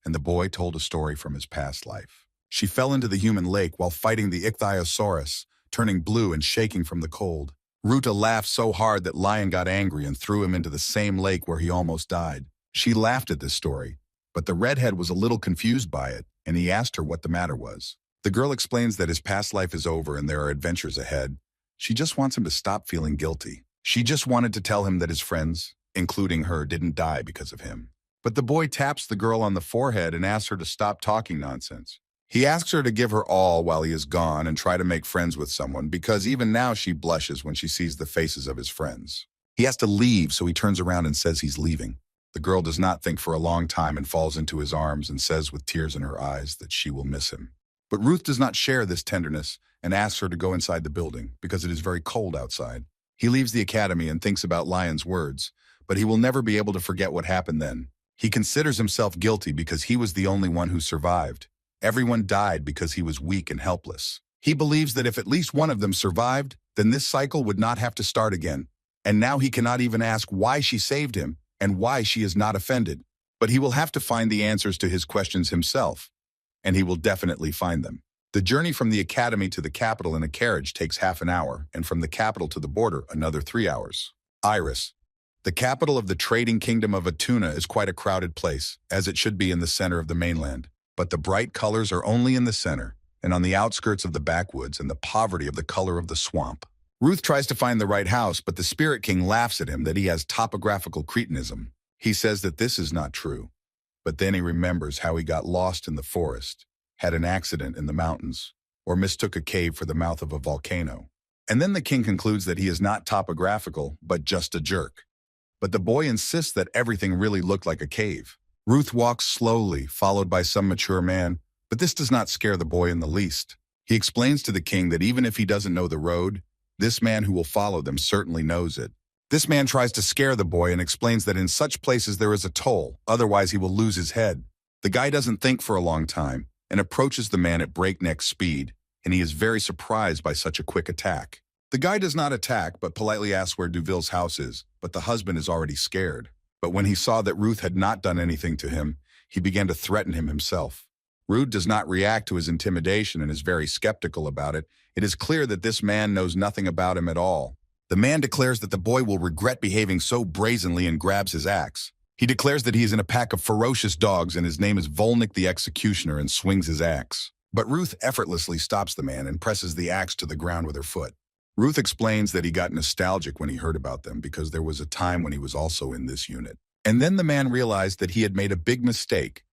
A: and the boy told a story from his past life. She fell into the human lake while fighting the ichthyosaurus, turning blue and shaking from the cold. Ruta laughed so hard that Lion got angry and threw him into the same lake where he almost died. She laughed at this story, but the redhead was a little confused by it, and he asked her what the matter was. The girl explains that his past life is over and there are adventures ahead. She just wants him to stop feeling guilty. She just wanted to tell him that his friends, including her, didn't die because of him. But the boy taps the girl on the forehead and asks her to stop talking nonsense. He asks her to give her all while he is gone and try to make friends with someone because even now she blushes when she sees the faces of his friends. He has to leave, so he turns around and says he's leaving. The girl does not think for a long time and falls into his arms and says with tears in her eyes that she will miss him. But Ruth does not share this tenderness and asks her to go inside the building because it is very cold outside. He leaves the academy and thinks about Lion's words, but he will never be able to forget what happened then. He considers himself guilty because he was the only one who survived. Everyone died because he was weak and helpless. He believes that if at least one of them survived, then this cycle would not have to start again. And now he cannot even ask why she saved him and why she is not offended. But he will have to find the answers to his questions himself, and he will definitely find them. The journey from the academy to the capital in a carriage takes half an hour, and from the capital to the border, another 3 hours. Iris. The capital of the trading kingdom of Atuna is quite a crowded place, as it should be in the center of the mainland. But the bright colors are only in the center, and on the outskirts of the backwoods, and the poverty of the color of the swamp. Ruth tries to find the right house, but the Spirit King laughs at him that he has topographical cretinism. He says that this is not true. But then he remembers how he got lost in the forest, had an accident in the mountains, or mistook a cave for the mouth of a volcano. And then the king concludes that he is not topographical, but just a jerk. But the boy insists that everything really looked like a cave. Ruth walks slowly, followed by some mature man, but this does not scare the boy in the least. He explains to the king that even if he doesn't know the road, this man who will follow them certainly knows it. This man tries to scare the boy and explains that in such places there is a toll, otherwise he will lose his head. The guy doesn't think for a long time and approaches the man at breakneck speed, and he is very surprised by such a quick attack. The guy does not attack, but politely asks where Duville's house is, but the husband is already scared. But when he saw that Ruth had not done anything to him, he began to threaten him himself. Ruth does not react to his intimidation and is very skeptical about it. It is clear that this man knows nothing about him at all. The man declares that the boy will regret behaving so brazenly and grabs his axe. He declares that he is in a pack of ferocious dogs and his name is Volnik the Executioner and swings his axe. But Ruth effortlessly stops the man and presses the axe to the ground with her foot. Ruth explains that he got nostalgic when he heard about them because there was a time when he was also in this unit. And then the man realized that he had made a big mistake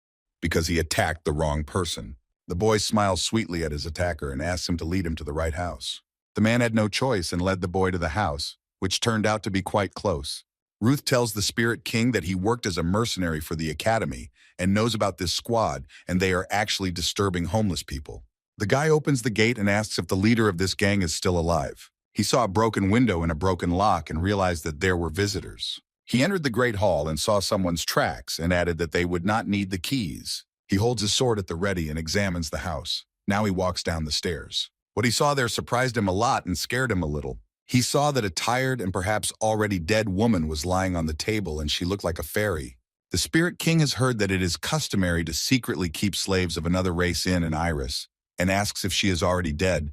A: because he attacked the wrong person. The boy smiles sweetly at his attacker and asks him to lead him to the right house. The man had no choice and led the boy to the house, which turned out to be quite close. Ruth tells the Spirit King that he worked as a mercenary for the academy and knows about this squad, and they are actually disturbing homeless people. The guy opens the gate and asks if the leader of this gang is still alive. He saw a broken window and a broken lock and realized that there were visitors. He entered the great hall and saw someone's tracks and added that they would not need the keys. He holds his sword at the ready and examines the house. Now he walks down the stairs. What he saw there surprised him a lot and scared him a little. He saw that a tired and perhaps already dead woman was lying on the table and she looked like a fairy. The Spirit King has heard that it is customary to secretly keep slaves of another race in Iris and asks if she is already dead.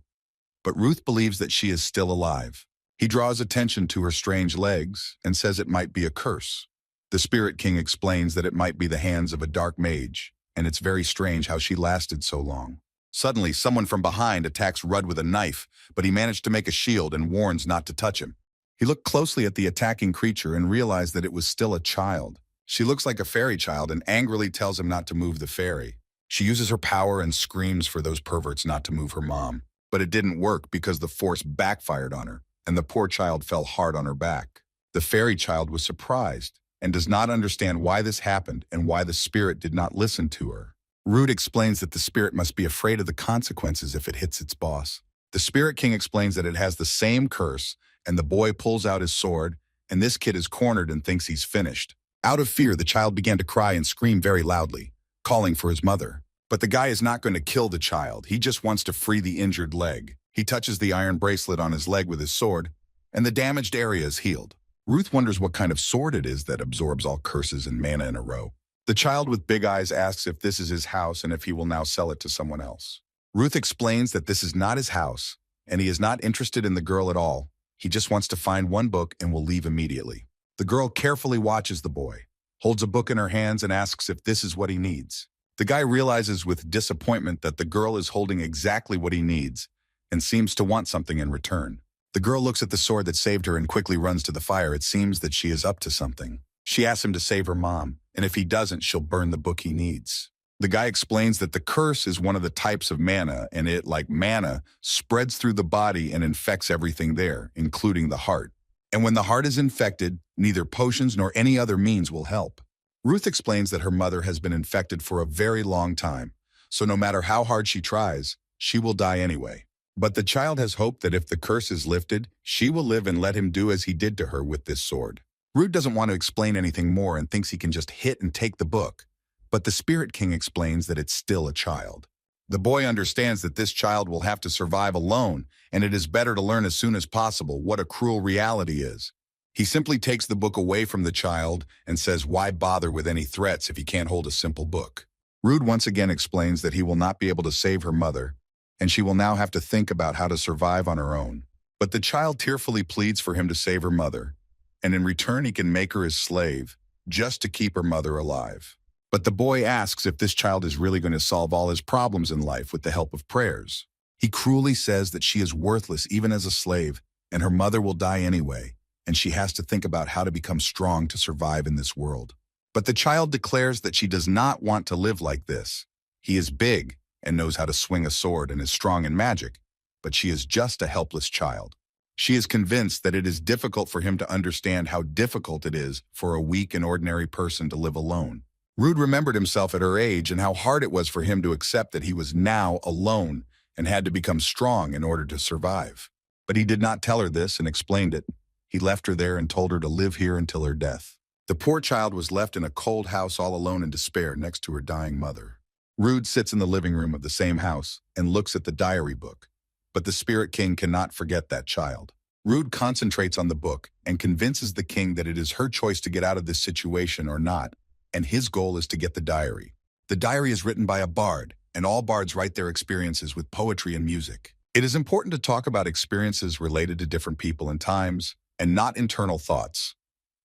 A: But Ruth believes that she is still alive. He draws attention to her strange legs and says it might be a curse. The Spirit King explains that it might be the hands of a dark mage, and it's very strange how she lasted so long. Suddenly, someone from behind attacks Rudd with a knife, but he managed to make a shield and warns not to touch him. He looked closely at the attacking creature and realized that it was still a child. She looks like a fairy child and angrily tells him not to move the fairy. She uses her power and screams for those perverts not to move her mom. But it didn't work because the force backfired on her, and the poor child fell hard on her back. The fairy child was surprised and does not understand why this happened and why the spirit did not listen to her. Rude explains that the spirit must be afraid of the consequences if it hits its boss. The Spirit King explains that it has the same curse, and the boy pulls out his sword, and this kid is cornered and thinks he's finished. Out of fear, the child began to cry and scream very loudly, calling for his mother. But the guy is not going to kill the child. He just wants to free the injured leg. He touches the iron bracelet on his leg with his sword, and the damaged area is healed. Ruth wonders what kind of sword it is that absorbs all curses and mana in a row. The child with big eyes asks if this is his house and if he will now sell it to someone else. Ruth explains that this is not his house, and he is not interested in the girl at all. He just wants to find one book and will leave immediately. The girl carefully watches the boy, holds a book in her hands and asks if this is what he needs. The guy realizes with disappointment that the girl is holding exactly what he needs and seems to want something in return. The girl looks at the sword that saved her and quickly runs to the fire. It seems that she is up to something. She asks him to save her mom, and if he doesn't, she'll burn the book he needs. The guy explains that the curse is one of the types of mana, and it, like mana, spreads through the body and infects everything there, including the heart. And when the heart is infected, neither potions nor any other means will help. Ruth explains that her mother has been infected for a very long time, so no matter how hard she tries, she will die anyway. But the child has hope that if the curse is lifted, she will live and let him do as he did to her with this sword. Ruth doesn't want to explain anything more and thinks he can just hit and take the book. But the Spirit King explains that it's still a child. The boy understands that this child will have to survive alone, and it is better to learn as soon as possible what a cruel reality is. He simply takes the book away from the child and says why bother with any threats if he can't hold a simple book. Rude once again explains that he will not be able to save her mother, and she will now have to think about how to survive on her own. But the child tearfully pleads for him to save her mother, and in return he can make her his slave, just to keep her mother alive. But the boy asks if this child is really going to solve all his problems in life with the help of prayers. He cruelly says that she is worthless even as a slave, and her mother will die anyway, and she has to think about how to become strong to survive in this world. But the child declares that she does not want to live like this. He is big and knows how to swing a sword and is strong in magic, but she is just a helpless child. She is convinced that it is difficult for him to understand how difficult it is for a weak and ordinary person to live alone. Rude remembered himself at her age and how hard it was for him to accept that he was now alone and had to become strong in order to survive. But he did not tell her this and explained it. He left her there and told her to live here until her death. The poor child was left in a cold house all alone in despair next to her dying mother. Rude sits in the living room of the same house and looks at the diary book. But the Spirit King cannot forget that child. Rude concentrates on the book and convinces the king that it is her choice to get out of this situation or not, and his goal is to get the diary. The diary is written by a bard, and all bards write their experiences with poetry and music. It is important to talk about experiences related to different people and times, and not internal thoughts.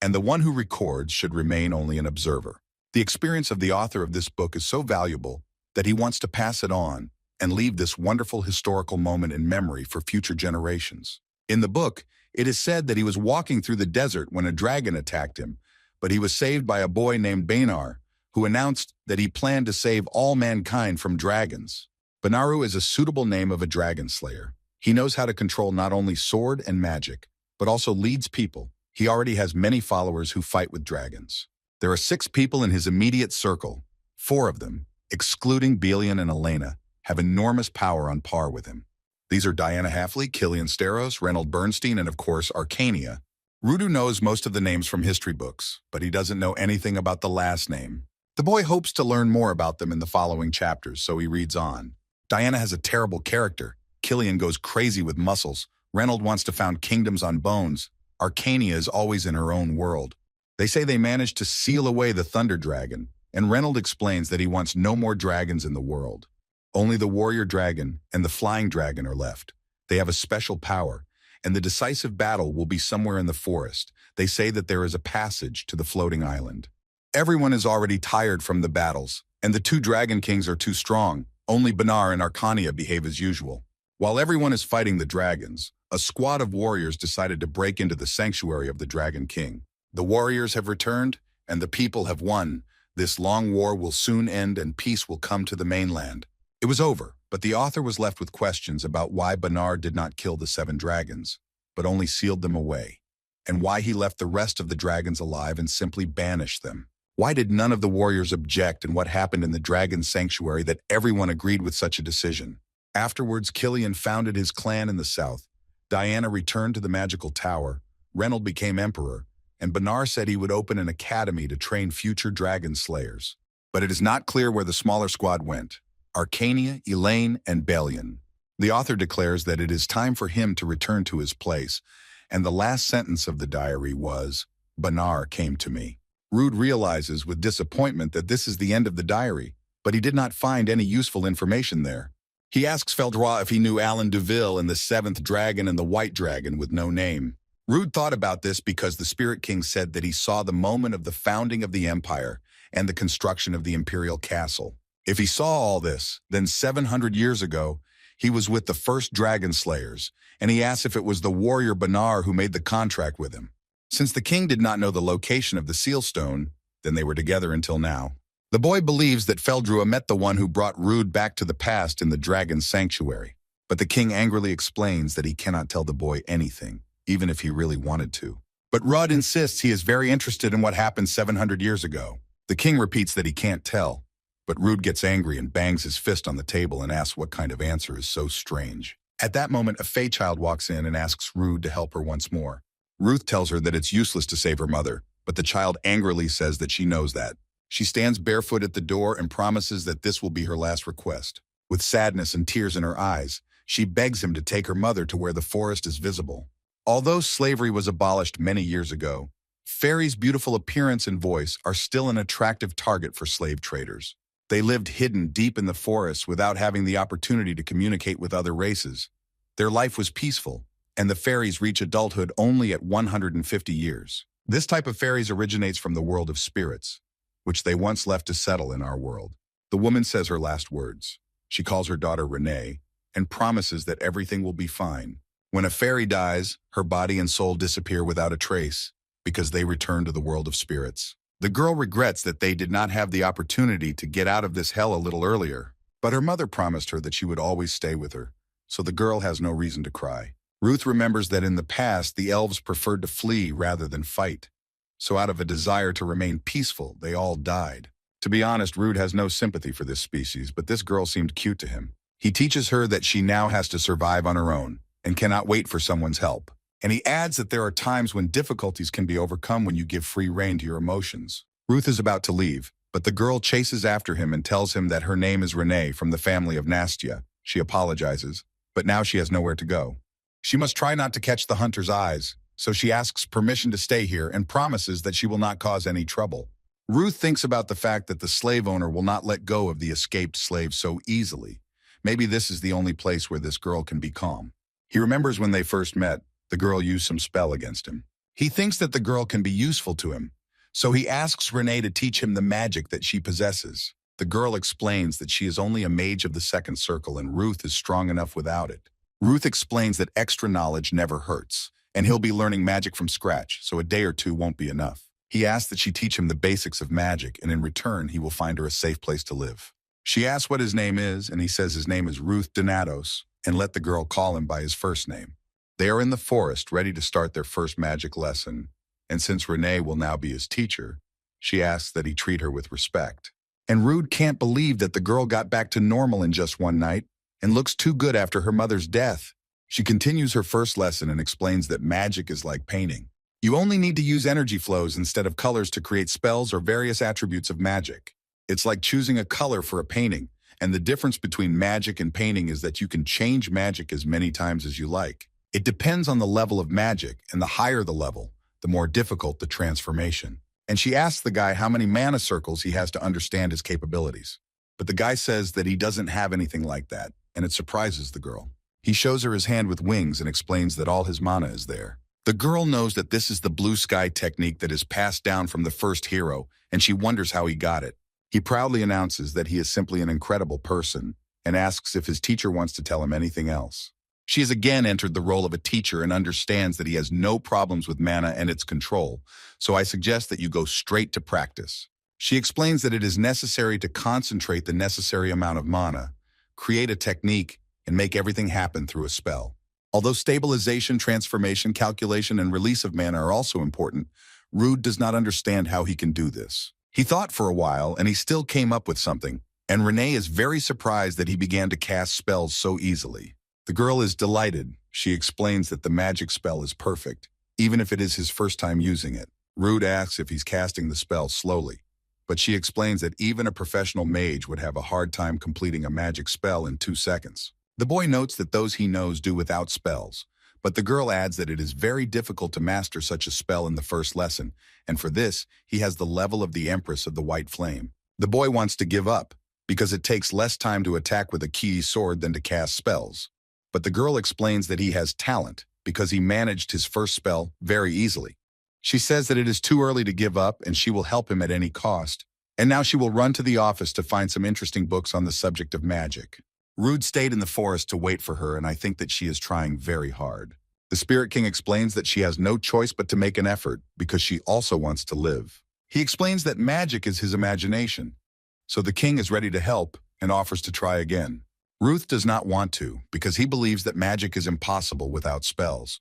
A: And the one who records should remain only an observer. The experience of the author of this book is so valuable that he wants to pass it on and leave this wonderful historical moment in memory for future generations. In the book, it is said that he was walking through the desert when a dragon attacked him, but he was saved by a boy named Banaru, who announced that he planned to save all mankind from dragons. Banaru is a suitable name of a dragon slayer. He knows how to control not only sword and magic, but also leads people. He already has many followers who fight with dragons. There are 6 people in his immediate circle. 4 of them, excluding Belian and Elena, have enormous power on par with him. These are Diana Halfley, Killian Steros, Reynold Bernstein, and of course, Arcania. Rudu knows most of the names from history books, but he doesn't know anything about the last name. The boy hopes to learn more about them in the following chapters, so he reads on. Diana has a terrible character. Killian goes crazy with muscles. Reynold wants to found kingdoms on bones. Arcania is always in her own world. They say they managed to seal away the Thunder Dragon, and Reynold explains that he wants no more dragons in the world. Only the Warrior Dragon and the Flying Dragon are left. They have a special power, and the decisive battle will be somewhere in the forest. They say that there is a passage to the floating island. Everyone is already tired from the battles, and the 2 Dragon Kings are too strong. Only Benar and Arcania behave as usual. While everyone is fighting the dragons, a squad of warriors decided to break into the sanctuary of the Dragon King. The warriors have returned, and the people have won. This long war will soon end and peace will come to the mainland. It was over, But the author was left with questions about why Bernard did not kill the 7 dragons, but only sealed them away, and why he left the rest of the dragons alive and simply banished them. Why did none of the warriors object, and what happened in the dragon sanctuary that everyone agreed with such a decision? Afterwards, Killian founded his clan in the south. Diana returned to the magical tower. Reynold became emperor, and Bernard said he would open an academy to train future dragon slayers. But it is not clear where the smaller squad went. Arcania, Elaine, and Belian. The author declares that it is time for him to return to his place, and the last sentence of the diary was, "Bernard came to me." Rude realizes with disappointment that this is the end of the diary, but he did not find any useful information there. He asks Feldroy if he knew Alan Deville and the 7th dragon and the white dragon with no name. Rude thought about this because the Spirit King said that he saw the moment of the founding of the Empire and the construction of the Imperial Castle. If he saw all this, then 700 years ago, he was with the first dragon slayers, and he asked if it was the warrior Bernard who made the contract with him. Since the king did not know the location of the seal stone, then they were together until now. The boy believes that Feldroy met the one who brought Rude back to the past in the dragon sanctuary. But the king angrily explains that he cannot tell the boy anything, even if he really wanted to. But Rudd insists he is very interested in what happened 700 years ago. The king repeats that he can't tell, but Rude gets angry and bangs his fist on the table and asks what kind of answer is so strange. At that moment, a Fey child walks in and asks Rude to help her once more. Ruth tells her that it's useless to save her mother, but the child angrily says that she knows that. She stands barefoot at the door and promises that this will be her last request. With sadness and tears in her eyes, she begs him to take her mother to where the forest is visible. Although slavery was abolished many years ago, fairies' beautiful appearance and voice are still an attractive target for slave traders. They lived hidden deep in the forest without having the opportunity to communicate with other races. Their life was peaceful, and the fairies reach adulthood only at 150 years. This type of fairies originates from the world of spirits, which they once left to settle in our world. The woman says her last words. She calls her daughter Renee and promises that everything will be fine. When a fairy dies, her body and soul disappear without a trace because they return to the world of spirits. The girl regrets that they did not have the opportunity to get out of this hell a little earlier, but her mother promised her that she would always stay with her, so the girl has no reason to cry. Ruth remembers that in the past, the elves preferred to flee rather than fight. So out of a desire to remain peaceful, they all died. To be honest, Rude has no sympathy for this species, but this girl seemed cute to him. He teaches her that she now has to survive on her own and cannot wait for someone's help. And he adds that there are times when difficulties can be overcome when you give free rein to your emotions. Ruth is about to leave, but the girl chases after him and tells him that her name is Renee from the family of Nastia. She apologizes, but now she has nowhere to go. She must try not to catch the hunter's eyes, so she asks permission to stay here and promises that she will not cause any trouble. Ruth thinks about the fact that the slave owner will not let go of the escaped slave so easily. Maybe this is the only place where this girl can be calm. He remembers when they first met, the girl used some spell against him. He thinks that the girl can be useful to him, so he asks Renee to teach him the magic that she possesses. The girl explains that she is only a mage of the second circle and Ruth is strong enough without it. Ruth explains that extra knowledge never hurts, and he'll be learning magic from scratch, so a day or two won't be enough. He asks that she teach him the basics of magic, and in return, he will find her a safe place to live. She asks what his name is, and he says his name is Ruth Donatos, and let the girl call him by his first name. They are in the forest, ready to start their first magic lesson, and since Renee will now be his teacher, she asks that he treat her with respect. And Rude can't believe that the girl got back to normal in just one night, and looks too good after her mother's death. She continues her first lesson and explains that magic is like painting. You only need to use energy flows instead of colors to create spells or various attributes of magic. It's like choosing a color for a painting, and the difference between magic and painting is that you can change magic as many times as you like. It depends on the level of magic, and the higher the level, the more difficult the transformation. And she asks the guy how many mana circles he has to understand his capabilities. But the guy says that he doesn't have anything like that, and it surprises the girl. He shows her his hand with wings and explains that all his mana is there. The girl knows that this is the blue sky technique that is passed down from the first hero, and she wonders how he got it. He proudly announces that he is simply an incredible person and asks if his teacher wants to tell him anything else. She has again entered the role of a teacher and understands that he has no problems with mana and its control, so I suggest that you go straight to practice. She explains that it is necessary to concentrate the necessary amount of mana, create a technique, and make everything happen through a spell. Although stabilization, transformation, calculation, and release of mana are also important, Rude does not understand how he can do this. He thought for a while, and he still came up with something, and Renee is very surprised that he began to cast spells so easily. The girl is delighted. She explains that the magic spell is perfect, even if it is his first time using it. Rude asks if he's casting the spell slowly, but she explains that even a professional mage would have a hard time completing a magic spell in 2 seconds. The boy notes that those he knows do without spells, but the girl adds that it is very difficult to master such a spell in the first lesson, and for this, he has the level of the Empress of the White Flame. The boy wants to give up, because it takes less time to attack with a key sword than to cast spells. But the girl explains that he has talent, because he managed his first spell very easily. She says that it is too early to give up and she will help him at any cost. And now she will run to the office to find some interesting books on the subject of magic. Rude stayed in the forest to wait for her, and I think that she is trying very hard. The Spirit King explains that she has no choice but to make an effort because she also wants to live. He explains that magic is his imagination. So the king is ready to help and offers to try again. Ruth does not want to because he believes that magic is impossible without spells.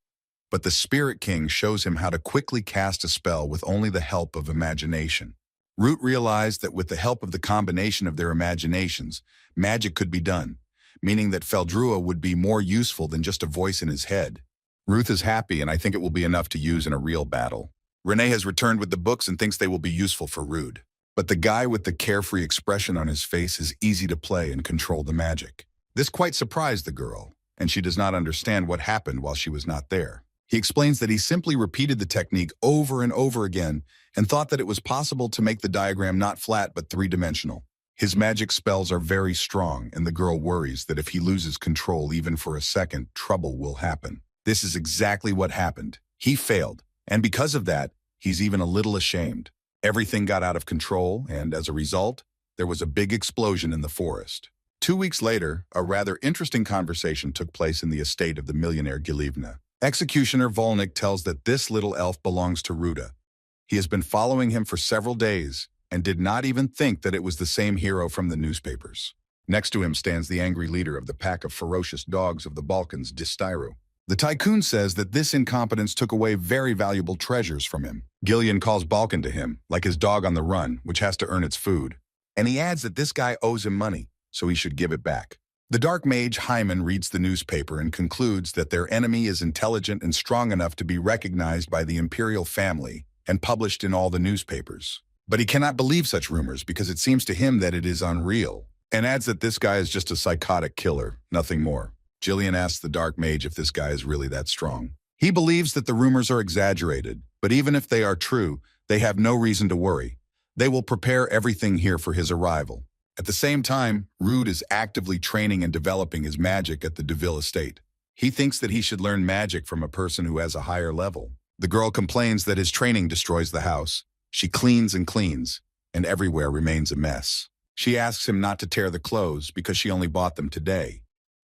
A: But the Spirit King shows him how to quickly cast a spell with only the help of imagination. Root realized that with the help of the combination of their imaginations, magic could be done, meaning that Feldrua would be more useful than just a voice in his head. Ruth is happy, and I think it will be enough to use in a real battle. Renee has returned with the books and thinks they will be useful for Rude. But the guy with the carefree expression on his face is easy to play and control the magic. This quite surprised the girl, and she does not understand what happened while she was not there. He explains that he simply repeated the technique over and over again and thought that it was possible to make the diagram not flat but three-dimensional. His magic spells are very strong, and the girl worries that if he loses control even for a second, trouble will happen. This is exactly what happened. He failed, and because of that, he's even a little ashamed. Everything got out of control, and as a result, there was a big explosion in the forest. 2 weeks later, a rather interesting conversation took place in the estate of the millionaire Gilivna. Executioner Volnik tells that this little elf belongs to Ruda. He has been following him for several days and did not even think that it was the same hero from the newspapers. Next to him stands the angry leader of the pack of ferocious dogs of the Balkans, Distyru. The tycoon says that this incompetence took away very valuable treasures from him. Gillian calls Balkan to him, like his dog on the run, which has to earn its food. And he adds that this guy owes him money, so he should give it back. The dark mage Hyman reads the newspaper and concludes that their enemy is intelligent and strong enough to be recognized by the imperial family and published in all the newspapers. But he cannot believe such rumors because it seems to him that it is unreal, and adds that this guy is just a psychotic killer, nothing more. Jillian asks the dark mage if this guy is really that strong. He believes that the rumors are exaggerated, but even if they are true, they have no reason to worry. They will prepare everything here for his arrival. At the same time, Rude is actively training and developing his magic at the Deville estate. He thinks that he should learn magic from a person who has a higher level. The girl complains that his training destroys the house. She cleans, and everywhere remains a mess. She asks him not to tear the clothes because she only bought them today,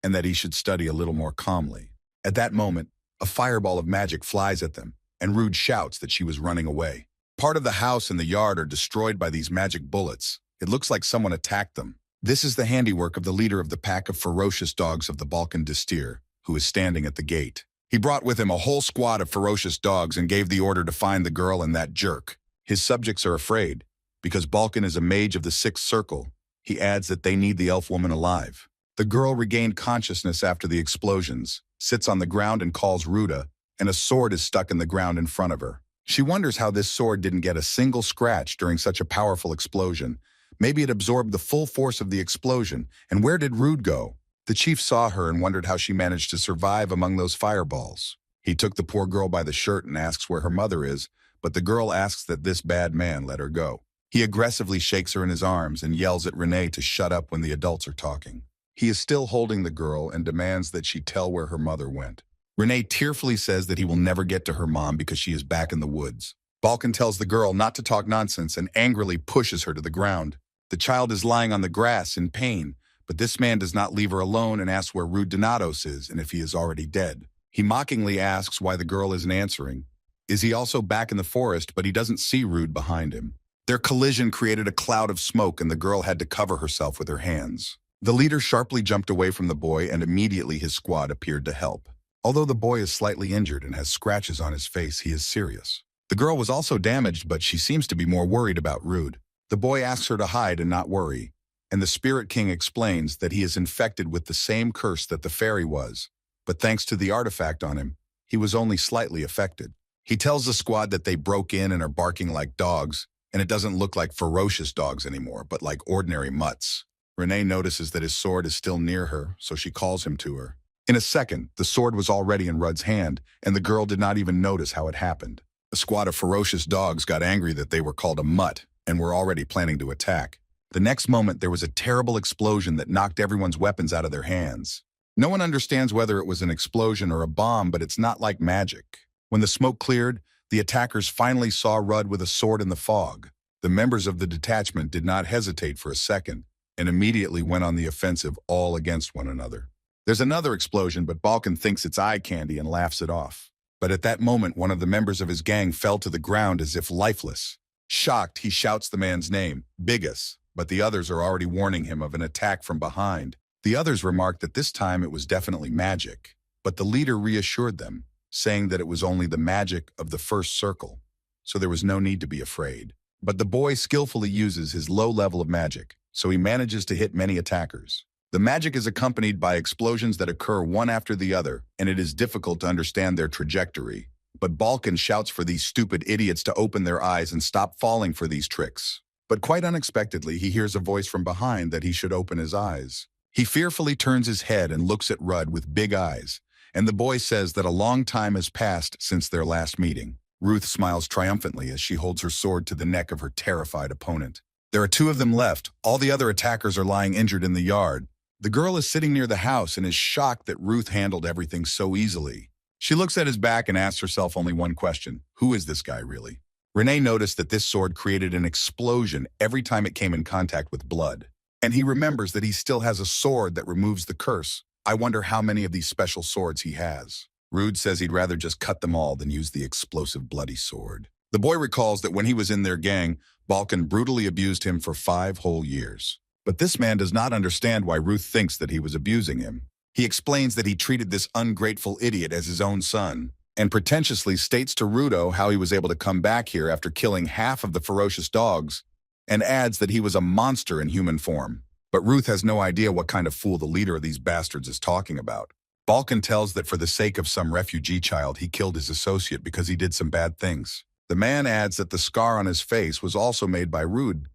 A: and that he should study a little more calmly. At that moment, a fireball of magic flies at them, and Rude shouts that she was running away. Part of the house and the yard are destroyed by these magic bullets. It looks like someone attacked them. This is the handiwork of the leader of the pack of ferocious dogs of the Balkan Distir, who is standing at the gate. He brought with him a whole squad of ferocious dogs and gave the order to find the girl and that jerk. His subjects are afraid, because Balkan is a mage of the Sixth Circle. He adds that they need the elf woman alive. The girl regained consciousness after the explosions, sits on the ground and calls Ruda, and a sword is stuck in the ground in front of her. She wonders how this sword didn't get a single scratch during such a powerful explosion. Maybe it absorbed the full force of the explosion, and where did Rude go? The chief saw her and wondered how she managed to survive among those fireballs. He took the poor girl by the shirt and asks where her mother is, but the girl asks that this bad man let her go. He aggressively shakes her in his arms and yells at Renee to shut up when the adults are talking. He is still holding the girl and demands that she tell where her mother went. Renee tearfully says that he will never get to her mom because she is back in the woods. Balkan tells the girl not to talk nonsense and angrily pushes her to the ground. The child is lying on the grass in pain, but this man does not leave her alone and asks where Rude Donatos is and if he is already dead. He mockingly asks why the girl isn't answering. Is he also back in the forest, but he doesn't see Rude behind him. Their collision created a cloud of smoke and the girl had to cover herself with her hands. The leader sharply jumped away from the boy and immediately his squad appeared to help. Although the boy is slightly injured and has scratches on his face, he is serious. The girl was also damaged, but she seems to be more worried about Rude. The boy asks her to hide and not worry, and the Spirit King explains that he is infected with the same curse that the fairy was, but thanks to the artifact on him, he was only slightly affected. He tells the squad that they broke in and are barking like dogs, and it doesn't look like ferocious dogs anymore, but like ordinary mutts. Renee notices that his sword is still near her, so she calls him to her. In a second, the sword was already in Rudd's hand, and the girl did not even notice how it happened. A squad of ferocious dogs got angry that they were called a mutt and were already planning to attack. The next moment, there was a terrible explosion that knocked everyone's weapons out of their hands. No one understands whether it was an explosion or a bomb, but it's not like magic. When the smoke cleared, the attackers finally saw Rudd with a sword in the fog. The members of the detachment did not hesitate for a second and immediately went on the offensive, all against one another. There's another explosion, but Balkan thinks it's eye candy and laughs it off. But at that moment, one of the members of his gang fell to the ground as if lifeless. Shocked, he shouts the man's name, Bigus, but the others are already warning him of an attack from behind. The others remarked that this time it was definitely magic, but the leader reassured them, saying that it was only the magic of the first circle, so there was no need to be afraid. But the boy skillfully uses his low level of magic, so he manages to hit many attackers. The magic is accompanied by explosions that occur one after the other, and it is difficult to understand their trajectory. But Balkan shouts for these stupid idiots to open their eyes and stop falling for these tricks. But quite unexpectedly, he hears a voice from behind that he should open his eyes. He fearfully turns his head and looks at Rudd with big eyes, and the boy says that a long time has passed since their last meeting. Ruth smiles triumphantly as she holds her sword to the neck of her terrified opponent. There are 2 of them left. All the other attackers are lying injured in the yard. The girl is sitting near the house and is shocked that Ruth handled everything so easily. She looks at his back and asks herself only one question: who is this guy really? Renee noticed that this sword created an explosion every time it came in contact with blood. And he remembers that he still has a sword that removes the curse. I wonder how many of these special swords he has. Rude says he'd rather just cut them all than use the explosive bloody sword. The boy recalls that when he was in their gang, Balkan brutally abused him for 5 whole years. But this man does not understand why Ruth thinks that he was abusing him. He explains that he treated this ungrateful idiot as his own son, and pretentiously states to Rudo how he was able to come back here after killing half of the ferocious dogs, and adds that he was a monster in human form. But Ruth has no idea what kind of fool the leader of these bastards is talking about. Balkan tells that for the sake of some refugee child, he killed his associate because he did some bad things. The man adds that the scar on his face was also made by Rude.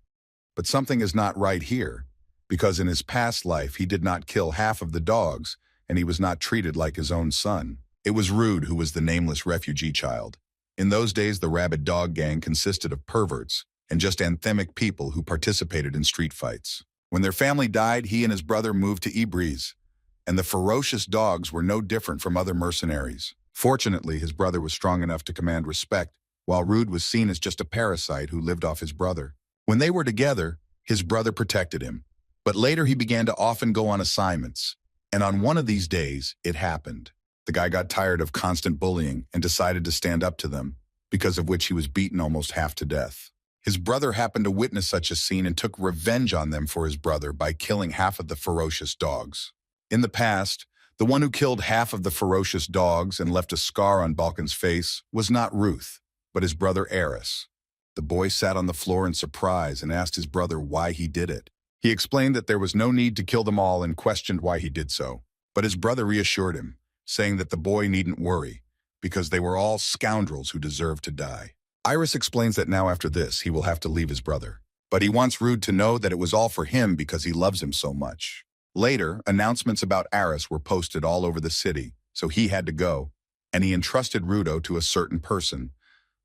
A: But something is not right here, because in his past life he did not kill half of the dogs, and he was not treated like his own son. It was Rude who was the nameless refugee child. In those days, the rabid dog gang consisted of perverts and just anthemic people who participated in street fights. When their family died, he and his brother moved to Ibris, and the ferocious dogs were no different from other mercenaries. Fortunately, his brother was strong enough to command respect, while Rude was seen as just a parasite who lived off his brother. When they were together, his brother protected him, but later he began to often go on assignments, and on one of these days, it happened. The guy got tired of constant bullying and decided to stand up to them, because of which he was beaten almost half to death. His brother happened to witness such a scene and took revenge on them for his brother by killing half of the ferocious dogs. In the past, the one who killed half of the ferocious dogs and left a scar on Balkan's face was not Ruth, but his brother Eris. The boy sat on the floor in surprise and asked his brother why he did it. He explained that there was no need to kill them all and questioned why he did so. But his brother reassured him, saying that the boy needn't worry, because they were all scoundrels who deserved to die. Iris explains that now after this, he will have to leave his brother. But he wants Rude to know that it was all for him because he loves him so much. Later, announcements about Aris were posted all over the city, so he had to go, and he entrusted Rudo to a certain person.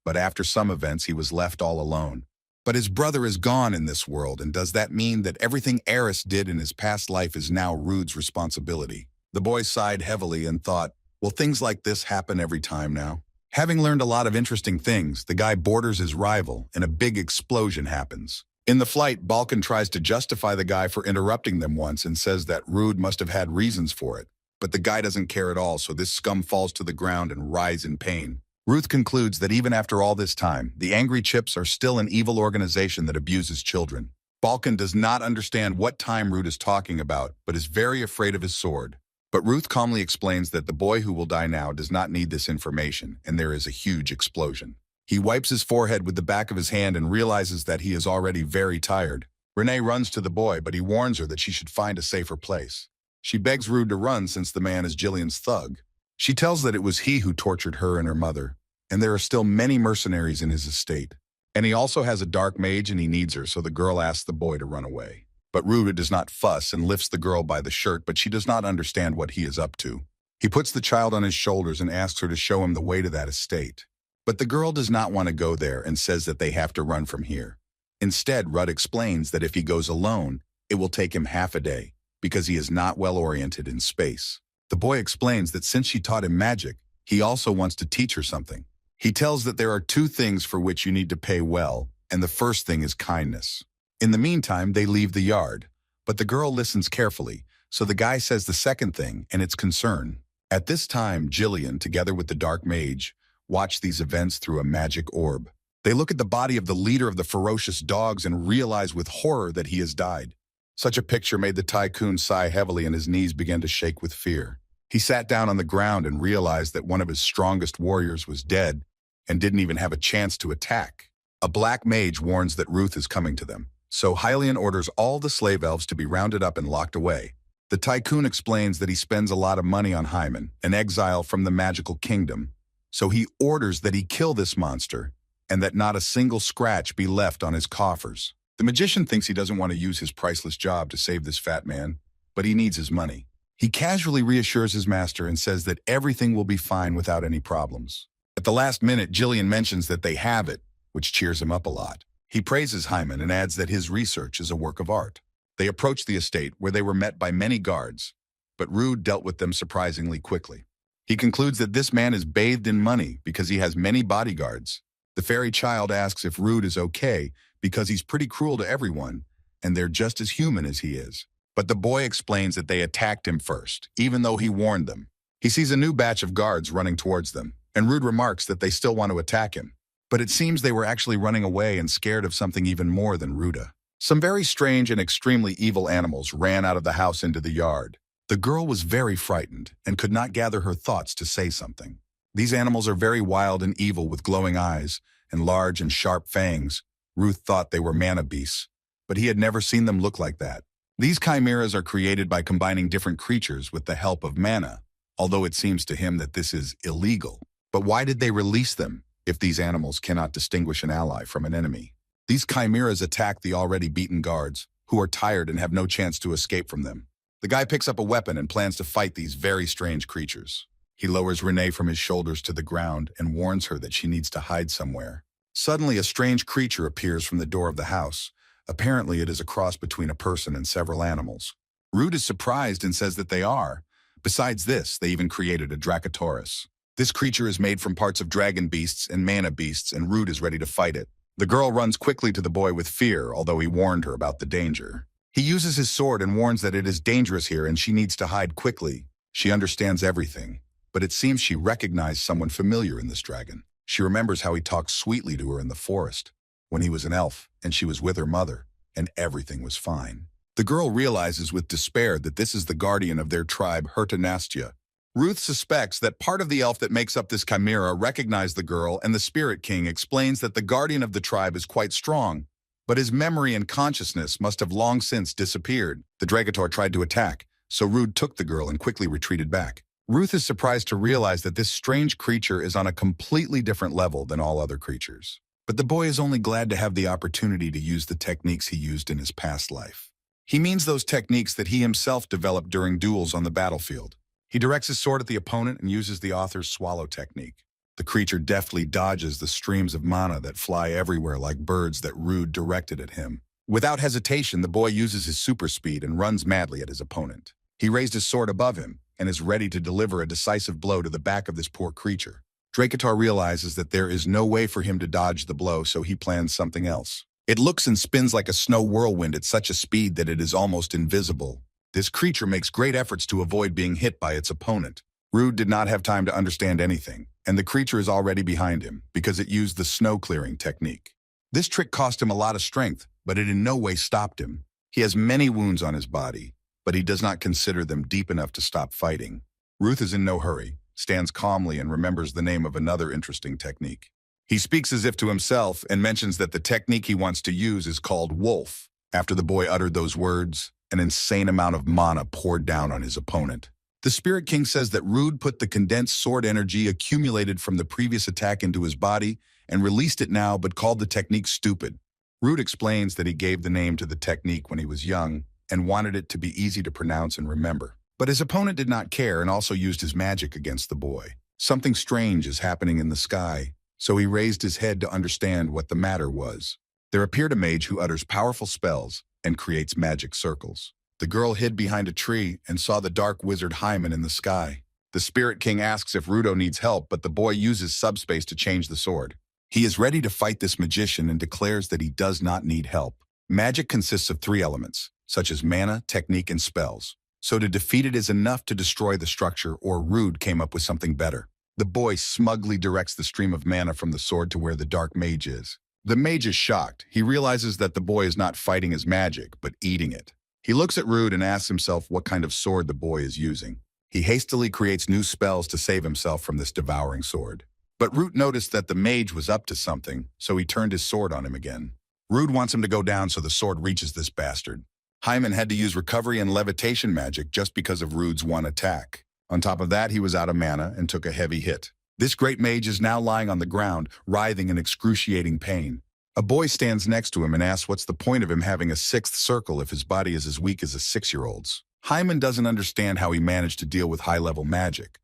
A: But after some events, he was left all alone. But his brother is gone in this world, and does that mean that everything Eris did in his past life is now Rude's responsibility? The boy sighed heavily and thought, will things like this happen every time now? Having learned a lot of interesting things, the guy borders his rival, and a big explosion happens. In the flight, Balkan tries to justify the guy for interrupting them once and says that Rude must have had reasons for it. But the guy doesn't care at all, so this scum falls to the ground and writhes in pain. Ruth concludes that even after all this time, the Angry Chips are still an evil organization that abuses children. Balkan does not understand what time Ruth is talking about, but is very afraid of his sword. But Ruth calmly explains that the boy who will die now does not need this information, and there is a huge explosion. He wipes his forehead with the back of his hand and realizes that he is already very tired. Renee runs to the boy, but he warns her that she should find a safer place. She begs Rude to run since the man is Jillian's thug. She tells that it was he who tortured her and her mother, and there are still many mercenaries in his estate. And he also has a dark mage and he needs her, so the girl asks the boy to run away. But Ruda does not fuss and lifts the girl by the shirt, but she does not understand what he is up to. He puts the child on his shoulders and asks her to show him the way to that estate. But the girl does not want to go there and says that they have to run from here. Instead, Rudd explains that if he goes alone, it will take him half a day, because he is not well-oriented in space. The boy explains that since she taught him magic, he also wants to teach her something. He tells that there are 2 things for which you need to pay well, and the first thing is kindness. In the meantime, they leave the yard, but the girl listens carefully, so the guy says the second thing, and it's concern. At this time, Jillian, together with the dark mage, watch these events through a magic orb. They look at the body of the leader of the ferocious dogs and realize with horror that he has died. Such a picture made the tycoon sigh heavily and his knees began to shake with fear. He sat down on the ground and realized that one of his strongest warriors was dead and didn't even have a chance to attack. A black mage warns that Ruth is coming to them, so Hylian orders all the slave elves to be rounded up and locked away. The tycoon explains that he spends a lot of money on Hyman, an exile from the magical kingdom, so he orders that he kill this monster and that not a single scratch be left on his coffers. The magician thinks he doesn't want to use his priceless job to save this fat man, but he needs his money. He casually reassures his master and says that everything will be fine without any problems. At the last minute, Jillian mentions that they have it, which cheers him up a lot. He praises Hyman and adds that his research is a work of art. They approach the estate where they were met by many guards, but Rude dealt with them surprisingly quickly. He concludes that this man is bathed in money because he has many bodyguards. The fairy child asks if Rude is okay because he's pretty cruel to everyone, and they're just as human as he is. But the boy explains that they attacked him first, even though he warned them. He sees a new batch of guards running towards them, and Rude remarks that they still want to attack him. But it seems they were actually running away and scared of something even more than Ruda. Some very strange and extremely evil animals ran out of the house into the yard. The girl was very frightened and could not gather her thoughts to say something. These animals are very wild and evil with glowing eyes and large and sharp fangs. Ruth thought they were mana beasts, but he had never seen them look like that. These chimeras are created by combining different creatures with the help of mana, although it seems to him that this is illegal. But why did they release them if these animals cannot distinguish an ally from an enemy? These chimeras attack the already beaten guards, who are tired and have no chance to escape from them. The guy picks up a weapon and plans to fight these very strange creatures. He lowers Renee from his shoulders to the ground and warns her that she needs to hide somewhere. Suddenly, a strange creature appears from the door of the house. Apparently, it is a cross between a person and several animals. Rude is surprised and says that they are. Besides this, they even created a Dracotaurus. This creature is made from parts of dragon beasts and mana beasts, and Rude is ready to fight it. The girl runs quickly to the boy with fear, although he warned her about the danger. He uses his sword and warns that it is dangerous here and she needs to hide quickly. She understands everything, but it seems she recognized someone familiar in this dragon. She remembers how he talked sweetly to her in the forest when he was an elf and she was with her mother, and everything was fine. The girl realizes with despair that this is the guardian of their tribe, Hertanastia. Ruth suspects that part of the elf that makes up this chimera recognized the girl, and the Spirit King explains that the guardian of the tribe is quite strong, but his memory and consciousness must have long since disappeared. The Dragator tried to attack, so Rude took the girl and quickly retreated back. Ruth is surprised to realize that this strange creature is on a completely different level than all other creatures. But the boy is only glad to have the opportunity to use the techniques he used in his past life. He means those techniques that he himself developed during duels on the battlefield. He directs his sword at the opponent and uses the author's swallow technique. The creature deftly dodges the streams of mana that fly everywhere like birds that Rude directed at him. Without hesitation, the boy uses his super speed and runs madly at his opponent. He raised his sword above him and is ready to deliver a decisive blow to the back of this poor creature. Dragator realizes that there is no way for him to dodge the blow, so he plans something else. It looks and spins like a snow whirlwind at such a speed that it is almost invisible. This creature makes great efforts to avoid being hit by its opponent. Rude did not have time to understand anything, and the creature is already behind him because it used the snow clearing technique. This trick cost him a lot of strength, but it in no way stopped him. He has many wounds on his body, but he does not consider them deep enough to stop fighting. Ruth is in no hurry, stands calmly, and remembers the name of another interesting technique. He speaks as if to himself and mentions that the technique he wants to use is called Wolf. After the boy uttered those words, an insane amount of mana poured down on his opponent. The Spirit King says that Rude put the condensed sword energy accumulated from the previous attack into his body and released it now, but called the technique stupid. Rude explains that he gave the name to the technique when he was young and wanted it to be easy to pronounce and remember. But his opponent did not care and also used his magic against the boy. Something strange is happening in the sky, so he raised his head to understand what the matter was. There appeared a mage who utters powerful spells and creates magic circles. The girl hid behind a tree and saw the dark wizard Hyman in the sky. The Spirit King asks if Rudo needs help, but the boy uses subspace to change the sword. He is ready to fight this magician and declares that he does not need help. Magic consists of 3 elements, such as mana, technique, and spells. So to defeat it is enough to destroy the structure, or Rude came up with something better. The boy smugly directs the stream of mana from the sword to where the dark mage is. The mage is shocked. He realizes that the boy is not fighting his magic, but eating it. He looks at Rude and asks himself what kind of sword the boy is using. He hastily creates new spells to save himself from this devouring sword. But Rude noticed that the mage was up to something, so he turned his sword on him again. Rude wants him to go down so the sword reaches this bastard. Hyman had to use recovery and levitation magic just because of Rude's one attack. On top of that, he was out of mana and took a heavy hit. This great mage is now lying on the ground, writhing in excruciating pain. A boy stands next to him and asks what's the point of him having a 6th circle if his body is as weak as a 6-year-old's. Hyman doesn't understand how he managed to deal with high-level magic.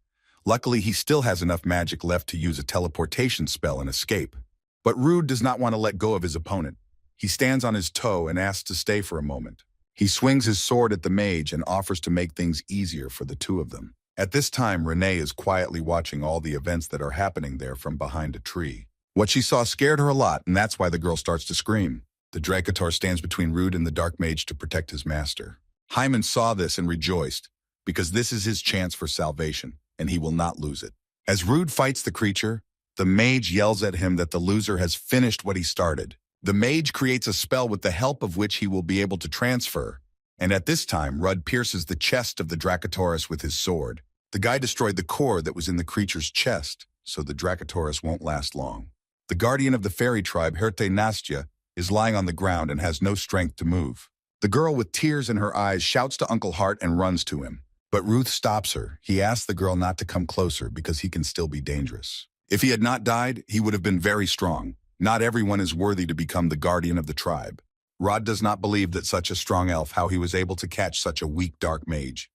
A: Luckily, he still has enough magic left to use a teleportation spell and escape. But Rude does not want to let go of his opponent. He stands on his toe and asks to stay for a moment. He swings his sword at the mage and offers to make things easier for the two of them. At this time, Renee is quietly watching all the events that are happening there from behind a tree. What she saw scared her a lot, and that's why the girl starts to scream. The Dracator stands between Rude and the Dark Mage to protect his master. Hyman saw this and rejoiced, because this is his chance for salvation, and he will not lose it. As Rude fights the creature, the mage yells at him that the loser has finished what he started. The mage creates a spell with the help of which he will be able to transfer, and at this time, Rudd pierces the chest of the Dracatoris with his sword. The guy destroyed the core that was in the creature's chest, so the Dracatoris won't last long. The guardian of the fairy tribe, Herte Nastya, is lying on the ground and has no strength to move. The girl with tears in her eyes shouts to Uncle Hart and runs to him. But Ruth stops her. He asks the girl not to come closer because he can still be dangerous. If he had not died, he would have been very strong. Not everyone is worthy to become the guardian of the tribe. Rod does not believe that such a strong elf how he was able to catch such a weak dark mage.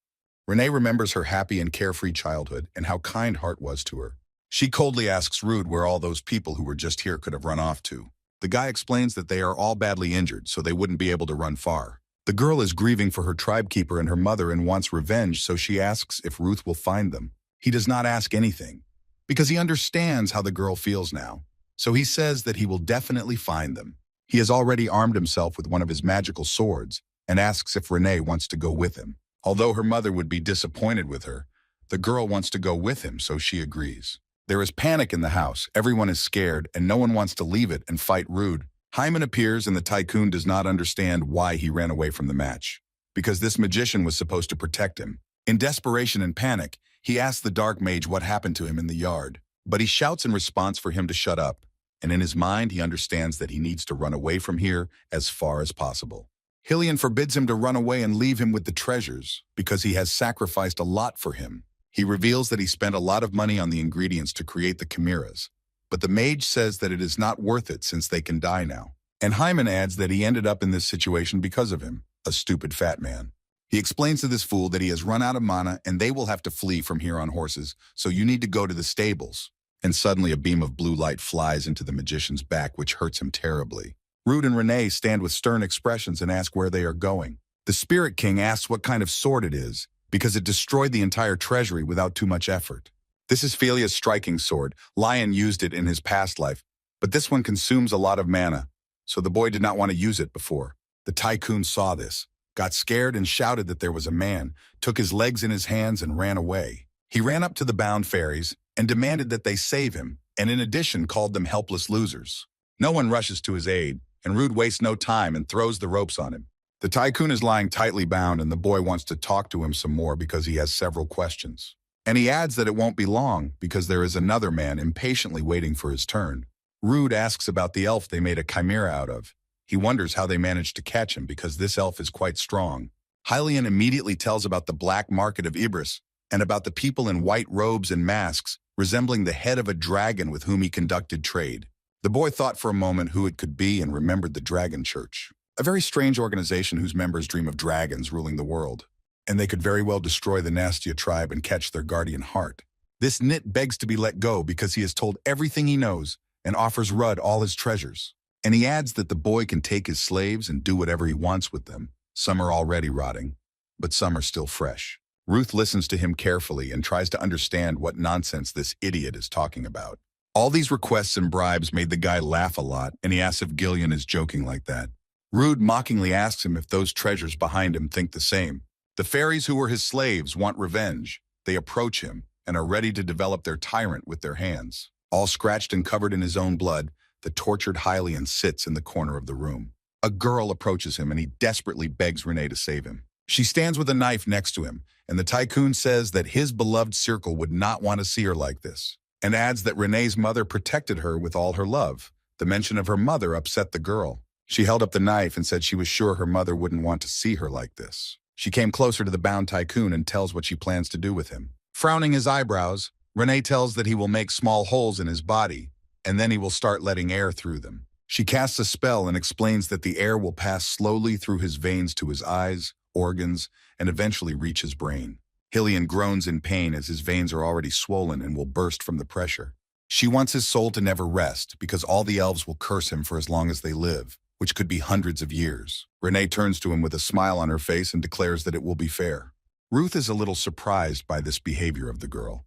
A: Renee remembers her happy and carefree childhood and how kind Hart was to her. She coldly asks Rude where all those people who were just here could have run off to. The guy explains that they are all badly injured, so they wouldn't be able to run far. The girl is grieving for her tribe keeper and her mother and wants revenge, so she asks if Ruth will find them. He does not ask anything, because he understands how the girl feels now. So he says that he will definitely find them. He has already armed himself with one of his magical swords and asks if Renee wants to go with him. Although her mother would be disappointed with her, the girl wants to go with him, so she agrees. There is panic in the house, everyone is scared, and no one wants to leave it and fight Rude. Hyman appears and the tycoon does not understand why he ran away from the match, because this magician was supposed to protect him. In desperation and panic, he asks the dark mage what happened to him in the yard, but he shouts in response for him to shut up, and in his mind he understands that he needs to run away from here as far as possible. Hillian forbids him to run away and leave him with the treasures, because he has sacrificed a lot for him. He reveals that he spent a lot of money on the ingredients to create the chimeras, but the mage says that it is not worth it since they can die now. And Hyman adds that he ended up in this situation because of him, a stupid fat man. He explains to this fool that he has run out of mana and they will have to flee from here on horses, so you need to go to the stables. And suddenly a beam of blue light flies into the magician's back, which hurts him terribly. Rude and Renee stand with stern expressions and ask where they are going. The Spirit King asks what kind of sword it is, because it destroyed the entire treasury without too much effort. This is Phelia's striking sword. Lion used it in his past life, but this one consumes a lot of mana, so the boy did not want to use it before. The tycoon saw this, got scared and shouted that there was a man, took his legs in his hands and ran away. He ran up to the bound fairies and demanded that they save him, and in addition called them helpless losers. No one rushes to his aid, and Rude wastes no time and throws the ropes on him. The tycoon is lying tightly bound, and the boy wants to talk to him some more because he has several questions. And he adds that it won't be long because there is another man impatiently waiting for his turn. Rude asks about the elf they made a chimera out of. He wonders how they managed to catch him because this elf is quite strong. Hylian immediately tells about the black market of Ibris and about the people in white robes and masks resembling the head of a dragon with whom he conducted trade. The boy thought for a moment who it could be and remembered the Dragon Church, a very strange organization whose members dream of dragons ruling the world. And they could very well destroy the Nastia tribe and catch their guardian heart. This Nit begs to be let go because he has told everything he knows and offers Rudd all his treasures. And he adds that the boy can take his slaves and do whatever he wants with them. Some are already rotting, but some are still fresh. Ruth listens to him carefully and tries to understand what nonsense this idiot is talking about. All these requests and bribes made the guy laugh a lot, and he asks if Gillian is joking like that. Rude mockingly asks him if those treasures behind him think the same. The fairies who were his slaves want revenge. They approach him and are ready to develop their tyrant with their hands. All scratched and covered in his own blood, the tortured Hylian sits in the corner of the room. A girl approaches him and he desperately begs Renee to save him. She stands with a knife next to him, and the tycoon says that his beloved circle would not want to see her like this, and adds that Renee's mother protected her with all her love. The mention of her mother upset the girl. She held up the knife and said she was sure her mother wouldn't want to see her like this. She came closer to the bound tycoon and tells what she plans to do with him. Frowning his eyebrows, Renee tells that he will make small holes in his body, and then he will start letting air through them. She casts a spell and explains that the air will pass slowly through his veins to his eyes, organs, and eventually reach his brain. Hylian groans in pain as his veins are already swollen and will burst from the pressure. She wants his soul to never rest because all the elves will curse him for as long as they live, which could be hundreds of years. Renee turns to him with a smile on her face and declares that it will be fair. Ruth is a little surprised by this behavior of the girl,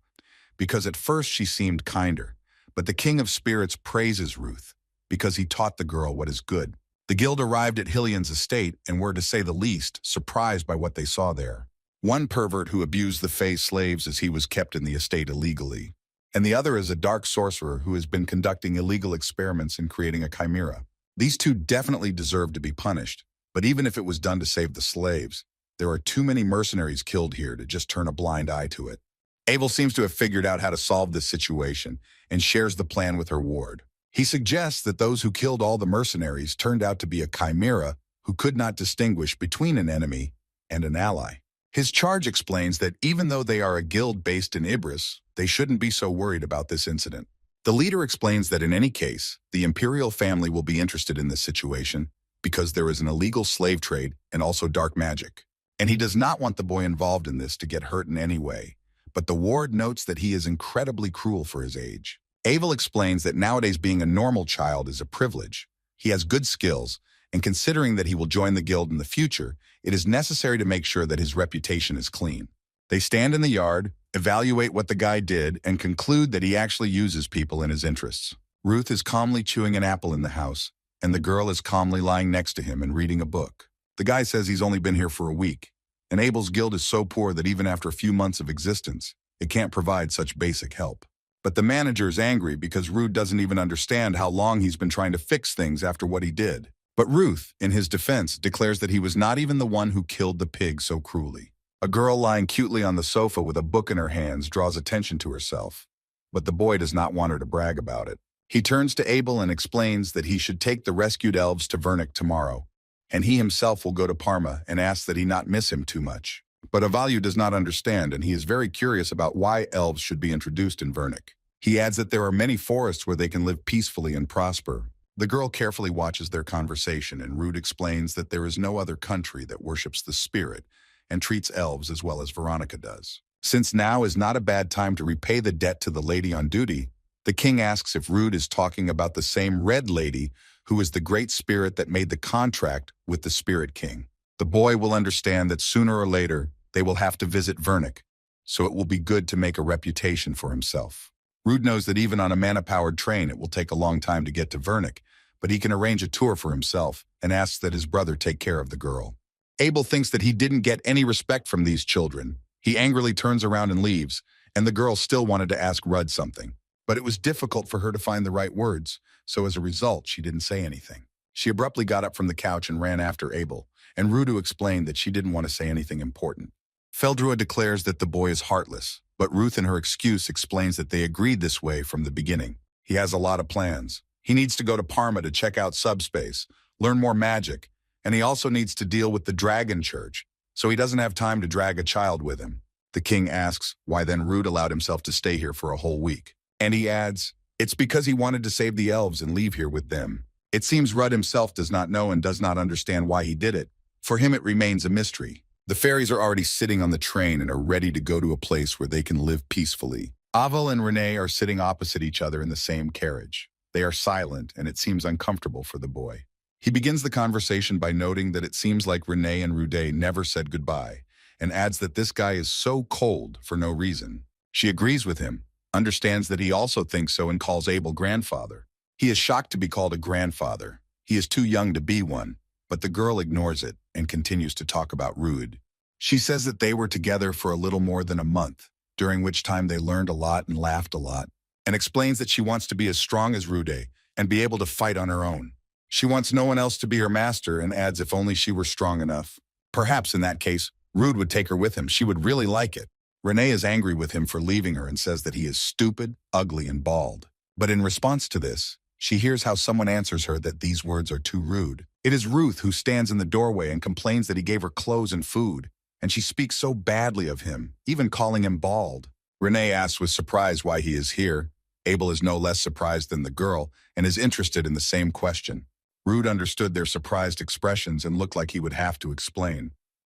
A: because at first she seemed kinder, but the King of Spirits praises Ruth because he taught the girl what is good. The guild arrived at Hylian's estate and were, to say the least, surprised by what they saw there. One pervert who abused the Fae slaves as he was kept in the estate illegally, and the other is a dark sorcerer who has been conducting illegal experiments in creating a chimera. These two definitely deserve to be punished, but even if it was done to save the slaves, there are too many mercenaries killed here to just turn a blind eye to it. Abel seems to have figured out how to solve this situation and shares the plan with her ward. He suggests that those who killed all the mercenaries turned out to be a chimera who could not distinguish between an enemy and an ally. His charge explains that even though they are a guild based in Ibris, they shouldn't be so worried about this incident. The leader explains that in any case, the imperial family will be interested in this situation because there is an illegal slave trade and also dark magic. And he does not want the boy involved in this to get hurt in any way. But the ward notes that he is incredibly cruel for his age. Abel explains that nowadays being a normal child is a privilege. He has good skills, and considering that he will join the guild in the future, it is necessary to make sure that his reputation is clean. They stand in the yard, evaluate what the guy did, and conclude that he actually uses people in his interests. Ruth is calmly chewing an apple in the house, and the girl is calmly lying next to him and reading a book. The guy says he's only been here for a week, and Abel's guild is so poor that even after a few months of existence, it can't provide such basic help. But the manager is angry because Ruth doesn't even understand how long he's been trying to fix things after what he did. But Ruth, in his defense, declares that he was not even the one who killed the pig so cruelly. A girl lying cutely on the sofa with a book in her hands draws attention to herself, but the boy does not want her to brag about it. He turns to Abel and explains that he should take the rescued elves to Vernick tomorrow, and he himself will go to Parma and ask that he not miss him too much. But Avalu does not understand, and he is very curious about why elves should be introduced in Vernick. He adds that there are many forests where they can live peacefully and prosper. The girl carefully watches their conversation, and Rude explains that there is no other country that worships the spirit and treats elves as well as Veronica does. Since now is not a bad time to repay the debt to the lady on duty, the king asks if Rude is talking about the same red lady who is the great spirit that made the contract with the Spirit King. The boy will understand that sooner or later they will have to visit Vernick, so it will be good to make a reputation for himself. Rude knows that even on a mana-powered train it will take a long time to get to Vernick, but he can arrange a tour for himself and asks that his brother take care of the girl. Abel thinks that he didn't get any respect from these children. He angrily turns around and leaves, and the girl still wanted to ask Rudd something. But it was difficult for her to find the right words, so as a result, she didn't say anything. She abruptly got up from the couch and ran after Abel, and Rudo explained that she didn't want to say anything important. Feldrua declares that the boy is heartless, but Ruth in her excuse explains that they agreed this way from the beginning. He has a lot of plans. He needs to go to Parma to check out subspace, learn more magic, and he also needs to deal with the Dragon Church, so he doesn't have time to drag a child with him. The king asks why then Rude allowed himself to stay here for a whole week. And he adds, it's because he wanted to save the elves and leave here with them. It seems Rudd himself does not know and does not understand why he did it. For him it remains a mystery. The fairies are already sitting on the train and are ready to go to a place where they can live peacefully. Avel and Renee are sitting opposite each other in the same carriage. They are silent, and it seems uncomfortable for the boy. He begins the conversation by noting that it seems like Renee and Rude never said goodbye, and adds that this guy is so cold for no reason. She agrees with him, understands that he also thinks so, and calls Abel grandfather. He is shocked to be called a grandfather. He is too young to be one, but the girl ignores it and continues to talk about Rude. She says that they were together for a little more than a month, during which time they learned a lot and laughed a lot, and explains that she wants to be as strong as Rude and be able to fight on her own. She wants no one else to be her master and adds if only she were strong enough. Perhaps in that case, Rude would take her with him. She would really like it. Renee is angry with him for leaving her and says that he is stupid, ugly, and bald. But in response to this, she hears how someone answers her that these words are too rude. It is Ruth who stands in the doorway and complains that he gave her clothes and food, and she speaks so badly of him, even calling him bald. Renee asks with surprise why he is here. Abel is no less surprised than the girl and is interested in the same question. Rude understood their surprised expressions and looked like he would have to explain.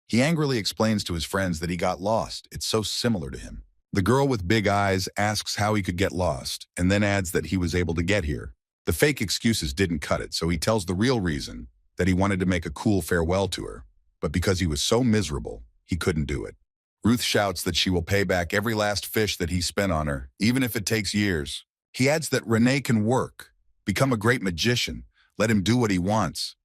A: He angrily explains to his friends that he got lost. It's so similar to him. The girl with big eyes asks how he could get lost, and then adds that he was able to get here. The fake excuses didn't cut it, so he tells the real reason, that he wanted to make a cool farewell to her, but because he was so miserable, he couldn't do it. Ruth shouts that she will pay back every last fish that he spent on her, even if it takes years. He adds that Renee can work, become a great magician, let him do what he wants,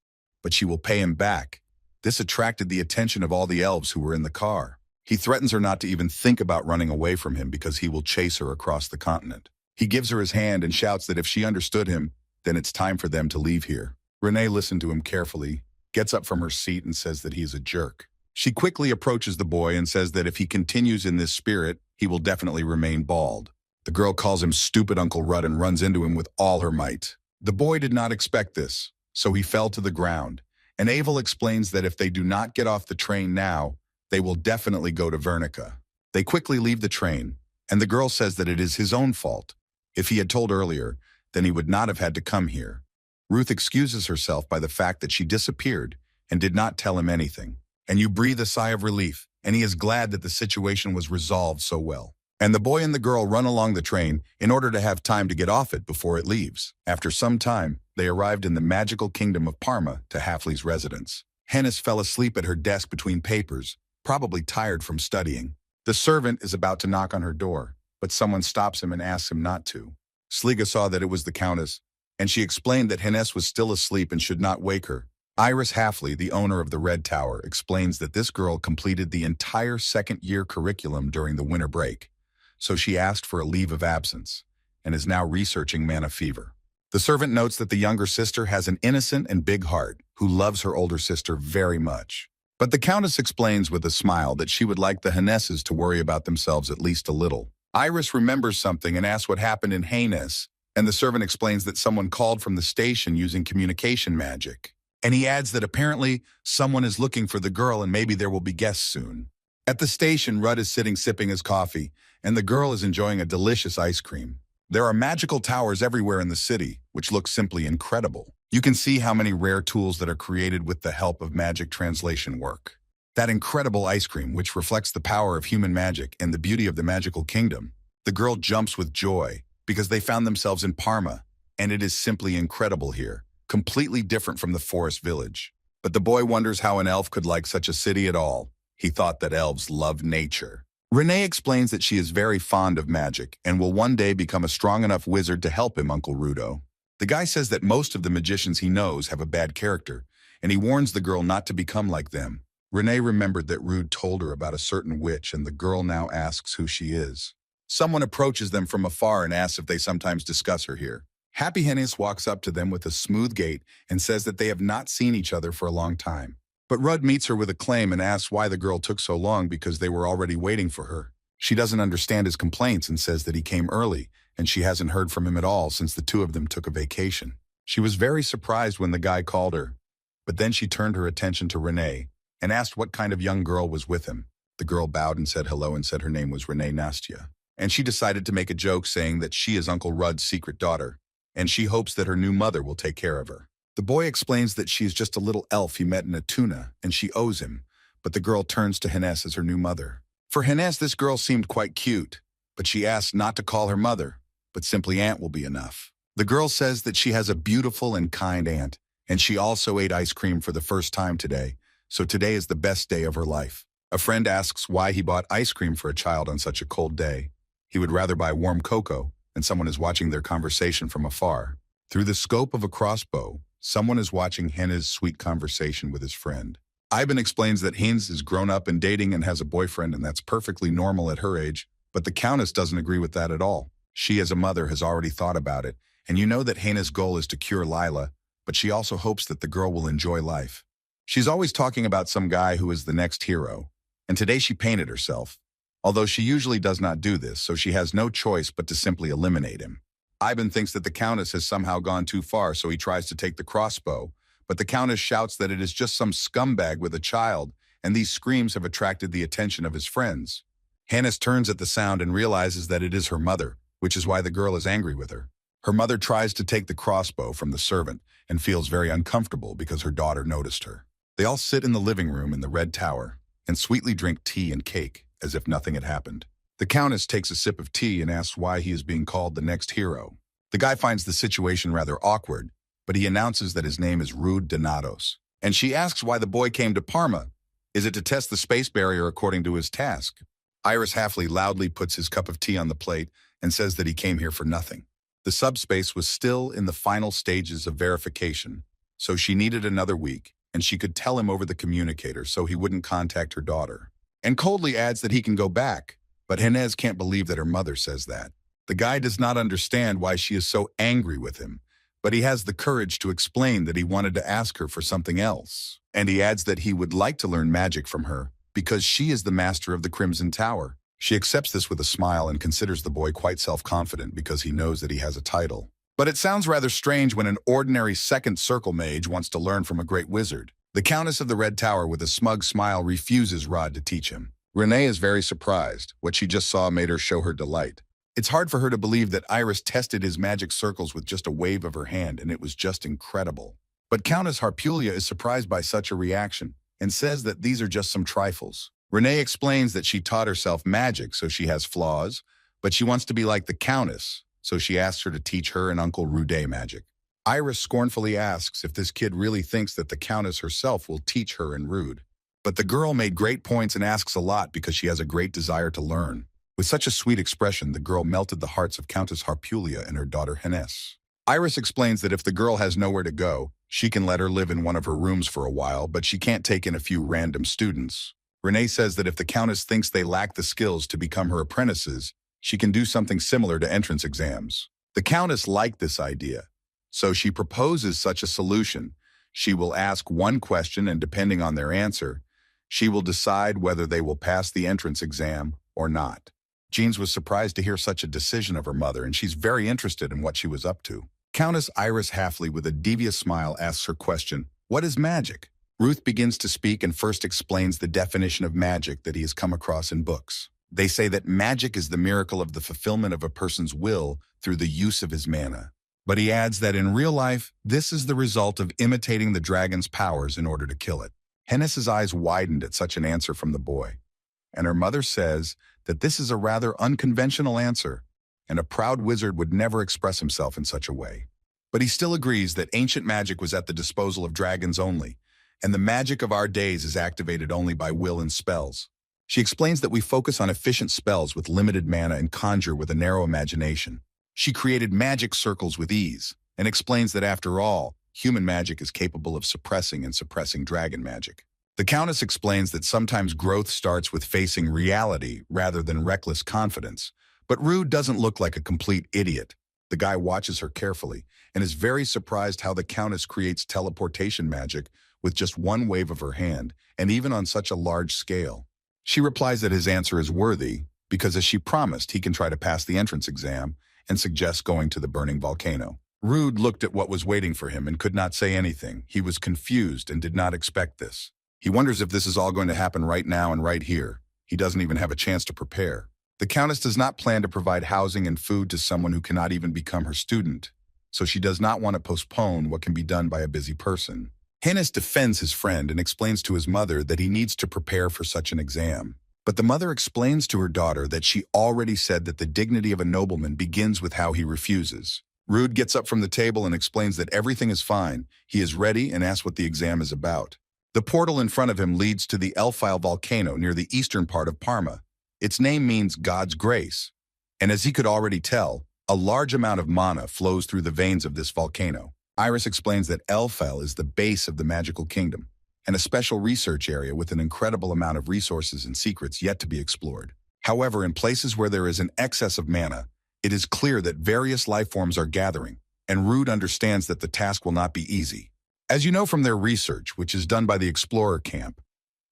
A: but she will pay him back. This attracted the attention of all the elves who were in the car. He threatens her not to even think about running away from him because he will chase her across the continent. He gives her his hand and shouts that if she understood him, then it's time for them to leave here. Renee listened to him carefully, gets up from her seat and says that he is a jerk. She quickly approaches the boy and says that if he continues in this spirit, he will definitely remain bald. The girl calls him stupid Uncle Rudd and runs into him with all her might. The boy did not expect this, so he fell to the ground. And Avel explains that if they do not get off the train now, they will definitely go to Vernica. They quickly leave the train, and the girl says that it is his own fault. If he had told earlier, then he would not have had to come here. Ruth excuses herself by the fact that she disappeared and did not tell him anything. And you breathe a sigh of relief, and he is glad that the situation was resolved so well. And the boy and the girl run along the train in order to have time to get off it before it leaves. After some time, they arrived in the magical kingdom of Parma to Hafley's residence. Hennis fell asleep at her desk between papers, probably tired from studying. The servant is about to knock on her door, but someone stops him and asks him not to. Sliga saw that it was the Countess, and she explained that Hennes was still asleep and should not wake her. Iris Hafley, the owner of the Red Tower, explains that this girl completed the entire second-year curriculum during the winter break, so she asked for a leave of absence and is now researching mana fever. The servant notes that the younger sister has an innocent and big heart who loves her older sister very much. But the Countess explains with a smile that she would like the Hennesses to worry about themselves at least a little. Iris remembers something and asks what happened in Haynes, and the servant explains that someone called from the station using communication magic. And he adds that apparently someone is looking for the girl and maybe there will be guests soon. At the station, Rudd is sitting sipping his coffee, and the girl is enjoying a delicious ice cream. There are magical towers everywhere in the city, which look simply incredible. You can see how many rare tools that are created with the help of magic translation work. That incredible ice cream, which reflects the power of human magic and the beauty of the magical kingdom. The girl jumps with joy because they found themselves in Parma, and it is simply incredible here, completely different from the forest village. But the boy wonders how an elf could like such a city at all. He thought that elves loved nature. Renee explains that she is very fond of magic and will one day become a strong enough wizard to help him, Uncle Rudo. The guy says that most of the magicians he knows have a bad character, and he warns the girl not to become like them. Renee remembered that Rude told her about a certain witch, and the girl now asks who she is. Someone approaches them from afar and asks if they sometimes discuss her here. Happy Hennis walks up to them with a smooth gait and says that they have not seen each other for a long time. But Rudd meets her with a claim and asks why the girl took so long because they were already waiting for her. She doesn't understand his complaints and says that he came early, and she hasn't heard from him at all since the two of them took a vacation. She was very surprised when the guy called her, but then she turned her attention to Renee and asked what kind of young girl was with him. The girl bowed and said hello and said her name was Renee Nastia. And she decided to make a joke saying that she is Uncle Rudd's secret daughter, and she hopes that her new mother will take care of her. The boy explains that she is just a little elf he met in a tuna, and she owes him, but the girl turns to Hennes as her new mother. For Hennes, this girl seemed quite cute, but she asks not to call her mother, but simply aunt will be enough. The girl says that she has a beautiful and kind aunt, and she also ate ice cream for the first time today, so today is the best day of her life. A friend asks why he bought ice cream for a child on such a cold day. He would rather buy warm cocoa, and someone is watching their conversation from afar. Through the scope of a crossbow, someone is watching Henna's sweet conversation with his friend. Ivan explains that Hines is grown up and dating and has a boyfriend, and that's perfectly normal at her age, but the Countess doesn't agree with that at all. She, as a mother, has already thought about it, and you know that Henna's goal is to cure Lila, but she also hopes that the girl will enjoy life. She's always talking about some guy who is the next hero, and today she painted herself, although she usually does not do this, so she has no choice but to simply eliminate him. Ivan thinks that the Countess has somehow gone too far, so he tries to take the crossbow, but the Countess shouts that it is just some scumbag with a child, and these screams have attracted the attention of his friends. Hannes turns at the sound and realizes that it is her mother, which is why the girl is angry with her. Her mother tries to take the crossbow from the servant and feels very uncomfortable because her daughter noticed her. They all sit in the living room in the Red Tower and sweetly drink tea and cake as if nothing had happened. The Countess takes a sip of tea and asks why he is being called the next hero. The guy finds the situation rather awkward, but he announces that his name is Rude Donatos. And she asks why the boy came to Parma. Is it to test the space barrier according to his task? Iris Halfley loudly puts his cup of tea on the plate and says that he came here for nothing. The subspace was still in the final stages of verification, so she needed another week, and she could tell him over the communicator so he wouldn't contact her daughter. And coldly adds that he can go back, but Hennes can't believe that her mother says that. The guy does not understand why she is so angry with him, but he has the courage to explain that he wanted to ask her for something else. And he adds that he would like to learn magic from her because she is the master of the Crimson Tower. She accepts this with a smile and considers the boy quite self-confident because he knows that he has a title. But it sounds rather strange when an ordinary second circle mage wants to learn from a great wizard. The Countess of the Red Tower with a smug smile refuses Rod to teach him. Renee is very surprised. What she just saw made her show her delight. It's hard for her to believe that Iris tested his magic circles with just a wave of her hand, and it was just incredible. But Countess Harpulia is surprised by such a reaction and says that these are just some trifles. Renee explains that she taught herself magic, so she has flaws, but she wants to be like the Countess, so she asks her to teach her and Uncle Rude magic. Iris scornfully asks if this kid really thinks that the Countess herself will teach her and Rude. But the girl made great points and asks a lot because she has a great desire to learn. With such a sweet expression, the girl melted the hearts of Countess Harpulia and her daughter Hennes. Iris explains that if the girl has nowhere to go, she can let her live in one of her rooms for a while, but she can't take in a few random students. Renee says that if the Countess thinks they lack the skills to become her apprentices, she can do something similar to entrance exams. The Countess liked this idea, so she proposes such a solution. She will ask one question, and depending on their answer, she will decide whether they will pass the entrance exam or not. Jeans was surprised to hear such a decision of her mother, and she's very interested in what she was up to. Countess Iris Halfley, with a devious smile, asks her question, "What is magic?" Ruth begins to speak and first explains the definition of magic that he has come across in books. They say that magic is the miracle of the fulfillment of a person's will through the use of his mana. But he adds that in real life, this is the result of imitating the dragon's powers in order to kill it. Hennes's eyes widened at such an answer from the boy, and her mother says that this is a rather unconventional answer, and a proud wizard would never express himself in such a way. But he still agrees that ancient magic was at the disposal of dragons only, and the magic of our days is activated only by will and spells. She explains that we focus on efficient spells with limited mana and conjure with a narrow imagination. She created magic circles with ease, and explains that after all, human magic is capable of suppressing dragon magic. The Countess explains that sometimes growth starts with facing reality rather than reckless confidence, but Rude doesn't look like a complete idiot. The guy watches her carefully and is very surprised how the Countess creates teleportation magic with just one wave of her hand, and even on such a large scale. She replies that his answer is worthy because, as she promised, he can try to pass the entrance exam, and suggests going to the burning volcano. Rude looked at what was waiting for him and could not say anything. He was confused and did not expect this. He wonders if this is all going to happen right now and right here. He doesn't even have a chance to prepare. The Countess does not plan to provide housing and food to someone who cannot even become her student, so she does not want to postpone what can be done by a busy person. Hennis defends his friend and explains to his mother that he needs to prepare for such an exam. But the mother explains to her daughter that she already said that the dignity of a nobleman begins with how he refuses. Rude gets up from the table and explains that everything is fine, he is ready, and asks what the exam is about. The portal in front of him leads to the Elfile volcano near the eastern part of Parma. Its name means God's grace, and as he could already tell, a large amount of mana flows through the veins of this volcano. Iris explains that Elfile is the base of the magical kingdom, and a special research area with an incredible amount of resources and secrets yet to be explored. However, in places where there is an excess of mana, it is clear that various life forms are gathering, and Rude understands that the task will not be easy. As you know from their research, which is done by the Explorer Camp,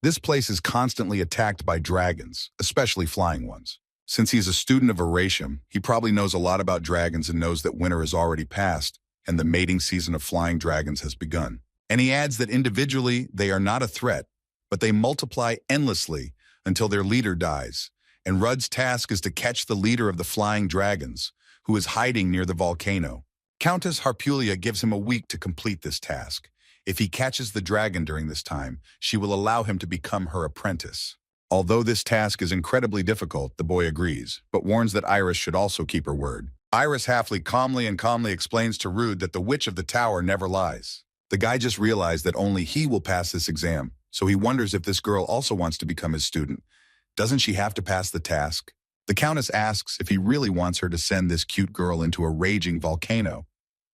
A: this place is constantly attacked by dragons, especially flying ones. Since he is a student of Eratium, he probably knows a lot about dragons and knows that winter has already passed and the mating season of flying dragons has begun. And he adds that individually they are not a threat, but they multiply endlessly until their leader dies. And Rudd's task is to catch the leader of the flying dragons, who is hiding near the volcano. Countess Harpulia gives him a week to complete this task. If he catches the dragon during this time, she will allow him to become her apprentice. Although this task is incredibly difficult, the boy agrees, but warns that Iris should also keep her word. Iris Halfley calmly explains to Rude that the Witch of the Tower never lies. The guy just realized that only he will pass this exam, so he wonders if this girl also wants to become his student. Doesn't she have to pass the task? The Countess asks if he really wants her to send this cute girl into a raging volcano,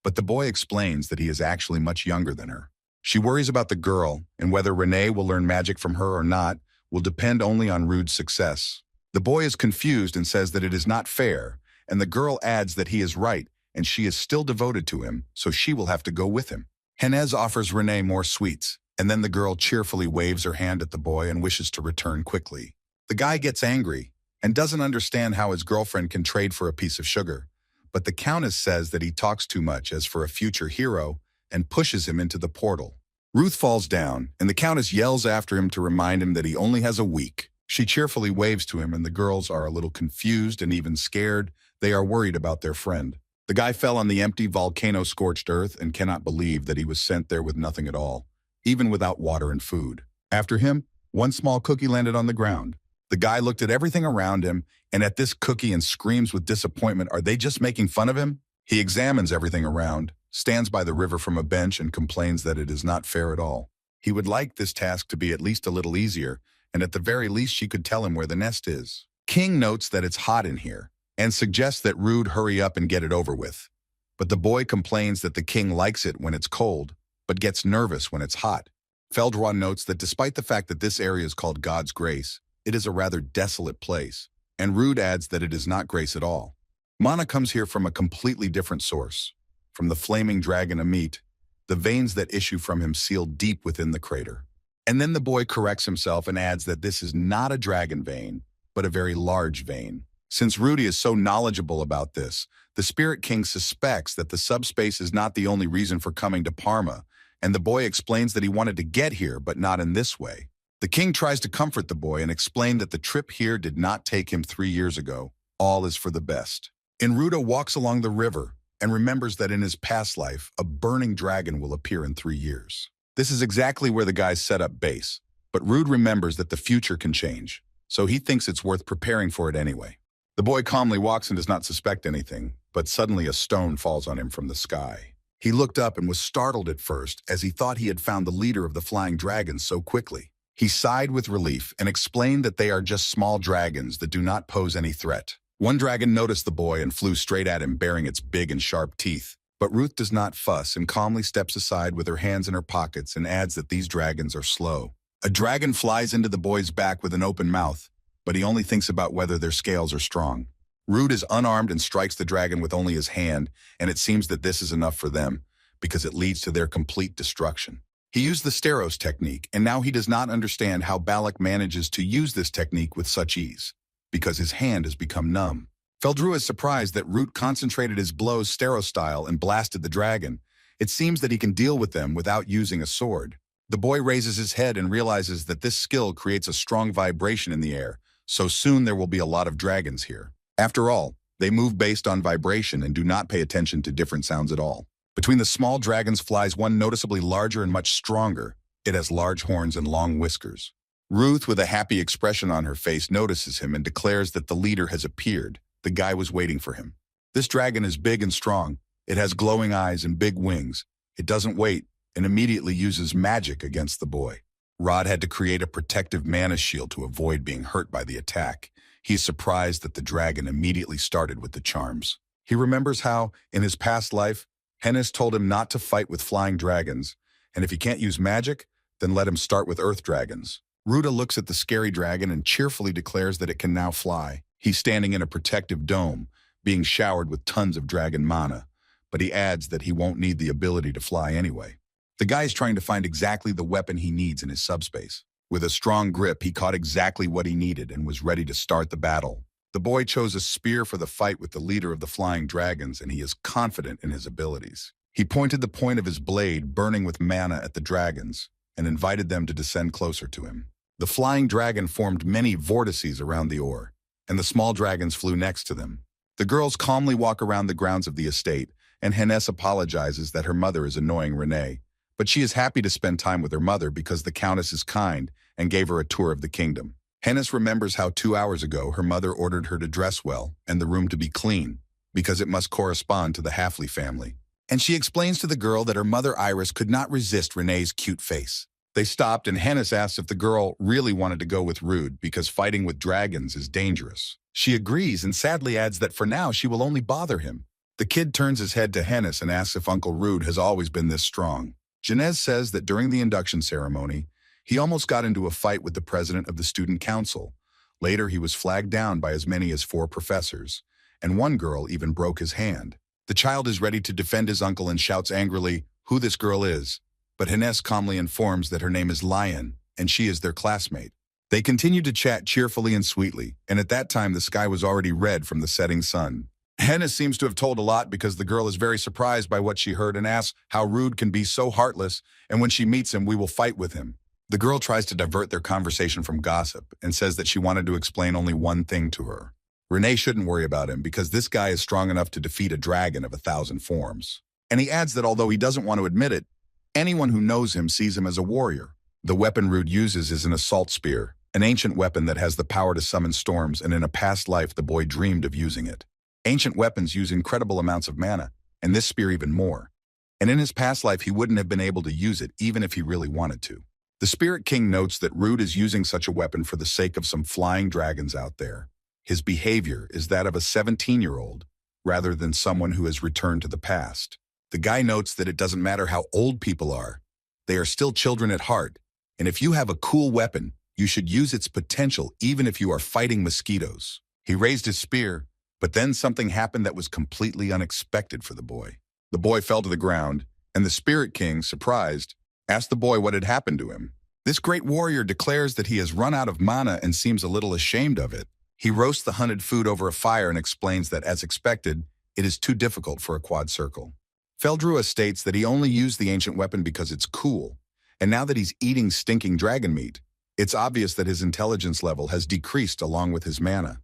A: but the boy explains that he is actually much younger than her. She worries about the girl, and whether Renee will learn magic from her or not will depend only on Rude's success. The boy is confused and says that it is not fair, and the girl adds that he is right and she is still devoted to him, so she will have to go with him. Henez offers Renee more sweets, and then the girl cheerfully waves her hand at the boy and wishes to return quickly. The guy gets angry and doesn't understand how his girlfriend can trade for a piece of sugar, but the Countess says that he talks too much as for a future hero and pushes him into the portal. Ruth falls down, and the Countess yells after him to remind him that he only has a week. She cheerfully waves to him, and the girls are a little confused and even scared. They are worried about their friend. The guy fell on the empty volcano-scorched earth and cannot believe that he was sent there with nothing at all, even without water and food. After him, one small cookie landed on the ground. The guy looked at everything around him and at this cookie and screams with disappointment, "Are they just making fun of him?" He examines everything around, stands by the river from a bench and complains that it is not fair at all. He would like this task to be at least a little easier, and at the very least she could tell him where the nest is. King notes that it's hot in here and suggests that Rude hurry up and get it over with. But the boy complains that the king likes it when it's cold, but gets nervous when it's hot. Feldroy notes that despite the fact that this area is called God's Grace, it is a rather desolate place, and Rude adds that it is not grace at all. Mana comes here from a completely different source. From the flaming dragon Amit, the veins that issue from him seal deep within the crater. And then the boy corrects himself and adds that this is not a dragon vein, but a very large vein. Since Rudy is so knowledgeable about this, the Spirit King suspects that the subspace is not the only reason for coming to Parma, and the boy explains that he wanted to get here, but not in this way. The king tries to comfort the boy and explain that the trip here did not take him 3 years ago. All is for the best. Enruda walks along the river and remembers that in his past life, a burning dragon will appear in 3 years. This is exactly where the guys set up base, but Rude remembers that the future can change, so he thinks it's worth preparing for it anyway. The boy calmly walks and does not suspect anything, but suddenly a stone falls on him from the sky. He looked up and was startled at first, as he thought he had found the leader of the flying dragons so quickly. He sighed with relief and explained that they are just small dragons that do not pose any threat. One dragon noticed the boy and flew straight at him, baring its big and sharp teeth. But Ruth does not fuss and calmly steps aside with her hands in her pockets and adds that these dragons are slow. A dragon flies into the boy's back with an open mouth, but he only thinks about whether their scales are strong. Rude is unarmed and strikes the dragon with only his hand, and it seems that this is enough for them, because it leads to their complete destruction. He used the Steros technique, and now he does not understand how Balak manages to use this technique with such ease, because his hand has become numb. Feldrew is surprised that Root concentrated his blows Steros style and blasted the dragon. It seems that he can deal with them without using a sword. The boy raises his head and realizes that this skill creates a strong vibration in the air, so soon there will be a lot of dragons here. After all, they move based on vibration and do not pay attention to different sounds at all. Between the small dragons flies one noticeably larger and much stronger. It has large horns and long whiskers. Ruth, with a happy expression on her face, notices him and declares that the leader has appeared. The guy was waiting for him. This dragon is big and strong. It has glowing eyes and big wings. It doesn't wait and immediately uses magic against the boy. Rod had to create a protective mana shield to avoid being hurt by the attack. He is surprised that the dragon immediately started with the charms. He remembers how, in his past life, Hennis told him not to fight with flying dragons, and if he can't use magic, then let him start with earth dragons. Ruda looks at the scary dragon and cheerfully declares that it can now fly. He's standing in a protective dome, being showered with tons of dragon mana, but he adds that he won't need the ability to fly anyway. The guy is trying to find exactly the weapon he needs in his subspace. With a strong grip, he caught exactly what he needed and was ready to start the battle. The boy chose a spear for the fight with the leader of the flying dragons, and he is confident in his abilities. He pointed the point of his blade, burning with mana, at the dragons, and invited them to descend closer to him. The flying dragon formed many vortices around the ore, and the small dragons flew next to them. The girls calmly walk around the grounds of the estate, and Hennes apologizes that her mother is annoying Renee, but she is happy to spend time with her mother because the countess is kind and gave her a tour of the kingdom. Hennis remembers how 2 hours ago her mother ordered her to dress well and the room to be clean, because it must correspond to the Halfley family. And she explains to the girl that her mother Iris could not resist Renee's cute face. They stopped and Hennis asks if the girl really wanted to go with Rude because fighting with dragons is dangerous. She agrees and sadly adds that for now she will only bother him. The kid turns his head to Hennis and asks if Uncle Rude has always been this strong. Janez says that during the induction ceremony, he almost got into a fight with the president of the student council. Later, he was flagged down by as many as 4 professors, and one girl even broke his hand. The child is ready to defend his uncle and shouts angrily who this girl is, but Hines calmly informs that her name is Lion, and she is their classmate. They continue to chat cheerfully and sweetly, and at that time the sky was already red from the setting sun. Hennis seems to have told a lot because the girl is very surprised by what she heard and asks how Rude can be so heartless, and when she meets him, we will fight with him. The girl tries to divert their conversation from gossip and says that she wanted to explain only one thing to her. Renee shouldn't worry about him because this guy is strong enough to defeat a dragon of 1,000 forms. And he adds that although he doesn't want to admit it, anyone who knows him sees him as a warrior. The weapon Rude uses is an assault spear, an ancient weapon that has the power to summon storms, and in a past life the boy dreamed of using it. Ancient weapons use incredible amounts of mana, and this spear even more. And in his past life he wouldn't have been able to use it even if he really wanted to. The Spirit King notes that Rude is using such a weapon for the sake of some flying dragons out there. His behavior is that of a 17-year-old, rather than someone who has returned to the past. The guy notes that it doesn't matter how old people are. They are still children at heart, and if you have a cool weapon, you should use its potential even if you are fighting mosquitoes. He raised his spear, but then something happened that was completely unexpected for the boy. The boy fell to the ground, and the Spirit King, surprised, asked the boy what had happened to him. This great warrior declares that he has run out of mana and seems a little ashamed of it. He roasts the hunted food over a fire and explains that, as expected, it is too difficult for a quad circle. Feldrua states that he only used the ancient weapon because it's cool, and now that he's eating stinking dragon meat, it's obvious that his intelligence level has decreased along with his mana.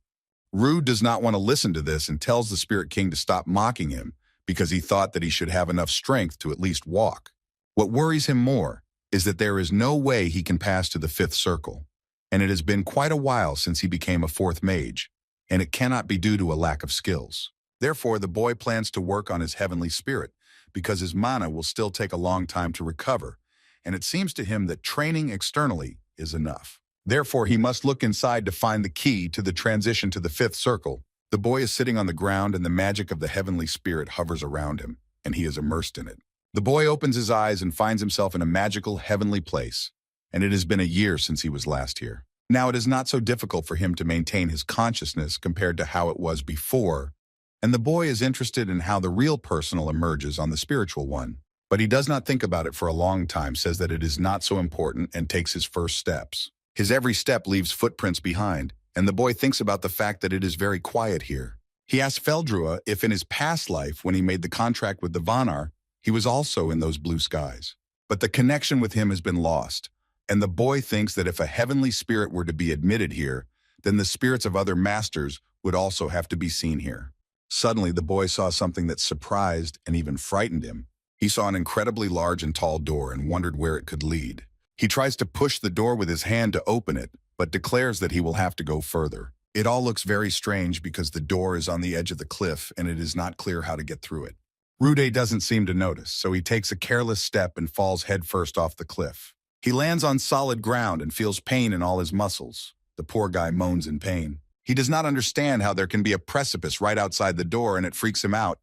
A: Rude does not want to listen to this and tells the Spirit King to stop mocking him because he thought that he should have enough strength to at least walk. What worries him more is that there is no way he can pass to the 5th circle, and it has been quite a while since he became a 4th mage, and it cannot be due to a lack of skills. Therefore, the boy plans to work on his heavenly spirit because his mana will still take a long time to recover, and it seems to him that training externally is enough. Therefore, he must look inside to find the key to the transition to the 5th circle. The boy is sitting on the ground and the magic of the heavenly spirit hovers around him, and he is immersed in it. The boy opens his eyes and finds himself in a magical heavenly place, and it has been a year since he was last here. Now it is not so difficult for him to maintain his consciousness compared to how it was before, and the boy is interested in how the real personal emerges on the spiritual one. But he does not think about it for a long time, says that it is not so important, and takes his first steps. His every step leaves footprints behind, and the boy thinks about the fact that it is very quiet here. He asks Feldrua if in his past life, when he made the contract with the Vanar, he was also in those blue skies. But the connection with him has been lost, and the boy thinks that if a heavenly spirit were to be admitted here, then the spirits of other masters would also have to be seen here. Suddenly, the boy saw something that surprised and even frightened him. He saw an incredibly large and tall door and wondered where it could lead. He tries to push the door with his hand to open it, but declares that he will have to go further. It all looks very strange because the door is on the edge of the cliff and it is not clear how to get through it. Rude doesn't seem to notice, so he takes a careless step and falls headfirst off the cliff. He lands on solid ground and feels pain in all his muscles. The poor guy moans in pain. He does not understand how there can be a precipice right outside the door, and it freaks him out.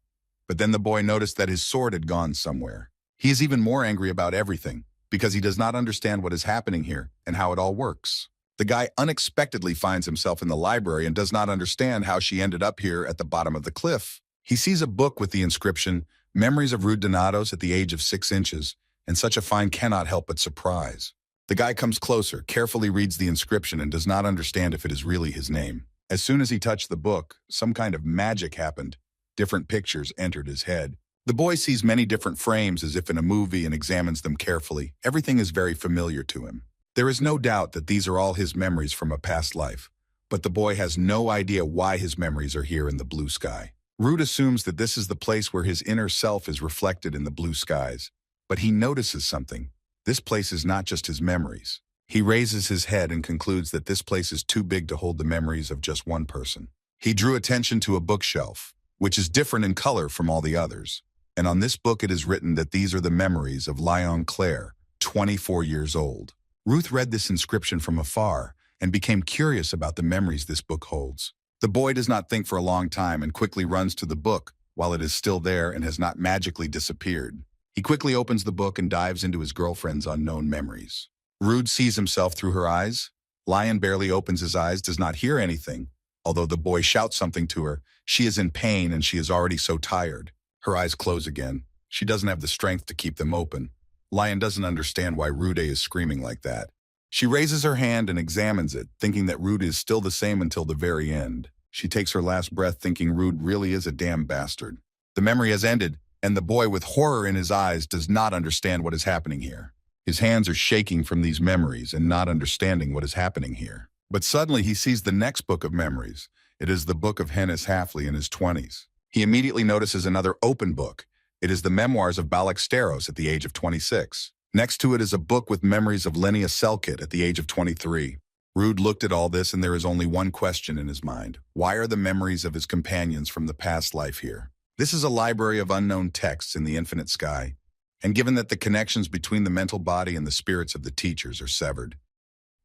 A: But then the boy noticed that his sword had gone somewhere. He is even more angry about everything, because he does not understand what is happening here and how it all works. The guy unexpectedly finds himself in the library and does not understand how she ended up here at the bottom of the cliff. He sees a book with the inscription, "Memories of Rude Donatos at the age of 6 inches, and such a find cannot help but surprise." The guy comes closer, carefully reads the inscription, and does not understand if it is really his name. As soon as he touched the book, some kind of magic happened. Different pictures entered his head. The boy sees many different frames as if in a movie and examines them carefully. Everything is very familiar to him. There is no doubt that these are all his memories from a past life, but the boy has no idea why his memories are here in the blue sky. Rude assumes that this is the place where his inner self is reflected in the blue skies, but he notices something. This place is not just his memories. He raises his head and concludes that this place is too big to hold the memories of just one person. He drew attention to a bookshelf, which is different in color from all the others. And on this book it is written that these are the memories of Lyon Claire, 24 years old. Ruth read this inscription from afar and became curious about the memories this book holds. The boy does not think for a long time and quickly runs to the book while it is still there and has not magically disappeared. He quickly opens the book and dives into his girlfriend's unknown memories. Rude sees himself through her eyes. Lion barely opens his eyes, does not hear anything. Although the boy shouts something to her, she is in pain and she is already so tired. Her eyes close again. She doesn't have the strength to keep them open. Lion doesn't understand why Rude is screaming like that. She raises her hand and examines it, thinking that Rude is still the same until the very end. She takes her last breath, thinking Rude really is a damn bastard. The memory has ended, and the boy with horror in his eyes does not understand what is happening here. His hands are shaking from these memories and not understanding what is happening here. But suddenly he sees the next book of memories. It is the book of Hennis Halfley in his 20s. He immediately notices another open book. It is the memoirs of Balak Steros at the age of 26. Next to it is a book with memories of Linnea Selkit at the age of 23. Rude looked at all this and there is only one question in his mind. Why are the memories of his companions from the past life here? This is a library of unknown texts in the infinite sky, and given that the connections between the mental body and the spirits of the teachers are severed,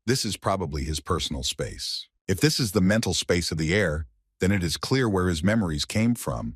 A: this is probably his personal space. If this is the mental space of the air, then it is clear where his memories came from,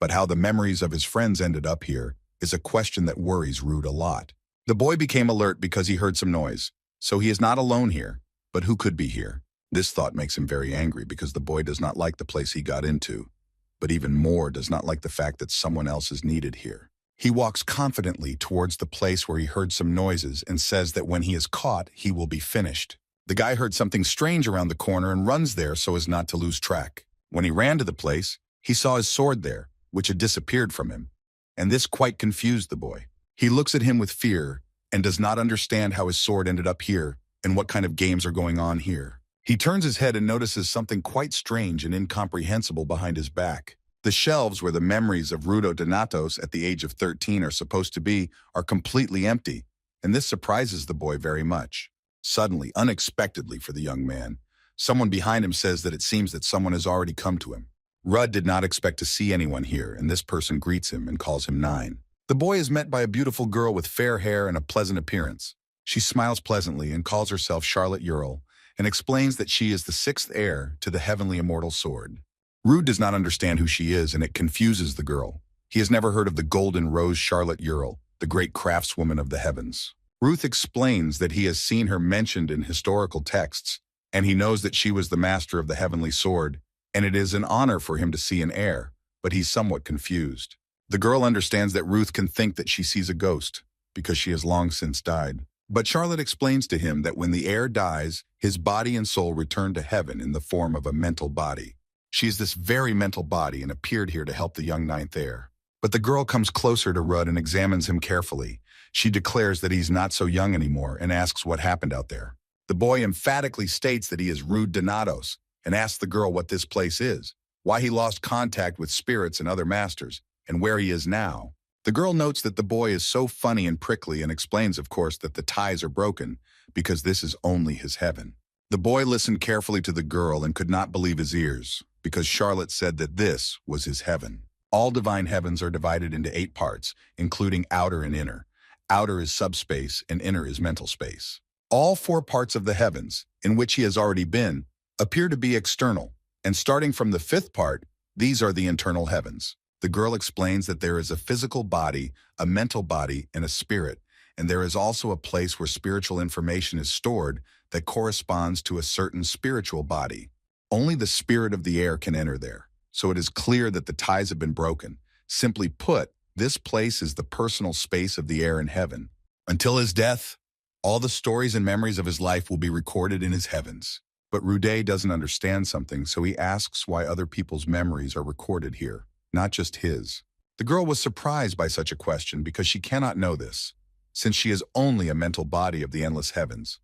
A: but how the memories of his friends ended up here is a question that worries Rude a lot. The boy became alert because he heard some noise, so he is not alone here, but who could be here? This thought makes him very angry because the boy does not like the place he got into, but even more does not like the fact that someone else is needed here. He walks confidently towards the place where he heard some noises and says that when he is caught, he will be finished. The guy heard something strange around the corner and runs there so as not to lose track. When he ran to the place, he saw his sword there, which had disappeared from him, and this quite confused the boy. He looks at him with fear and does not understand how his sword ended up here and what kind of games are going on here. He turns his head and notices something quite strange and incomprehensible behind his back. The shelves where the memories of Rudo Donatos at the age of 13 are supposed to be are completely empty, and this surprises the boy very much. Suddenly, unexpectedly for the young man, someone behind him says that it seems that someone has already come to him. Rudd did not expect to see anyone here, and this person greets him and calls him Nine. The boy is met by a beautiful girl with fair hair and a pleasant appearance. She smiles pleasantly and calls herself Charlotte Ural, and explains that she is the 6th heir to the heavenly immortal sword. Rude does not understand who she is, and it confuses the girl. He has never heard of the Golden Rose Charlotte Ural, the great craftswoman of the heavens. Ruth explains that he has seen her mentioned in historical texts, and he knows that she was the master of the heavenly sword, and it is an honor for him to see an heir, but he's somewhat confused. The girl understands that Ruth can think that she sees a ghost, because she has long since died. But Charlotte explains to him that when the heir dies, his body and soul return to heaven in the form of a mental body. She is this very mental body and appeared here to help the young ninth heir. But the girl comes closer to Rudd and examines him carefully. She declares that he's not so young anymore and asks what happened out there. The boy emphatically states that he is Rude Donatos and asks the girl what this place is, why he lost contact with spirits and other masters, and where he is now. The girl notes that the boy is so funny and prickly and explains, of course, that the ties are broken because this is only his heaven. The boy listened carefully to the girl and could not believe his ears because Charlotte said that this was his heaven. All divine heavens are divided into 8 parts, including outer and inner. Outer is subspace and inner is mental space. All 4 parts of the heavens, in which he has already been, appear to be external, and starting from the 5th part, these are the internal heavens. The girl explains that there is a physical body, a mental body, and a spirit, and there is also a place where spiritual information is stored that corresponds to a certain spiritual body. Only the spirit of the heir can enter there, so it is clear that the ties have been broken. Simply put, this place is the personal space of the heir in heaven. Until his death, all the stories and memories of his life will be recorded in his heavens. But Rude doesn't understand something, so he asks why other people's memories are recorded here, not just his. The girl was surprised by such a question because she cannot know this, since she is only a mental body of the endless heavens,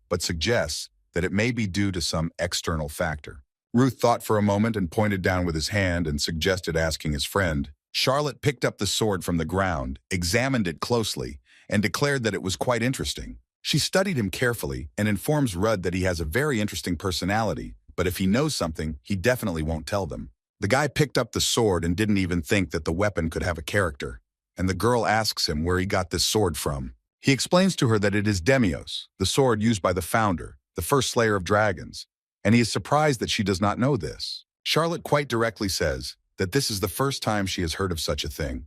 A: but suggests that it may be due to some external factor. Ruth thought for a moment and pointed down with his hand and suggested asking his friend. Charlotte picked up the sword from the ground, examined it closely, and declared that it was quite interesting. She studied him carefully and informs Rudd that he has a very interesting personality, but if he knows something, he definitely won't tell them. The guy picked up the sword and didn't even think that the weapon could have a character, and the girl asks him where he got this sword from. He explains to her that it is Demios, the sword used by the founder, the first slayer of dragons, and he is surprised that she does not know this. Charlotte quite directly says that this is the first time she has heard of such a thing.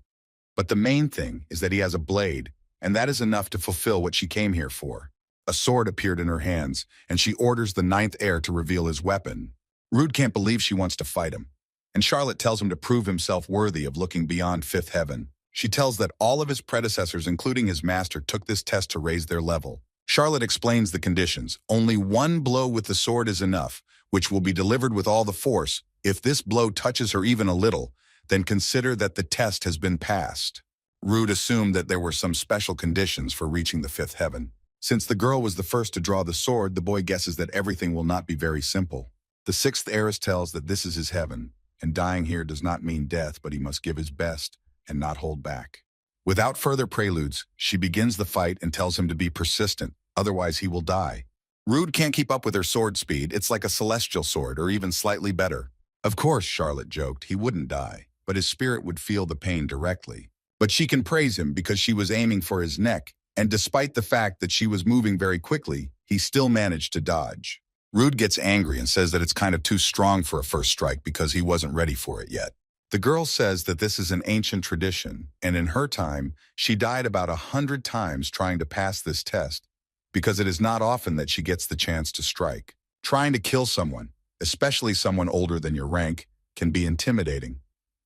A: But the main thing is that he has a blade, and that is enough to fulfill what she came here for. A sword appeared in her hands, and she orders the ninth heir to reveal his weapon. Rude can't believe she wants to fight him, and Charlotte tells him to prove himself worthy of looking beyond 5th heaven. She tells that all of his predecessors, including his master, took this test to raise their level. Charlotte explains the conditions. Only 1 blow with the sword is enough, which will be delivered with all the force. If this blow touches her even a little, then consider that the test has been passed. Rude assumed that there were some special conditions for reaching the 5th heaven. Since the girl was the first to draw the sword, the boy guesses that everything will not be very simple. The 6th heiress tells that this is his heaven, and dying here does not mean death, but he must give his best and not hold back. Without further preludes, she begins the fight and tells him to be persistent, otherwise he will die. Rude can't keep up with her sword speed. It's like a celestial sword, or even slightly better. Of course, Charlotte joked, he wouldn't die, but his spirit would feel the pain directly. But she can praise him because she was aiming for his neck, and despite the fact that she was moving very quickly, he still managed to dodge. Rude gets angry and says that it's kind of too strong for a first strike because he wasn't ready for it yet. The girl says that this is an ancient tradition, and in her time, she died about 100 times trying to pass this test, because it is not often that she gets the chance to strike. Trying to kill someone, especially someone older than your rank, can be intimidating.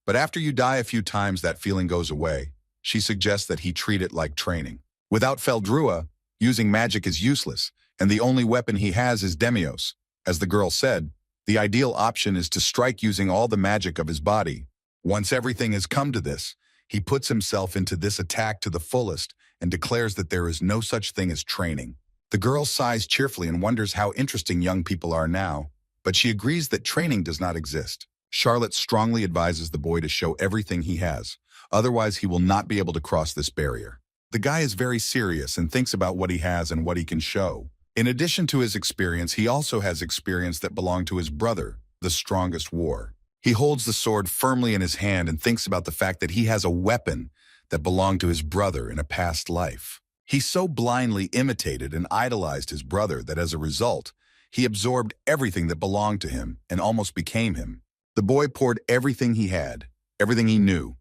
A: But after you die a few times, that feeling goes away. She suggests that he treat it like training. Without Feldrua, using magic is useless, and the only weapon he has is Demios. As the girl said, the ideal option is to strike using all the magic of his body. Once everything has come to this, he puts himself into this attack to the fullest and declares that there is no such thing as training. The girl sighs cheerfully and wonders how interesting young people are now, but she agrees that training does not exist. Charlotte strongly advises the boy to show everything he has, otherwise he will not be able to cross this barrier. The guy is very serious and thinks about what he has and what he can show. In addition to his experience, he also has experience that belonged to his brother, the strongest war. He holds the sword firmly in his hand and thinks about the fact that he has a weapon that belonged to his brother in a past life. He so blindly imitated and idolized his brother that as a result, he absorbed everything that belonged to him and almost became him. The boy poured everything he had, everything he knew,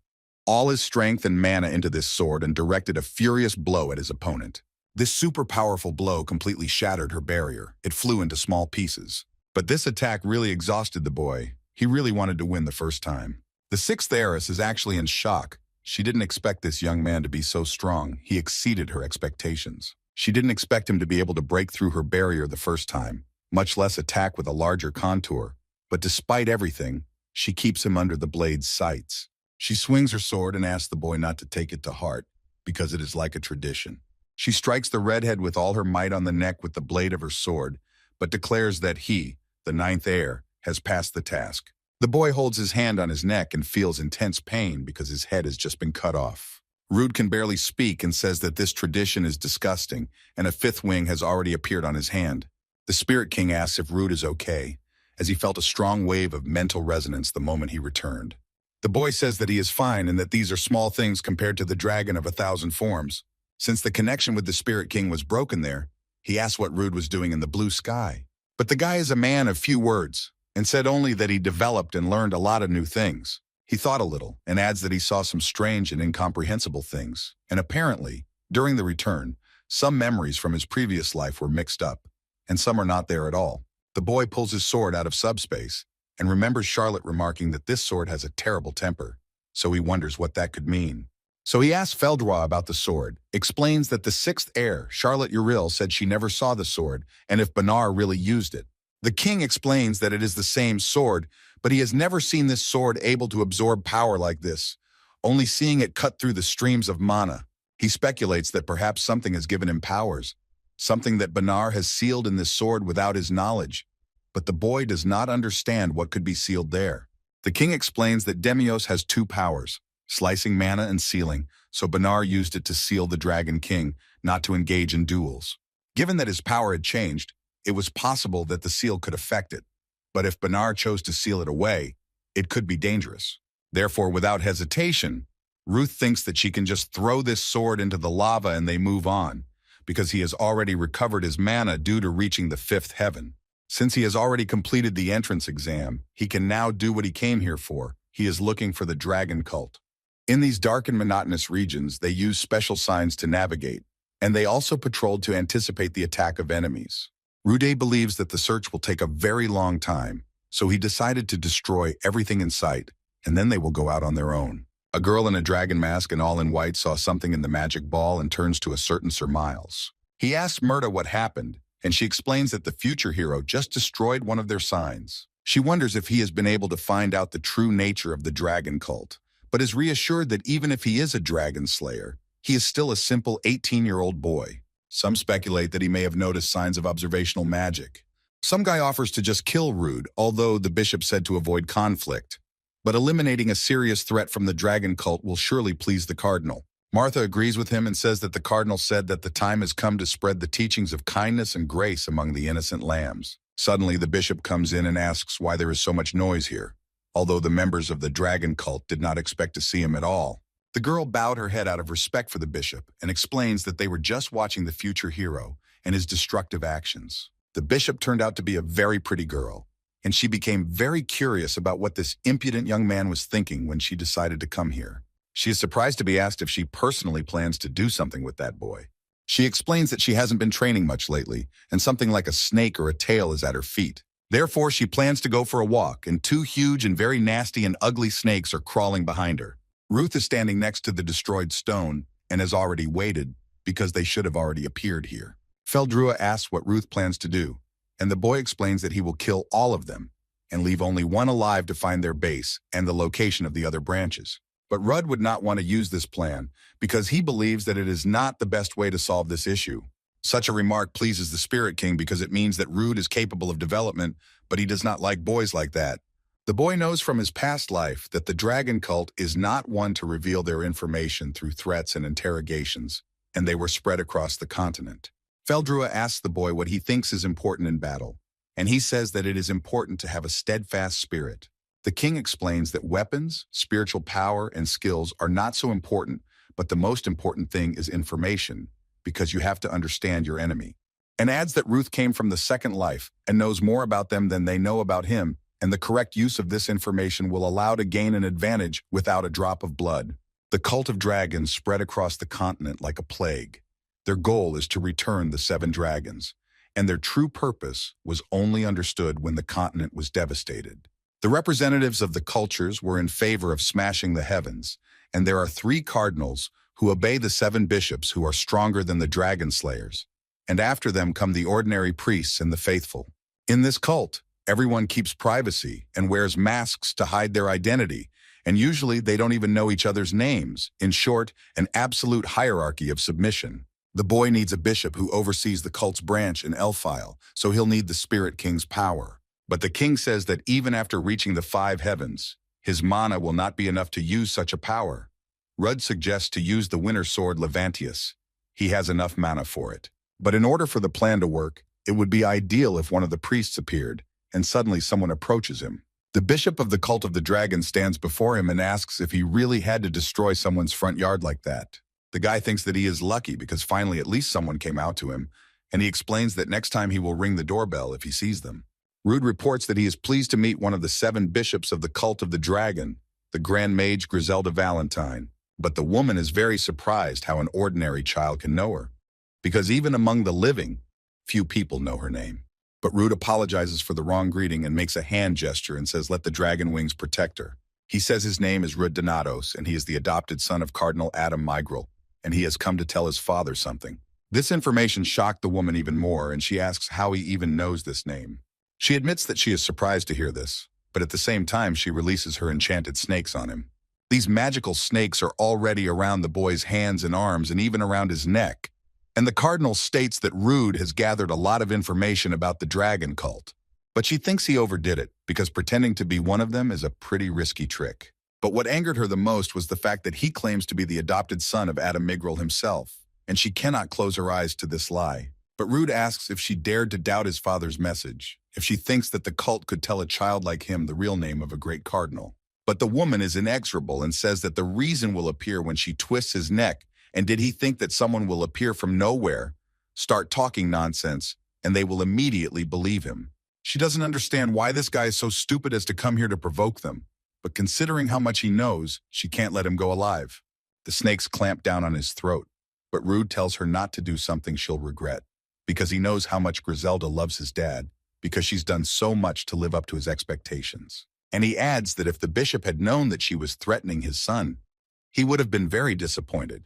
A: all his strength and mana into this sword and directed a furious blow at his opponent. This super powerful blow completely shattered her barrier. It flew into small pieces. But this attack really exhausted the boy. He really wanted to win the first time. The sixth heiress is actually in shock. She didn't expect this young man to be so strong. He exceeded her expectations. She didn't expect him to be able to break through her barrier the first time, much less attack with a larger contour. But despite everything, she keeps him under the blade's sights. She swings her sword and asks the boy not to take it to heart, because it is like a tradition. She strikes the redhead with all her might on the neck with the blade of her sword, but declares that he, the ninth heir, has passed the task. The boy holds his hand on his neck and feels intense pain because his head has just been cut off. Rude can barely speak and says that this tradition is disgusting, and a fifth wing has already appeared on his hand. The Spirit King asks if Rude is okay, as he felt a strong wave of mental resonance the moment he returned. The boy says that he is fine and that these are small things compared to the dragon of 1,000 forms. Since the connection with the Spirit King was broken there, he asked what Rude was doing in the blue sky. But the guy is a man of few words, and said only that he developed and learned a lot of new things. He thought a little, and adds that he saw some strange and incomprehensible things. And apparently, during the return, some memories from his previous life were mixed up, and some are not there at all. The boy pulls his sword out of subspace, and remembers Charlotte remarking that this sword has a terrible temper, so he wonders what that could mean. So he asks Feldroy about the sword, explains that the sixth heir, Charlotte Uriel, said she never saw the sword, and if Benar really used it. The king explains that it is the same sword, but he has never seen this sword able to absorb power like this, only seeing it cut through the streams of mana. He speculates that perhaps something has given him powers, something that Benar has sealed in this sword without his knowledge, but the boy does not understand what could be sealed there. The king explains that Demios has two powers, slicing mana and sealing, so Benar used it to seal the Dragon King, not to engage in duels. Given that his power had changed, it was possible that the seal could affect it, but if Benar chose to seal it away, it could be dangerous. Therefore, without hesitation, Ruth thinks that she can just throw this sword into the lava and they move on, because he has already recovered his mana due to reaching the fifth heaven. Since he has already completed the entrance exam, he can now do what he came here for. He is looking for the dragon cult. In these dark and monotonous regions, they use special signs to navigate, and they also patrolled to anticipate the attack of enemies. Rude believes that the search will take a very long time, so he decided to destroy everything in sight, and then they will go out on their own. A girl in a dragon mask and all in white saw something in the magic ball and turns to a certain Sir Miles. He asks Murta what happened, and she explains that the future hero just destroyed one of their signs. She wonders if he has been able to find out the true nature of the dragon cult, but is reassured that even if he is a dragon slayer, he is still a simple 18-year-old boy. Some speculate that he may have noticed signs of observational magic. Some guy offers to just kill Rude, although the bishop said to avoid conflict. But eliminating a serious threat from the dragon cult will surely please the cardinal. Martha agrees with him and says that the cardinal said that the time has come to spread the teachings of kindness and grace among the innocent lambs. Suddenly, the bishop comes in and asks why there is so much noise here, although the members of the dragon cult did not expect to see him at all. The girl bowed her head out of respect for the bishop and explains that they were just watching the future hero and his destructive actions. The bishop turned out to be a very pretty girl, and she became very curious about what this impudent young man was thinking when she decided to come here. She is surprised to be asked if she personally plans to do something with that boy. She explains that she hasn't been training much lately, and something like a snake or a tail is at her feet. Therefore, she plans to go for a walk, and two huge and very nasty and ugly snakes are crawling behind her. Ruth is standing next to the destroyed stone and has already waited because they should have already appeared here. Feldroy asks what Ruth plans to do, and the boy explains that he will kill all of them and leave only one alive to find their base and the location of the other branches. But Rudd would not want to use this plan because he believes that it is not the best way to solve this issue. Such a remark pleases the Spirit King because it means that Rude is capable of development, but he does not like boys like that. The boy knows from his past life that the dragon cult is not one to reveal their information through threats and interrogations, and they were spread across the continent. Feldroy asks the boy what he thinks is important in battle, and he says that it is important to have a steadfast spirit. The king explains that weapons, spiritual power, and skills are not so important, but the most important thing is information, because you have to understand your enemy. And adds that Ruth came from the second life and knows more about them than they know about him, and the correct use of this information will allow to gain an advantage without a drop of blood. The cult of dragons spread across the continent like a plague. Their goal is to return the 7 dragons, and their true purpose was only understood when the continent was devastated. The representatives of the cultures were in favor of smashing the heavens, and there are 3 cardinals who obey the 7 bishops who are stronger than the dragon slayers, and after them come the ordinary priests and the faithful. In this cult, everyone keeps privacy and wears masks to hide their identity, and usually they don't even know each other's names. In short, an absolute hierarchy of submission. The boy needs a bishop who oversees the cult's branch in Elfile, so he'll need the Spirit King's power. But the king says that even after reaching the 5 heavens, his mana will not be enough to use such a power. Rudd suggests to use the winter sword Levantius. He has enough mana for it. But in order for the plan to work, it would be ideal if one of the priests appeared, and suddenly someone approaches him. The bishop of the cult of the dragon stands before him and asks if he really had to destroy someone's front yard like that. The guy thinks that he is lucky because finally at least someone came out to him, and he explains that next time he will ring the doorbell if he sees them. Rude reports that he is pleased to meet one of the 7 bishops of the cult of the dragon, the Grand Mage Griselda Valentine. But the woman is very surprised how an ordinary child can know her, because even among the living, few people know her name. But Rude apologizes for the wrong greeting and makes a hand gesture and says let the dragon wings protect her. He says his name is Rudd Donatos, and he is the adopted son of Cardinal Adam Migral, and he has come to tell his father something. This information shocked the woman even more, and she asks how he even knows this name. She admits that she is surprised to hear this, but at the same time she releases her enchanted snakes on him. These magical snakes are already around the boy's hands and arms and even around his neck, and the cardinal states that Rude has gathered a lot of information about the dragon cult. But she thinks he overdid it, because pretending to be one of them is a pretty risky trick. But what angered her the most was the fact that he claims to be the adopted son of Adam Migral himself, and she cannot close her eyes to this lie. But Rude asks if she dared to doubt his father's message, if she thinks that the cult could tell a child like him the real name of a great cardinal. But the woman is inexorable and says that the reason will appear when she twists his neck, and did he think that someone will appear from nowhere, start talking nonsense, and they will immediately believe him. She doesn't understand why this guy is so stupid as to come here to provoke them. But considering how much he knows, she can't let him go alive. The snakes clamp down on his throat, but Rude tells her not to do something she'll regret, because he knows how much Griselda loves his dad, because she's done so much to live up to his expectations. And he adds that if the bishop had known that she was threatening his son, he would have been very disappointed.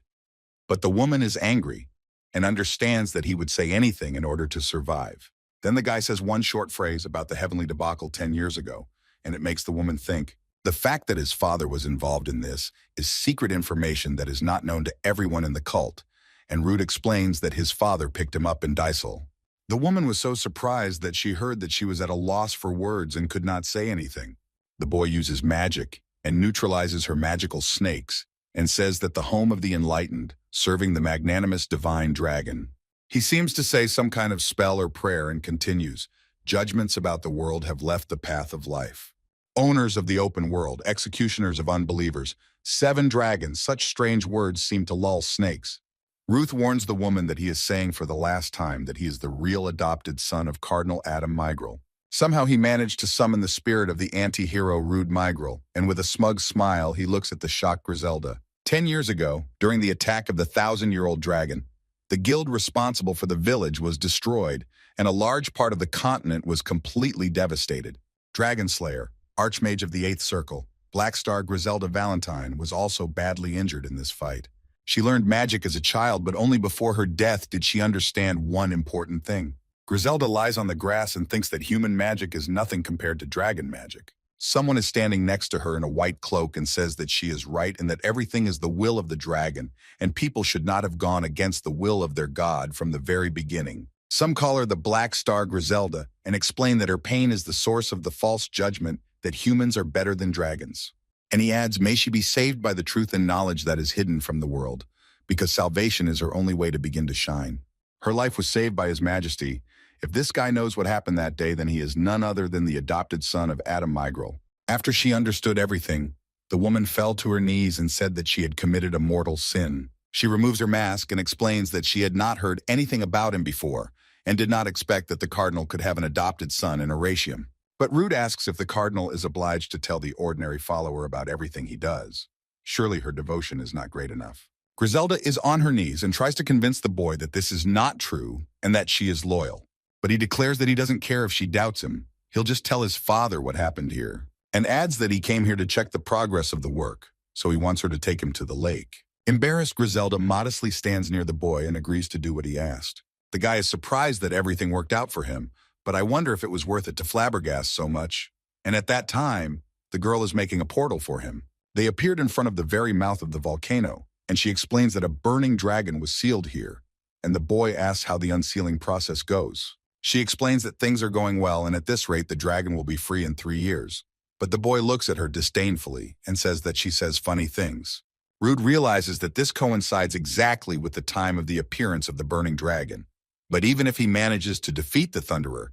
A: But the woman is angry and understands that he would say anything in order to survive. Then the guy says one short phrase about the heavenly debacle 10 years ago, and it makes the woman think. The fact that his father was involved in this is secret information that is not known to everyone in the cult, and Rude explains that his father picked him up in Dysel. The woman was so surprised that she heard that she was at a loss for words and could not say anything. The boy uses magic and neutralizes her magical snakes and says that the home of the enlightened, serving the magnanimous divine dragon. He seems to say some kind of spell or prayer and continues, judgments about the world have left the path of life. Owners of the open world, executioners of unbelievers, 7 dragons, such strange words seem to lull snakes. Ruth warns the woman that he is saying for the last time that he is the real adopted son of Cardinal Adam Migral. Somehow he managed to summon the spirit of the anti-hero Rude Migral, and with a smug smile he looks at the shocked Griselda. 10 years ago, during the attack of the 1,000-year-old dragon, the guild responsible for the village was destroyed, and a large part of the continent was completely devastated. Dragon Slayer, Archmage of the 8th Circle, Black Star Griselda Valentine, was also badly injured in this fight. She learned magic as a child, but only before her death did she understand one important thing. Griselda lies on the grass and thinks that human magic is nothing compared to dragon magic. Someone is standing next to her in a white cloak and says that she is right and that everything is the will of the dragon, and people should not have gone against the will of their god from the very beginning. Some call her the Black Star Griselda and explain that her pain is the source of the false judgment that humans are better than dragons. And he adds, may she be saved by the truth and knowledge that is hidden from the world, because salvation is her only way to begin to shine. Her life was saved by His Majesty. If this guy knows what happened that day, then he is none other than the adopted son of Adam Migral. After she understood everything, the woman fell to her knees and said that she had committed a mortal sin. She removes her mask and explains that she had not heard anything about him before and did not expect that the cardinal could have an adopted son in Oratium. But Rude asks if the cardinal is obliged to tell the ordinary follower about everything he does. Surely her devotion is not great enough. Griselda is on her knees and tries to convince the boy that this is not true and that she is loyal. But he declares that he doesn't care if she doubts him. He'll just tell his father what happened here, and adds that he came here to check the progress of the work, so he wants her to take him to the lake. Embarrassed, Griselda modestly stands near the boy and agrees to do what he asked. The guy is surprised that everything worked out for him, but I wonder if it was worth it to flabbergast so much. And at that time, the girl is making a portal for him. They appeared in front of the very mouth of the volcano, and she explains that a burning dragon was sealed here, and the boy asks how the unsealing process goes. She explains that things are going well, and at this rate the dragon will be free in 3 years. But the boy looks at her disdainfully and says that she says funny things. Rude realizes that this coincides exactly with the time of the appearance of the burning dragon. But even if he manages to defeat the Thunderer,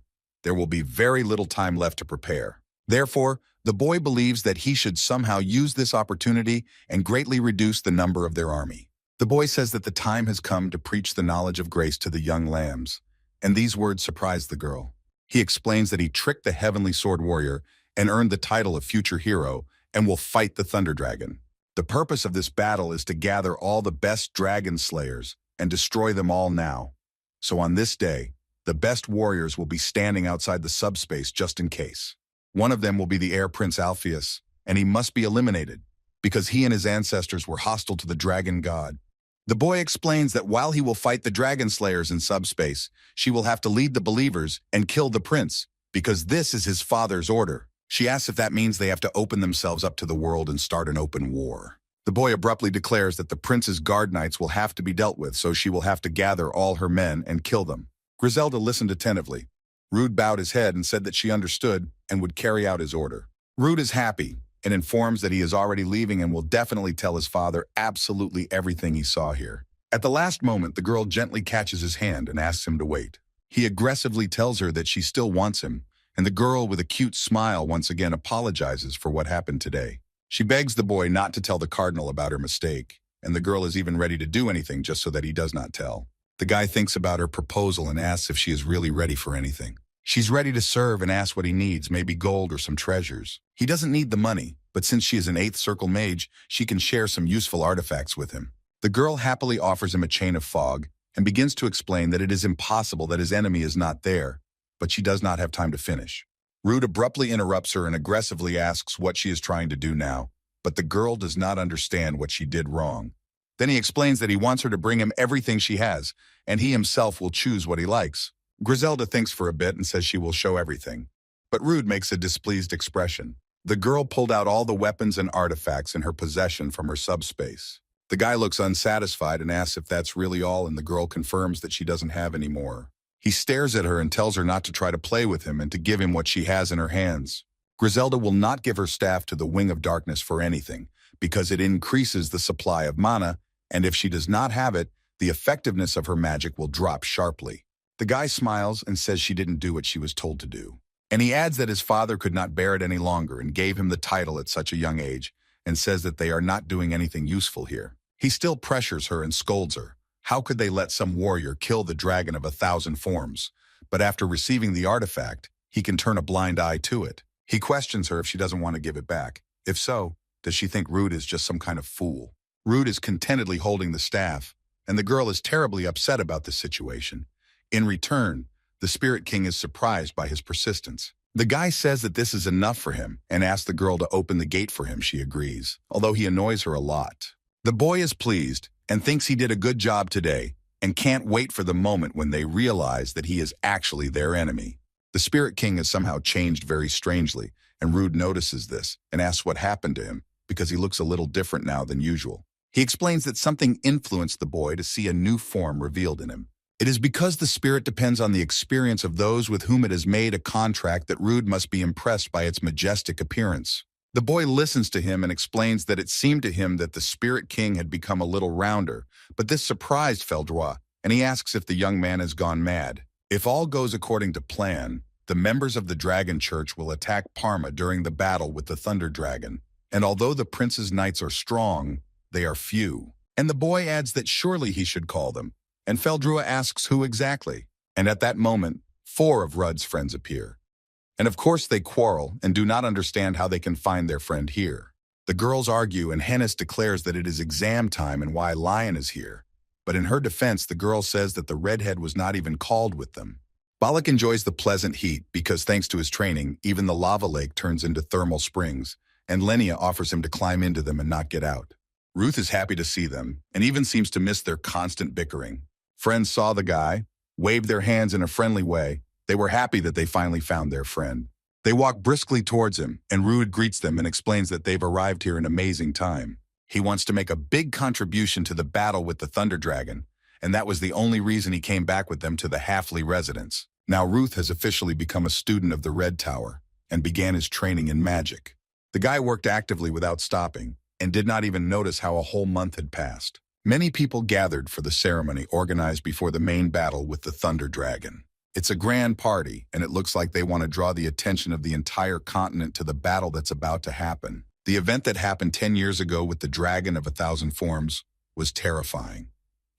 A: there will be very little time left to prepare. Therefore, the boy believes that he should somehow use this opportunity and greatly reduce the number of their army. The boy says that the time has come to preach the knowledge of grace to the young lambs, and these words surprise the girl. He explains that he tricked the heavenly sword warrior and earned the title of future hero and will fight the Thunder Dragon. The purpose of this battle is to gather all the best dragon slayers and destroy them all now. So on this day, the best warriors will be standing outside the subspace just in case. One of them will be the heir Prince Alpheus, and he must be eliminated because he and his ancestors were hostile to the dragon god. The boy explains that while he will fight the dragon slayers in subspace, she will have to lead the believers and kill the prince, because this is his father's order. She asks if that means they have to open themselves up to the world and start an open war. The boy abruptly declares that the prince's guard knights will have to be dealt with, so she will have to gather all her men and kill them. Griselda listened attentively. Rude bowed his head and said that she understood and would carry out his order. Rude is happy and informs that he is already leaving and will definitely tell his father absolutely everything he saw here. At the last moment, the girl gently catches his hand and asks him to wait. He aggressively tells her that she still wants him, and the girl, with a cute smile, once again apologizes for what happened today. She begs the boy not to tell the cardinal about her mistake, and the girl is even ready to do anything just so that he does not tell. The guy thinks about her proposal and asks if she is really ready for anything. She's ready to serve and asks what he needs, maybe gold or some treasures. He doesn't need the money, but since she is an 8th circle mage, she can share some useful artifacts with him. The girl happily offers him a chain of fog and begins to explain that it is impossible that his enemy is not there, but she does not have time to finish. Rude abruptly interrupts her and aggressively asks what she is trying to do now, but the girl does not understand what she did wrong. Then he explains that he wants her to bring him everything she has, and he himself will choose what he likes. Griselda thinks for a bit and says she will show everything, but Rude makes a displeased expression. The girl pulled out all the weapons and artifacts in her possession from her subspace. The guy looks unsatisfied and asks if that's really all, and the girl confirms that she doesn't have any more. He stares at her and tells her not to try to play with him and to give him what she has in her hands. Griselda will not give her staff to the Wing of Darkness for anything, because it increases the supply of mana, and if she does not have it, the effectiveness of her magic will drop sharply. The guy smiles and says she didn't do what she was told to do. And he adds that his father could not bear it any longer and gave him the title at such a young age, and says that they are not doing anything useful here. He still pressures her and scolds her. How could they let some warrior kill the dragon of 1,000 forms? But after receiving the artifact, he can turn a blind eye to it. He questions her if she doesn't want to give it back. If so, does she think Rude is just some kind of fool? Rude is contentedly holding the staff, and the girl is terribly upset about the situation. In return, the Spirit King is surprised by his persistence. The guy says that this is enough for him and asks the girl to open the gate for him. She agrees, although he annoys her a lot. The boy is pleased and thinks he did a good job today and can't wait for the moment when they realize that he is actually their enemy. The Spirit King has somehow changed very strangely, and Rude notices this and asks what happened to him because he looks a little different now than usual. He explains that something influenced the boy to see a new form revealed in him. It is because the spirit depends on the experience of those with whom it has made a contract that Rude must be impressed by its majestic appearance. The boy listens to him and explains that it seemed to him that the Spirit King had become a little rounder, but this surprised Feldroy, and he asks if the young man has gone mad. If all goes according to plan, the members of the Dragon Church will attack Parma during the battle with the Thunder Dragon, and although the prince's knights are strong, they are few. And the boy adds that surely he should call them. And Feldroy asks who exactly. And at that moment, 4 of Rudd's friends appear. And of course they quarrel and do not understand how they can find their friend here. The girls argue and Hennis declares that it is exam time and why Lion is here. But in her defense, the girl says that the redhead was not even called with them. Balak enjoys the pleasant heat because thanks to his training, even the lava lake turns into thermal springs, and Lenia offers him to climb into them and not get out. Ruth is happy to see them, and even seems to miss their constant bickering. Friends saw the guy, waved their hands in a friendly way. They were happy that they finally found their friend. They walk briskly towards him, and Rude greets them and explains that they've arrived here in amazing time. He wants to make a big contribution to the battle with the Thunder Dragon, and that was the only reason he came back with them to the Halfley residence. Now Ruth has officially become a student of the Red Tower and began his training in magic. The guy worked actively without stopping and did not even notice how a whole month had passed. Many people gathered for the ceremony organized before the main battle with the Thunder Dragon. It's a grand party, and it looks like they want to draw the attention of the entire continent to the battle that's about to happen. The event that happened 10 years ago with the Dragon of 1,000 Forms was terrifying.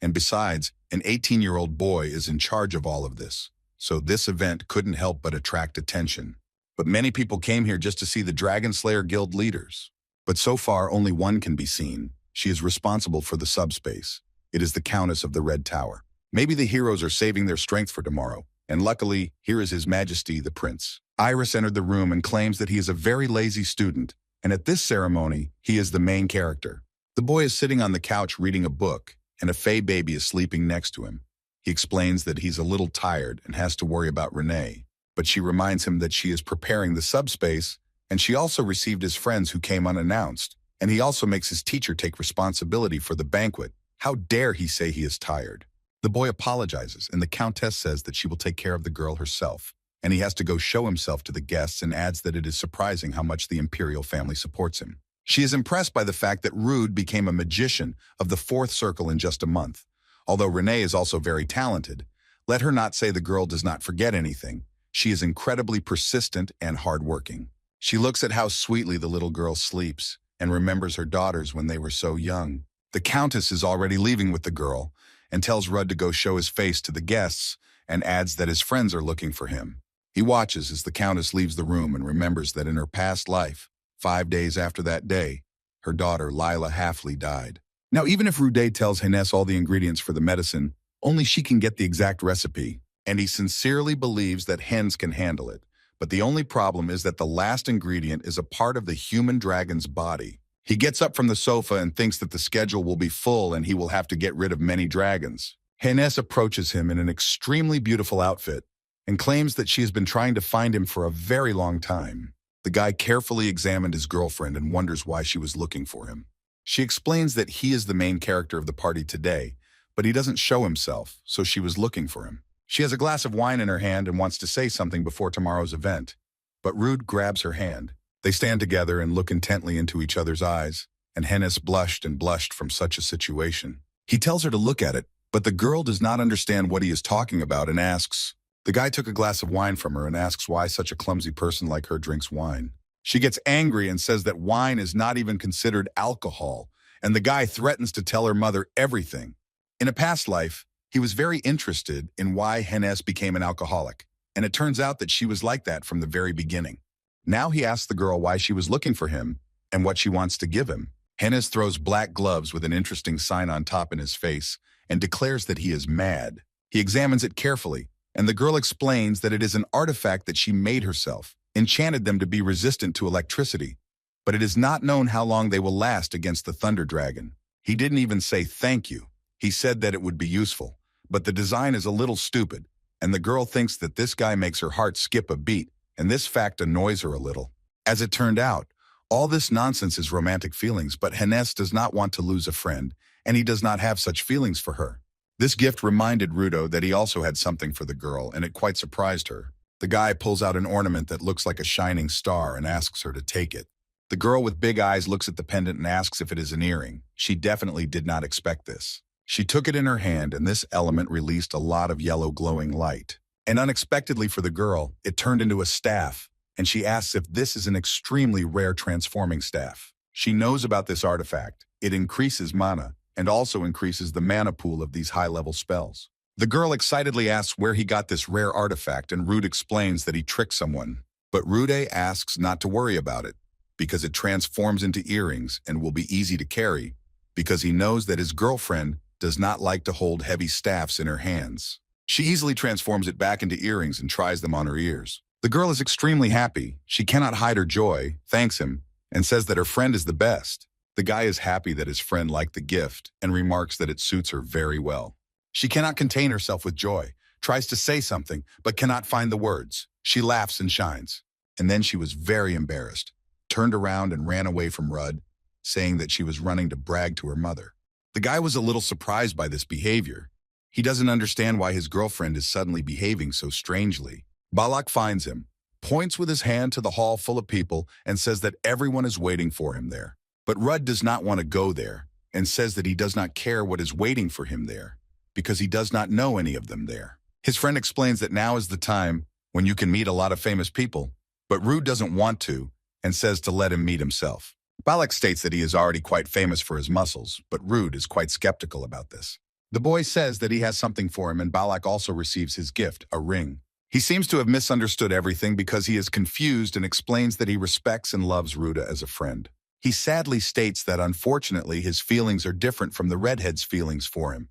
A: And besides, an 18-year-old boy is in charge of all of this, so this event couldn't help but attract attention. But many people came here just to see the Dragon Slayer Guild leaders. But so far, only one can be seen. She is responsible for the subspace. It is the Countess of the Red Tower. Maybe the heroes are saving their strength for tomorrow, and luckily, here is His Majesty the Prince. Iris entered the room and claims that he is a very lazy student, and at this ceremony, he is the main character. The boy is sitting on the couch reading a book, and a Fey baby is sleeping next to him. He explains that he's a little tired and has to worry about Renee, but she reminds him that she is preparing the subspace, and she also received his friends who came unannounced, and he also makes his teacher take responsibility for the banquet. How dare he say he is tired? The boy apologizes, and the Countess says that she will take care of the girl herself, and he has to go show himself to the guests and adds that it is surprising how much the Imperial family supports him. She is impressed by the fact that Rude became a magician of the 4th circle in just a month. Although Renee is also very talented, let her not say the girl does not forget anything. She is incredibly persistent and hardworking. She looks at how sweetly the little girl sleeps and remembers her daughters when they were so young. The Countess is already leaving with the girl and tells Rudd to go show his face to the guests and adds that his friends are looking for him. He watches as the Countess leaves the room and remembers that in her past life, 5 days after that day, her daughter Lila Halfley died. Now, even if Rude tells Hines all the ingredients for the medicine, only she can get the exact recipe, and he sincerely believes that Hens can handle it. But the only problem is that the last ingredient is a part of the human dragon's body. He gets up from the sofa and thinks that the schedule will be full and he will have to get rid of many dragons. Hines approaches him in an extremely beautiful outfit and claims that she has been trying to find him for a very long time. The guy carefully examined his girlfriend and wonders why she was looking for him. She explains that he is the main character of the party today, but he doesn't show himself, so she was looking for him. She has a glass of wine in her hand and wants to say something before tomorrow's event, but Rude grabs her hand. They stand together and look intently into each other's eyes, and Hennis blushed and blushed from such a situation. He tells her to look at it, but the girl does not understand what he is talking about and asks. The guy took a glass of wine from her and asks why such a clumsy person like her drinks wine. She gets angry and says that wine is not even considered alcohol, and the guy threatens to tell her mother everything. In a past life, he was very interested in why Hennes became an alcoholic, and it turns out that she was like that from the very beginning. Now he asks the girl why she was looking for him and what she wants to give him. Hennes throws black gloves with an interesting sign on top in his face and declares that he is mad. He examines it carefully, and the girl explains that it is an artifact that she made herself, enchanted them to be resistant to electricity, but it is not known how long they will last against the Thunder Dragon. He didn't even say thank you. He said that it would be useful, but the design is a little stupid, and the girl thinks that this guy makes her heart skip a beat, and this fact annoys her a little. As it turned out, all this nonsense is romantic feelings, but Hennes does not want to lose a friend, and he does not have such feelings for her. This gift reminded Rudo that he also had something for the girl, and it quite surprised her. The guy pulls out an ornament that looks like a shining star and asks her to take it. The girl with big eyes looks at the pendant and asks if it is an earring. She definitely did not expect this. She took it in her hand, and this element released a lot of yellow glowing light. And unexpectedly for the girl, it turned into a staff, and she asks if this is an extremely rare transforming staff. She knows about this artifact. It increases mana, and also increases the mana pool of these high-level spells. The girl excitedly asks where he got this rare artifact, and Rude explains that he tricked someone. But Rude asks not to worry about it, because it transforms into earrings and will be easy to carry, because he knows that his girlfriend does not like to hold heavy staffs in her hands. She easily transforms it back into earrings and tries them on her ears. The girl is extremely happy. She cannot hide her joy, thanks him, and says that her friend is the best. The guy is happy that his friend liked the gift and remarks that it suits her very well. She cannot contain herself with joy, tries to say something, but cannot find the words. She laughs and shines. And then she was very embarrassed, turned around and ran away from Rudd, saying that she was running to brag to her mother. The guy was a little surprised by this behavior. He doesn't understand why his girlfriend is suddenly behaving so strangely. Balak finds him, points with his hand to the hall full of people, and says that everyone is waiting for him there. But Rudd does not want to go there, and says that he does not care what is waiting for him there, because he does not know any of them there. His friend explains that now is the time when you can meet a lot of famous people, but Rudd doesn't want to, and says to let him meet himself. Balak states that he is already quite famous for his muscles, but Rudd is quite skeptical about this. The boy says that he has something for him, and Balak also receives his gift, a ring. He seems to have misunderstood everything because he is confused and explains that he respects and loves Ruda as a friend. He sadly states that unfortunately his feelings are different from the redhead's feelings for him.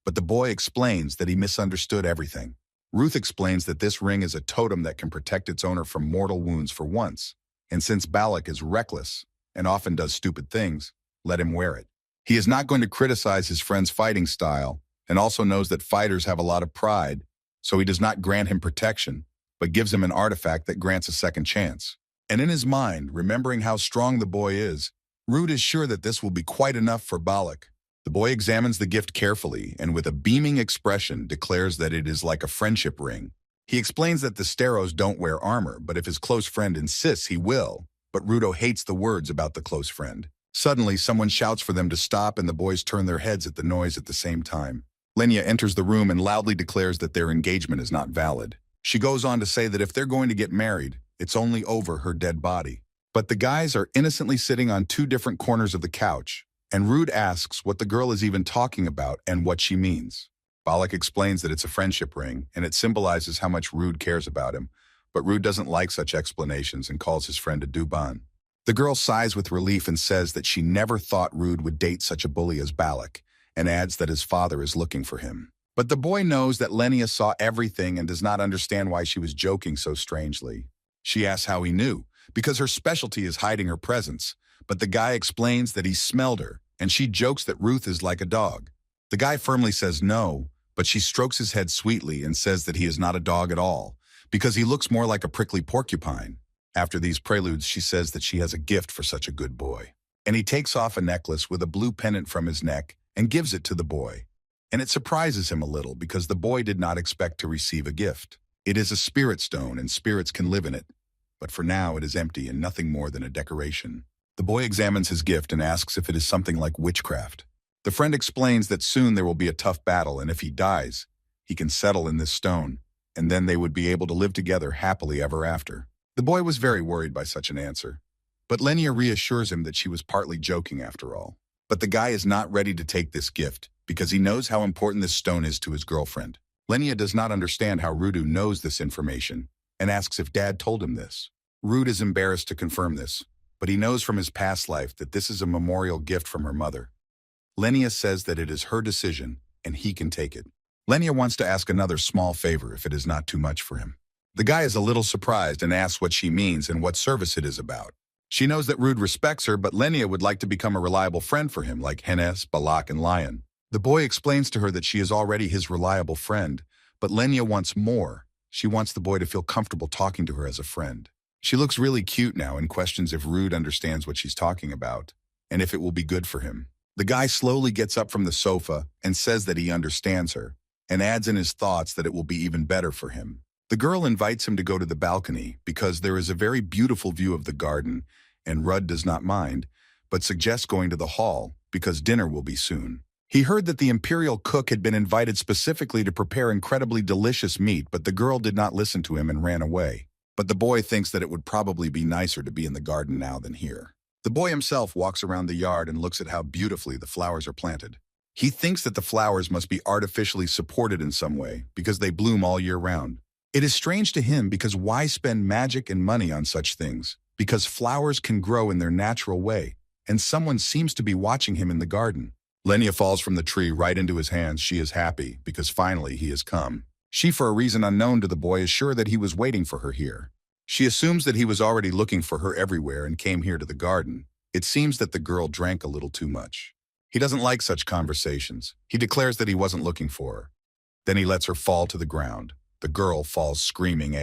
A: But the boy explains that he misunderstood everything. Ruth explains that this ring is a totem that can protect its owner from mortal wounds for once. And since Balak is reckless and often does stupid things, let him wear it. He is not going to criticize his friend's fighting style and also knows that fighters have a lot of pride, so he does not grant him protection, but gives him an artifact that grants a second chance. And in his mind, remembering how strong the boy is, Ruth is sure that this will be quite enough for Balak. The boy examines the gift carefully and with a beaming expression declares that it is like a friendship ring. He explains that the Steros don't wear armor, but if his close friend insists, he will. But Rudo hates the words about the close friend. Suddenly, someone shouts for them to stop and the boys turn their heads at the noise at the same time. Lenya enters the room and loudly declares that their engagement is not valid. She goes on to say that if they're going to get married, it's only over her dead body. But the guys are innocently sitting on two different corners of the couch, and Rude asks what the girl is even talking about and what she means. Balak explains that it's a friendship ring, and it symbolizes how much Rude cares about him, but Rude doesn't like such explanations and calls his friend a Duban. The girl sighs with relief and says that she never thought Rude would date such a bully as Balak, and adds that his father is looking for him. But the boy knows that Lenia saw everything and does not understand why she was joking so strangely. She asks how he knew, because her specialty is hiding her presence, but the guy explains that he smelled her, and she jokes that Ruth is like a dog. The guy firmly says no, but she strokes his head sweetly and says that he is not a dog at all, because he looks more like a prickly porcupine. After these preludes, she says that she has a gift for such a good boy. And he takes off a necklace with a blue pendant from his neck and gives it to the boy. And it surprises him a little because the boy did not expect to receive a gift. It is a spirit stone and spirits can live in it. But for now it is empty and nothing more than a decoration. The boy examines his gift and asks if it is something like witchcraft. The friend explains that soon there will be a tough battle and if he dies, he can settle in this stone, and then they would be able to live together happily ever after. The boy was very worried by such an answer, but Lenia reassures him that she was partly joking after all. But the guy is not ready to take this gift because he knows how important this stone is to his girlfriend. Lenia does not understand how Rudu knows this information and asks if Dad told him this. Rude is embarrassed to confirm this, but he knows from his past life that this is a memorial gift from her mother. Lenia says that it is her decision and he can take it. Lenia wants to ask another small favor if it is not too much for him. The guy is a little surprised and asks what she means and what service it is about. She knows that Rude respects her, but Lenia would like to become a reliable friend for him like Hennes, Balak, and Lion. The boy explains to her that she is already his reliable friend, but Lenia wants more. She wants the boy to feel comfortable talking to her as a friend. She looks really cute now and questions if Rude understands what she's talking about and if it will be good for him. The guy slowly gets up from the sofa and says that he understands her and adds in his thoughts that it will be even better for him. The girl invites him to go to the balcony because there is a very beautiful view of the garden and Rudd does not mind, but suggests going to the hall because dinner will be soon. He heard that the imperial cook had been invited specifically to prepare incredibly delicious meat, but the girl did not listen to him and ran away. But the boy thinks that it would probably be nicer to be in the garden now than here. The boy himself walks around the yard and looks at how beautifully the flowers are planted. He thinks that the flowers must be artificially supported in some way because they bloom all year round. It is strange to him because why spend magic and money on such things? because flowers can grow in their natural way, and someone seems to be watching him in the garden. Lenya falls from the tree right into his hands. She is happy because finally he has come. She, for a reason unknown to the boy, is sure that he was waiting for her here. She assumes that he was already looking for her everywhere and came here to the garden. It seems that the girl drank a little too much. He doesn't like such conversations. He declares that he wasn't looking for her. Then he lets her fall to the ground. The girl falls screaming.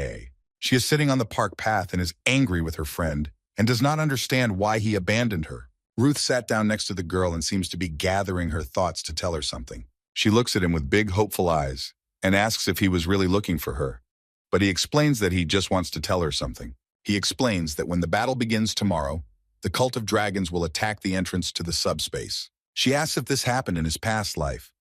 A: She is sitting on the park path and is angry with her friend and does not understand why he abandoned her. Ruth sat down next to the girl and seems to be gathering her thoughts to tell her something. She looks at him with big, hopeful eyes and asks if he was really looking for her. But he explains that he just wants to tell her something. He explains that when the battle begins tomorrow, the cult of dragons will attack the entrance to the subspace. She asks if this happened in his past life,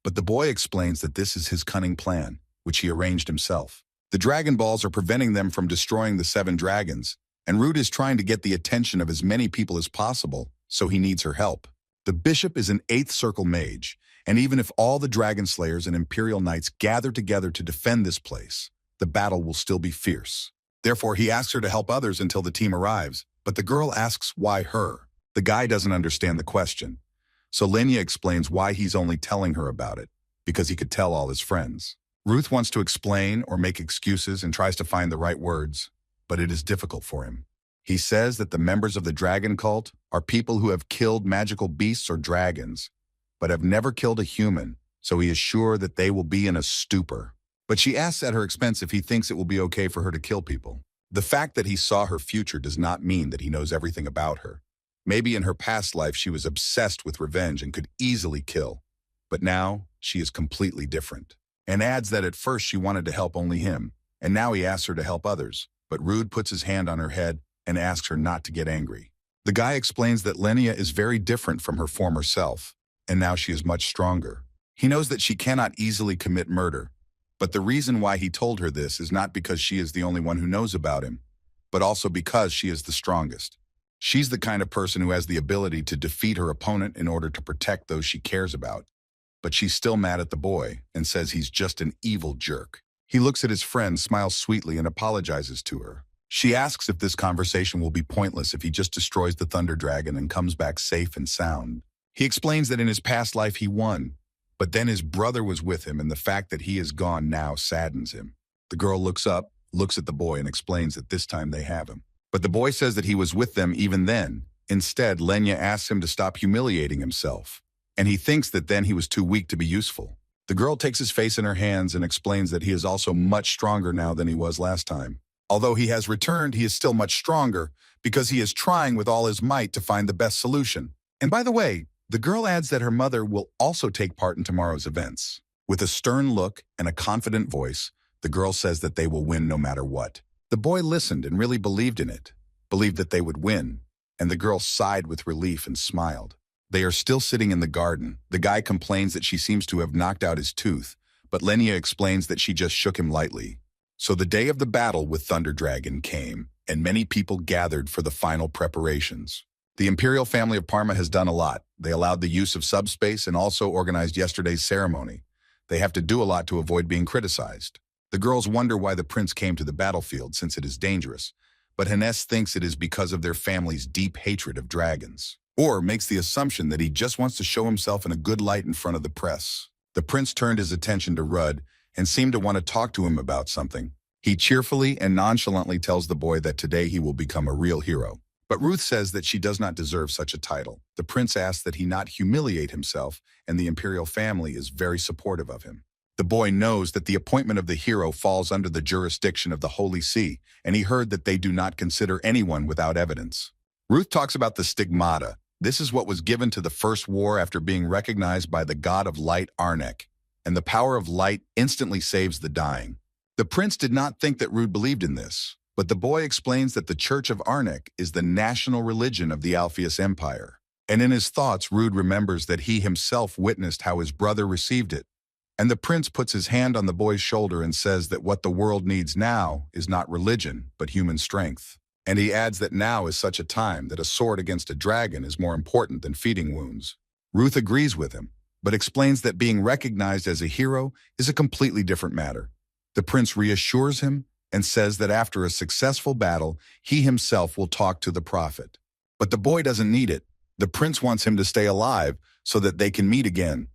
A: but the boy explains that this is his cunning plan, which he arranged himself. The Dragon Balls are preventing them from destroying the 7 dragons, and Rude is trying to get the attention of as many people as possible, so he needs her help. The bishop is an 8th circle mage, and even if all the dragon slayers and imperial knights gather together to defend this place, the battle will still be fierce. Therefore, he asks her to help others until the team arrives, but the girl asks why her. The guy doesn't understand the question, so Lenya explains why he's only telling her about it, because he could tell all his friends. Ruth wants to explain or make excuses and tries to find the right words, but it is difficult for him. He says that the members of the dragon cult are people who have killed magical beasts or dragons, but have never killed a human, so he is sure that they will be in a stupor. But she asks at her expense if he thinks it will be okay for her to kill people. The fact that he saw her future does not mean that he knows everything about her. Maybe in her past life she was obsessed with revenge and could easily kill, but now she is completely different. And adds that at first she wanted to help only him, and now he asks her to help others, but Rude puts his hand on her head and asks her not to get angry. The guy explains that Lenya is very different from her former self, and now she is much stronger. He knows that she cannot easily commit murder, but the reason why he told her this is not because she is the only one who knows about him, but also because she is the strongest. She's the kind of person who has the ability to defeat her opponent in order to protect those she cares about. But she's still mad at the boy and says he's just an evil jerk. He looks at his friend, smiles sweetly, and apologizes to her. She asks if this conversation will be pointless if he just destroys the Thunder Dragon and comes back safe and sound. He explains that in his past life he won, but then his brother was with him and the fact that he is gone now saddens him. The girl looks up, looks at the boy, and explains that this time they have him. But the boy says that he was with them even then. Instead, Lenya asks him to stop humiliating himself, and he thinks that then he was too weak to be useful. The girl takes his face in her hands and explains that he is also much stronger now than he was last time. Although he has returned, he is still much stronger because he is trying with all his might to find the best solution. And by the way, the girl adds that her mother will also take part in tomorrow's events. With a stern look and a confident voice, the girl says that they will win no matter what. The boy listened and really believed in it, believed that they would win, and the girl sighed with relief and smiled. They are still sitting in the garden. The guy complains that she seems to have knocked out his tooth, but Lenya explains that she just shook him lightly. So the day of the battle with Thunder Dragon came, and many people gathered for the final preparations. The Imperial family of Parma has done a lot. They allowed the use of subspace and also organized yesterday's ceremony. They have to do a lot to avoid being criticized. The girls wonder why the prince came to the battlefield since it is dangerous, but Hannes thinks it is because of their family's deep hatred of dragons, or makes the assumption that he just wants to show himself in a good light in front of the press. The prince turned his attention to Rudd and seemed to want to talk to him about something. He cheerfully and nonchalantly tells the boy that today he will become a real hero. But Ruth says that she does not deserve such a title. The prince asks that he not humiliate himself, and the imperial family is very supportive of him. The boy knows that the appointment of the hero falls under the jurisdiction of the Holy See, and he heard that they do not consider anyone without evidence. Ruth talks about the stigmata. This is what was given to the first war after being recognized by the god of light Arnek, and the power of light instantly saves the dying. The prince did not think that Rude believed in this, but the boy explains that the Church of Arnek is the national religion of the Alpheus Empire. And in his thoughts, Rude remembers that he himself witnessed how his brother received it. And the prince puts his hand on the boy's shoulder and says that what the world needs now is not religion, but human strength. And he adds that now is such a time that a sword against a dragon is more important than feeding wounds. Ruth agrees with him, but explains that being recognized as a hero is a completely different matter. The prince reassures him and says that after a successful battle, he himself will talk to the prophet. But the boy doesn't need it. The prince wants him to stay alive so that they can meet again.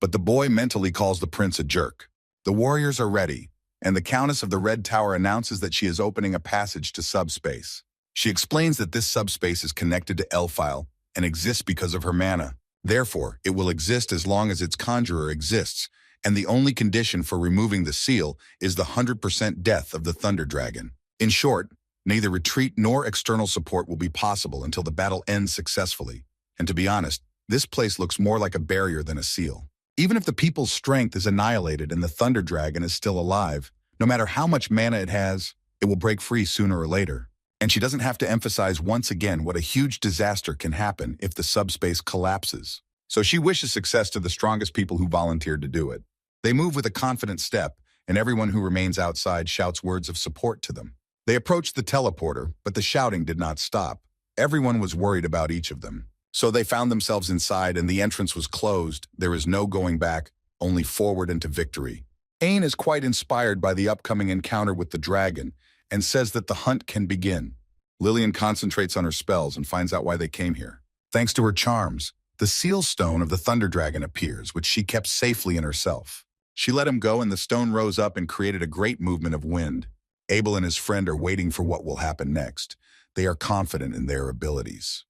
A: But the boy mentally calls the prince a jerk. The warriors are ready, and the Countess of the Red Tower announces that she is opening a passage to subspace. She explains that this subspace is connected to Elfile and exists because of her mana. Therefore, it will exist as long as its conjurer exists, and the only condition for removing the seal is the 100% death of the Thunder Dragon. In short, neither retreat nor external support will be possible until the battle ends successfully. And to be honest, this place looks more like a barrier than a seal. Even if the people's strength is annihilated and the Thunder Dragon is still alive, no matter how much mana it has, it will break free sooner or later. And she doesn't have to emphasize once again what a huge disaster can happen if the subspace collapses. So she wishes success to the strongest people who volunteered to do it. They move with a confident step, and everyone who remains outside shouts words of support to them. They approached the teleporter, but the shouting did not stop. Everyone was worried about each of them. So they found themselves inside, and the entrance was closed. There is no going back, only forward into victory. Ain is quite inspired by the upcoming encounter with the dragon and says that the hunt can begin. Lillian concentrates on her spells and finds out why they came here. Thanks to her charms, the seal stone of the Thunder Dragon appears, which she kept safely in herself. She let him go, and the stone rose up and created a great movement of wind. Abel and his friend are waiting for what will happen next. They are confident in their abilities.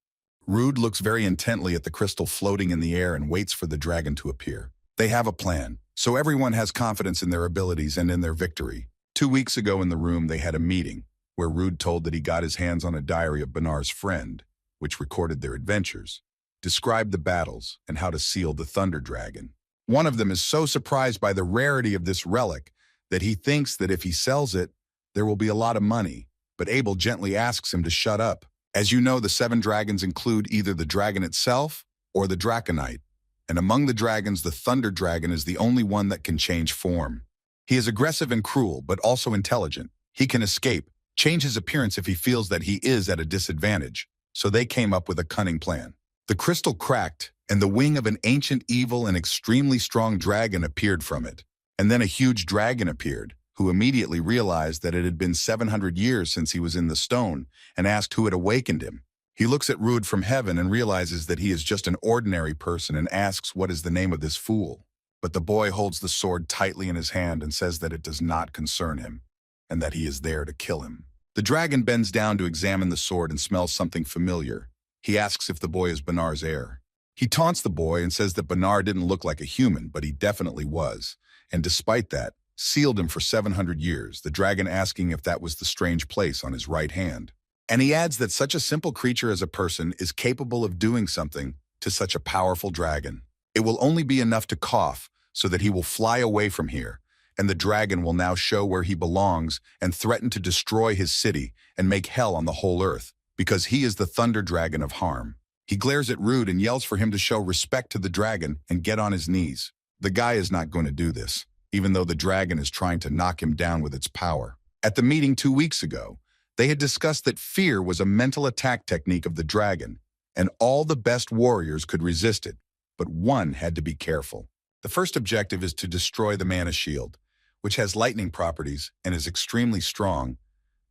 A: Rude looks very intently at the crystal floating in the air and waits for the dragon to appear. They have a plan, so everyone has confidence in their abilities and in their victory. 2 weeks ago in the room, they had a meeting where Rude told that he got his hands on a diary of Banar's friend, which recorded their adventures, described the battles, and how to seal the Thunder Dragon. One of them is so surprised by the rarity of this relic that he thinks that if he sells it, there will be a lot of money, but Abel gently asks him to shut up. As you know, the 7 dragons include either the dragon itself or the Draconite, and among the dragons, the Thunder Dragon is the only one that can change form. He is aggressive and cruel, but also intelligent. He can escape, change his appearance if he feels that he is at a disadvantage, so they came up with a cunning plan. The crystal cracked, and the wing of an ancient, evil, and extremely strong dragon appeared from it. And then a huge dragon appeared, who immediately realized that it had been 700 years since he was in the stone, and asked who had awakened him. He looks at Rude from heaven and realizes that he is just an ordinary person and asks what is the name of this fool. But the boy holds the sword tightly in his hand and says that it does not concern him, and that he is there to kill him. The dragon bends down to examine the sword and smells something familiar. He asks if the boy is Banar's heir. He taunts the boy and says that Banar didn't look like a human, but he definitely was, and despite that, sealed him for 700 years, the dragon asking if that was the strange place on his right hand. And he adds that such a simple creature as a person is capable of doing something to such a powerful dragon. It will only be enough to cough so that he will fly away from here, and the dragon will now show where he belongs and threaten to destroy his city and make hell on the whole earth, because he is the Thunder Dragon of harm. He glares at Rude and yells for him to show respect to the dragon and get on his knees. The guy is not going to do this, even though the dragon is trying to knock him down with its power. At the meeting 2 weeks ago, they had discussed that fear was a mental attack technique of the dragon, and all the best warriors could resist it, but one had to be careful. The first objective is to destroy the mana shield, which has lightning properties and is extremely strong,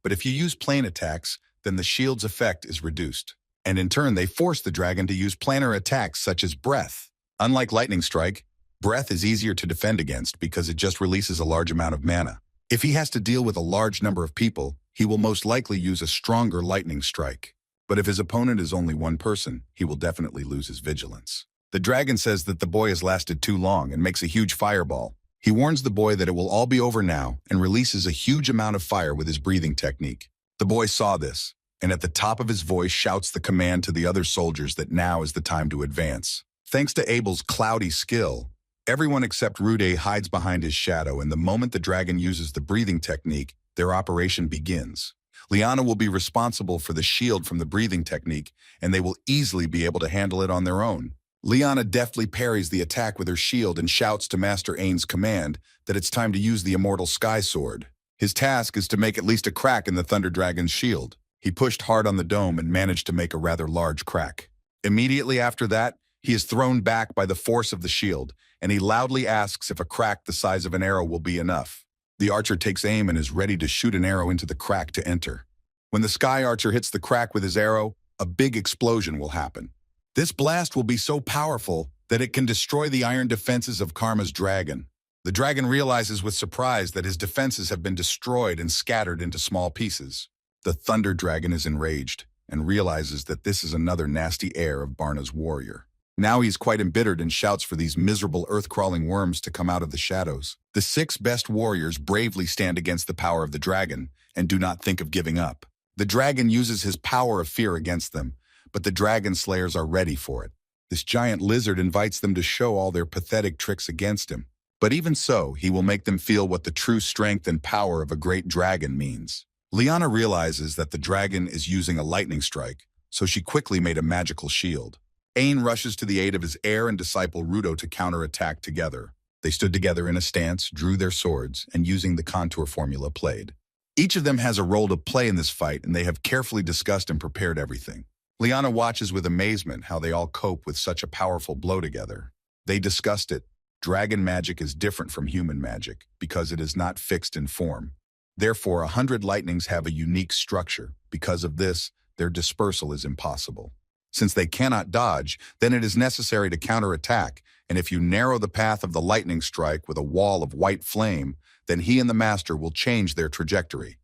A: but if you use plane attacks, then the shield's effect is reduced. And in turn, they force the dragon to use planar attacks such as breath. Unlike lightning strike, breath is easier to defend against because it just releases a large amount of mana. If he has to deal with a large number of people, he will most likely use a stronger lightning strike. But if his opponent is only one person, he will definitely lose his vigilance. The dragon says that the boy has lasted too long and makes a huge fireball. He warns the boy that it will all be over now and releases a huge amount of fire with his breathing technique. The boy saw this, and at the top of his voice shouts the command to the other soldiers that now is the time to advance. Thanks to Abel's cloudy skill, everyone except Rude hides behind his shadow, and the moment the dragon uses the breathing technique, their operation begins. Liana will be responsible for the shield from the breathing technique, and they will easily be able to handle it on their own. Liana deftly parries the attack with her shield and shouts to Master Ain's command that it's time to use the immortal Sky Sword. His task is to make at least a crack in the Thunder Dragon's shield. He pushed hard on the dome and managed to make a rather large crack. Immediately after that, he is thrown back by the force of the shield, and he loudly asks if a crack the size of an arrow will be enough. The archer takes aim and is ready to shoot an arrow into the crack to enter. When the sky archer hits the crack with his arrow, a big explosion will happen. This blast will be so powerful that it can destroy the iron defenses of Karma's dragon. The dragon realizes with surprise that his defenses have been destroyed and scattered into small pieces. The thunder dragon is enraged and realizes that this is another nasty heir of Barna's warrior. Now he's quite embittered and shouts for these miserable earth-crawling worms to come out of the shadows. The 6 best warriors bravely stand against the power of the dragon and do not think of giving up. The dragon uses his power of fear against them, but the dragon slayers are ready for it. This giant lizard invites them to show all their pathetic tricks against him. But even so, he will make them feel what the true strength and power of a great dragon means. Liana realizes that the dragon is using a lightning strike, so she quickly made a magical shield. Ain rushes to the aid of his heir and disciple Rudo to counterattack together. They stood together in a stance, drew their swords, and using the contour formula played. Each of them has a role to play in this fight, and they have carefully discussed and prepared everything. Liana watches with amazement how they all cope with such a powerful blow together. They discussed it. Dragon magic is different from human magic because it is not fixed in form. Therefore, 100 lightnings have a unique structure. Because of this, their dispersal is impossible. Since they cannot dodge, then it is necessary to counterattack, and if you narrow the path of the lightning strike with a wall of white flame, then he and the master will change their trajectory.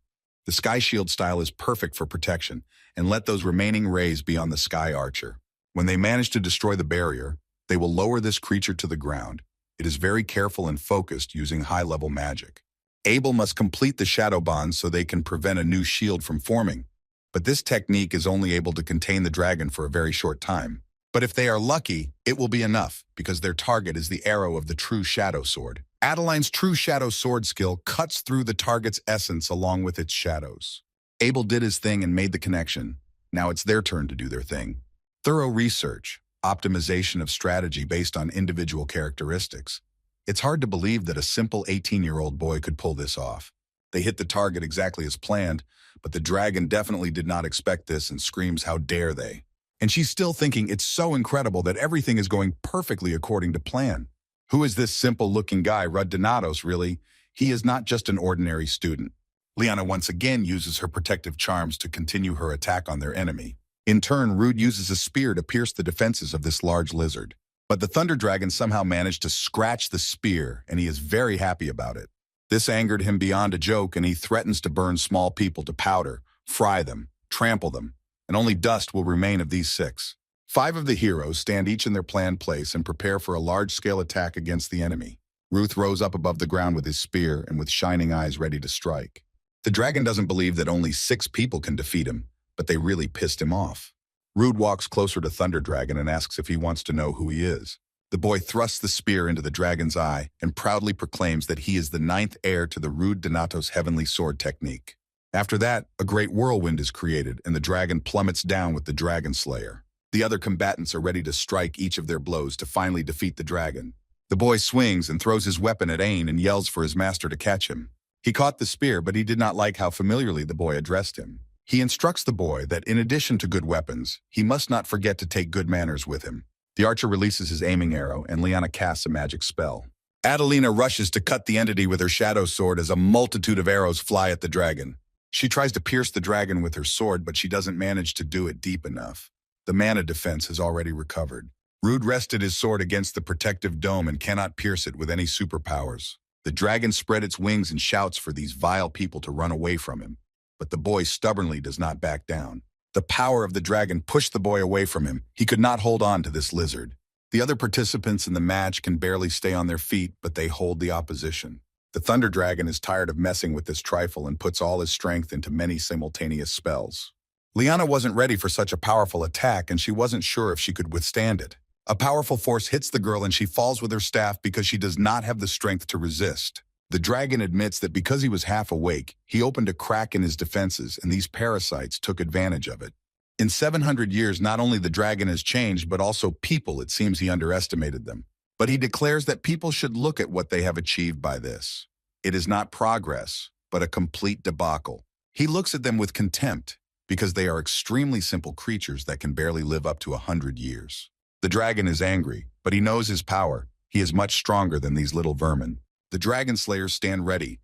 A: The sky shield style is perfect for protection, and let those remaining rays be on the sky archer. When they manage to destroy the barrier, they will lower this creature to the ground. It is very careful and focused using high-level magic. Abel must complete the shadow bonds so they can prevent a new shield from forming. But this technique is only able to contain the dragon for a very short time. But if they are lucky, it will be enough, because their target is the arrow of the true shadow sword. Adeline's true shadow sword skill cuts through the target's essence along with its shadows. Abel did his thing and made the connection. Now it's their turn to do their thing. Thorough research, optimization of strategy based on individual characteristics. It's hard to believe that a simple 18-year-old boy could pull this off. They hit the target exactly as planned, but the dragon definitely did not expect this and screams, "How dare they?" And she's still thinking it's so incredible that everything is going perfectly according to plan. Who is this simple-looking guy, Rud Donatos, really? He is not just an ordinary student. Liana once again uses her protective charms to continue her attack on their enemy. In turn, Rude uses a spear to pierce the defenses of this large lizard. But the Thunder Dragon somehow managed to scratch the spear, and he is very happy about it. This angered him beyond a joke, and he threatens to burn small people to powder, fry them, trample them, and only dust will remain of these 6. 5 of the heroes stand each in their planned place and prepare for a large-scale attack against the enemy. Ruth rose up above the ground with his spear and with shining eyes ready to strike. The dragon doesn't believe that only 6 people can defeat him, but they really pissed him off. Rude walks closer to Thunder Dragon and asks if he wants to know who he is. The boy thrusts the spear into the dragon's eye and proudly proclaims that he is the 9th heir to the Rude Donatos heavenly sword technique. After that, a great whirlwind is created and the dragon plummets down with the dragon slayer. The other combatants are ready to strike each of their blows to finally defeat the dragon. The boy swings and throws his weapon at Ain and yells for his master to catch him. He caught the spear, but he did not like how familiarly the boy addressed him. He instructs the boy that in addition to good weapons, he must not forget to take good manners with him. The archer releases his aiming arrow, and Liana casts a magic spell. Adelina rushes to cut the entity with her shadow sword as a multitude of arrows fly at the dragon. She tries to pierce the dragon with her sword, but she doesn't manage to do it deep enough. The mana defense has already recovered. Rude rested his sword against the protective dome and cannot pierce it with any superpowers. The dragon spread its wings and shouts for these vile people to run away from him. But the boy stubbornly does not back down. The power of the dragon pushed the boy away from him. He could not hold on to this lizard. The other participants in the match can barely stay on their feet, but they hold the opposition. The Thunder Dragon is tired of messing with this trifle and puts all his strength into many simultaneous spells. Liana wasn't ready for such a powerful attack, and she wasn't sure if she could withstand it. A powerful force hits the girl and she falls with her staff because she does not have the strength to resist. The dragon admits that because he was half awake, he opened a crack in his defenses, and these parasites took advantage of it. In 700 years, not only the dragon has changed, but also people. It seems he underestimated them. But he declares that people should look at what they have achieved by this. It is not progress, but a complete debacle. He looks at them with contempt, because they are extremely simple creatures that can barely live up to 100 years. The dragon is angry, but he knows his power. He is much stronger than these little vermin. The dragon slayers stand ready.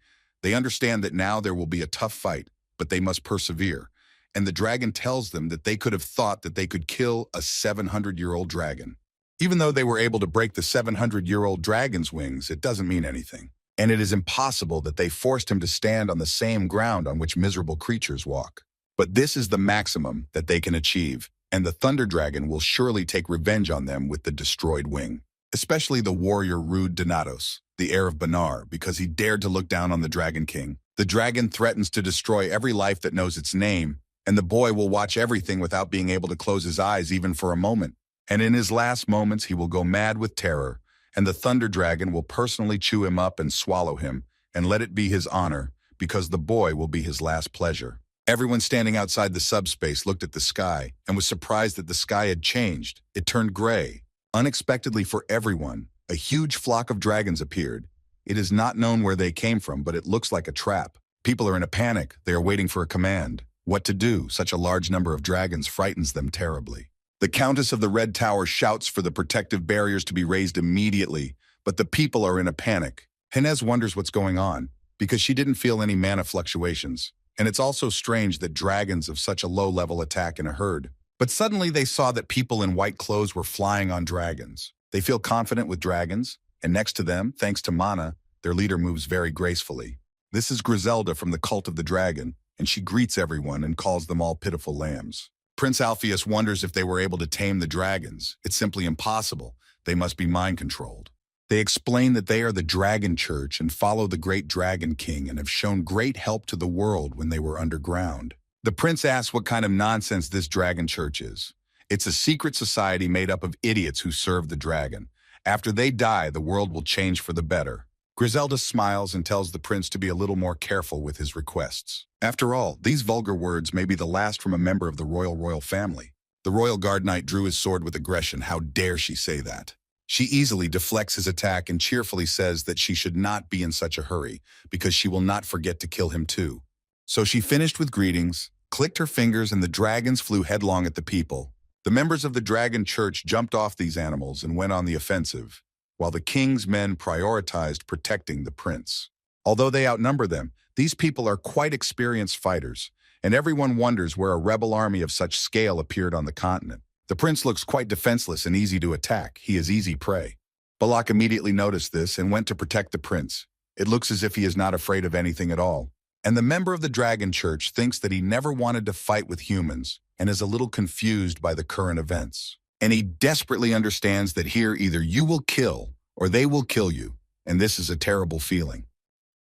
A: They understand that now there will be a tough fight, but they must persevere. And the dragon tells them that they could have thought that they could kill a 700-year-old dragon. Even though they were able to break the 700-year-old dragon's wings, it doesn't mean anything. And it is impossible that they forced him to stand on the same ground on which miserable creatures walk. But this is the maximum that they can achieve, and the Thunder Dragon will surely take revenge on them with the destroyed wing. Especially the warrior Rude Donatos, the heir of Banar, because he dared to look down on the Dragon King. The dragon threatens to destroy every life that knows its name, and the boy will watch everything without being able to close his eyes even for a moment. And in his last moments, he will go mad with terror, and the Thunder Dragon will personally chew him up and swallow him, and let it be his honor, because the boy will be his last pleasure. Everyone standing outside the subspace looked at the sky and was surprised that the sky had changed. It turned gray. Unexpectedly for everyone, a huge flock of dragons appeared. It is not known where they came from, but it looks like a trap. People are in a panic. They are waiting for a command. What to do? Such a large number of dragons frightens them terribly. The Countess of the Red Tower shouts for the protective barriers to be raised immediately, but the people are in a panic. Henez wonders what's going on, because she didn't feel any mana fluctuations. And it's also strange that dragons of such a low level attack in a herd. But suddenly they saw that people in white clothes were flying on dragons. They feel confident with dragons, and next to them, thanks to mana, their leader moves very gracefully. This is Griselda from the Cult of the Dragon, and she greets everyone and calls them all pitiful lambs. Prince Alpheus wonders if they were able to tame the dragons. It's simply impossible. They must be mind-controlled. They explain that they are the Dragon Church and follow the great Dragon King and have shown great help to the world when they were underground. The prince asks what kind of nonsense this Dragon Church is. It's a secret society made up of idiots who serve the dragon. After they die, the world will change for the better. Griselda smiles and tells the prince to be a little more careful with his requests. After all, these vulgar words may be the last from a member of the royal family. The royal guard knight drew his sword with aggression. How dare she say that? She easily deflects his attack and cheerfully says that she should not be in such a hurry, because she will not forget to kill him too. So she finished with greetings, clicked her fingers, and the dragons flew headlong at the people. The members of the Dragon Church jumped off these animals and went on the offensive, while the king's men prioritized protecting the prince. Although they outnumber them, these people are quite experienced fighters, and everyone wonders where a rebel army of such scale appeared on the continent. The prince looks quite defenseless and easy to attack. He is easy prey. Balak immediately noticed this and went to protect the prince. It looks as if he is not afraid of anything at all. And the member of the Dragon Church thinks that he never wanted to fight with humans and is a little confused by the current events. And he desperately understands that here either you will kill or they will kill you, and this is a terrible feeling.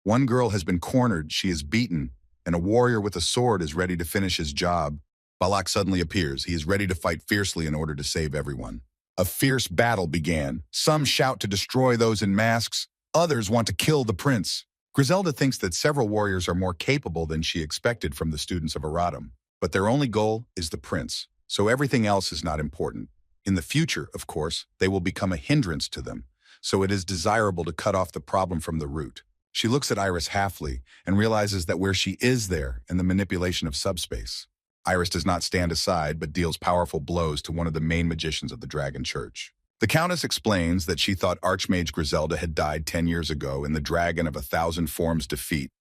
A: One girl has been cornered, she is beaten, and a warrior with a sword is ready to finish his job. Balak suddenly appears. He is ready to fight fiercely in order to save everyone. A fierce battle began. Some shout to destroy those in masks. Others want to kill the prince. Griselda thinks that several warriors are more capable than she expected from the students of Aratum. But their only goal is the prince, so everything else is not important. In the future, of course, they will become a hindrance to them, so it is desirable to cut off the problem from the root. She looks at Iris Halfley and realizes that where she is there in the manipulation of subspace. Iris does not stand aside, but deals powerful blows to one of the main magicians of the Dragon Church. The Countess explains that she thought Archmage Griselda had died 10 years ago in the Dragon of 1,000 Forms defeat,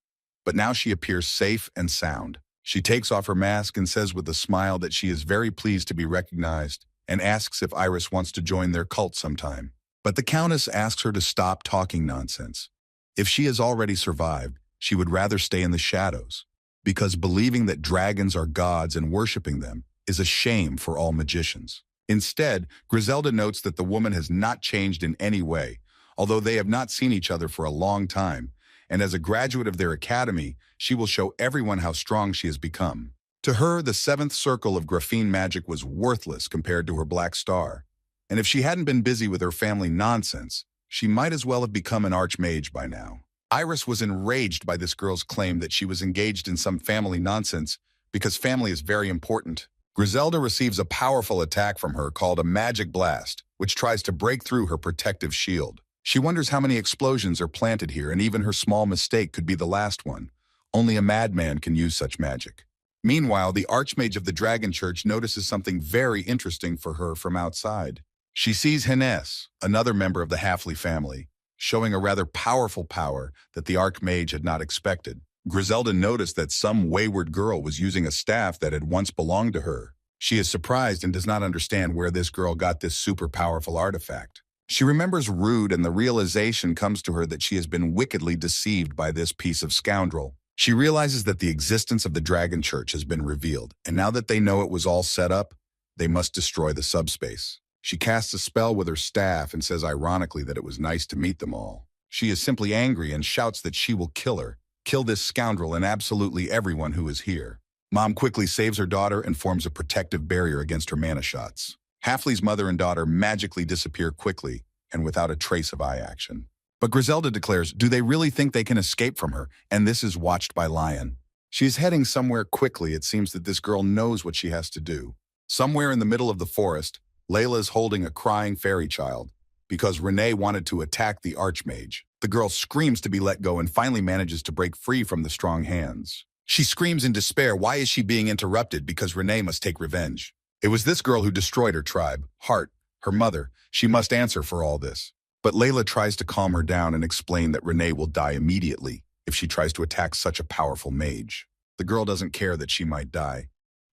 A: but now she appears safe and sound. She takes off her mask and says with a smile that she is very pleased to be recognized and asks if Iris wants to join their cult sometime. But the Countess asks her to stop talking nonsense. If she has already survived, she would rather stay in the shadows, because believing that dragons are gods and worshipping them is a shame for all magicians. Instead, Griselda notes that the woman has not changed in any way, although they have not seen each other for a long time, and as a graduate of their academy, she will show everyone how strong she has become. To her, the 7th circle of graphene magic was worthless compared to her black star, and if she hadn't been busy with her family nonsense, she might as well have become an archmage by now. Iris was enraged by this girl's claim that she was engaged in some family nonsense, because family is very important. Griselda receives a powerful attack from her called a magic blast, which tries to break through her protective shield. She wonders how many explosions are planted here, and even her small mistake could be the last one. Only a madman can use such magic. Meanwhile, the Archmage of the Dragon Church notices something very interesting for her from outside. She sees Hennes, another member of the Halfley family. showing a rather powerful power that the Archmage had not expected. Griselda noticed that some wayward girl was using a staff that had once belonged to her. She is surprised and does not understand where this girl got this super powerful artifact. She remembers Rude, and the realization comes to her that she has been wickedly deceived by this piece of scoundrel. She realizes that the existence of the Dragon Church has been revealed, and now that they know it was all set up, they must destroy the subspace. She casts a spell with her staff and says ironically that it was nice to meet them all. She is simply angry and shouts that she will kill her, kill this scoundrel and absolutely everyone who is here. Mom quickly saves her daughter and forms a protective barrier against her mana shots. Halfley's mother and daughter magically disappear quickly and without a trace of eye action. But Griselda declares, do they really think they can escape from her? And this is watched by Lion. She is heading somewhere quickly. It seems that this girl knows what she has to do. Somewhere in the middle of the forest, Layla is holding a crying fairy child because Renee wanted to attack the Archmage. The girl screams to be let go and finally manages to break free from the strong hands. She screams in despair, why is she being interrupted? Because Renee must take revenge. It was this girl who destroyed her tribe, Heart, her mother. She must answer for all this. But Layla tries to calm her down and explain that Renee will die immediately if she tries to attack such a powerful mage. The girl doesn't care that she might die,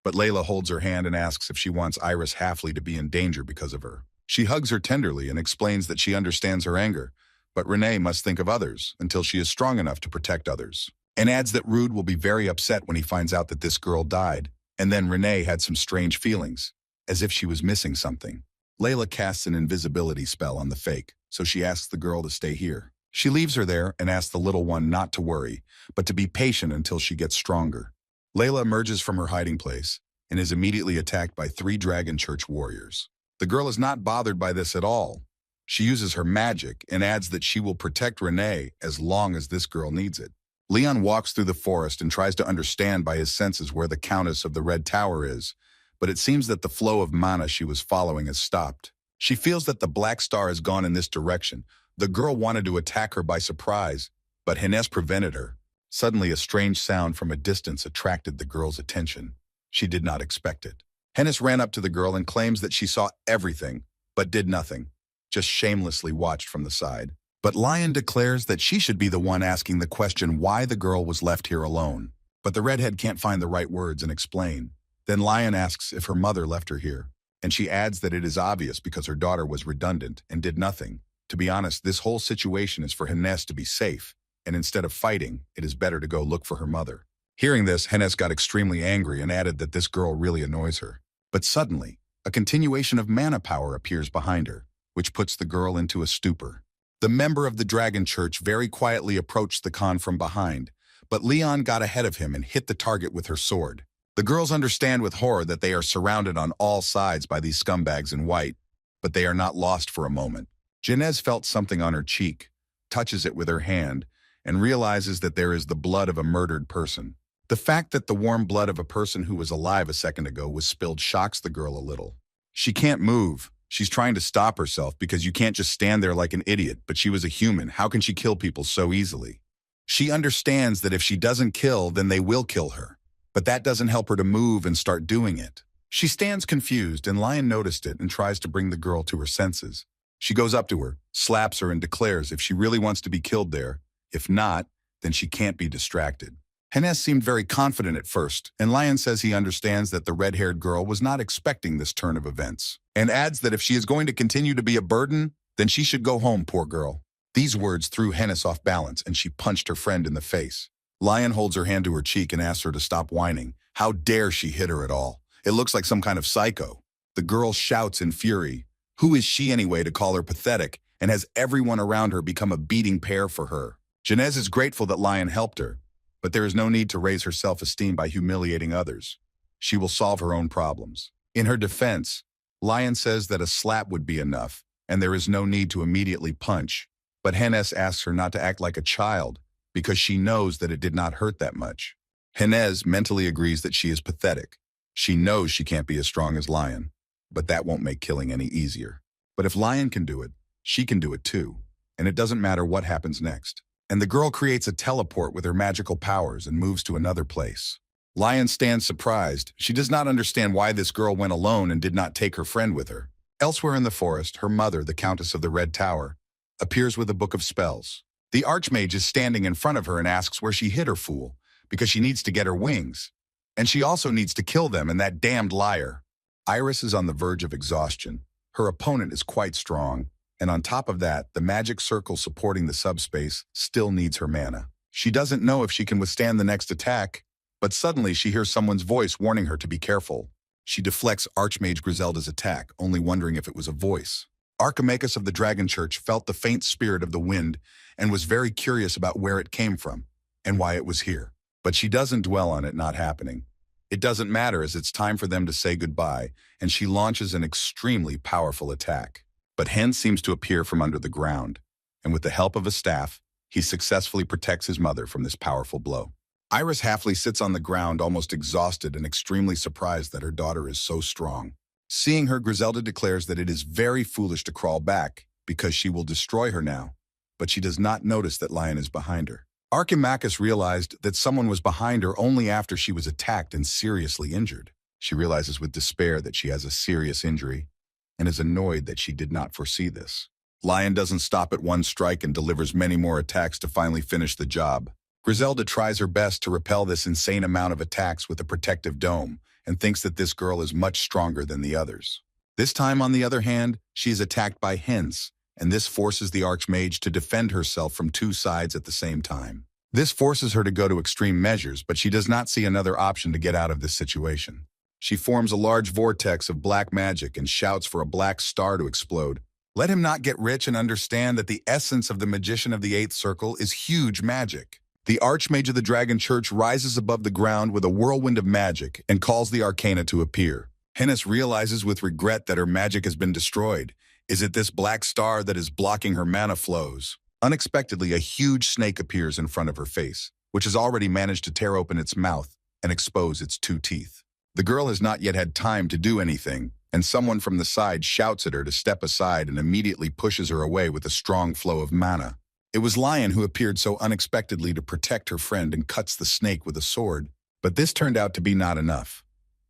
A: but Layla holds her hand and asks if she wants Iris Halfley to be in danger because of her. She hugs her tenderly and explains that she understands her anger, but Renee must think of others until she is strong enough to protect others, and adds that Rude will be very upset when he finds out that this girl died. And then Renee had some strange feelings, as if she was missing something. Layla casts an invisibility spell on the fake, so she asks the girl to stay here. She leaves her there and asks the little one not to worry, but to be patient until she gets stronger. Layla emerges from her hiding place and is immediately attacked by 3 Dragon Church warriors. The girl is not bothered by this at all. She uses her magic and adds that she will protect Renee as long as this girl needs it. Leon walks through the forest and tries to understand by his senses where the Countess of the Red Tower is, but it seems that the flow of mana she was following has stopped. She feels that the Black Star has gone in this direction. The girl wanted to attack her by surprise, but Hines prevented her. Suddenly, a strange sound from a distance attracted the girl's attention. She did not expect it. Hines ran up to the girl and claims that she saw everything, but did nothing, just shamelessly watched from the side. But Lion declares that she should be the one asking the question why the girl was left here alone. But the redhead can't find the right words and explain. Then Lion asks if her mother left her here, and she adds that it is obvious because her daughter was redundant and did nothing. To be honest, this whole situation is for Hines to be safe, and instead of fighting, it is better to go look for her mother. Hearing this, Hines got extremely angry and added that this girl really annoys her. But suddenly, a continuation of mana power appears behind her, which puts the girl into a stupor. The member of the Dragon Church very quietly approached the Khan from behind, but Leon got ahead of him and hit the target with her sword. The girls understand with horror that they are surrounded on all sides by these scumbags in white, but they are not lost for a moment. Janez felt something on her cheek, touches it with her hand, and realizes that there is the blood of a murdered person. The fact that the warm blood of a person who was alive a second ago was spilled shocks the girl a little. She can't move. She's trying to stop herself because you can't just stand there like an idiot, but she was a human. How can she kill people so easily? She understands that if she doesn't kill, then they will kill her. But that doesn't help her to move and start doing it. She stands confused, and Lion noticed it and tries to bring the girl to her senses. She goes up to her, slaps her, and declares if she really wants to be killed there. If not, then she can't be distracted. Hines seemed very confident at first, and Lion says he understands that the red-haired girl was not expecting this turn of events, and adds that if she is going to continue to be a burden, then she should go home, poor girl. These words threw Hines off balance, and she punched her friend in the face. Lion holds her hand to her cheek and asks her to stop whining. How dare she hit her at all? It looks like some kind of psycho. The girl shouts in fury. Who is she anyway to call her pathetic, and has everyone around her become a beating pair for her? Janez is grateful that Lion helped her, but there is no need to raise her self-esteem by humiliating others. She will solve her own problems. In her defense, Lion says that a slap would be enough, and there is no need to immediately punch. But Hines asks her not to act like a child, because she knows that it did not hurt that much. Hines mentally agrees that she is pathetic. She knows she can't be as strong as Lion, but that won't make killing any easier. But if Lion can do it, she can do it too, and it doesn't matter what happens next. And the girl creates a teleport with her magical powers and moves to another place. Lion stands surprised. She does not understand why this girl went alone and did not take her friend with her. Elsewhere in the forest, her mother, the Countess of the Red Tower, appears with a book of spells. The Archmage is standing in front of her and asks where she hid her fool, because she needs to get her wings. And she also needs to kill them and that damned liar. Iris is on the verge of exhaustion. Her opponent is quite strong, and on top of that, the magic circle supporting the subspace still needs her mana. She doesn't know if she can withstand the next attack, but suddenly she hears someone's voice warning her to be careful. She deflects Archmage Griselda's attack, only wondering if it was a voice. Archimachus of the Dragon Church felt the faint spirit of the wind and was very curious about where it came from and why it was here. But she doesn't dwell on it not happening. It doesn't matter as it's time for them to say goodbye, and she launches an extremely powerful attack. But Hen seems to appear from under the ground, and with the help of a staff, he successfully protects his mother from this powerful blow. Iris Halfley sits on the ground almost exhausted and extremely surprised that her daughter is so strong. Seeing her, Griselda declares that it is very foolish to crawl back because she will destroy her now, but she does not notice that Lion is behind her. Archimachus realized that someone was behind her only after she was attacked and seriously injured. She realizes with despair that she has a serious injury and is annoyed that she did not foresee this. Lion doesn't stop at one strike and delivers many more attacks to finally finish the job. Griselda tries her best to repel this insane amount of attacks with a protective dome and thinks that this girl is much stronger than the others. This time, on the other hand, she is attacked by Hens, and this forces the Archmage to defend herself from two sides at the same time. This forces her to go to extreme measures, but she does not see another option to get out of this situation. She forms a large vortex of black magic and shouts for a black star to explode. Let him not get rich and understand that the essence of the magician of the Eighth Circle is huge magic. The Archmage of the Dragon Church rises above the ground with a whirlwind of magic and calls the Arcana to appear. Hennis realizes with regret that her magic has been destroyed. Is it this black star that is blocking her mana flows? Unexpectedly, a huge snake appears in front of her face, which has already managed to tear open its mouth and expose its two teeth. The girl has not yet had time to do anything, and someone from the side shouts at her to step aside and immediately pushes her away with a strong flow of mana. It was Lion who appeared so unexpectedly to protect her friend and cuts the snake with a sword. But this turned out to be not enough,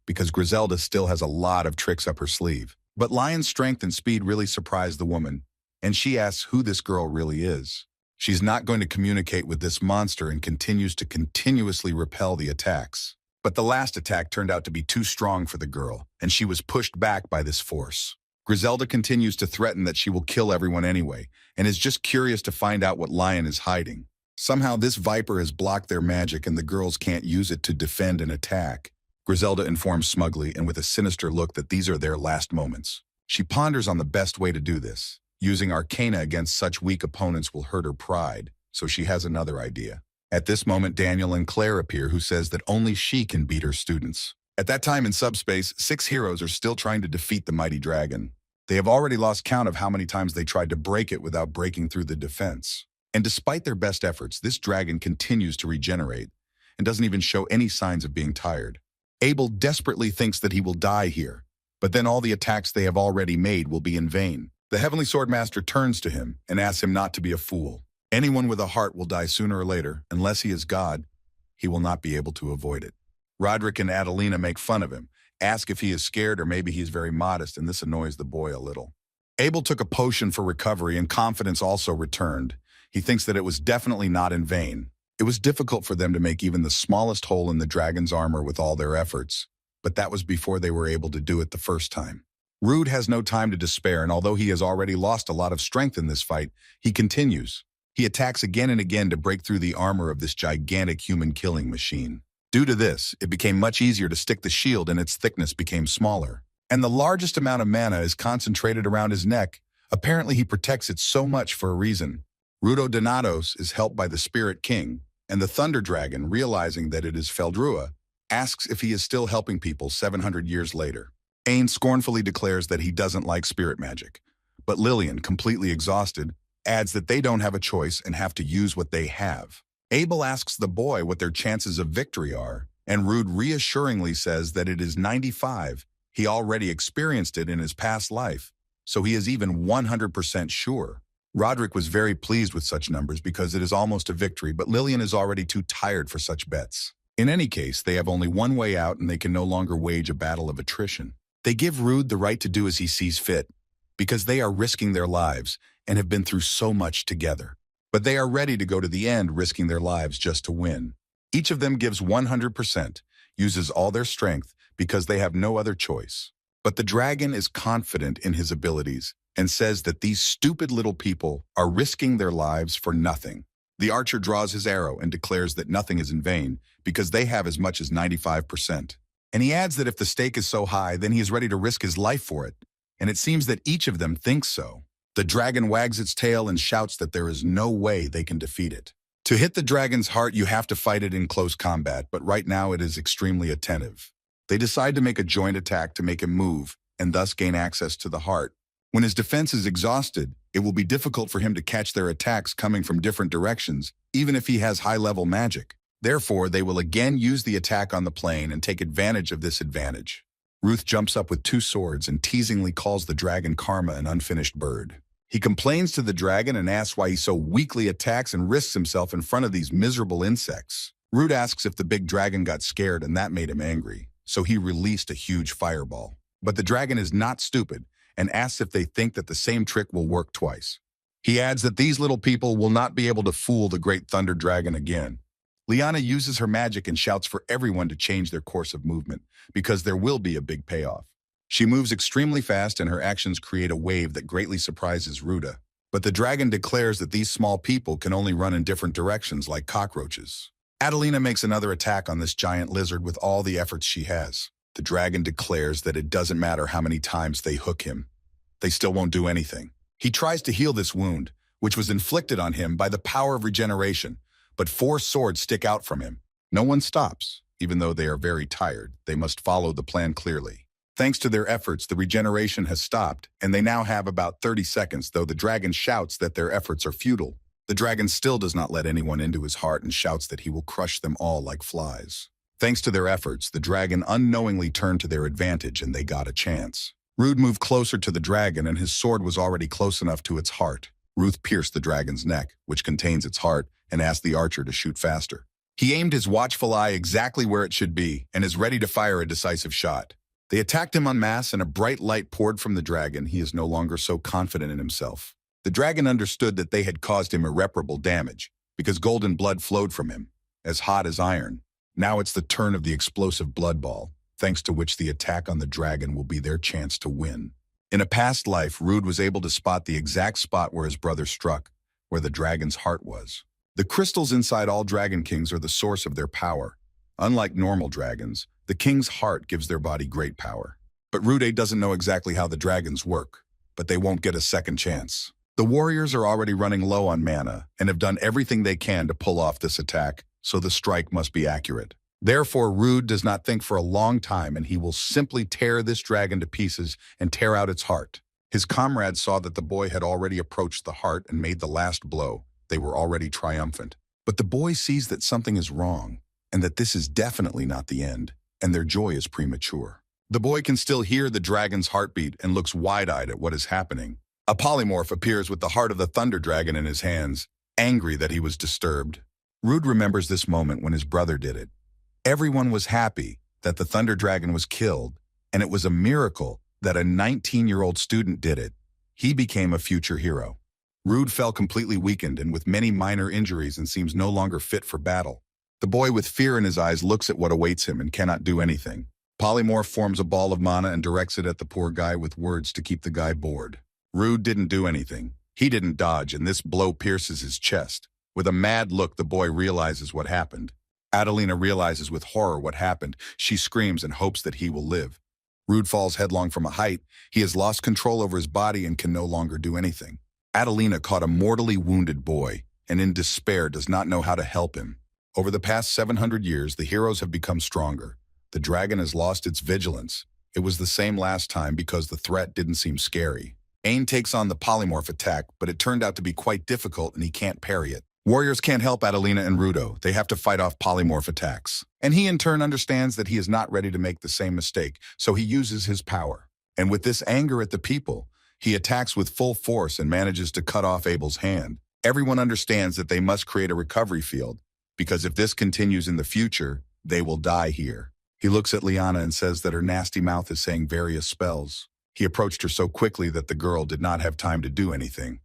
A: because Griselda still has a lot of tricks up her sleeve. But Lion's strength and speed really surprised the woman, and she asks who this girl really is. She's not going to communicate with this monster and continues to continuously repel the attacks. But the last attack turned out to be too strong for the girl, and she was pushed back by this force. Griselda continues to threaten that she will kill everyone anyway, and is just curious to find out what Lion is hiding. Somehow this viper has blocked their magic and the girls can't use it to defend and attack. Griselda informs smugly and with a sinister look that these are their last moments. She ponders on the best way to do this. Using Arcana against such weak opponents will hurt her pride, so she has another idea. At this moment, Daniel and Claire appear, who says that only she can beat her students. At that time in subspace, 6 heroes are still trying to defeat the mighty dragon. They have already lost count of how many times they tried to break it without breaking through the defense. And despite their best efforts, this dragon continues to regenerate and doesn't even show any signs of being tired. Abel desperately thinks that he will die here, but then all the attacks they have already made will be in vain. The Heavenly Swordmaster turns to him and asks him not to be a fool. Anyone with a heart will die sooner or later. Unless he is God, he will not be able to avoid it. Roderick and Adelina make fun of him, ask if he is scared or maybe he is very modest, and this annoys the boy a little. Abel took a potion for recovery and confidence also returned. He thinks that it was definitely not in vain. It was difficult for them to make even the smallest hole in the dragon's armor with all their efforts, but that was before they were able to do it the first time. Rude has no time to despair, and although he has already lost a lot of strength in this fight, he continues. He attacks again and again to break through the armor of this gigantic human-killing machine. Due to this, it became much easier to stick the shield and its thickness became smaller. And the largest amount of mana is concentrated around his neck. Apparently he protects it so much for a reason. Rudo Donatos is helped by the Spirit King, and the Thunder Dragon, realizing that it is Feldrua, asks if he is still helping people 700 years later. Ain scornfully declares that he doesn't like spirit magic, but Lillian, completely exhausted, adds that they don't have a choice and have to use what they have. Abel asks the boy what their chances of victory are, and Rude reassuringly says that it is 95. He already experienced it in his past life, so he is even 100% sure. Roderick was very pleased with such numbers because it is almost a victory, but Lillian is already too tired for such bets. In any case, they have only one way out and they can no longer wage a battle of attrition. They give Rude the right to do as he sees fit, because they are risking their lives and have been through so much together. But they are ready to go to the end, risking their lives just to win. Each of them gives 100%, uses all their strength because they have no other choice. But the dragon is confident in his abilities and says that these stupid little people are risking their lives for nothing. The archer draws his arrow and declares that nothing is in vain because they have as much as 95%. And he adds that if the stake is so high, then he is ready to risk his life for it. And it seems that each of them thinks so. The dragon wags its tail and shouts that there is no way they can defeat it. To hit the dragon's heart, you have to fight it in close combat, but right now it is extremely attentive. They decide to make a joint attack to make him move and thus gain access to the heart. When his defense is exhausted, it will be difficult for him to catch their attacks coming from different directions, even if he has high-level magic. Therefore, they will again use the attack on the plane and take advantage of this advantage. Ruth jumps up with 2 swords and teasingly calls the dragon Karma an unfinished bird. He complains to the dragon and asks why he so weakly attacks and risks himself in front of these miserable insects. Ruth asks if the big dragon got scared and that made him angry, so he released a huge fireball. But the dragon is not stupid and asks if they think that the same trick will work twice. He adds that these little people will not be able to fool the great thunder dragon again. Liana uses her magic and shouts for everyone to change their course of movement, because there will be a big payoff. She moves extremely fast and her actions create a wave that greatly surprises Ruda. But the dragon declares that these small people can only run in different directions like cockroaches. Adelina makes another attack on this giant lizard with all the efforts she has. The dragon declares that it doesn't matter how many times they hook him. They still won't do anything. He tries to heal this wound, which was inflicted on him by the power of regeneration, but 4 swords stick out from him. No one stops. Even though they are very tired, they must follow the plan clearly. Thanks to their efforts, the regeneration has stopped, and they now have about 30 seconds, though the dragon shouts that their efforts are futile. The dragon still does not let anyone into his heart and shouts that he will crush them all like flies. Thanks to their efforts, the dragon unknowingly turned to their advantage and they got a chance. Rude moved closer to the dragon and his sword was already close enough to its heart. Ruth pierced the dragon's neck, which contains its heart, and asked the archer to shoot faster. He aimed his watchful eye exactly where it should be and is ready to fire a decisive shot. They attacked him en masse and a bright light poured from the dragon. He is no longer so confident in himself. The dragon understood that they had caused him irreparable damage because golden blood flowed from him, as hot as iron. Now it's the turn of the explosive blood ball, thanks to which the attack on the dragon will be their chance to win. In a past life, Rude was able to spot the exact spot where his brother struck, where the dragon's heart was. The crystals inside all dragon kings are the source of their power. Unlike normal dragons, the king's heart gives their body great power. But Rude doesn't know exactly how the dragons work, but they won't get a second chance. The warriors are already running low on mana and have done everything they can to pull off this attack, so the strike must be accurate. Therefore, Rude does not think for a long time and he will simply tear this dragon to pieces and tear out its heart. His comrades saw that the boy had already approached the heart and made the last blow. They were already triumphant. But the boy sees that something is wrong and that this is definitely not the end, and their joy is premature. The boy can still hear the dragon's heartbeat and looks wide-eyed at what is happening. A polymorph appears with the heart of the thunder dragon in his hands, angry that he was disturbed. Rude remembers this moment when his brother did it. Everyone was happy that the thunder dragon was killed, and it was a miracle that a 19-year-old student did it. He became a future hero. Rude fell completely weakened and with many minor injuries and seems no longer fit for battle. The boy with fear in his eyes looks at what awaits him and cannot do anything. Polymorph forms a ball of mana and directs it at the poor guy with words to keep the guy bored. Rude didn't do anything. He didn't dodge, and this blow pierces his chest. With a mad look, the boy realizes what happened. Adelina realizes with horror what happened. She screams and hopes that he will live. Rude falls headlong from a height. He has lost control over his body and can no longer do anything. Adelina caught a mortally wounded boy, and in despair does not know how to help him. Over the past 700 years, the heroes have become stronger. The dragon has lost its vigilance. It was the same last time because the threat didn't seem scary. Ain takes on the polymorph attack, but it turned out to be quite difficult and he can't parry it. Warriors can't help Adelina and Rudo. They have to fight off polymorph attacks. And he in turn understands that he is not ready to make the same mistake, so he uses his power. And with this anger at the people, he attacks with full force and manages to cut off Abel's hand. Everyone understands that they must create a recovery field, because if this continues in the future, they will die here. He looks at Liana and says that her nasty mouth is saying various spells. He approached her so quickly that the girl did not have time to do anything.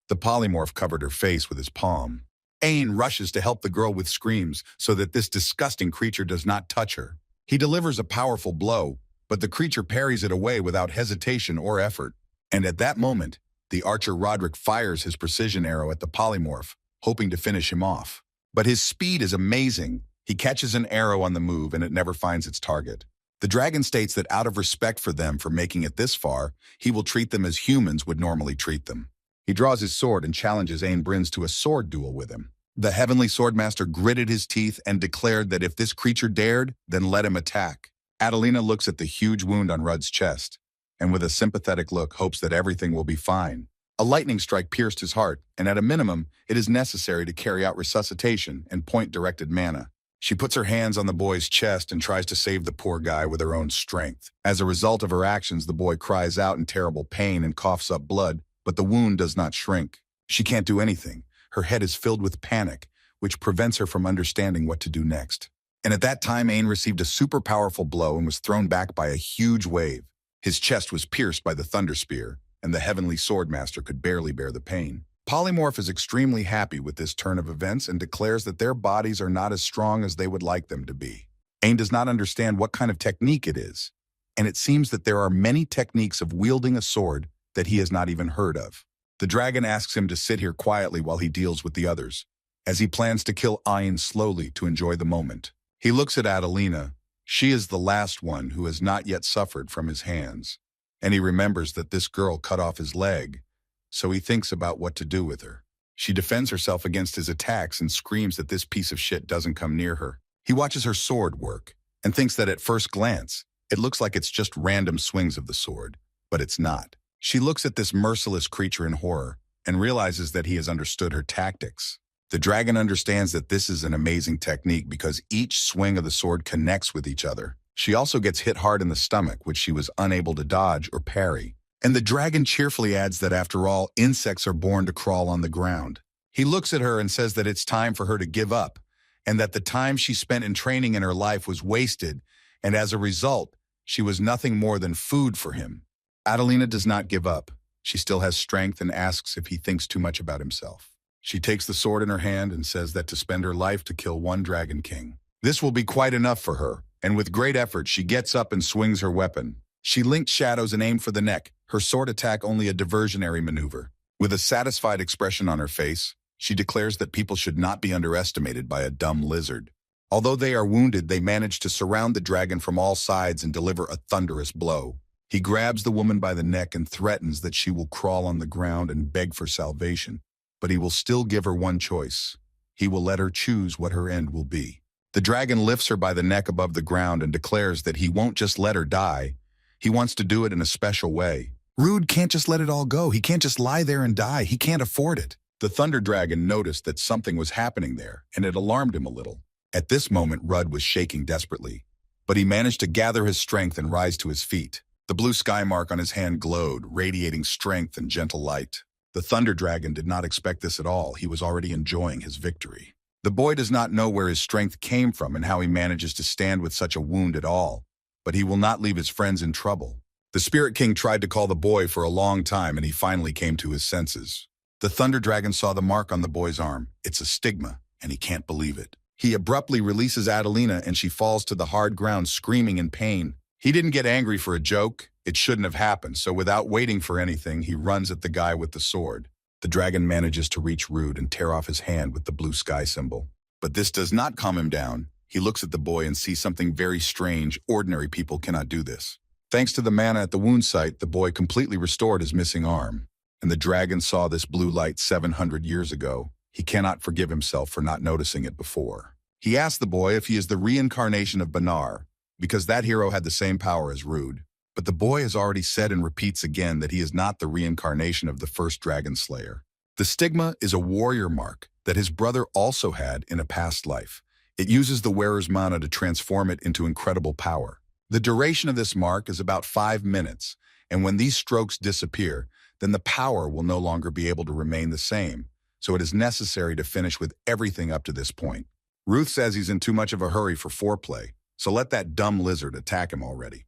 A: The polymorph covered her face with his palm. Ain rushes to help the girl with screams so that this disgusting creature does not touch her. He delivers a powerful blow, but the creature parries it away without hesitation or effort. And at that moment, the archer Roderick fires his precision arrow at the polymorph, hoping to finish him off. But his speed is amazing. He catches an arrow on the move and it never finds its target. The dragon states that out of respect for them for making it this far, he will treat them as humans would normally treat them. He draws his sword and challenges Ain Brins to a sword duel with him. The heavenly swordmaster gritted his teeth and declared that if this creature dared, then let him attack. Adelina looks at the huge wound on Rudd's chest, and with a sympathetic look hopes that everything will be fine. A lightning strike pierced his heart, and at a minimum, it is necessary to carry out resuscitation and point-directed mana. She puts her hands on the boy's chest and tries to save the poor guy with her own strength. As a result of her actions, the boy cries out in terrible pain and coughs up blood, but the wound does not shrink. She can't do anything. Her head is filled with panic, which prevents her from understanding what to do next. And at that time, Ain received a super powerful blow and was thrown back by a huge wave. His chest was pierced by the thunder spear, and the heavenly swordmaster could barely bear the pain. Polymorph is extremely happy with this turn of events and declares that their bodies are not as strong as they would like them to be. Ain does not understand what kind of technique it is, and it seems that there are many techniques of wielding a sword that he has not even heard of. The dragon asks him to sit here quietly while he deals with the others, as he plans to kill Ain slowly to enjoy the moment. He looks at Adelina. She is the last one who has not yet suffered from his hands, and he remembers that this girl cut off his leg, so he thinks about what to do with her. She defends herself against his attacks and screams that this piece of shit doesn't come near her. He watches her sword work and thinks that at first glance, it looks like it's just random swings of the sword, but it's not. She looks at this merciless creature in horror and realizes that he has understood her tactics. The dragon understands that this is an amazing technique because each swing of the sword connects with each other. She also gets hit hard in the stomach, which she was unable to dodge or parry. And the dragon cheerfully adds that after all, insects are born to crawl on the ground. He looks at her and says that it's time for her to give up, and that the time she spent in training in her life was wasted, and as a result, she was nothing more than food for him. Adelina does not give up. She still has strength and asks if he thinks too much about himself. She takes the sword in her hand and says that to spend her life to kill one dragon king. This will be quite enough for her, and with great effort, she gets up and swings her weapon. She linked shadows and aimed for the neck, her sword attack only a diversionary maneuver. With a satisfied expression on her face, she declares that people should not be underestimated by a dumb lizard. Although they are wounded, they manage to surround the dragon from all sides and deliver a thunderous blow. He grabs the woman by the neck and threatens that she will crawl on the ground and beg for salvation, but he will still give her one choice. He will let her choose what her end will be. The dragon lifts her by the neck above the ground and declares that he won't just let her die. He wants to do it in a special way. Rude can't just let it all go. He can't just lie there and die. He can't afford it. The thunder dragon noticed that something was happening there, and it alarmed him a little. At this moment, Rudd was shaking desperately, but he managed to gather his strength and rise to his feet. The blue sky mark on his hand glowed, radiating strength and gentle light. The thunder dragon did not expect this at all. He was already enjoying his victory. The boy does not know where his strength came from and how he manages to stand with such a wound at all, but he will not leave his friends in trouble. The Spirit King tried to call the boy for a long time, and he finally came to his senses. The thunder dragon saw the mark on the boy's arm. It's a stigma, and he can't believe it. He abruptly releases Adelina, and she falls to the hard ground, screaming in pain. He didn't get angry for a joke. It shouldn't have happened, so without waiting for anything, he runs at the guy with the sword. The dragon manages to reach Rude and tear off his hand with the blue sky symbol. But this does not calm him down. He looks at the boy and sees something very strange. Ordinary people cannot do this. Thanks to the mana at the wound site, the boy completely restored his missing arm. And the dragon saw this blue light 700 years ago. He cannot forgive himself for not noticing it before. He asked the boy if he is the reincarnation of Banar, because that hero had the same power as Rude. But the boy has already said and repeats again that he is not the reincarnation of the first dragon slayer. The stigma is a warrior mark that his brother also had in a past life. It uses the wearer's mana to transform it into incredible power. The duration of this mark is about 5 minutes, and when these strokes disappear, then the power will no longer be able to remain the same, so it is necessary to finish with everything up to this point. Ruth says he's in too much of a hurry for foreplay, so let that dumb lizard attack him already.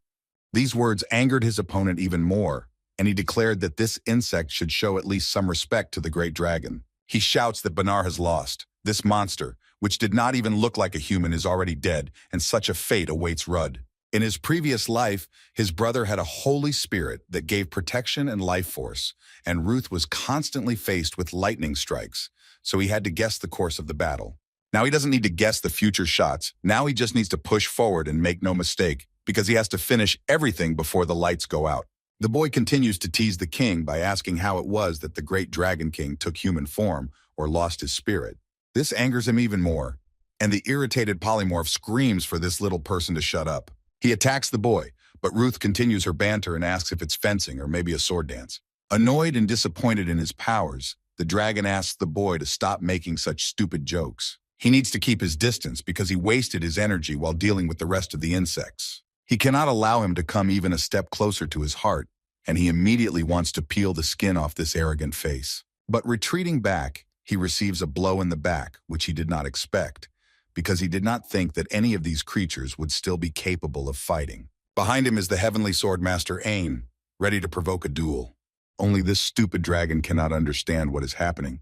A: These words angered his opponent even more, and he declared that this insect should show at least some respect to the great dragon. He shouts that Banar has lost. This monster, which did not even look like a human, is already dead, and such a fate awaits Rud. In his previous life, his brother had a holy spirit that gave protection and life force, and Ruth was constantly faced with lightning strikes, so he had to guess the course of the battle. Now he doesn't need to guess the future shots. Now he just needs to push forward and make no mistake, because he has to finish everything before the lights go out. The boy continues to tease the king by asking how it was that the great Dragon King took human form or lost his spirit. This angers him even more, and the irritated polymorph screams for this little person to shut up. He attacks the boy, but Ruth continues her banter and asks if it's fencing or maybe a sword dance. Annoyed and disappointed in his powers, the dragon asks the boy to stop making such stupid jokes. He needs to keep his distance because he wasted his energy while dealing with the rest of the insects. He cannot allow him to come even a step closer to his heart, and he immediately wants to peel the skin off this arrogant face. But retreating back, he receives a blow in the back, which he did not expect, because he did not think that any of these creatures would still be capable of fighting. Behind him is the heavenly sword master Ain, ready to provoke a duel. Only this stupid dragon cannot understand what is happening,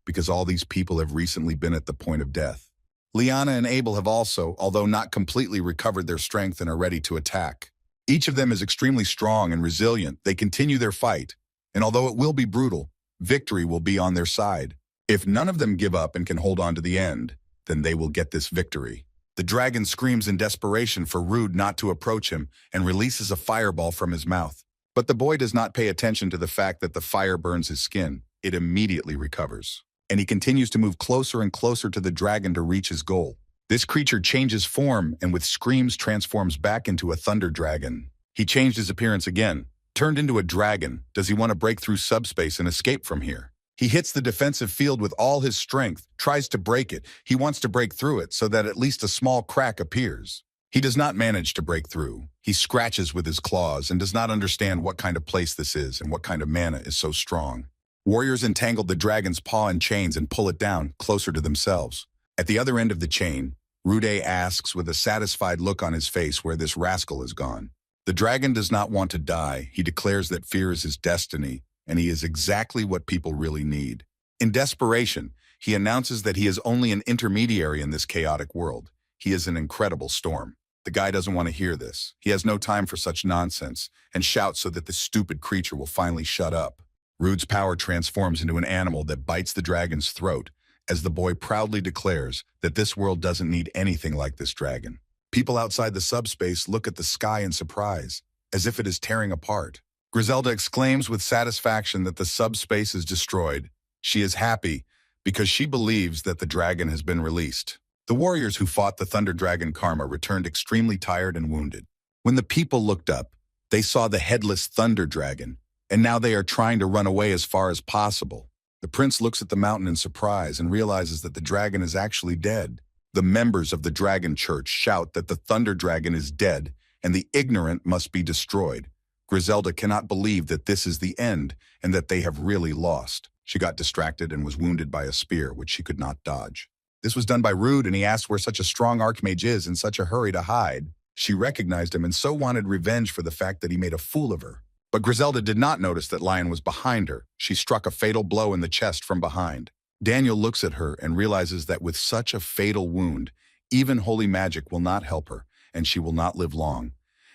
A: because all these people have recently been at the point of death. Liana and Abel have also, although not completely, recovered their strength and are ready to attack. Each of them is extremely strong and resilient. They continue their fight, and although it will be brutal, victory will be on their side. If none of them give up and can hold on to the end, then they will get this victory. The dragon screams in desperation for Rude not to approach him and releases a fireball from his mouth. But the boy does not pay attention to the fact that the fire burns his skin. It immediately recovers, and he continues to move closer and closer to the dragon to reach his goal. This creature changes form and with screams transforms back into a thunder dragon. He changed his appearance again, turned into a dragon. Does he want to break through subspace and escape from here? He hits the defensive field with all his strength, tries to break it. He wants to break through it so that at least a small crack appears. He does not manage to break through. He scratches with his claws and does not understand what kind of place this is and what kind of mana is so strong. Warriors entangle the dragon's paw in chains and pull it down, closer to themselves. At the other end of the chain, Rude asks with a satisfied look on his face where this rascal has gone. The dragon does not want to die. He declares that fear is his destiny, and he is exactly what people really need. In desperation, he announces that he is only an intermediary in this chaotic world. He is an incredible storm. The guy doesn't want to hear this. He has no time for such nonsense, and shouts so that the stupid creature will finally shut up. Rude's power transforms into an animal that bites the dragon's throat, as the boy proudly declares that this world doesn't need anything like this dragon. People outside the subspace look at the sky in surprise, as if it is tearing apart. Griselda exclaims with satisfaction that the subspace is destroyed. She is happy because she believes that the dragon has been released. The warriors who fought the thunder dragon Karma returned extremely tired and wounded. When the people looked up, they saw the headless thunder dragon, and now they are trying to run away as far as possible. The prince looks at the mountain in surprise and realizes that the dragon is actually dead. The members of the dragon church shout that the thunder dragon is dead and the ignorant must be destroyed. Griselda cannot believe that this is the end and that they have really lost. She got distracted and was wounded by a spear, which she could not dodge. This was done by Rude, and he asked where such a strong archmage is in such a hurry to hide. She recognized him and so wanted revenge for the fact that he made a fool of her. But Griselda did not notice that Lion was behind her. She struck a fatal blow in the chest from behind. Daniel looks at her and realizes that with such a fatal wound, even holy magic will not help her, and she will not live long.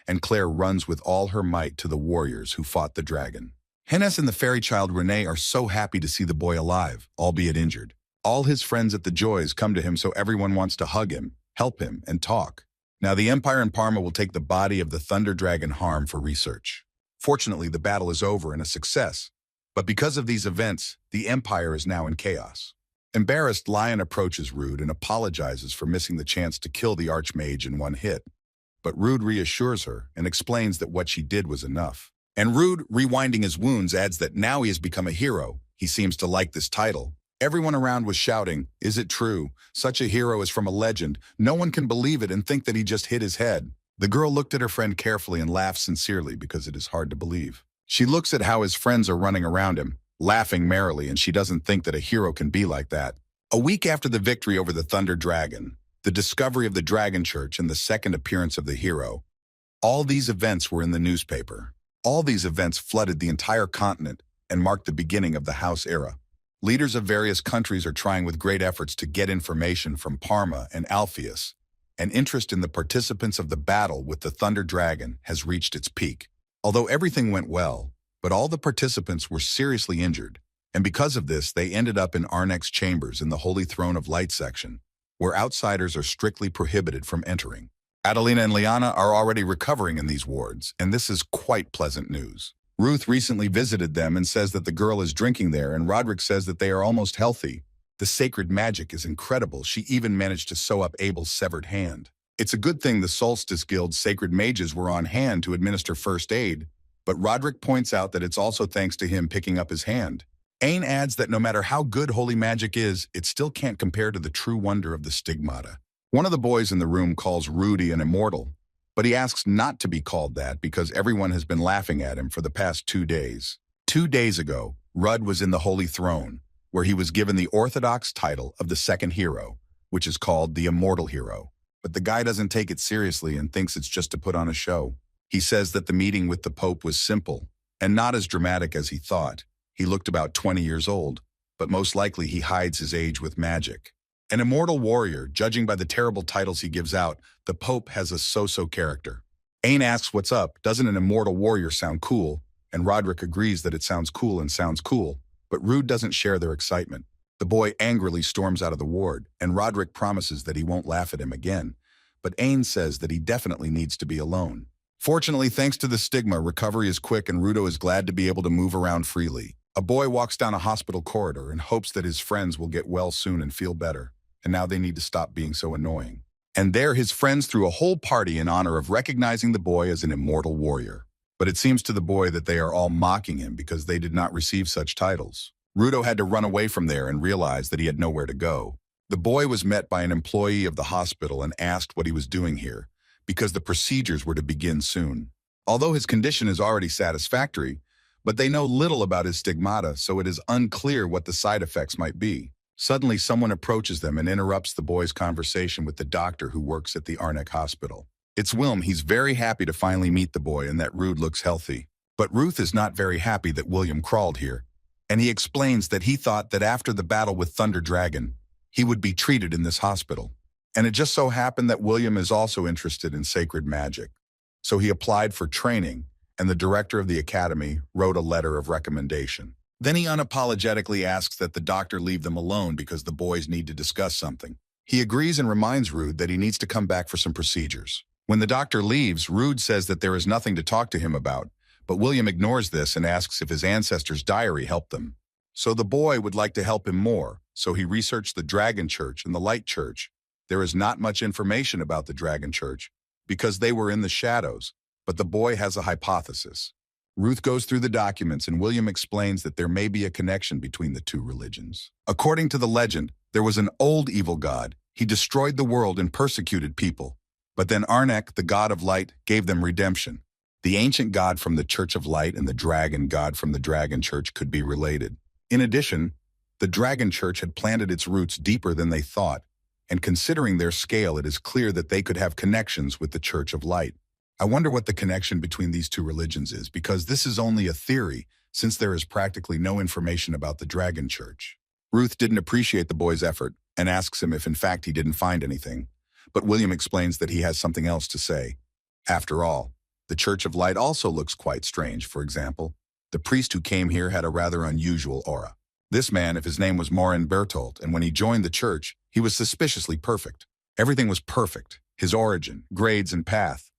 A: And Claire runs with all her might to the warriors who fought the dragon. Hennes and the fairy child Renee are so happy to see the boy alive, albeit injured. All his friends at the Joys come to him, so everyone wants to hug him, help him, and talk. Now the Empire in Parma will take the body of the Thunder Dragon Harm for research. Fortunately, the battle is over and a success. But because of these events, the Empire is now in chaos. Embarrassed, Lion approaches Rude and apologizes for missing the chance to kill the Archmage in one hit. But Rude reassures her and explains that what she did was enough. And Rude, rewinding his wounds, adds that now he has become a hero. He seems to like this title. Everyone around was shouting, "Is it true? Such a hero is from a legend. No one can believe it and think that he just hit his head." The girl looked at her friend carefully and laughed sincerely because it is hard to believe. She looks at how his friends are running around him, laughing merrily, and she doesn't think that a hero can be like that. A week after the victory over the Thunder Dragon, the discovery of the Dragon Church, and the second appearance of the hero, All these events were in the newspaper. All these events flooded the entire continent and marked the beginning of the House era. Leaders of various countries are trying with great efforts to get information from Parma and Alpheus, and interest in the participants of the battle with the Thunder Dragon has reached its peak. Although everything went well, but all the participants were seriously injured, and because of this they ended up in Arnek's chambers in the Holy Throne of Light section, where outsiders are strictly prohibited from entering. Adelina and Liana are already recovering in these wards, and this is quite pleasant news. Ruth recently visited them and says that the girl is drinking there, and Roderick says that they are almost healthy. The sacred magic is incredible. She even managed to sew up Abel's severed hand. It's a good thing the Solstice Guild's sacred mages were on hand to administer first aid, but Roderick points out that it's also thanks to him picking up his hand. Ain adds that no matter how good holy magic is, it still can't compare to the true wonder of the stigmata. One of the boys in the room calls Rudy an immortal, but he asks not to be called that because everyone has been laughing at him for the past 2 days. 2 days ago, Rudd was in the Holy Throne, where he was given the orthodox title of the second hero, which is called the Immortal Hero. But the guy doesn't take it seriously and thinks it's just to put on a show. He says that the meeting with the Pope was simple and not as dramatic as he thought. He looked about 20 years old, but most likely he hides his age with magic. An immortal warrior, judging by the terrible titles he gives out, the Pope has a so-so character. Ain asks what's up, doesn't an immortal warrior sound cool? And Roderick agrees that it sounds cool and sounds cool, but Rude doesn't share their excitement. The boy angrily storms out of the ward, and Roderick promises that he won't laugh at him again, but Ain says that he definitely needs to be alone. Fortunately, thanks to the stigma, recovery is quick and Rudo is glad to be able to move around freely. A boy walks down a hospital corridor and hopes that his friends will get well soon and feel better, and now they need to stop being so annoying. And there his friends threw a whole party in honor of recognizing the boy as an immortal warrior. But it seems to the boy that they are all mocking him because they did not receive such titles. Rudo had to run away from there and realize that he had nowhere to go. The boy was met by an employee of the hospital and asked what he was doing here, because the procedures were to begin soon. Although his condition is already satisfactory, but they know little about his stigmata, so it is unclear what the side effects might be. Suddenly, someone approaches them and interrupts the boy's conversation with the doctor who works at the Arnek hospital. It's Wilm. He's very happy to finally meet the boy and that Rude looks healthy. But Ruth is not very happy that William crawled here, and he explains that he thought that after the battle with Thunder Dragon, he would be treated in this hospital. And it just so happened that William is also interested in sacred magic. So he applied for training, and the director of the academy wrote a letter of recommendation. Then he unapologetically asks that the doctor leave them alone because the boys need to discuss something. He agrees and reminds Rude that he needs to come back for some procedures. When the doctor leaves, Rude says that there is nothing to talk to him about, but William ignores this and asks if his ancestor's diary helped them. So the boy would like to help him more, so he researched the Dragon Church and the Light Church. There is not much information about the Dragon Church because they were in the shadows, but the boy has a hypothesis. Ruth goes through the documents and William explains that there may be a connection between the two religions. According to the legend, there was an old evil god. He destroyed the world and persecuted people. But then Arnek, the god of light, gave them redemption. The ancient god from the Church of Light and the dragon god from the Dragon Church could be related. In addition, the Dragon Church had planted its roots deeper than they thought, and considering their scale, it is clear that they could have connections with the Church of Light. I wonder what the connection between these two religions is, because this is only a theory, since there is practically no information about the Dragon Church. Ruth didn't appreciate the boy's effort and asks him if in fact he didn't find anything, but William explains that he has something else to say. After all, the Church of Light also looks quite strange. For example, the priest who came here had a rather unusual aura. This man, if his name was Morin Bertolt, and when he joined the church, he was suspiciously perfect. Everything was perfect, his origin, grades, and path.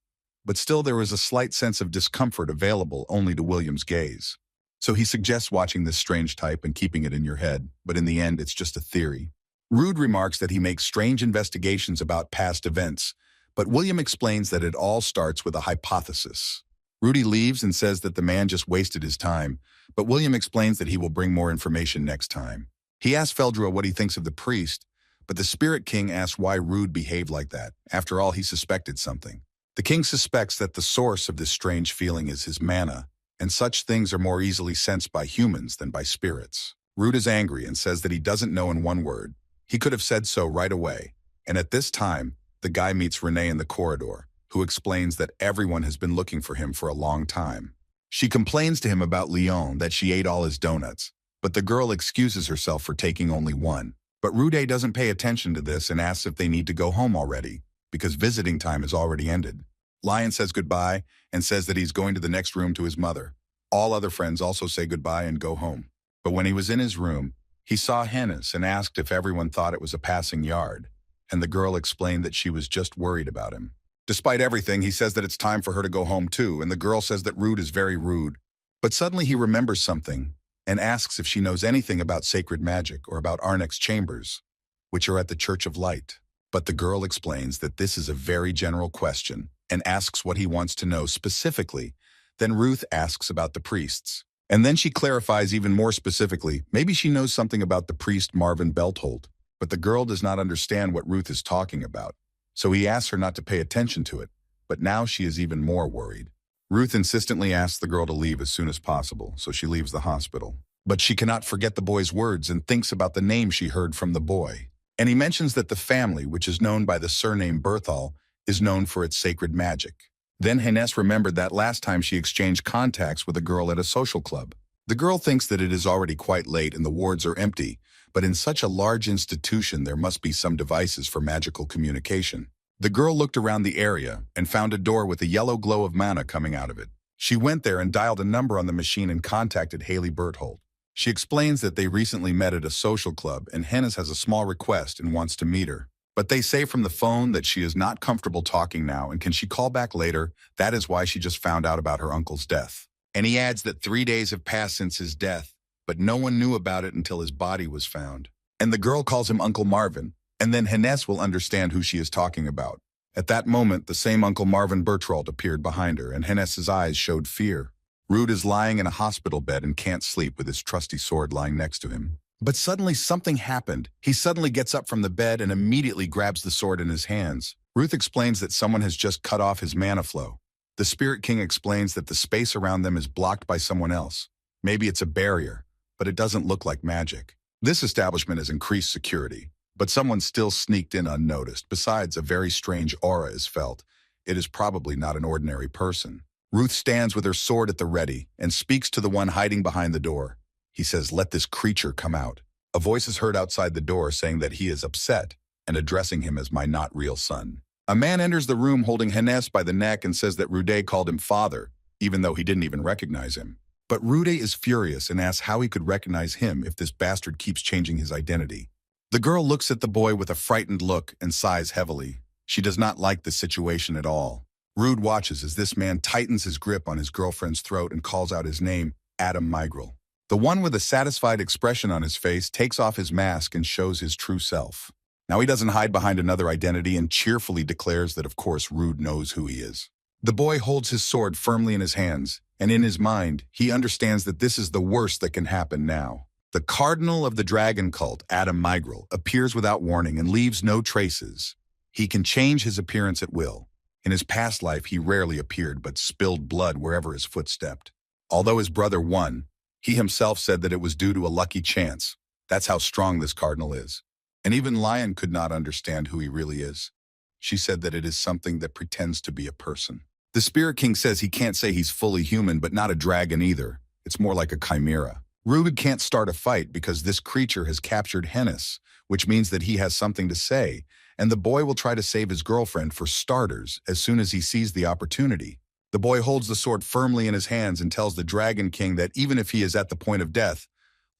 A: But still there was a slight sense of discomfort available only to William's gaze. So he suggests watching this strange type and keeping it in your head, but in the end it's just a theory. Rude remarks that he makes strange investigations about past events, but William explains that it all starts with a hypothesis. Rudy leaves and says that the man just wasted his time, but William explains that he will bring more information next time. He asks Feldra what he thinks of the priest, but the Spirit King asks why Rude behaved like that. After all, he suspected something. The king suspects that the source of this strange feeling is his mana, and such things are more easily sensed by humans than by spirits. Rude is angry and says that he doesn't know in one word. He could have said so right away. And at this time, the guy meets Renee in the corridor, who explains that everyone has been looking for him for a long time. She complains to him about Leon, that she ate all his donuts, but the girl excuses herself for taking only one. But Rude doesn't pay attention to this and asks if they need to go home already, because visiting time has already ended. Lion says goodbye and says that he's going to the next room to his mother. All other friends also say goodbye and go home. But when he was in his room, he saw Hennis and asked if everyone thought it was a passing yard, and the girl explained that she was just worried about him. Despite everything, he says that it's time for her to go home too, and the girl says that Rude is very rude. But suddenly he remembers something and asks if she knows anything about sacred magic or about Arnek's chambers, which are at the Church of Light. But the girl explains that this is a very general question and asks what he wants to know specifically. Then Ruth asks about the priests. And then she clarifies even more specifically, maybe she knows something about the priest Marvin Belthold. But the girl does not understand what Ruth is talking about, so he asks her not to pay attention to it, but now she is even more worried. Ruth insistently asks the girl to leave as soon as possible, so she leaves the hospital. But she cannot forget the boy's words and thinks about the name she heard from the boy. And he mentions that the family, which is known by the surname Berthal, is known for its sacred magic. Then Hennes remembered that last time she exchanged contacts with a girl at a social club. The girl thinks that it is already quite late and the wards are empty, but in such a large institution there must be some devices for magical communication. The girl looked around the area and found a door with a yellow glow of mana coming out of it. She went there and dialed a number on the machine and contacted Haley Berthold. She explains that they recently met at a social club and Hennes has a small request and wants to meet her. But they say from the phone that she is not comfortable talking now and can she call back later? That is why she just found out about her uncle's death. And he adds that 3 days have passed since his death, but no one knew about it until his body was found. And the girl calls him Uncle Marvin, and then Hennes will understand who she is talking about. At that moment, the same Uncle Marvin Bertrand appeared behind her, and Hennes's eyes showed fear. Rude is lying in a hospital bed and can't sleep with his trusty sword lying next to him. But suddenly something happened. He suddenly gets up from the bed and immediately grabs the sword in his hands. Ruth explains that someone has just cut off his mana flow. The Spirit King explains that the space around them is blocked by someone else. Maybe it's a barrier, but it doesn't look like magic. This establishment has increased security, but someone still sneaked in unnoticed. Besides, a very strange aura is felt. It is probably not an ordinary person. Ruth stands with her sword at the ready and speaks to the one hiding behind the door. He says, "Let this creature come out." A voice is heard outside the door saying that he is upset and addressing him as my not real son. A man enters the room holding Hennes by the neck and says that Rude called him father, even though he didn't even recognize him. But Rude is furious and asks how he could recognize him if this bastard keeps changing his identity. The girl looks at the boy with a frightened look and sighs heavily. She does not like the situation at all. Rude watches as this man tightens his grip on his girlfriend's throat and calls out his name, Adam Migrel. The one with a satisfied expression on his face takes off his mask and shows his true self. Now he doesn't hide behind another identity and cheerfully declares that of course Rude knows who he is. The boy holds his sword firmly in his hands, and in his mind, he understands that this is the worst that can happen now. The cardinal of the dragon cult, Adam Migrel, appears without warning and leaves no traces. He can change his appearance at will. In his past life, he rarely appeared but spilled blood wherever his foot stepped. Although his brother won, he himself said that it was due to a lucky chance. That's how strong this cardinal is. And even Lion could not understand who he really is. She said that it is something that pretends to be a person. The Spirit King says he can't say he's fully human, but not a dragon either. It's more like a chimera. Rude can't start a fight because this creature has captured Hennis, which means that he has something to say, and the boy will try to save his girlfriend for starters as soon as he sees the opportunity. The boy holds the sword firmly in his hands and tells the Dragon King that even if he is at the point of death,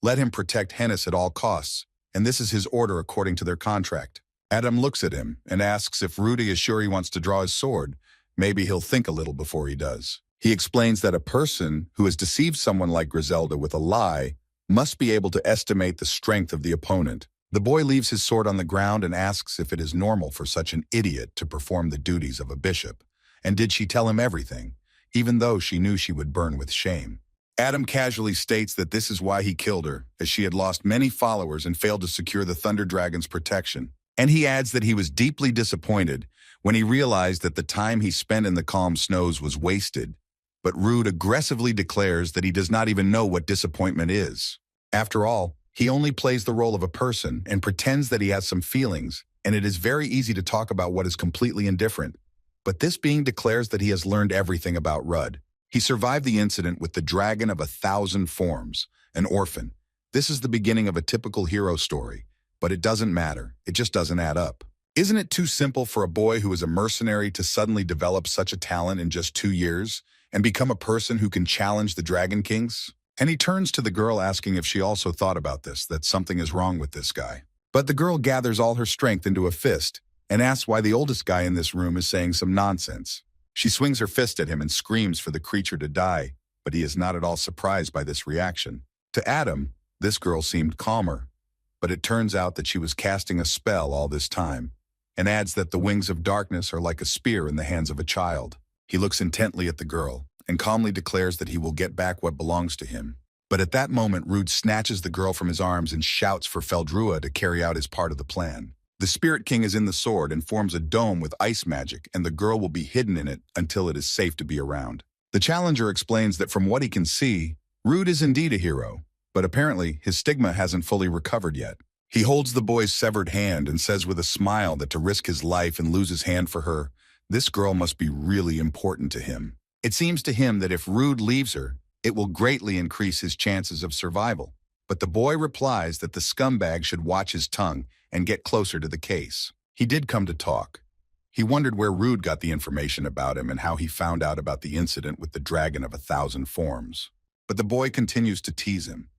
A: let him protect Hennis at all costs, and this is his order according to their contract. Adam looks at him and asks if Rudy is sure he wants to draw his sword. Maybe he'll think a little before he does. He explains that a person who has deceived someone like Griselda with a lie must be able to estimate the strength of the opponent. The boy leaves his sword on the ground and asks if it is normal for such an idiot to perform the duties of a bishop. And did she tell him everything, even though she knew she would burn with shame? Adam casually states that this is why he killed her, as she had lost many followers and failed to secure the Thunder Dragon's protection. And he adds that he was deeply disappointed when he realized that the time he spent in the calm snows was wasted. But Rude aggressively declares that he does not even know what disappointment is. After all, he only plays the role of a person and pretends that he has some feelings, and it is very easy to talk about what is completely indifferent. But this being declares that he has learned everything about Rudd. He survived the incident with the dragon of 1,000 forms, an orphan. This is the beginning of a typical hero story, but it doesn't matter. It just doesn't add up. Isn't it too simple for a boy who is a mercenary to suddenly develop such a talent in just 2 years and become a person who can challenge the Dragon Kings? And he turns to the girl asking if she also thought about this, that something is wrong with this guy. But the girl gathers all her strength into a fist and asks why the oldest guy in this room is saying some nonsense. She swings her fist at him and screams for the creature to die, but he is not at all surprised by this reaction. To Adam, this girl seemed calmer, but it turns out that she was casting a spell all this time, and adds that the wings of darkness are like a spear in the hands of a child. He looks intently at the girl and calmly declares that he will get back what belongs to him. But at that moment, Rude snatches the girl from his arms and shouts for Feldrua to carry out his part of the plan. The Spirit King is in the sword and forms a dome with ice magic, and the girl will be hidden in it until it is safe to be around. The challenger explains that from what he can see, Rude is indeed a hero, but apparently his stigma hasn't fully recovered yet. He holds the boy's severed hand and says with a smile that to risk his life and lose his hand for her, this girl must be really important to him. It seems to him that if Rude leaves her, it will greatly increase his chances of survival. But the boy replies that the scumbag should watch his tongue and get closer to the case. He did come to talk. He wondered where Rude got the information about him and how he found out about the incident with the dragon of 1,000 forms. But the boy continues to tease him,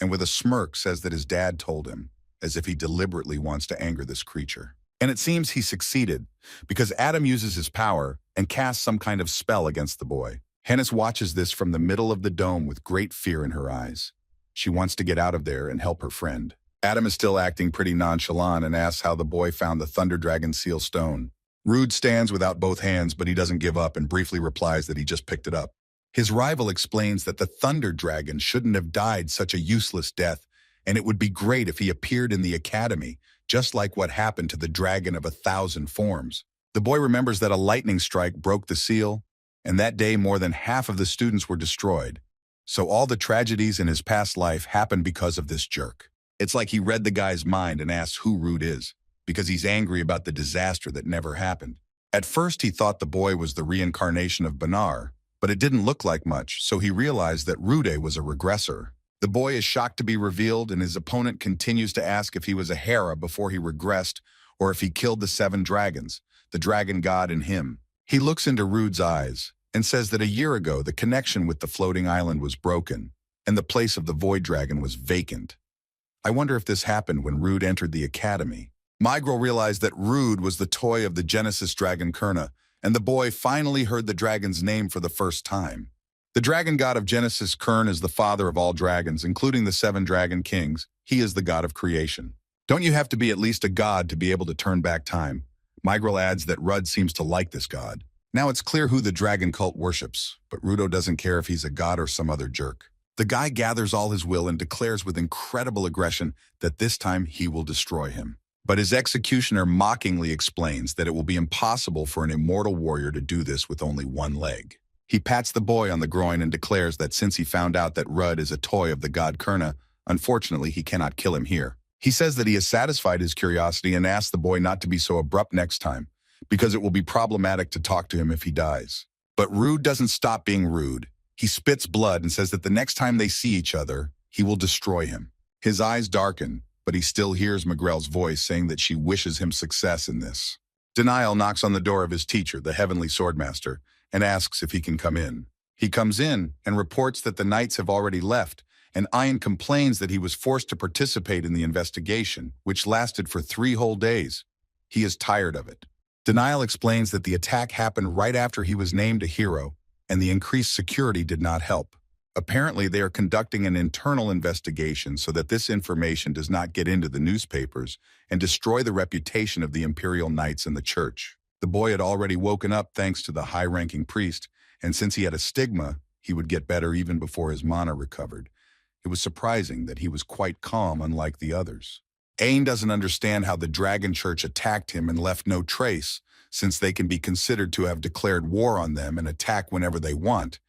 A: and with a smirk says that his dad told him, as if he deliberately wants to anger this creature. And it seems he succeeded, because Adam uses his power and casts some kind of spell against the boy. Hennis watches this from the middle of the dome with great fear in her eyes. She wants to get out of there and help her friend. Adam is still acting pretty nonchalant and asks how the boy found the Thunder Dragon seal stone. Rude stands without both hands, but he doesn't give up and briefly replies that he just picked it up. His rival explains that the Thunder Dragon shouldn't have died such a useless death, and it would be great if he appeared in the academy, just like what happened to the dragon of 1,000 forms. The boy remembers that a lightning strike broke the seal, and that day more than half of the students were destroyed. So all the tragedies in his past life happened because of this jerk. It's like he read the guy's mind and asked who Rude is, because he's angry about the disaster that never happened. At first he thought the boy was the reincarnation of Banar, but it didn't look like much, so he realized that Rude was a regressor. The boy is shocked to be revealed, and his opponent continues to ask if he was a Hera before he regressed, or if he killed the 7 dragons, the dragon god in him. He looks into Rude's eyes and says that a year ago the connection with the floating island was broken, and the place of the void dragon was vacant. I wonder if this happened when Rude entered the academy. Migral realized that Rude was the toy of the Genesis dragon Kurna, and the boy finally heard the dragon's name for the first time. The dragon god of Genesis, Kern, is the father of all dragons, including the 7 dragon kings. He is the god of creation. Don't you have to be at least a god to be able to turn back time? Migral adds that Rudd seems to like this god. Now it's clear who the dragon cult worships, but Rudo doesn't care if he's a god or some other jerk. The guy gathers all his will and declares with incredible aggression that this time he will destroy him. But his executioner mockingly explains that it will be impossible for an immortal warrior to do this with only one leg. He pats the boy on the groin and declares that since he found out that Rudd is a toy of the god Kurna, unfortunately he cannot kill him here. He says that he has satisfied his curiosity and asks the boy not to be so abrupt next time, because it will be problematic to talk to him if he dies. But Rude doesn't stop being rude. He spits blood and says that the next time they see each other, he will destroy him. His eyes darken, but he still hears Migrel's voice saying that she wishes him success in this. Denial knocks on the door of his teacher, the Heavenly Swordmaster, and asks if he can come in. He comes in and reports that the knights have already left, and Ian complains that he was forced to participate in the investigation, which lasted for 3 whole days. He is tired of it. Denial explains that the attack happened right after he was named a hero, and the increased security did not help. Apparently, they are conducting an internal investigation so that this information does not get into the newspapers and destroy the reputation of the Imperial Knights and the Church. The boy had already woken up thanks to the high-ranking priest, and since he had a stigma, he would get better even before his mana recovered. It was surprising that he was quite calm, unlike the others. Ain doesn't understand how the Dragon Church attacked him and left no trace, since they can be considered to have declared war on them and attack whenever they want.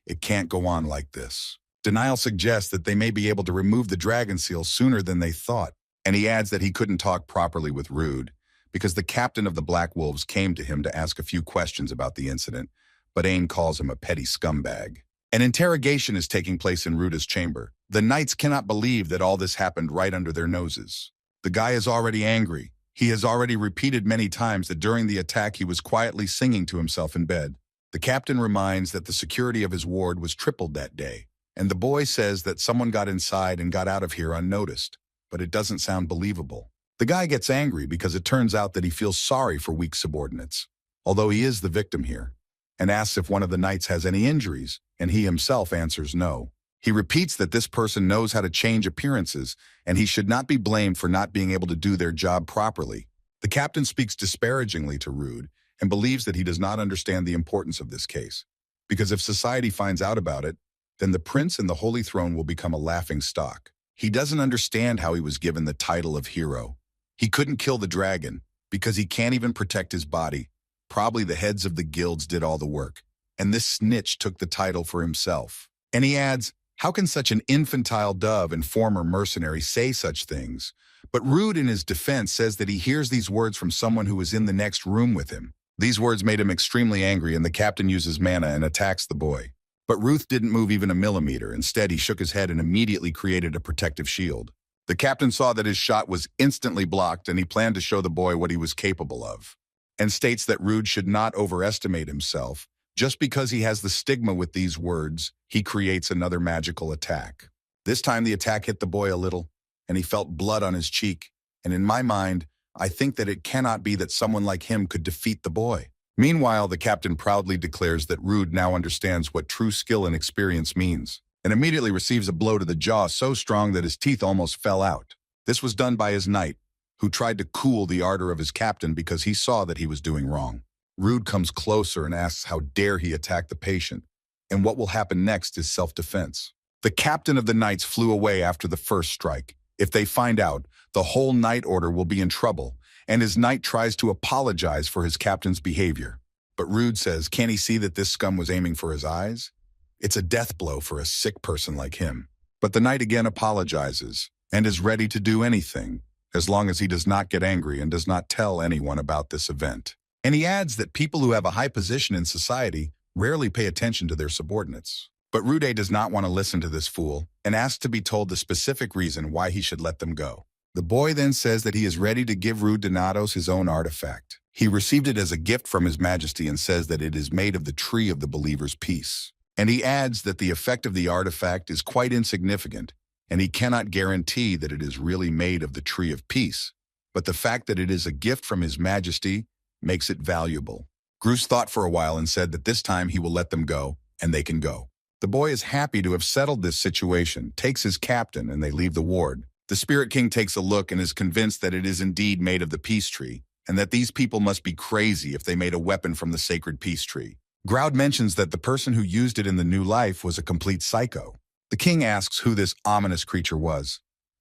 A: It can't go on like this. Denial suggests that they may be able to remove the dragon seal sooner than they thought, and he adds that he couldn't talk properly with Rude, because the captain of the Black Wolves came to him to ask a few questions about the incident, but Aang calls him a petty scumbag. An interrogation is taking place in Ruda's chamber. The knights cannot believe that all this happened right under their noses. The guy is already angry. He has already repeated many times that during the attack he was quietly singing to himself in bed. The captain reminds that the security of his ward was tripled that day, and the boy says that someone got inside and got out of here unnoticed, but it doesn't sound believable. The guy gets angry because it turns out that he feels sorry for weak subordinates, although he is the victim here, and asks if one of the knights has any injuries, and he himself answers no. He repeats that this person knows how to change appearances, and he should not be blamed for not being able to do their job properly. The captain speaks disparagingly to Rude and believes that he does not understand the importance of this case, because if society finds out about it, then the prince and the Holy Throne will become a laughing stock. He doesn't understand how he was given the title of hero. He couldn't kill the dragon because he can't even protect his body. Probably the heads of the guilds did all the work, and this snitch took the title for himself. And he adds, how can such an infantile dove and former mercenary say such things? But Rude in his defense says that he hears these words from someone who was in the next room with him. These words made him extremely angry, and the captain uses mana and attacks the boy. But Ruth didn't move even a millimeter. Instead, he shook his head and immediately created a protective shield. The captain saw that his shot was instantly blocked, and he planned to show the boy what he was capable of, and states that Rude should not overestimate himself. Just because he has the stigma with these words, he creates another magical attack. This time the attack hit the boy a little, and he felt blood on his cheek, and in my mind, I think that it cannot be that someone like him could defeat the boy. Meanwhile, the captain proudly declares that Rude now understands what true skill and experience means, and immediately receives a blow to the jaw so strong that his teeth almost fell out. This was done by his knight, who tried to cool the ardor of his captain because he saw that he was doing wrong. Rude comes closer and asks how dare he attack the patient, and what will happen next is self-defense. The captain of the knights flew away after the first strike. If they find out, the whole knight order will be in trouble, and his knight tries to apologize for his captain's behavior. But Rude says, can't he see that this scum was aiming for his eyes? It's a death blow for a sick person like him. But the knight again apologizes, and is ready to do anything, as long as he does not get angry and does not tell anyone about this event. And he adds that people who have a high position in society rarely pay attention to their subordinates. But Rude does not want to listen to this fool, and asks to be told the specific reason why he should let them go. The boy then says that he is ready to give Rude Donatos his own artifact. He received it as a gift from His Majesty and says that it is made of the tree of the believer's peace. And he adds that the effect of the artifact is quite insignificant, and he cannot guarantee that it is really made of the tree of peace. But the fact that it is a gift from His Majesty makes it valuable. Groose thought for a while and said that this time he will let them go, and they can go. The boy is happy to have settled this situation, takes his captain, and they leave the ward. The Spirit King takes a look and is convinced that it is indeed made of the peace tree, and that these people must be crazy if they made a weapon from the sacred peace tree. Groud mentions that the person who used it in the new life was a complete psycho. The king asks who this ominous creature was.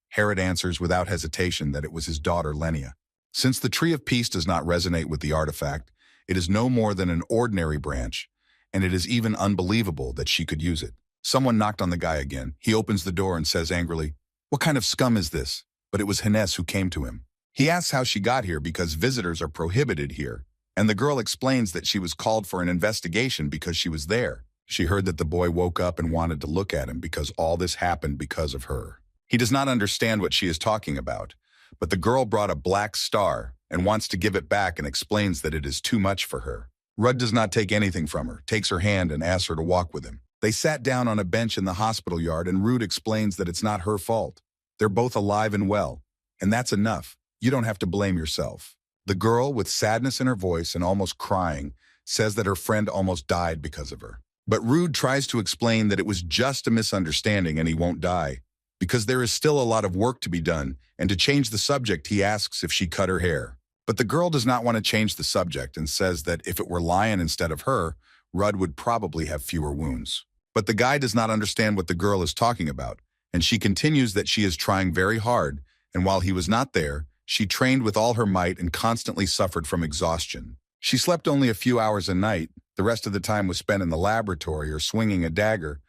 A: Herod answers without hesitation that it was his daughter Lenia. Since the tree of peace does not resonate with the artifact, it is no more than an ordinary branch, and it is even unbelievable that she could use it. Someone knocked on the guy again. He opens the door and says angrily, "What kind of scum is this?" But it was Hines who came to him. He asks how she got here because visitors are prohibited here, and the girl explains that she was called for an investigation because she was there. She heard that the boy woke up and wanted to look at him because all this happened because of her. He does not understand what she is talking about, but the girl brought a black star and wants to give it back and explains that it is too much for her. Rudd does not take anything from her, takes her hand and asks her to walk with him. They sat down on a bench in the hospital yard, and Rude explains that it's not her fault. They're both alive and well, and that's enough. You don't have to blame yourself. The girl, with sadness in her voice and almost crying, says that her friend almost died because of her. But Rude tries to explain that it was just a misunderstanding and he won't die, because there is still a lot of work to be done, and to change the subject, he asks if she cut her hair. But the girl does not want to change the subject and says that if it were Lion instead of her, Rudd would probably have fewer wounds. But the guy does not understand what the girl is talking about, and she continues that she is trying very hard, and while he was not there, she trained with all her might and constantly suffered from exhaustion. She slept only a few hours a night. The rest of the time was spent in the laboratory or swinging a dagger,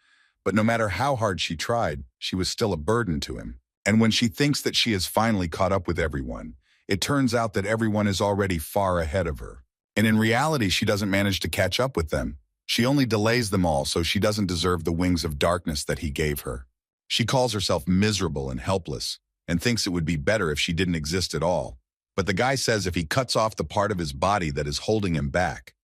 A: but no matter how hard she tried, she was still a burden to him. And when she thinks that she has finally caught up with everyone, It turns out that everyone is already far ahead of her. And in reality, she doesn't manage to catch up with them. She only delays them all, so she doesn't deserve the wings of darkness that he gave her. She calls herself miserable and helpless, and thinks it would be better if she didn't exist at all. But the guy says if he cuts off the part of his body that is holding him back,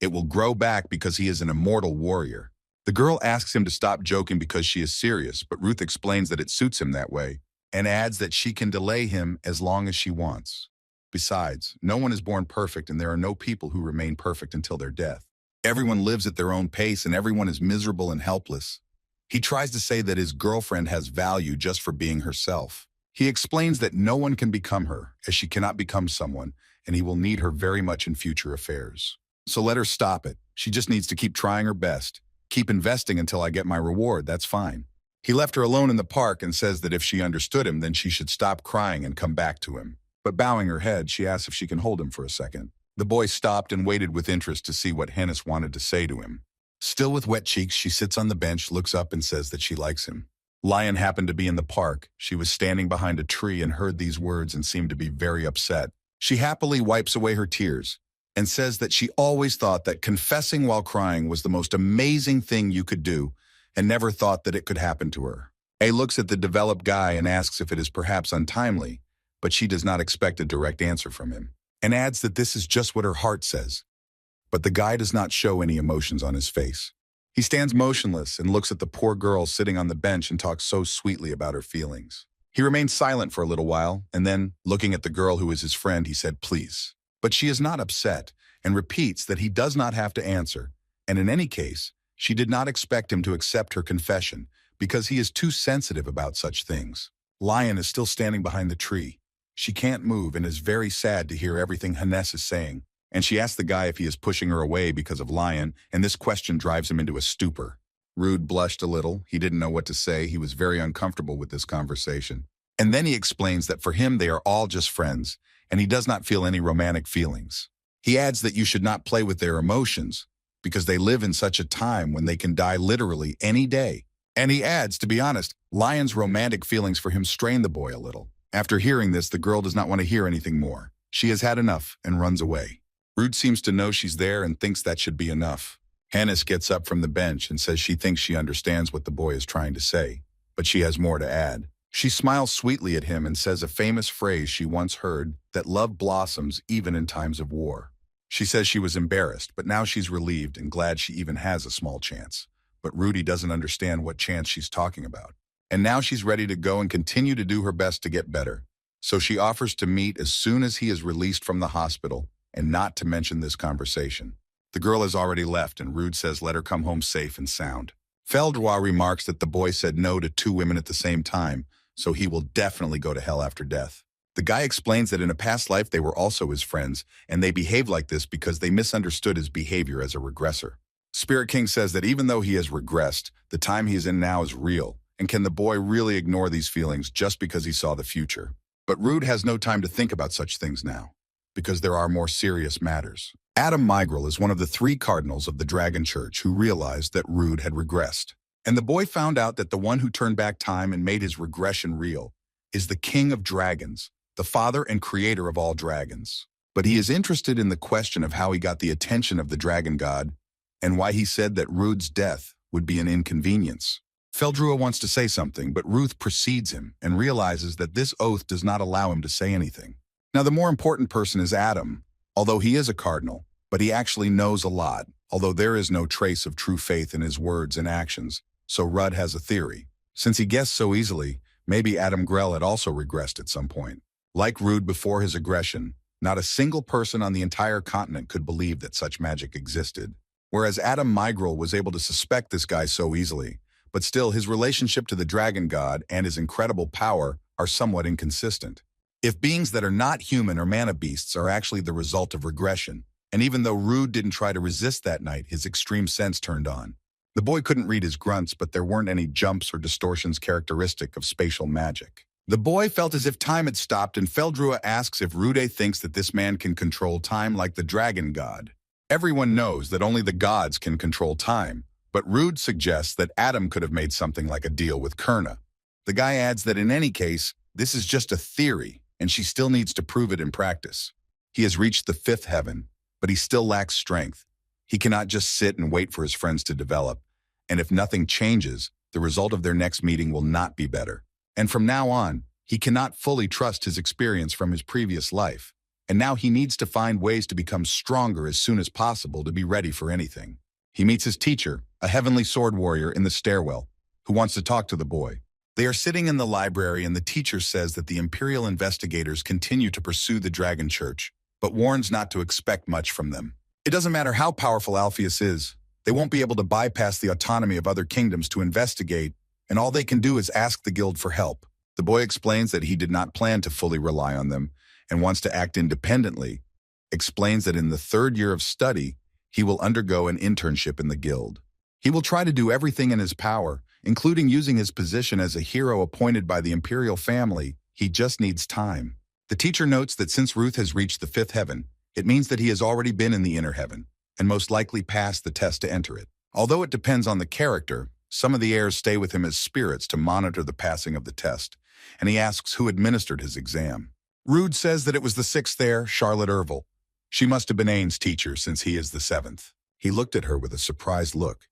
A: it will grow back because he is an immortal warrior. The girl asks him to stop joking because she is serious, but Ruth explains that it suits him that way, and adds that she can delay him as long as she wants. Besides, no one is born perfect, and there are no people who remain perfect until their death. Everyone lives at their own pace, and everyone is miserable and helpless. He tries to say that his girlfriend has value just for being herself. He explains that no one can become her, as she cannot become someone, and he will need her very much in future affairs. So let her stop it. She just needs to keep trying her best. Keep investing until I get my reward, that's fine. He left her alone in the park and says that if she understood him, then she should stop crying and come back to him. But bowing her head, she asks if she can hold him for a second. The boy stopped and waited with interest to see what Hennis wanted to say to him. Still with wet cheeks, she sits on the bench, looks up and says that she likes him. Lion happened to be in the park. She was standing behind a tree and heard these words and seemed to be very upset. She happily wipes away her tears and says that she always thought that confessing while crying was the most amazing thing you could do and never thought that it could happen to her. A looks at the developed guy and asks if it is perhaps untimely, but she does not expect a direct answer from him, and adds that this is just what her heart says. But the guy does not show any emotions on his face. He stands motionless and looks at the poor girl sitting on the bench and talks so sweetly about her feelings. He remains silent for a little while, and then, looking at the girl who is his friend, he said, "Please." But she is not upset and repeats that he does not have to answer, and in any case, she did not expect him to accept her confession because he is too sensitive about such things. Lion is still standing behind the tree. She can't move and is very sad to hear everything Hennis is saying, and she asks the guy if he is pushing her away because of Lion, and this question drives him into a stupor. Rude blushed a little. He didn't know what to say. He was very uncomfortable with this conversation. And then he explains that for him they are all just friends, and he does not feel any romantic feelings. He adds that you should not play with their emotions, because they live in such a time when they can die literally any day. And he adds, to be honest, Lion's romantic feelings for him strain the boy a little. After hearing this, the girl does not want to hear anything more. She has had enough and runs away. Rude seems to know she's there and thinks that should be enough. Hennis gets up from the bench and says she thinks she understands what the boy is trying to say, but she has more to add. She smiles sweetly at him and says a famous phrase she once heard, that love blossoms even in times of war. She says she was embarrassed, but now she's relieved and glad she even has a small chance. But Rudy doesn't understand what chance she's talking about. And now she's ready to go and continue to do her best to get better. So she offers to meet as soon as he is released from the hospital and not to mention this conversation. The girl has already left and Rude says let her come home safe and sound. Feldroy remarks that the boy said no to 2 women at the same time, so he will definitely go to hell after death. The guy explains that in a past life they were also his friends, and they behaved like this because they misunderstood his behavior as a regressor. Spirit King says that even though he has regressed, the time he is in now is real, and can the boy really ignore these feelings just because he saw the future? But Rude has no time to think about such things now, because there are more serious matters. Adam Migral is one of the 3 cardinals of the Dragon Church who realized that Rude had regressed. And the boy found out that the one who turned back time and made his regression real is the King of Dragons, the father and creator of all dragons. But he is interested in the question of how he got the attention of the dragon god and why he said that Rude's death would be an inconvenience. Feldroy wants to say something, but Ruth precedes him and realizes that this oath does not allow him to say anything. Now, the more important person is Adam, although he is a cardinal, but he actually knows a lot, although there is no trace of true faith in his words and actions. So Rudd has a theory. Since he guessed so easily, maybe Adam Grell had also regressed at some point. Like Rude before his aggression, not a single person on the entire continent could believe that such magic existed. Whereas Adam Migral was able to suspect this guy so easily, but still his relationship to the dragon god and his incredible power are somewhat inconsistent. If beings that are not human or mana beasts are actually the result of regression, and even though Rude didn't try to resist that night, his extreme sense turned on. The boy couldn't read his grunts, but there weren't any jumps or distortions characteristic of spatial magic. The boy felt as if time had stopped, and Feldroy asks if Rude thinks that this man can control time like the dragon god. Everyone knows that only the gods can control time, but Rude suggests that Adam could have made something like a deal with Kurna. The guy adds that in any case, this is just a theory, and she still needs to prove it in practice. He has reached the fifth heaven, but he still lacks strength. He cannot just sit and wait for his friends to develop, and if nothing changes, the result of their next meeting will not be better. And from now on, he cannot fully trust his experience from his previous life, and now he needs to find ways to become stronger as soon as possible to be ready for anything. He meets his teacher, a heavenly sword warrior, in the stairwell, who wants to talk to the boy. They are sitting in the library and the teacher says that the Imperial investigators continue to pursue the Dragon Church, but warns not to expect much from them. It doesn't matter how powerful Alpheus is, they won't be able to bypass the autonomy of other kingdoms to investigate, and all they can do is ask the guild for help. The boy explains that he did not plan to fully rely on them and wants to act independently, explains that in the third year of study, he will undergo an internship in the guild. He will try to do everything in his power, including using his position as a hero appointed by the imperial family. He just needs time. The teacher notes that since Ruth has reached the fifth heaven, it means that he has already been in the inner heaven, and most likely passed the test to enter it. Although it depends on the character, some of the heirs stay with him as spirits to monitor the passing of the test, and he asks who administered his exam. Rude says that it was the sixth heir, Charlotte Ervil. She must have been Ain's teacher since he is the seventh. He looked at her with a surprised look.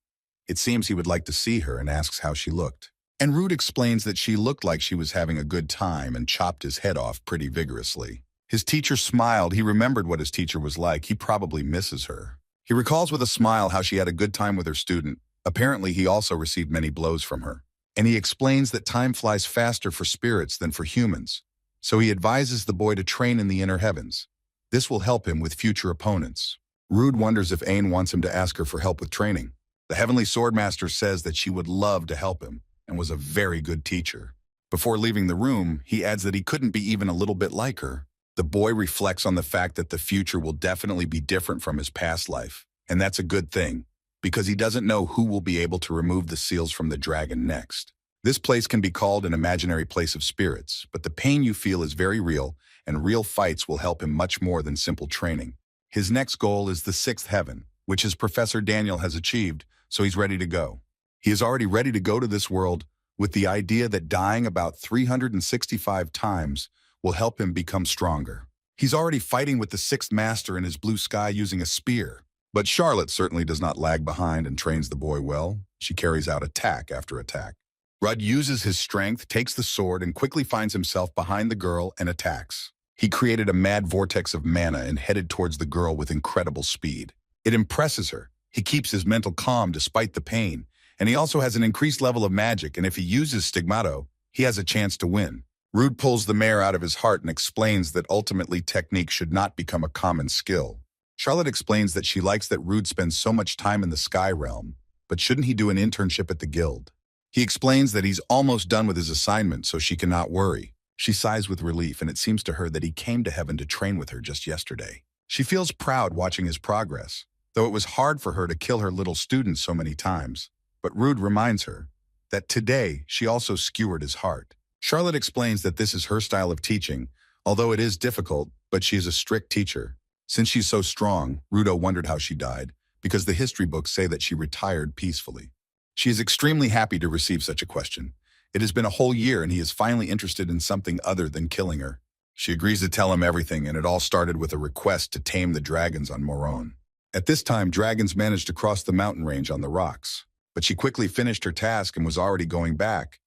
A: It seems he would like to see her and asks how she looked. And Rude explains that she looked like she was having a good time and chopped his head off pretty vigorously. His teacher smiled. He remembered what his teacher was like. He probably misses her. He recalls with a smile how she had a good time with her student. Apparently, he also received many blows from her. And he explains that time flies faster for spirits than for humans. So he advises the boy to train in the inner heavens. This will help him with future opponents. Rude wonders if Ain wants him to ask her for help with training. The Heavenly Swordmaster says that she would love to help him and was a very good teacher. Before leaving the room, he adds that he couldn't be even a little bit like her. The boy reflects on the fact that the future will definitely be different from his past life, and that's a good thing, because he doesn't know who will be able to remove the seals from the dragon next. This place can be called an imaginary place of spirits, but the pain you feel is very real, and real fights will help him much more than simple training. His next goal is the sixth heaven, which his Professor Daniel has achieved, so he's ready to go. He is already ready to go to this world with the idea that dying about 365 times will help him become stronger. He's already fighting with the sixth master in his blue sky using a spear. But Charlotte certainly does not lag behind and trains the boy well. She carries out attack after attack. Rudd uses his strength, takes the sword, and quickly finds himself behind the girl and attacks. He created a mad vortex of mana and headed towards the girl with incredible speed. It impresses her. He keeps his mental calm despite the pain, and he also has an increased level of magic, and if he uses Stigmato, he has a chance to win. Rude pulls the mare out of his heart and explains that ultimately technique should not become a common skill. Charlotte explains that she likes that Rude spends so much time in the Sky Realm, but shouldn't he do an internship at the guild? He explains that he's almost done with his assignment, so she cannot worry. She sighs with relief, and it seems to her that he came to heaven to train with her just yesterday. She feels proud watching his progress, though it was hard for her to kill her little student so many times. But Rude reminds her that today she also skewered his heart. Charlotte explains that this is her style of teaching, although it is difficult, but she is a strict teacher. Since she's so strong, Rudo wondered how she died, because the history books say that she retired peacefully. She is extremely happy to receive such a question. It has been a whole year and he is finally interested in something other than killing her. She agrees to tell him everything, and it all started with a request to tame the dragons on Moron. At this time, dragons managed to cross the mountain range on the rocks, but she quickly finished her task and was already going back.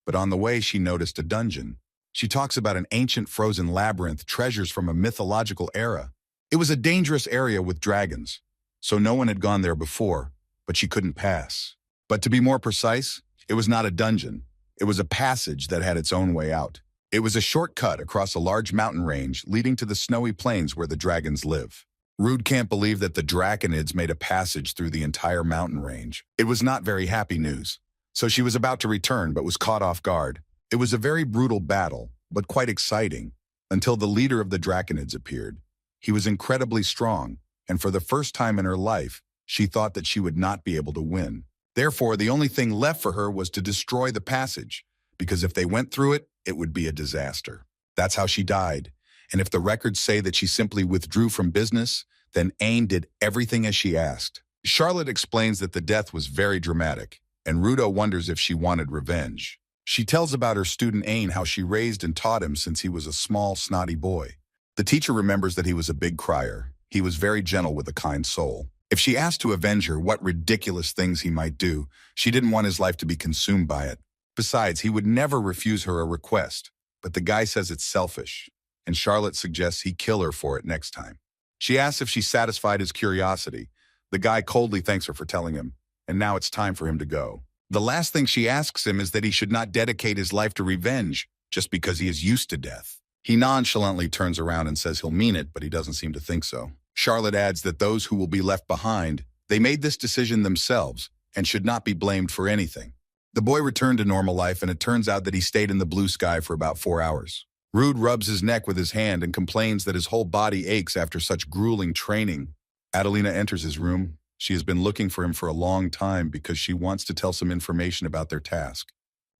A: But on the way, she noticed a dungeon. She talks about an ancient frozen labyrinth, treasures from a mythological era. It was a dangerous area with dragons, so no one had gone there before, but she couldn't pass. But to be more precise, it was not a dungeon. It was a passage that had its own way out. It was a shortcut across a large mountain range leading to the snowy plains where the dragons live. Rude can't believe that the Draconids made a passage through the entire mountain range. It was not very happy news. So she was about to return but was caught off guard. It was a very brutal battle, but quite exciting, until the leader of the Draconids appeared. He was incredibly strong, and for the first time in her life, she thought that she would not be able to win. Therefore, the only thing left for her was to destroy the passage, because if they went through it, it would be a disaster. That's how she died, and if the records say that she simply withdrew from business, then Ain did everything as she asked. Charlotte explains that the death was very dramatic, and Rudo wonders if she wanted revenge. She tells about her student Ain, how she raised and taught him since he was a small, snotty boy. The teacher remembers that he was a big crier. He was very gentle with a kind soul. If she asked to avenge her what ridiculous things he might do, she didn't want his life to be consumed by it. Besides, he would never refuse her a request. But the guy says it's selfish, and Charlotte suggests he kill her for it next time. She asks if she satisfied his curiosity. The guy coldly thanks her for telling him, and now it's time for him to go. The last thing she asks him is that he should not dedicate his life to revenge just because he is used to death. He nonchalantly turns around and says he'll mean it, but he doesn't seem to think so. Charlotte adds that those who will be left behind, they made this decision themselves and should not be blamed for anything. The boy returned to normal life, and it turns out that he stayed in the blue sky for about 4 hours. Rude rubs his neck with his hand and complains that his whole body aches after such grueling training. Adelina enters his room. She has been looking for him for a long time because she wants to tell some information about their task.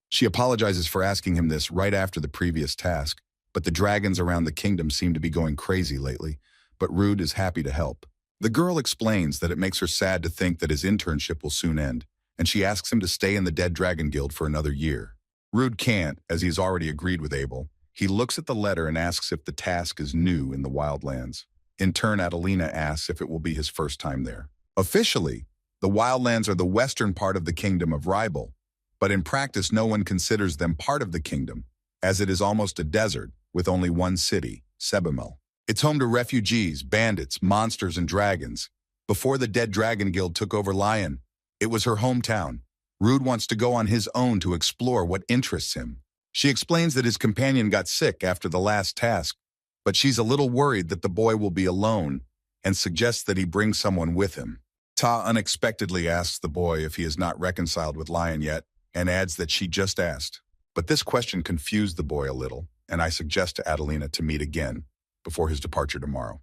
A: She apologizes for asking him this right after the previous task, but the dragons around the kingdom seem to be going crazy lately, but Rude is happy to help. The girl explains that it makes her sad to think that his internship will soon end, and she asks him to stay in the Dead Dragon Guild for another year. Rude can't, as he's already agreed with Abel. He looks at the letter and asks if the task is new in the Wildlands. In turn, Adelina asks if it will be his first time there. Officially, the Wildlands are the western part of the kingdom of Ribel, but in practice no one considers them part of the kingdom, as it is almost a desert with only one city, Sebamel. It's home to refugees, bandits, monsters, and dragons. Before the Dead Dragon Guild took over Lion, it was her hometown. Rude wants to go on his own to explore what interests him. She explains that his companion got sick after the last task, but she's a little worried that the boy will be alone and suggests that he bring someone with him. Ta unexpectedly asks the boy if he is not reconciled with Lion yet and adds that she just asked. But this question confused the boy a little, and I suggest to Adelina to meet again before his departure tomorrow.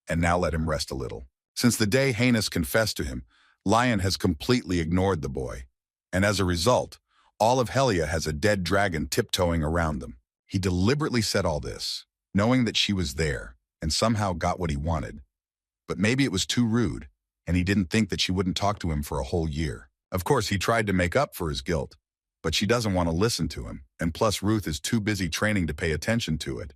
A: And now let him rest a little. Since the day Heinous confessed to him, Lion has completely ignored the boy, and as a result, all of Helia has a dead dragon tiptoeing around them. He deliberately said all this, knowing that she was there, and somehow got what he wanted. But maybe it was too rude, and he didn't think that she wouldn't talk to him for a whole year. Of course, he tried to make up for his guilt, but she doesn't want to listen to him, and plus Ruth is too busy training to pay attention to it.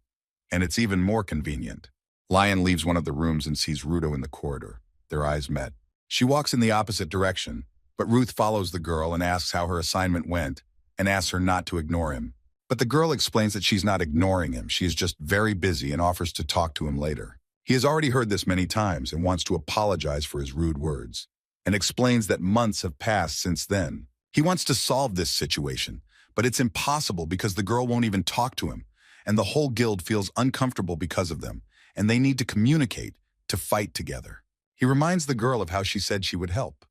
A: And it's even more convenient. Lion leaves one of the rooms and sees Rudo in the corridor. Their eyes met. She walks in the opposite direction, but Ruth follows the girl and asks how her assignment went, and asks her not to ignore him. But the girl explains that she's not ignoring him, she is just very busy and offers to talk to him later. He has already heard this many times and wants to apologize for his rude words, and explains that months have passed since then. He wants to solve this situation, but it's impossible because the girl won't even talk to him, and the whole guild feels uncomfortable because of them, and they need to communicate to fight together. He reminds the girl of how she said she would help,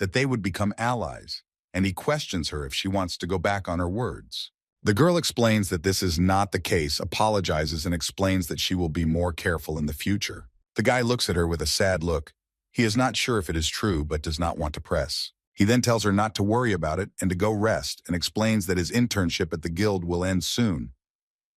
A: that they would become allies, and he questions her if she wants to go back on her words. The girl explains that this is not the case, apologizes, and explains that she will be more careful in the future. The guy looks at her with a sad look. He is not sure if it is true, but does not want to press. He then tells her not to worry about it and to go rest, and explains that his internship at the guild will end soon,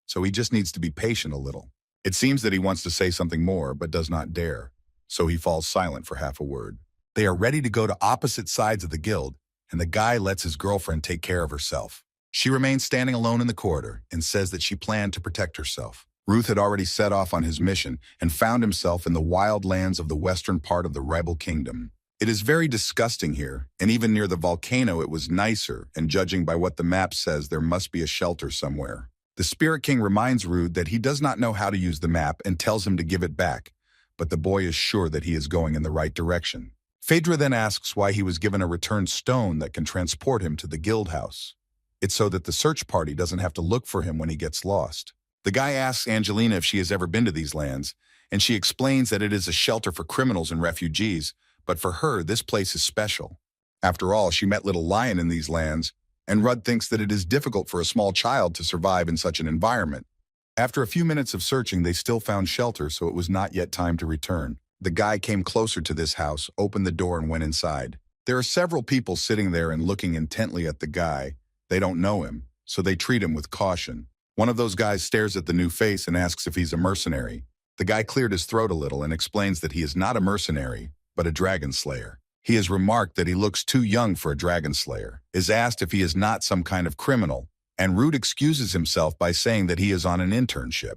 A: so he just needs to be patient a little. It seems that he wants to say something more, but does not dare, so he falls silent for half a word. They are ready to go to opposite sides of the guild, and the guy lets his girlfriend take care of herself. She remains standing alone in the corridor and says that she planned to protect herself. Ruth had already set off on his mission and found himself in the wild lands of the western part of the Rebel Kingdom. It is very disgusting here, and even near the volcano it was nicer, and judging by what the map says, there must be a shelter somewhere. The Spirit King reminds Rude that he does not know how to use the map and tells him to give it back, but the boy is sure that he is going in the right direction. Phaedra then asks why he was given a return stone that can transport him to the guild house. It's so that the search party doesn't have to look for him when he gets lost. The guy asks Angelina if she has ever been to these lands, and she explains that it is a shelter for criminals and refugees, but for her, this place is special. After all, she met Little Lion in these lands, and Rudd thinks that it is difficult for a small child to survive in such an environment. After a few minutes of searching, they still found shelter, so it was not yet time to return. The guy came closer to this house, opened the door, and went inside. There are several people sitting there and looking intently at the guy. They don't know him, so they treat him with caution. One of those guys stares at the new face and asks if he's a mercenary. The guy cleared his throat a little and explains that he is not a mercenary, but a dragon slayer. He has remarked that he looks too young for a dragon slayer, is asked if he is not some kind of criminal, and Rude excuses himself by saying that he is on an internship.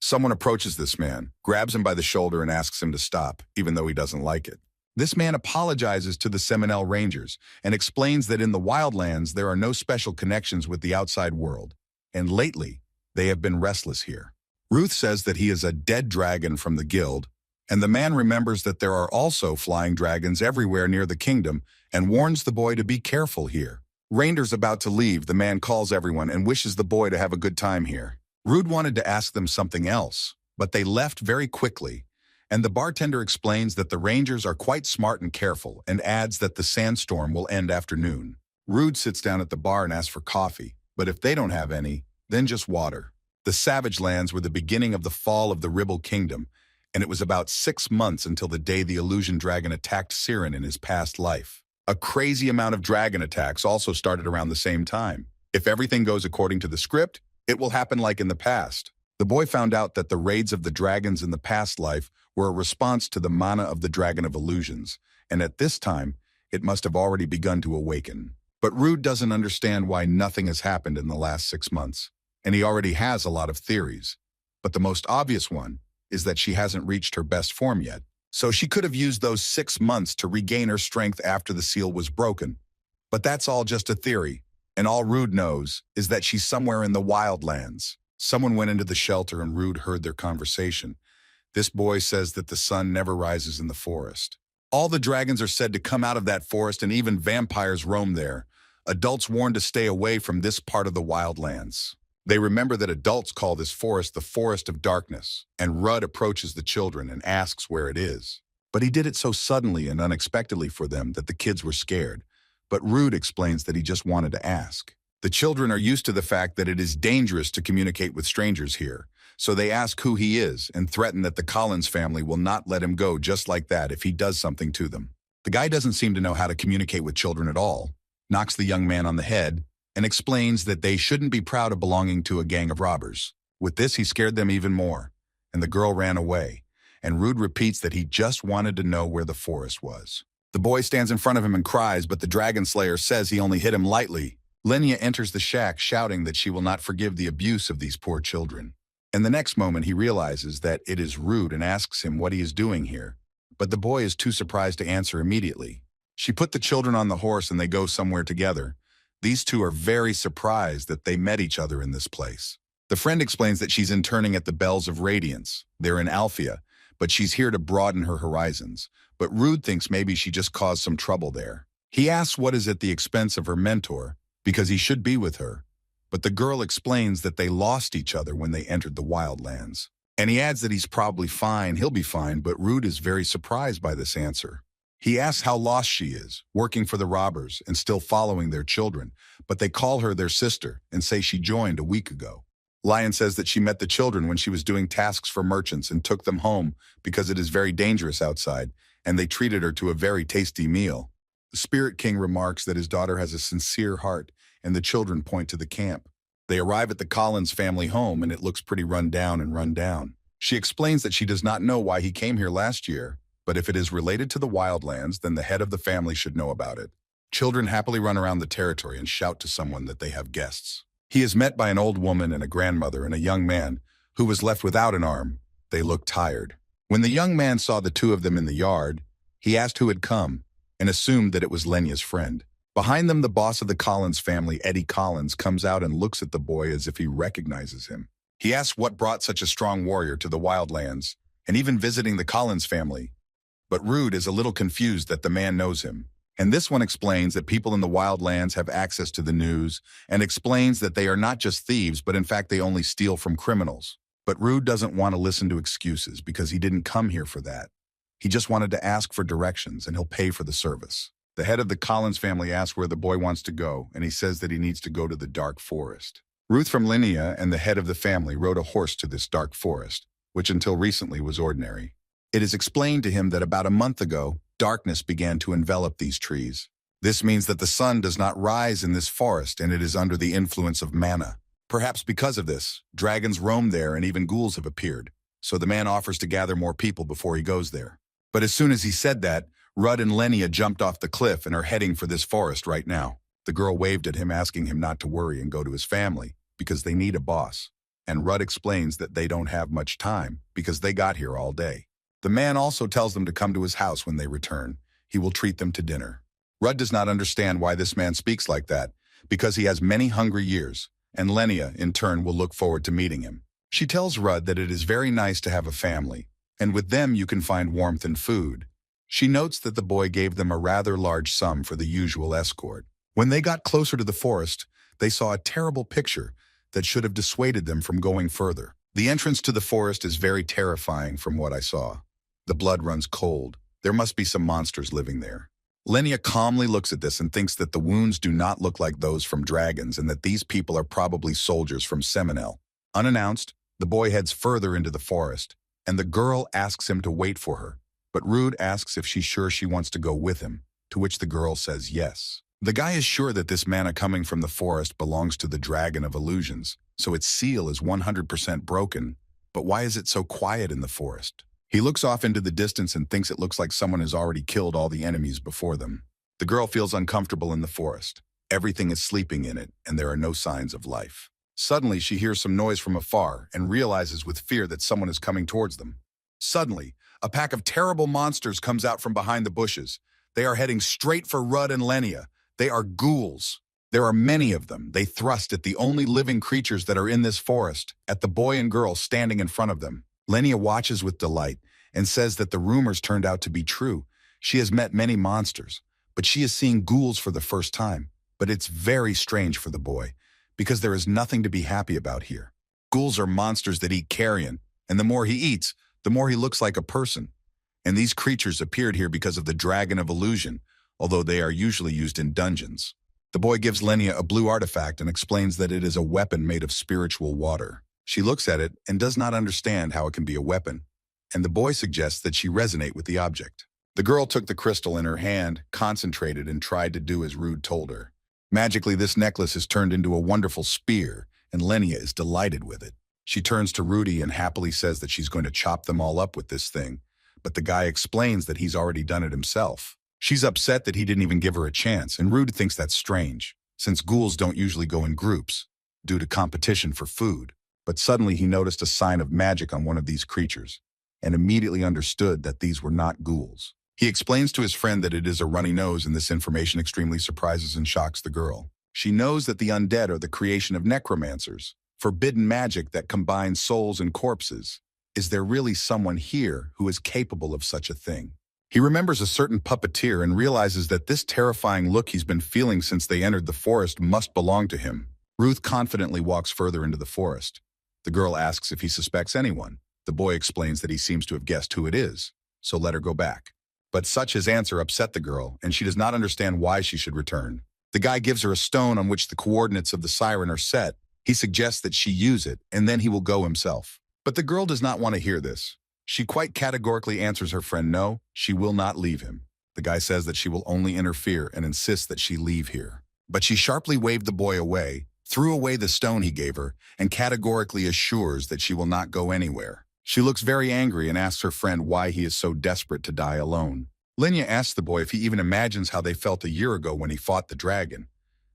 A: Someone approaches this man, grabs him by the shoulder and asks him to stop, even though he doesn't like it. This man apologizes to the Seminole Rangers and explains that in the wildlands there are no special connections with the outside world, and lately they have been restless here. Ruth says that he is a dead dragon from the guild, and the man remembers that there are also flying dragons everywhere near the kingdom and warns the boy to be careful here. Reinder's about to leave, the man calls everyone and wishes the boy to have a good time here. Rude wanted to ask them something else, but they left very quickly, and the bartender explains that the Rangers are quite smart and careful and adds that the sandstorm will end after noon. Rude sits down at the bar and asks for coffee, but if they don't have any, then just water. The Savage Lands were the beginning of the fall of the Ribble Kingdom, and it was about 6 months until the day the illusion dragon attacked Siren in his past life. A crazy amount of dragon attacks also started around the same time. If everything goes according to the script, it will happen like in the past. The boy found out that the raids of the dragons in the past life were a response to the mana of the Dragon of Illusions, and at this time, it must have already begun to awaken. But Rude doesn't understand why nothing has happened in the last 6 months, and he already has a lot of theories. But the most obvious one is that she hasn't reached her best form yet, so she could have used those 6 months to regain her strength after the seal was broken. But that's all just a theory, and all Rude knows is that she's somewhere in the wildlands. Someone went into the shelter and Rude heard their conversation. This boy says that the sun never rises in the forest. All the dragons are said to come out of that forest, and even vampires roam there. Adults warn to stay away from this part of the wildlands. They remember that adults call this forest the Forest of Darkness, and Rudd approaches the children and asks where it is. But he did it so suddenly and unexpectedly for them that the kids were scared. But Rude explains that he just wanted to ask. The children are used to the fact that it is dangerous to communicate with strangers here, so they ask who he is and threaten that the Collins family will not let him go just like that if he does something to them. The guy doesn't seem to know how to communicate with children at all, knocks the young man on the head, and explains that they shouldn't be proud of belonging to a gang of robbers. With this, he scared them even more, and the girl ran away, and Rude repeats that he just wanted to know where the forest was. The boy stands in front of him and cries, but the Dragon Slayer says he only hit him lightly. Lenya enters the shack shouting that she will not forgive the abuse of these poor children. And the next moment he realizes that it is Rude and asks him what he is doing here, but the boy is too surprised to answer immediately. She put the children on the horse and they go somewhere together. These two are very surprised that they met each other in this place. The friend explains that she's interning at the Bells of Radiance. They're in Alphia, but she's here to broaden her horizons. But Rude thinks maybe she just caused some trouble there. He asks what is at the expense of her mentor, because he should be with her. But the girl explains that they lost each other when they entered the wildlands. And he adds that he's probably fine, he'll be fine, but Rude is very surprised by this answer. He asks how lost she is, working for the robbers and still following their children, but they call her their sister and say she joined a week ago. Lion says that she met the children when she was doing tasks for merchants and took them home because it is very dangerous outside, and they treated her to a very tasty meal. The Spirit King remarks that his daughter has a sincere heart, and the children point to the camp. They arrive at the Collins family home, and it looks pretty run down. She explains that she does not know why he came here last year, but if it is related to the wildlands, then the head of the family should know about it. Children happily run around the territory and shout to someone that they have guests. He is met by an old woman and a grandmother and a young man who was left without an arm. They look tired. When the young man saw the two of them in the yard, he asked who had come and assumed that it was Lenya's friend. Behind them, the boss of the Collins family, Eddie Collins, comes out and looks at the boy as if he recognizes him. He asks what brought such a strong warrior to the wildlands and even visiting the Collins family. But Rude is a little confused that the man knows him. And this one explains that people in the wildlands have access to the news and explains that they are not just thieves, but in fact they only steal from criminals. But Rude doesn't want to listen to excuses because he didn't come here for that. He just wanted to ask for directions and he'll pay for the service. The head of the Collins family asks where the boy wants to go, and he says that he needs to go to the dark forest. Ruth from Linnea and the head of the family rode a horse to this dark forest, which until recently was ordinary. It is explained to him that about a month ago, darkness began to envelop these trees. This means that the sun does not rise in this forest and it is under the influence of mana. Perhaps because of this, dragons roam there and even ghouls have appeared, so the man offers to gather more people before he goes there. But as soon as he said that, Rudd and Lenia jumped off the cliff and are heading for this forest right now. The girl waved at him, asking him not to worry and go to his family because they need a boss. And Rudd explains that they don't have much time because they got here all day. The man also tells them to come to his house when they return. He will treat them to dinner. Rudd does not understand why this man speaks like that because he has many hungry years, and Lenia, in turn, will look forward to meeting him. She tells Rudd that it is very nice to have a family, and with them you can find warmth and food. She notes that the boy gave them a rather large sum for the usual escort. When they got closer to the forest, they saw a terrible picture that should have dissuaded them from going further. The entrance to the forest is very terrifying from what I saw. The blood runs cold. There must be some monsters living there. Lenia calmly looks at this and thinks that the wounds do not look like those from dragons and that these people are probably soldiers from Seminel. Unannounced, the boy heads further into the forest, and the girl asks him to wait for her. But Rude asks if she's sure she wants to go with him, to which the girl says yes. The guy is sure that this mana coming from the forest belongs to the Dragon of Illusions, so its seal is 100% broken, but why is it so quiet in the forest? He looks off into the distance and thinks it looks like someone has already killed all the enemies before them. The girl feels uncomfortable in the forest. Everything is sleeping in it, and there are no signs of life. Suddenly, she hears some noise from afar and realizes with fear that someone is coming towards them. Suddenly, a pack of terrible monsters comes out from behind the bushes. They are heading straight for Rudd and Lenia. They are ghouls. There are many of them. They thrust at the only living creatures that are in this forest, at the boy and girl standing in front of them. Lenia watches with delight and says that the rumors turned out to be true. She has met many monsters, but she is seeing ghouls for the first time. But it's very strange for the boy, because there is nothing to be happy about here. Ghouls are monsters that eat carrion, and the more he eats, the more he looks like a person. And these creatures appeared here because of the Dragon of Illusion, although they are usually used in dungeons. The boy gives Lenia a blue artifact and explains that it is a weapon made of spiritual water. She looks at it and does not understand how it can be a weapon, and the boy suggests that she resonate with the object. The girl took the crystal in her hand, concentrated, and tried to do as Rude told her. Magically, this necklace is turned into a wonderful spear, and Lenia is delighted with it. She turns to Rudy and happily says that she's going to chop them all up with this thing, but the guy explains that he's already done it himself. She's upset that he didn't even give her a chance, and Rude thinks that's strange, since ghouls don't usually go in groups, due to competition for food. But suddenly he noticed a sign of magic on one of these creatures, and immediately understood that these were not ghouls. He explains to his friend that it is a runny nose, and this information extremely surprises and shocks the girl. She knows that the undead are the creation of necromancers, forbidden magic that combines souls and corpses. Is there really someone here who is capable of such a thing? He remembers a certain puppeteer and realizes that this terrifying look he's been feeling since they entered the forest must belong to him. Ruth confidently walks further into the forest. The girl asks if he suspects anyone. The boy explains that he seems to have guessed who it is, so let her go back. But such his answer upset the girl, and she does not understand why she should return. The guy gives her a stone on which the coordinates of the siren are set. He suggests that she use it, and then he will go himself. But the girl does not want to hear this. She quite categorically answers her friend no, she will not leave him. The guy says that she will only interfere and insists that she leave here. But she sharply waved the boy away, threw away the stone he gave her, and categorically assures that she will not go anywhere. She looks very angry and asks her friend why he is so desperate to die alone. Lenia asks the boy if he even imagines how they felt a year ago when he fought the dragon.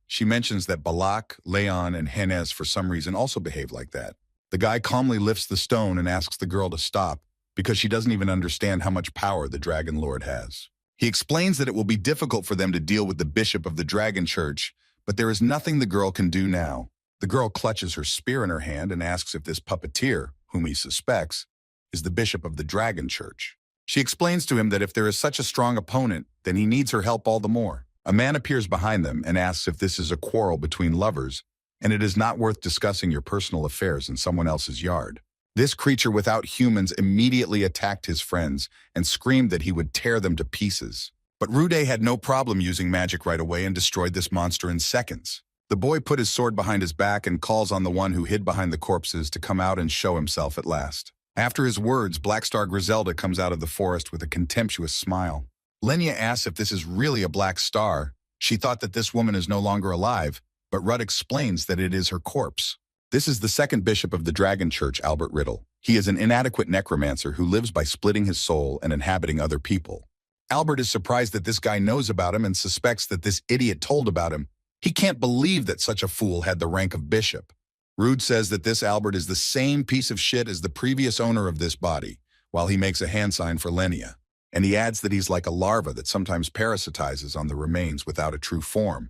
A: She mentions that Balak, Leon, and Henez for some reason also behave like that. The guy calmly lifts the stone and asks the girl to stop, because she doesn't even understand how much power the Dragon Lord has. He explains that it will be difficult for them to deal with the bishop of the Dragon Church, but there is nothing the girl can do now. The girl clutches her spear in her hand and asks if this puppeteer, whom he suspects, is the bishop of the Dragon Church. She explains to him that if there is such a strong opponent, then he needs her help all the more. A man appears behind them and asks if this is a quarrel between lovers, and it is not worth discussing your personal affairs in someone else's yard. This creature without humans immediately attacked his friends and screamed that he would tear them to pieces. But Rude had no problem using magic right away and destroyed this monster in seconds. The boy put his sword behind his back and calls on the one who hid behind the corpses to come out and show himself at last. After his words, Blackstar Griselda comes out of the forest with a contemptuous smile. Lenia asks if this is really a black star. She thought that this woman is no longer alive, but Rudd explains that it is her corpse. This is the second bishop of the Dragon Church, Albert Riddle. He is an inadequate necromancer who lives by splitting his soul and inhabiting other people. Albert is surprised that this guy knows about him and suspects that this idiot told about him, He can't believe that such a fool had the rank of bishop. Rude says that this Albert is the same piece of shit as the previous owner of this body, while he makes a hand sign for Lenia. And he adds that he's like a larva that sometimes parasitizes on the remains without a true form.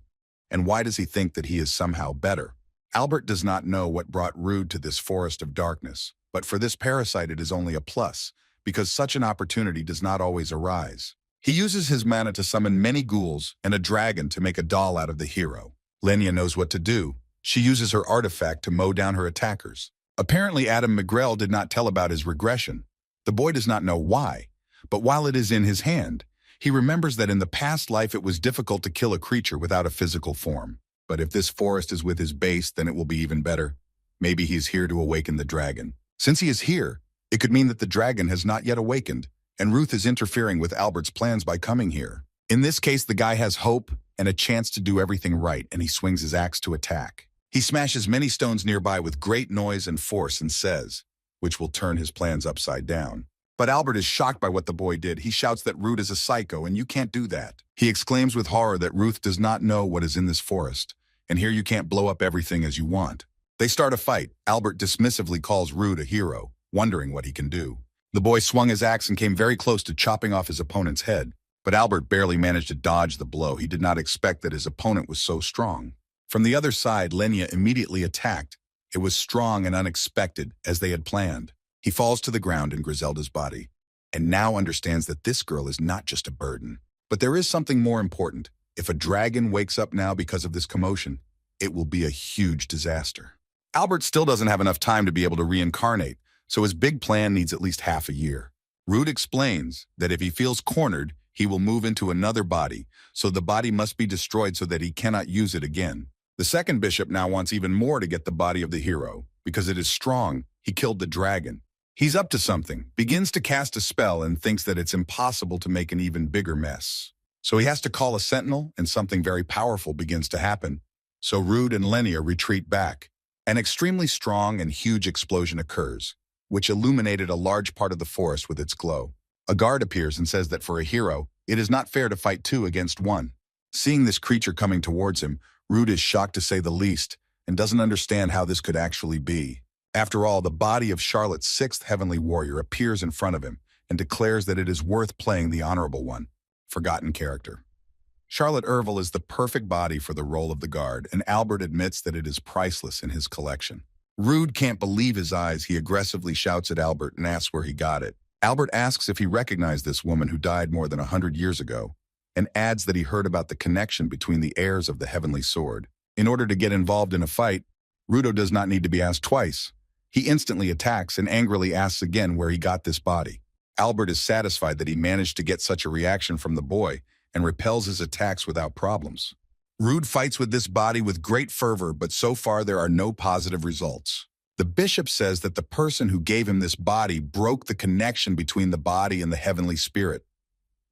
A: And why does he think that he is somehow better? Albert does not know what brought Rude to this forest of darkness, but for this parasite it is only a plus, because such an opportunity does not always arise. He uses his mana to summon many ghouls and a dragon to make a doll out of the hero. Lenia knows what to do. She uses her artifact to mow down her attackers. Apparently Adam McGrell did not tell about his regression. The boy does not know why, but while it is in his hand, he remembers that in the past life it was difficult to kill a creature without a physical form. But if this forest is with his base, then it will be even better. Maybe he is here to awaken the dragon. Since he is here, it could mean that the dragon has not yet awakened, and Ruth is interfering with Albert's plans by coming here. In this case, the guy has hope and a chance to do everything right, and he swings his axe to attack. He smashes many stones nearby with great noise and force and says, which will turn his plans upside down. But Albert is shocked by what the boy did. He shouts that Ruth is a psycho, and you can't do that. He exclaims with horror that Ruth does not know what is in this forest, and here you can't blow up everything as you want. They start a fight. Albert dismissively calls Rude a hero, wondering what he can do. The boy swung his axe and came very close to chopping off his opponent's head, but Albert barely managed to dodge the blow. He did not expect that his opponent was so strong. From the other side, Lenia immediately attacked. It was strong and unexpected, as they had planned. He falls to the ground in Griselda's body, and now understands that this girl is not just a burden. But there is something more important. If a dragon wakes up now because of this commotion, it will be a huge disaster. Albert still doesn't have enough time to be able to reincarnate, so his big plan needs at least half a year. Rude explains that if he feels cornered, he will move into another body, so the body must be destroyed so that he cannot use it again. The second bishop now wants even more to get the body of the hero, because it is strong. He killed the dragon. He's up to something, begins to cast a spell, and thinks that it's impossible to make an even bigger mess. So he has to call a sentinel, and something very powerful begins to happen. So Rude and Lenia retreat back. An extremely strong and huge explosion occurs, which illuminated a large part of the forest with its glow. A guard appears and says that for a hero, it is not fair to fight two against one. Seeing this creature coming towards him, Rude is shocked to say the least, and doesn't understand how this could actually be. After all, the body of Charlotte's sixth heavenly warrior appears in front of him and declares that it is worth playing the honorable one, forgotten character. Charlotte Ervil is the perfect body for the role of the guard, and Albert admits that it is priceless in his collection. Rude can't believe his eyes. He aggressively shouts at Albert and asks where he got it. Albert asks if he recognized this woman who died more than 100 years ago, and adds that he heard about the connection between the heirs of the heavenly sword. In order to get involved in a fight, Rudo does not need to be asked twice. He instantly attacks and angrily asks again where he got this body. Albert is satisfied that he managed to get such a reaction from the boy and repels his attacks without problems. Rude fights with this body with great fervor, but so far there are no positive results. The bishop says that the person who gave him this body broke the connection between the body and the heavenly spirit,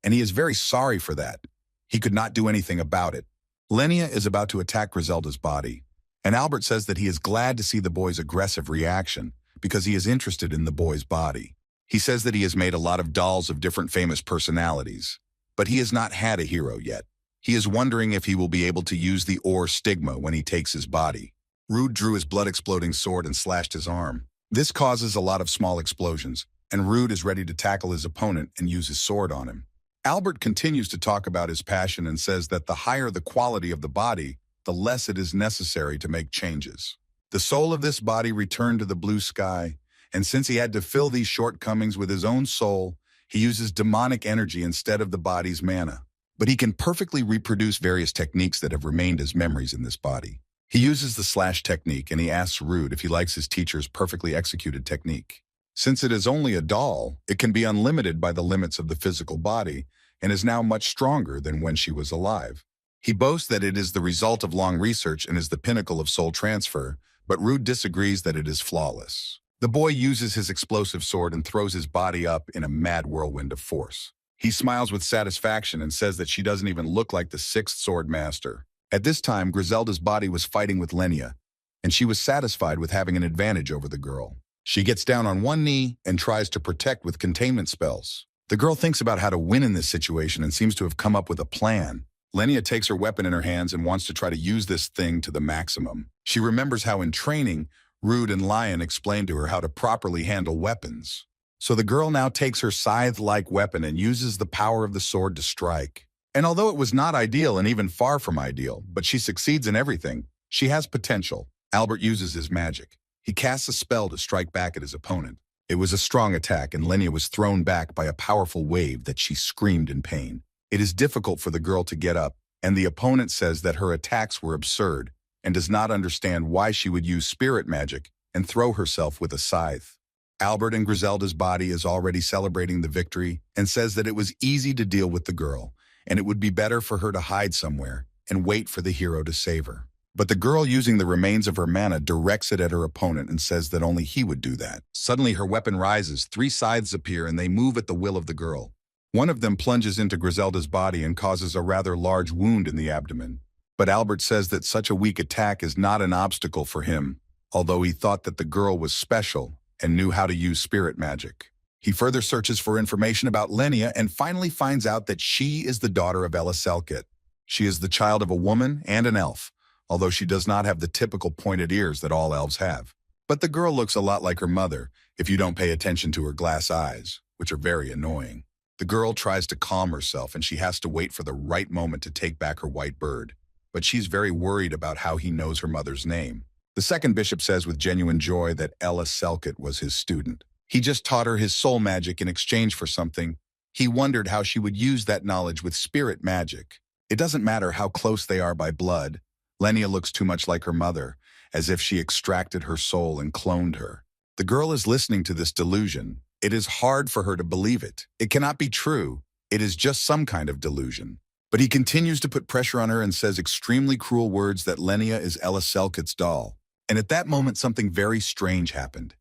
A: and he is very sorry for that. He could not do anything about it. Lenia is about to attack Griselda's body, and Albert says that he is glad to see the boy's aggressive reaction because he is interested in the boy's body. He says that he has made a lot of dolls of different famous personalities, but he has not had a hero yet. He is wondering if he will be able to use the ore stigma when he takes his body. Rude drew his blood-exploding sword and slashed his arm. This causes a lot of small explosions, and Rude is ready to tackle his opponent and use his sword on him. Albert continues to talk about his passion and says that the higher the quality of the body, the less it is necessary to make changes. The soul of this body returned to the blue sky, and since he had to fill these shortcomings with his own soul, he uses demonic energy instead of the body's mana. But he can perfectly reproduce various techniques that have remained as memories in this body. He uses the slash technique, and he asks Rude if he likes his teacher's perfectly executed technique. Since it is only a doll, it can be unlimited by the limits of the physical body, and is now much stronger than when she was alive. He boasts that it is the result of long research and is the pinnacle of soul transfer, but Rude disagrees that it is flawless. The boy uses his explosive sword and throws his body up in a mad whirlwind of force. He smiles with satisfaction and says that she doesn't even look like the sixth sword master. At this time, Griselda's body was fighting with Lenia, and she was satisfied with having an advantage over the girl. She gets down on one knee and tries to protect with containment spells. The girl thinks about how to win in this situation and seems to have come up with a plan. Lenia takes her weapon in her hands and wants to try to use this thing to the maximum. She remembers how in training, Rude and Lion explained to her how to properly handle weapons. So the girl now takes her scythe-like weapon and uses the power of the sword to strike. And although it was not ideal and even far from ideal, but she succeeds in everything, she has potential. Albert uses his magic. He casts a spell to strike back at his opponent. It was a strong attack, and Lenia was thrown back by a powerful wave that she screamed in pain. It is difficult for the girl to get up, and the opponent says that her attacks were absurd and does not understand why she would use spirit magic and throw herself with a scythe. Albert in Griselda's body is already celebrating the victory and says that it was easy to deal with the girl, and it would be better for her to hide somewhere and wait for the hero to save her. But the girl, using the remains of her mana, directs it at her opponent and says that only he would do that. Suddenly her weapon rises, 3 scythes appear, and they move at the will of the girl. One of them plunges into Griselda's body and causes a rather large wound in the abdomen. But Albert says that such a weak attack is not an obstacle for him, although he thought that the girl was special and knew how to use spirit magic. He further searches for information about Lenia and finally finds out that she is the daughter of Ella Selkit. She is the child of a woman and an elf, although she does not have the typical pointed ears that all elves have. But the girl looks a lot like her mother if you don't pay attention to her glass eyes, which are very annoying. The girl tries to calm herself and she has to wait for the right moment to take back her white bird, but she's very worried about how he knows her mother's name. The second bishop says with genuine joy that Ella Selkit was his student. He just taught her his soul magic in exchange for something. He wondered how she would use that knowledge with spirit magic. It doesn't matter how close they are by blood. Lenia looks too much like her mother, as if she extracted her soul and cloned her. The girl is listening to this delusion. It is hard for her to believe it. It cannot be true. It is just some kind of delusion. But he continues to put pressure on her and says extremely cruel words that Lenia is Ella Selkit's doll. And at that moment, something very strange happened,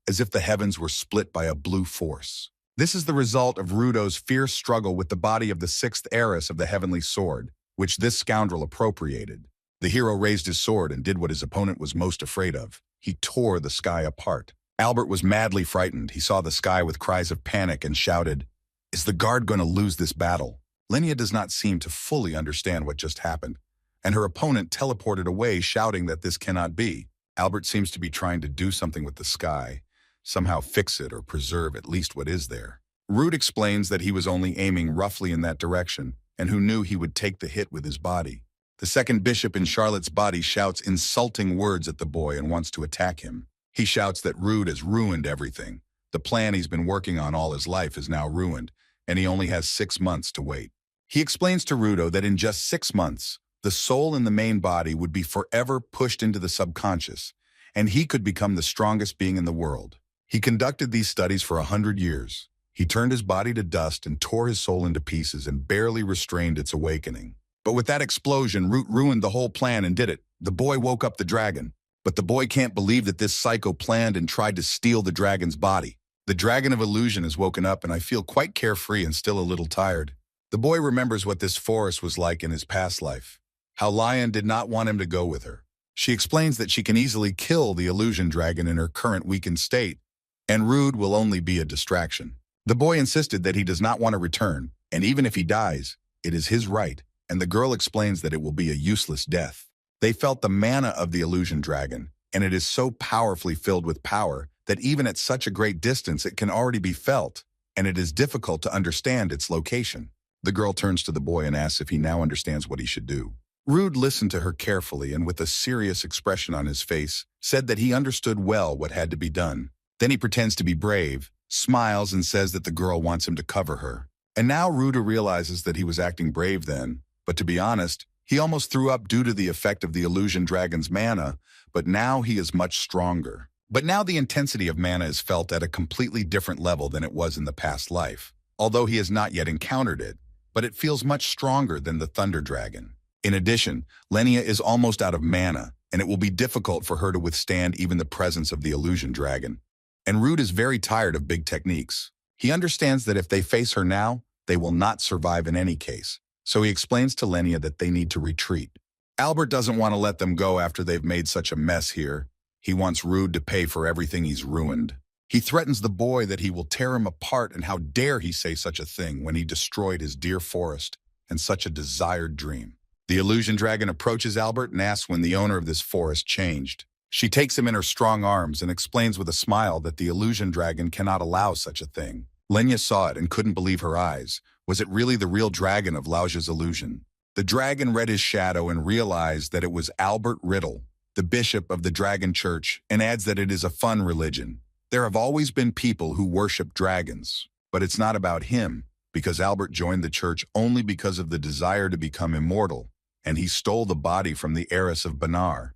A: as if the heavens were split by a blue force. This is the result of Rudo's fierce struggle with the body of the 6th heiress of the heavenly sword, which this scoundrel appropriated. The hero raised his sword and did what his opponent was most afraid of. He tore the sky apart. Albert was madly frightened. He saw the sky with cries of panic and shouted, "Is the guard going to lose this battle?" Lenia does not seem to fully understand what just happened, and her opponent teleported away shouting that this cannot be. Albert seems to be trying to do something with the sky, somehow fix it or preserve at least what is there. Rude explains that he was only aiming roughly in that direction and who knew he would take the hit with his body. The second bishop in Charlotte's body shouts insulting words at the boy and wants to attack him. He shouts that Rude has ruined everything. The plan he's been working on all his life is now ruined, and he only has 6 months to wait. He explains to Rudo that in just 6 months, the soul in the main body would be forever pushed into the subconscious, and he could become the strongest being in the world. He conducted these studies for 100 years. He turned his body to dust and tore his soul into pieces and barely restrained its awakening. But with that explosion, Root ruined the whole plan and did it. The boy woke up the dragon. But the boy can't believe that this psycho planned and tried to steal the dragon's body. The dragon of illusion has woken up and I feel quite carefree and still a little tired. The boy remembers what this forest was like in his past life. How Lion did not want him to go with her. She explains that she can easily kill the illusion dragon in her current weakened state, and Rude will only be a distraction. The boy insisted that he does not want to return, and even if he dies, it is his right, and the girl explains that it will be a useless death. They felt the mana of the illusion dragon, and it is so powerfully filled with power that even at such a great distance it can already be felt, and it is difficult to understand its location. The girl turns to the boy and asks if he now understands what he should do. Rude listened to her carefully and with a serious expression on his face, said that he understood well what had to be done. Then he pretends to be brave, smiles and says that the girl wants him to cover her. And now Ruda realizes that he was acting brave then, but to be honest, he almost threw up due to the effect of the illusion dragon's mana, but now he is much stronger. But now the intensity of mana is felt at a completely different level than it was in the past life, although he has not yet encountered it, but it feels much stronger than the thunder dragon. In addition, Lenia is almost out of mana, and it will be difficult for her to withstand even the presence of the illusion dragon. And Rude is very tired of big techniques. He understands that if they face her now, they will not survive in any case. So he explains to Lenia that they need to retreat. Albert doesn't want to let them go after they've made such a mess here. He wants Rude to pay for everything he's ruined. He threatens the boy that he will tear him apart, and how dare he say such a thing when he destroyed his dear forest. and such a desired dream. The illusion dragon approaches Albert and asks when the owner of this forest changed. She takes him in her strong arms and explains with a smile that the illusion dragon cannot allow such a thing. Lenya saw it and couldn't believe her eyes. Was it really the real dragon of Laojia's illusion? The dragon read his shadow and realized that it was Albert Riddle, the bishop of the Dragon Church, and adds that it is a fun religion. There have always been people who worship dragons, but it's not about him, because Albert joined the church only because of the desire to become immortal, and he stole the body from the heiress of Benar.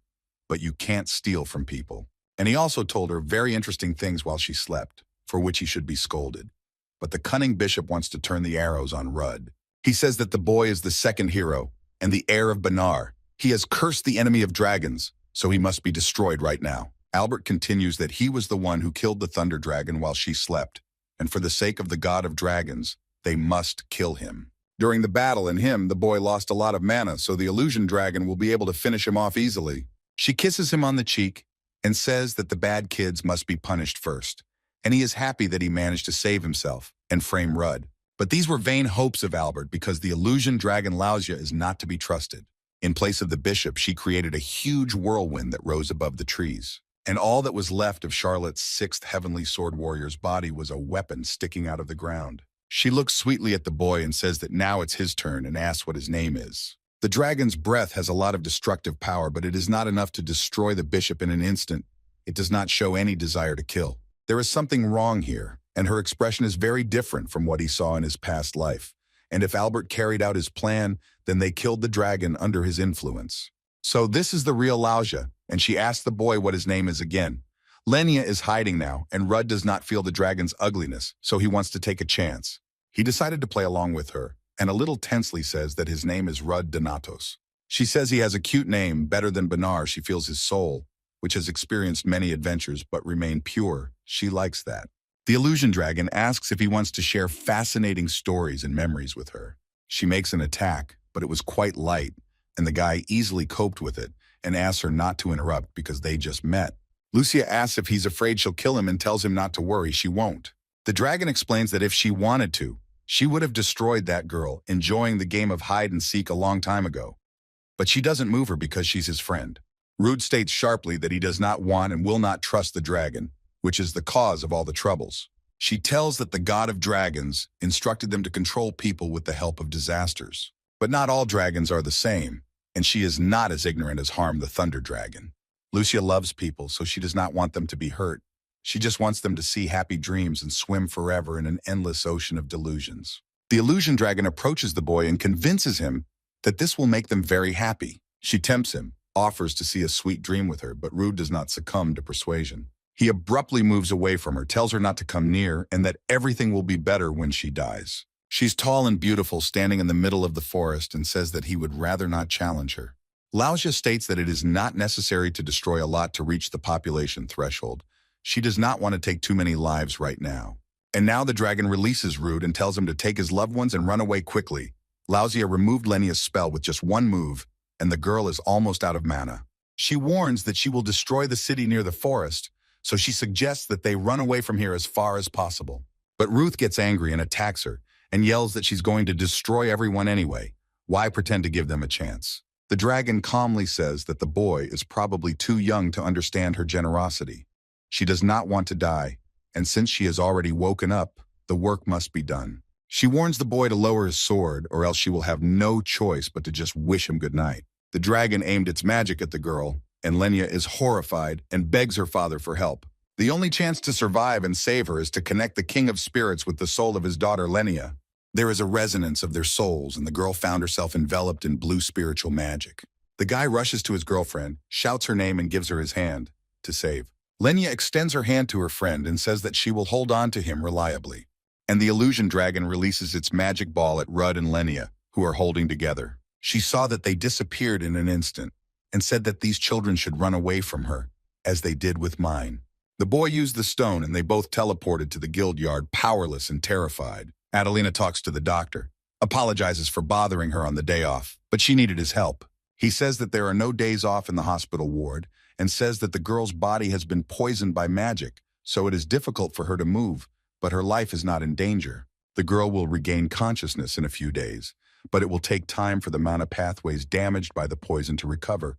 A: But you can't steal from people. And he also told her very interesting things while she slept, for which he should be scolded. But the cunning bishop wants to turn the arrows on Rudd. He says that the boy is the second hero and the heir of Benar. He has cursed the enemy of dragons, so he must be destroyed right now. Albert continues that he was the one who killed the thunder dragon while she slept, and for the sake of the god of dragons, they must kill him. During the battle in him, the boy lost a lot of mana, so the illusion dragon will be able to finish him off easily. She kisses him on the cheek and says that the bad kids must be punished first, and he is happy that he managed to save himself and frame Rudd. But these were vain hopes of Albert because the illusion dragon Laojia is not to be trusted. In place of the bishop, she created a huge whirlwind that rose above the trees. And all that was left of Charlotte's sixth heavenly sword warrior's body was a weapon sticking out of the ground. She looks sweetly at the boy and says that now it's his turn and asks what his name is. The dragon's breath has a lot of destructive power, but it is not enough to destroy the bishop in an instant. It does not show any desire to kill. There is something wrong here, and her expression is very different from what he saw in his past life. And if Albert carried out his plan, then they killed the dragon under his influence. So this is the real Laojia, and she asks the boy what his name is again. Lenya is hiding now, and Rudd does not feel the dragon's ugliness, so he wants to take a chance. He decided to play along with her, and a little tensely says that his name is Rudd Donatos. She says he has a cute name, better than Benar. She feels his soul, which has experienced many adventures but remained pure. She likes that. The illusion dragon asks if he wants to share fascinating stories and memories with her. She makes an attack, but it was quite light, and the guy easily coped with it and asks her not to interrupt because they just met. Lucia asks if he's afraid she'll kill him and tells him not to worry, she won't. The dragon explains that if she wanted to, she would have destroyed that girl, enjoying the game of hide and seek a long time ago. But she doesn't move her because she's his friend. Rude states sharply that he does not want and will not trust the dragon, which is the cause of all the troubles. She tells that the god of dragons instructed them to control people with the help of disasters. But not all dragons are the same, and she is not as ignorant as Harm the thunder dragon. Lucia loves people, so she does not want them to be hurt. She just wants them to see happy dreams and swim forever in an endless ocean of delusions. The illusion dragon approaches the boy and convinces him that this will make them very happy. She tempts him, offers to see a sweet dream with her, but Rude does not succumb to persuasion. He abruptly moves away from her, tells her not to come near, and that everything will be better when she dies. She's tall and beautiful, standing in the middle of the forest, and says that he would rather not challenge her. Laojia states that it is not necessary to destroy a lot to reach the population threshold. She does not want to take too many lives right now. And now the dragon releases Rude and tells him to take his loved ones and run away quickly. Laojia removed Lenya's spell with just one move, and the girl is almost out of mana. She warns that she will destroy the city near the forest, so she suggests that they run away from here as far as possible. But Ruth gets angry and attacks her, and yells that she's going to destroy everyone anyway. Why pretend to give them a chance? The dragon calmly says that the boy is probably too young to understand her generosity. She does not want to die, and since she has already woken up, the work must be done. She warns the boy to lower his sword, or else she will have no choice but to just wish him good night. The dragon aimed its magic at the girl, and Lenya is horrified and begs her father for help. The only chance to survive and save her is to connect the king of spirits with the soul of his daughter Lenya. There is a resonance of their souls, and the girl found herself enveloped in blue spiritual magic. The guy rushes to his girlfriend, shouts her name, and gives her his hand to save. Lenya extends her hand to her friend and says that she will hold on to him reliably. And the illusion dragon releases its magic ball at Rudd and Lenya, who are holding together. She saw that they disappeared in an instant and said that these children should run away from her, as they did with mine. The boy used the stone and they both teleported to the guild yard, powerless and terrified. Adelina talks to the doctor, apologizes for bothering her on the day off, but she needed his help. He says that there are no days off in the hospital ward, and says that the girl's body has been poisoned by magic, so it is difficult for her to move, but her life is not in danger. The girl will regain consciousness in a few days, but it will take time for the mana pathways damaged by the poison to recover,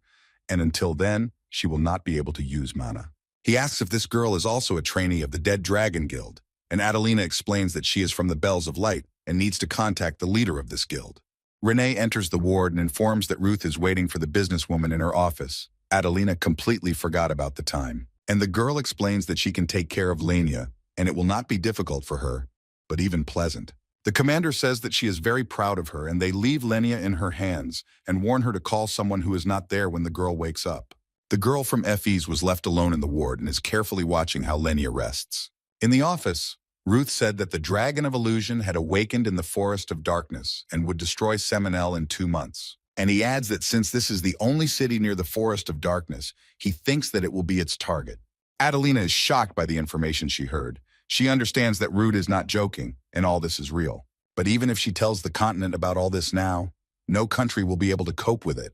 A: and until then, she will not be able to use mana. He asks if this girl is also a trainee of the Dead Dragon Guild, and Adelina explains that she is from the Bells of Light and needs to contact the leader of this guild. Renee enters the ward and informs that Ruth is waiting for the businesswoman in her office. Adelina completely forgot about the time, and the girl explains that she can take care of Lania, and it will not be difficult for her, but even pleasant. The commander says that she is very proud of her, and they leave Lenia in her hands and warn her to call someone who is not there when the girl wakes up. The girl from FE's was left alone in the ward and is carefully watching how Lenia rests. In the office, Ruth said that the Dragon of Illusion had awakened in the Forest of Darkness and would destroy Seminel in 2 months. And he adds that since this is the only city near the Forest of Darkness, he thinks that it will be its target. Adelina is shocked by the information she heard. She understands that Ruth is not joking, and all this is real. But even if she tells the continent about all this now, no country will be able to cope with it.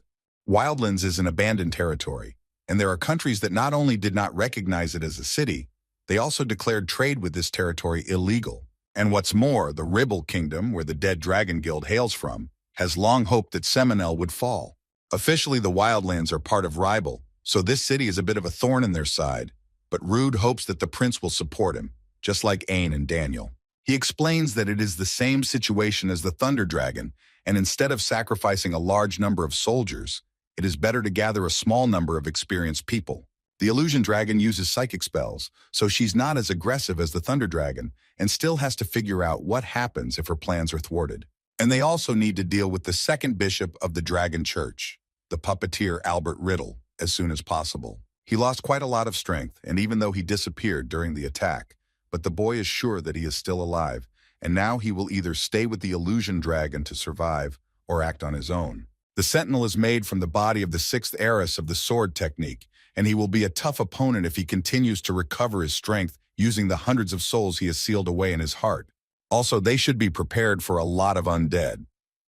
A: Wildlands is an abandoned territory, and there are countries that not only did not recognize it as a city, they also declared trade with this territory illegal. And what's more, the Ribble Kingdom, where the Dead Dragon Guild hails from, has long hoped that Seminel would fall. Officially, the Wildlands are part of Ribble, so this city is a bit of a thorn in their side, but Rude hopes that the prince will support him, just like Ain and Daniel. He explains that it is the same situation as the Thunder Dragon, and instead of sacrificing a large number of soldiers, it is better to gather a small number of experienced people. The Illusion Dragon uses psychic spells, so she's not as aggressive as the Thunder Dragon and still has to figure out what happens if her plans are thwarted. And they also need to deal with the second bishop of the Dragon Church, the puppeteer Albert Riddle, as soon as possible. He lost quite a lot of strength, and even though he disappeared during the attack, but the boy is sure that he is still alive, and now he will either stay with the Illusion Dragon to survive or act on his own. The Sentinel is made from the body of the 6th heiress of the sword technique, and he will be a tough opponent if he continues to recover his strength using the hundreds of souls he has sealed away in his heart. Also, they should be prepared for a lot of undead.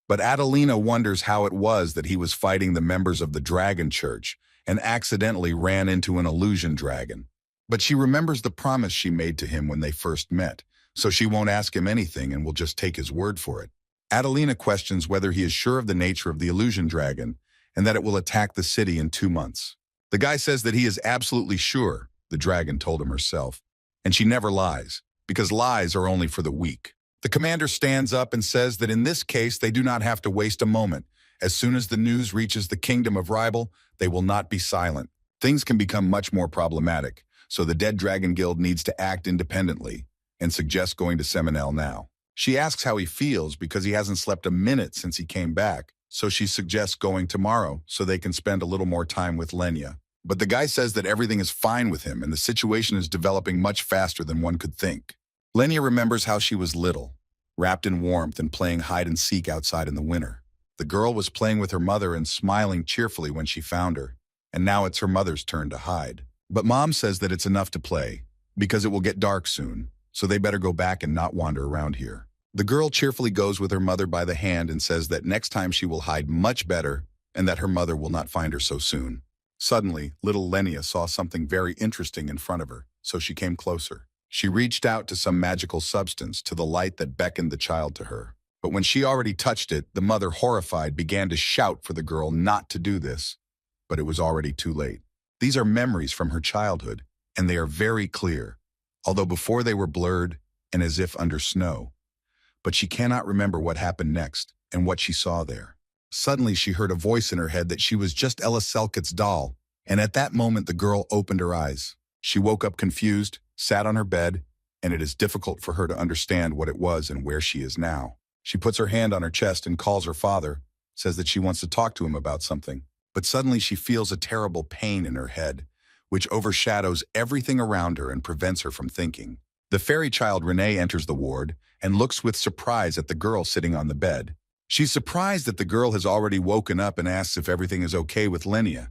A: But Adelina wonders how it was that he was fighting the members of the Dragon Church and accidentally ran into an illusion dragon. But she remembers the promise she made to him when they first met, so she won't ask him anything and will just take his word for it. Adelina questions whether he is sure of the nature of the illusion dragon and that it will attack the city in 2 months. The guy says that he is absolutely sure, the dragon told him herself, and she never lies, because lies are only for the weak. The commander stands up and says that in this case they do not have to waste a moment. As soon as the news reaches the kingdom of Ribble, they will not be silent. Things can become much more problematic, so the Dead Dragon Guild needs to act independently and suggests going to Seminel now. She asks how he feels because he hasn't slept a minute since he came back, so she suggests going tomorrow so they can spend a little more time with Lenia. But the guy says that everything is fine with him and the situation is developing much faster than one could think. Lenia remembers how she was little, wrapped in warmth and playing hide-and-seek outside in the winter. The girl was playing with her mother and smiling cheerfully when she found her, and now it's her mother's turn to hide. But Mom says that it's enough to play, because it will get dark soon, so they better go back and not wander around here. The girl cheerfully goes with her mother by the hand and says that next time she will hide much better and that her mother will not find her so soon. Suddenly, little Lenia saw something very interesting in front of her, so she came closer. She reached out to some magical substance, to the light that beckoned the child to her. But when she already touched it, the mother, horrified, began to shout for the girl not to do this. But it was already too late. These are memories from her childhood, and they are very clear, although before they were blurred and as if under snow. But she cannot remember what happened next and what she saw there. Suddenly she heard a voice in her head that she was just Ella Selket's doll, and at that moment the girl opened her eyes. She woke up confused, sat on her bed, and it is difficult for her to understand what it was and where she is now. She puts her hand on her chest and calls her father, says that she wants to talk to him about something. But suddenly she feels a terrible pain in her head, which overshadows everything around her and prevents her from thinking. The fairy child Renee enters the ward and looks with surprise at the girl sitting on the bed. She's surprised that the girl has already woken up and asks if everything is okay with Lenia.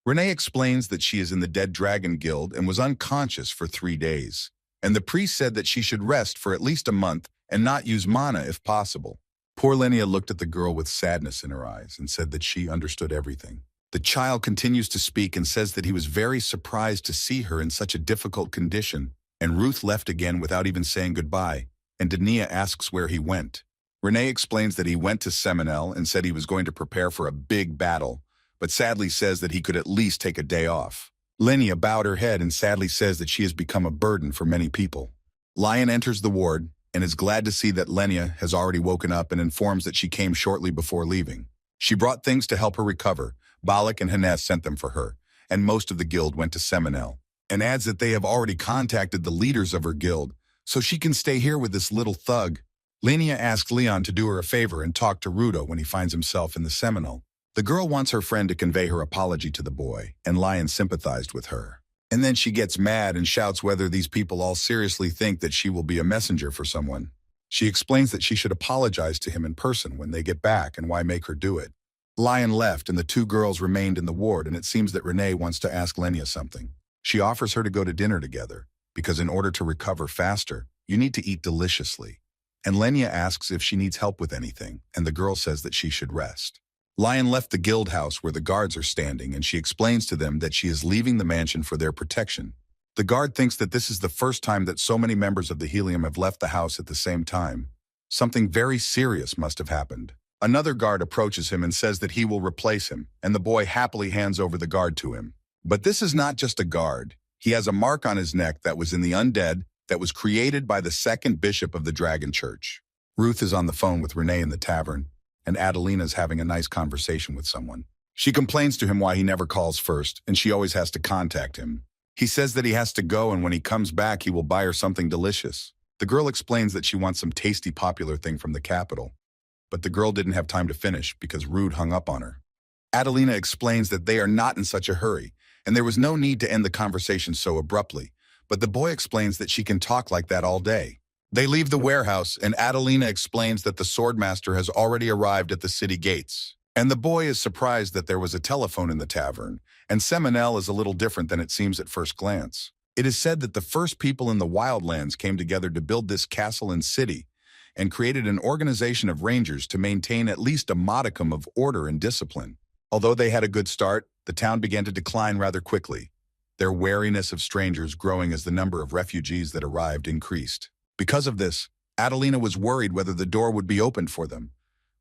A: Renee explains that she is in the Dead Dragon Guild and was unconscious for 3 days, and the priest said that she should rest for at least a month and not use mana if possible. Poor Lenia looked at the girl with sadness in her eyes and said that she understood everything. The child continues to speak and says that he was very surprised to see her in such a difficult condition, and Ruth left again without even saying goodbye, and Dania asks where he went. Renee explains that he went to Seminel and said he was going to prepare for a big battle, but sadly says that he could at least take a day off. Linnea bowed her head and sadly says that she has become a burden for many people. Lion enters the ward and is glad to see that Linnea has already woken up and informs that she came shortly before leaving. She brought things to help her recover. Balak and Hannes sent them for her, and most of the guild went to Seminel, and adds that they have already contacted the leaders of her guild, so she can stay here with this little thug. Linnea asks Leon to do her a favor and talk to Rudo when he finds himself in the Seminole. The girl wants her friend to convey her apology to the boy, and Lion sympathized with her. And then she gets mad and shouts whether these people all seriously think that she will be a messenger for someone. She explains that she should apologize to him in person when they get back and why make her do it. Lion left and the two girls remained in the ward, and it seems that Renee wants to ask Linnea something. She offers her to go to dinner together, because in order to recover faster, you need to eat deliciously. And Linnea asks if she needs help with anything, and the girl says that she should rest. Lion left the guild house where the guards are standing, and she explains to them that she is leaving the mansion for their protection. The guard thinks that this is the first time that so many members of the Helium have left the house at the same time. Something very serious must have happened. Another guard approaches him and says that he will replace him, and the boy happily hands over the guard to him. But this is not just a guard. He has a mark on his neck that was in the undead that was created by the second bishop of the Dragon Church. Ruth is on the phone with Renee in the tavern, and Adelina is having a nice conversation with someone. She complains to him why he never calls first, and she always has to contact him. He says that he has to go, and when he comes back, he will buy her something delicious. The girl explains that she wants some tasty popular thing from the capital, but the girl didn't have time to finish because Rude hung up on her. Adelina explains that they are not in such a hurry, and there was no need to end the conversation so abruptly, but the boy explains that she can talk like that all day. They leave the warehouse, and Adelina explains that the swordmaster has already arrived at the city gates. And the boy is surprised that there was a telephone in the tavern, and Seminel is a little different than it seems at first glance. It is said that the first people in the wildlands came together to build this castle and city, and created an organization of rangers to maintain at least a modicum of order and discipline. Although they had a good start, the town began to decline rather quickly, their wariness of strangers growing as the number of refugees that arrived increased. Because of this, Adelina was worried whether the door would be opened for them,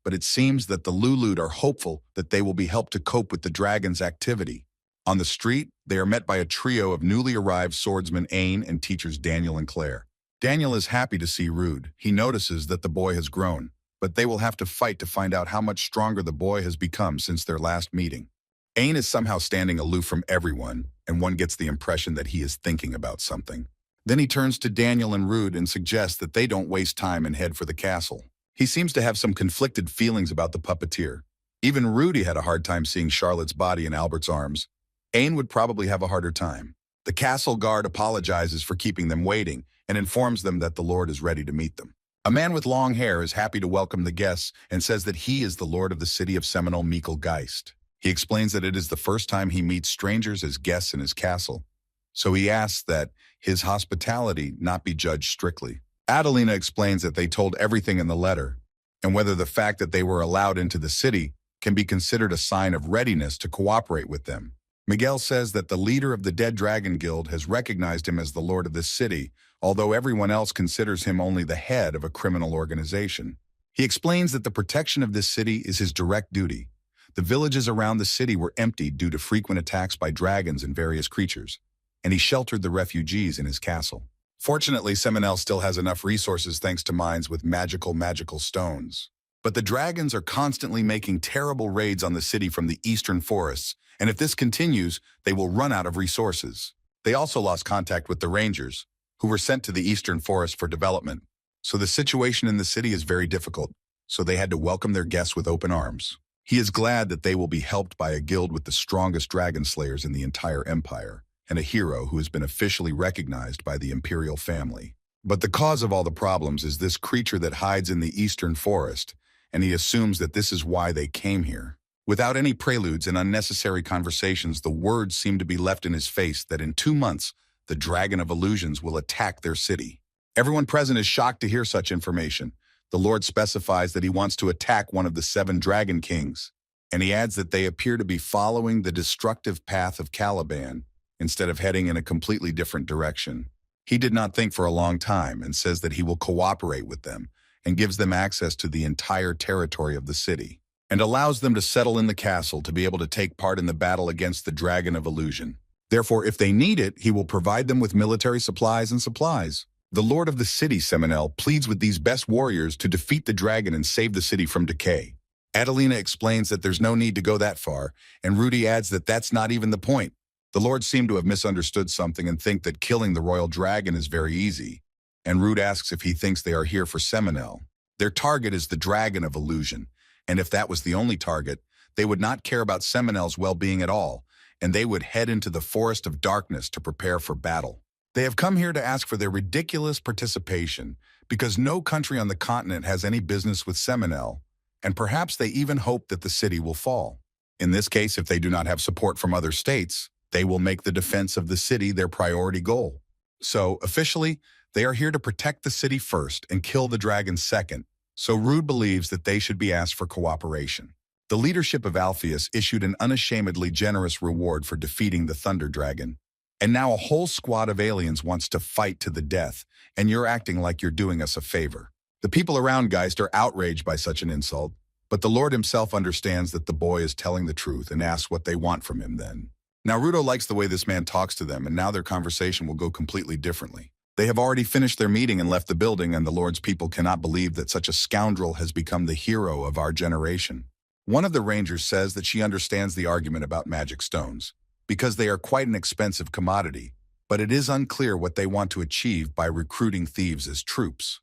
A: but it seems that the Lulud are hopeful that they will be helped to cope with the dragon's activity. On the street, they are met by a trio of newly arrived swordsmen Ain and teachers Daniel and Claire. Daniel is happy to see Rude. He notices that the boy has grown, but they will have to fight to find out how much stronger the boy has become since their last meeting. Ain is somehow standing aloof from everyone, and one gets the impression that he is thinking about something. Then he turns to Daniel and Rude and suggests that they don't waste time and head for the castle. He seems to have some conflicted feelings about the puppeteer. Even Rudy had a hard time seeing Charlotte's body in Albert's arms. Ain would probably have a harder time. The castle guard apologizes for keeping them waiting and informs them that the Lord is ready to meet them. A man with long hair is happy to welcome the guests and says that he is the Lord of the city of Seminole Mikkel Geist. He explains that it is the first time he meets strangers as guests in his castle, so he asks that his hospitality not be judged strictly. Adelina explains that they told everything in the letter, and whether the fact that they were allowed into the city can be considered a sign of readiness to cooperate with them. Miguel says that the leader of the Dead Dragon Guild has recognized him as the lord of this city, although everyone else considers him only the head of a criminal organization. He explains that the protection of this city is his direct duty. The villages around the city were emptied due to frequent attacks by dragons and various creatures, and he sheltered the refugees in his castle. Fortunately, Seminel still has enough resources thanks to mines with magical stones. But the dragons are constantly making terrible raids on the city from the eastern forests, and if this continues, they will run out of resources. They also lost contact with the rangers, who were sent to the eastern forest for development. So the situation in the city is very difficult, so they had to welcome their guests with open arms. He is glad that they will be helped by a guild with the strongest dragon slayers in the entire empire, and a hero who has been officially recognized by the imperial family. But the cause of all the problems is this creature that hides in the eastern forest, and he assumes that this is why they came here. Without any preludes and unnecessary conversations, the words seem to be left in his face that in 2 months, the Dragon of Illusions will attack their city. Everyone present is shocked to hear such information. The Lord specifies that he wants to attack one of the 7 Dragon Kings, and he adds that they appear to be following the destructive path of Caliban instead of heading in a completely different direction. He did not think for a long time and says that he will cooperate with them and gives them access to the entire territory of the city, and allows them to settle in the castle to be able to take part in the battle against the Dragon of Illusion. Therefore, if they need it, he will provide them with military supplies and supplies. The Lord of the City, Seminel, pleads with these best warriors to defeat the dragon and save the city from decay. Adelina explains that there's no need to go that far, and Rudy adds that that's not even the point. The Lord seem to have misunderstood something and think that killing the royal dragon is very easy, and Rude asks if he thinks they are here for Seminel. Their target is the Dragon of Illusion, and if that was the only target, they would not care about Seminel's well-being at all, and they would head into the Forest of Darkness to prepare for battle. They have come here to ask for their ridiculous participation because no country on the continent has any business with Seminel, and perhaps they even hope that the city will fall. In this case, if they do not have support from other states, they will make the defense of the city their priority goal. So, officially, they are here to protect the city first and kill the dragon second, so Rude believes that they should be asked for cooperation. The leadership of Alpheus issued an unashamedly generous reward for defeating the Thunder Dragon, and now a whole squad of aliens wants to fight to the death, and you're acting like you're doing us a favor. The people around Geist are outraged by such an insult, but the Lord himself understands that the boy is telling the truth and asks what they want from him then. Now Rudo likes the way this man talks to them, and now their conversation will go completely differently. They have already finished their meeting and left the building, and the Lord's people cannot believe that such a scoundrel has become the hero of our generation. One of the rangers says that she understands the argument about magic stones, because they are quite an expensive commodity, but it is unclear what they want to achieve by recruiting thieves as troops.